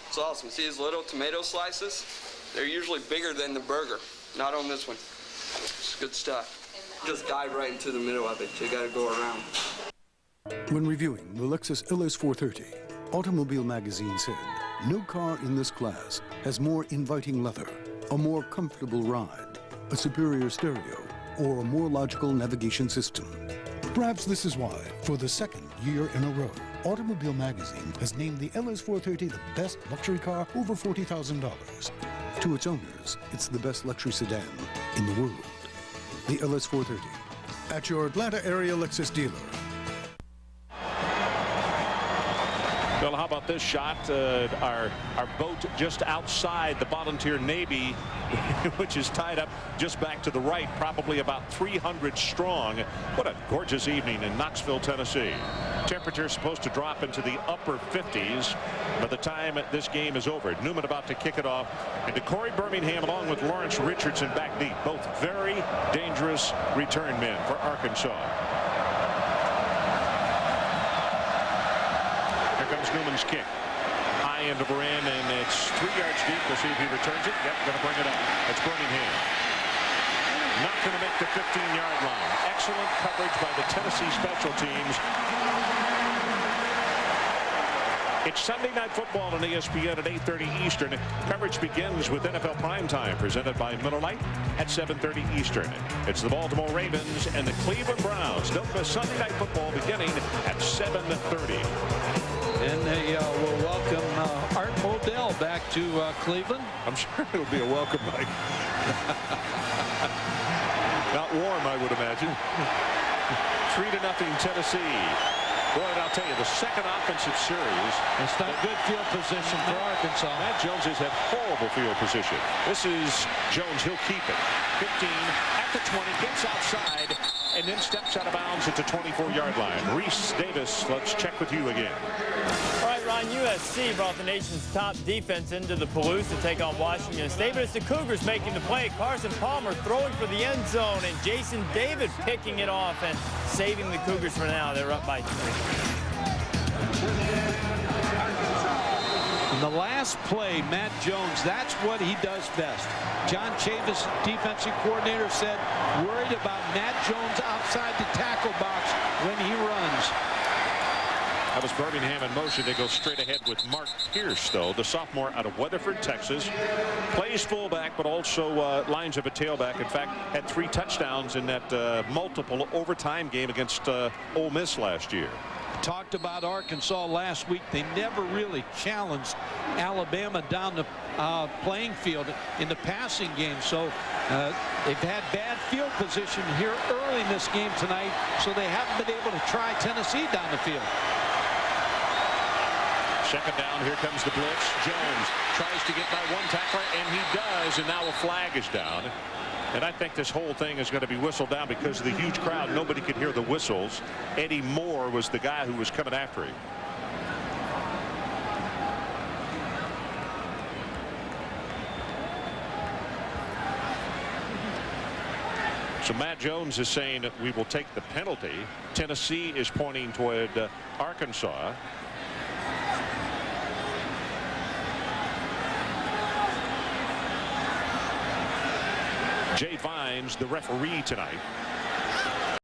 It's awesome. See these little tomato slices? They're usually bigger than the burger. Not on this one. It's good stuff. Just dive right into the middle of it. You got to go around. When reviewing the Lexus LS430, Automobile Magazine said, no car in this class has more inviting leather, a more comfortable ride, a superior stereo, or a more logical navigation system. Perhaps this is why, for the second year in a row, Automobile Magazine has named the LS430 the best luxury car over $40,000. To its owners, it's the best luxury sedan in the world. The LS430, at your Atlanta area Lexus dealer. Well, how about this shot? Our boat just outside the Volunteer Navy, which is tied up just back to the right, probably about 300 strong. What a gorgeous evening in Knoxville, Tennessee. Temperature supposed to drop into the upper 50s by the time this game is over. Newman about to kick it off. And to Corey Birmingham along with Lawrence Richardson back deep. Both very dangerous return men for Arkansas. Newman's kick. High end over in, and it's 3 yards deep. We'll see if he returns it. Yep, going to bring it up. It's Birmingham. Not going to make the 15-yard line. Excellent coverage by the Tennessee special teams. It's Sunday Night Football on ESPN at 8:30 Eastern. Coverage begins with NFL Primetime, presented by Miller Lite at 7:30 Eastern. It's the Baltimore Ravens and the Cleveland Browns. Don't miss Sunday Night Football beginning at 7:30. And they will welcome Art Modell back to Cleveland. I'm sure it'll be a welcome night. Not warm, I would imagine. 3-0 Tennessee. Boy, I'll tell you, the second offensive series. It's not good field position for Arkansas. Matt Jones has had horrible field position. This is Jones. He'll keep it. 15 at the 20, gets outside, and then steps out of bounds at the 24-yard line. Reese Davis, let's check with you again. All right, Ron, USC brought the nation's top defense into the Palouse to take on Washington State, but it's the Cougars making the play. Carson Palmer throwing for the end zone, and Jason David picking it off and saving the Cougars for now. They're up by 3. In the last play, Matt Jones, that's what he does best. John Chavis, defensive coordinator, said worried about Matt Jones outside the tackle box when he runs. That was Birmingham in motion. They go straight ahead with Mark Pierce, though, the sophomore out of Weatherford, Texas. Plays fullback, but also lines of a tailback. In fact, had 3 touchdowns in that multiple overtime game against Ole Miss last year. Talked about Arkansas last week. They never really challenged Alabama down the playing field in the passing game. So they've had bad field position here early in this game tonight, so they haven't been able to try Tennessee down the field. Second down, here comes the blitz. Jones tries to get by one tackler, and he does, and now a flag is down. And I think this whole thing is going to be whistled down because of the huge crowd. Nobody could hear the whistles. Eddie Moore was the guy who was coming after him. So Matt Jones is saying that we will take the penalty. Tennessee is pointing toward Arkansas. Jay Vines, the referee tonight.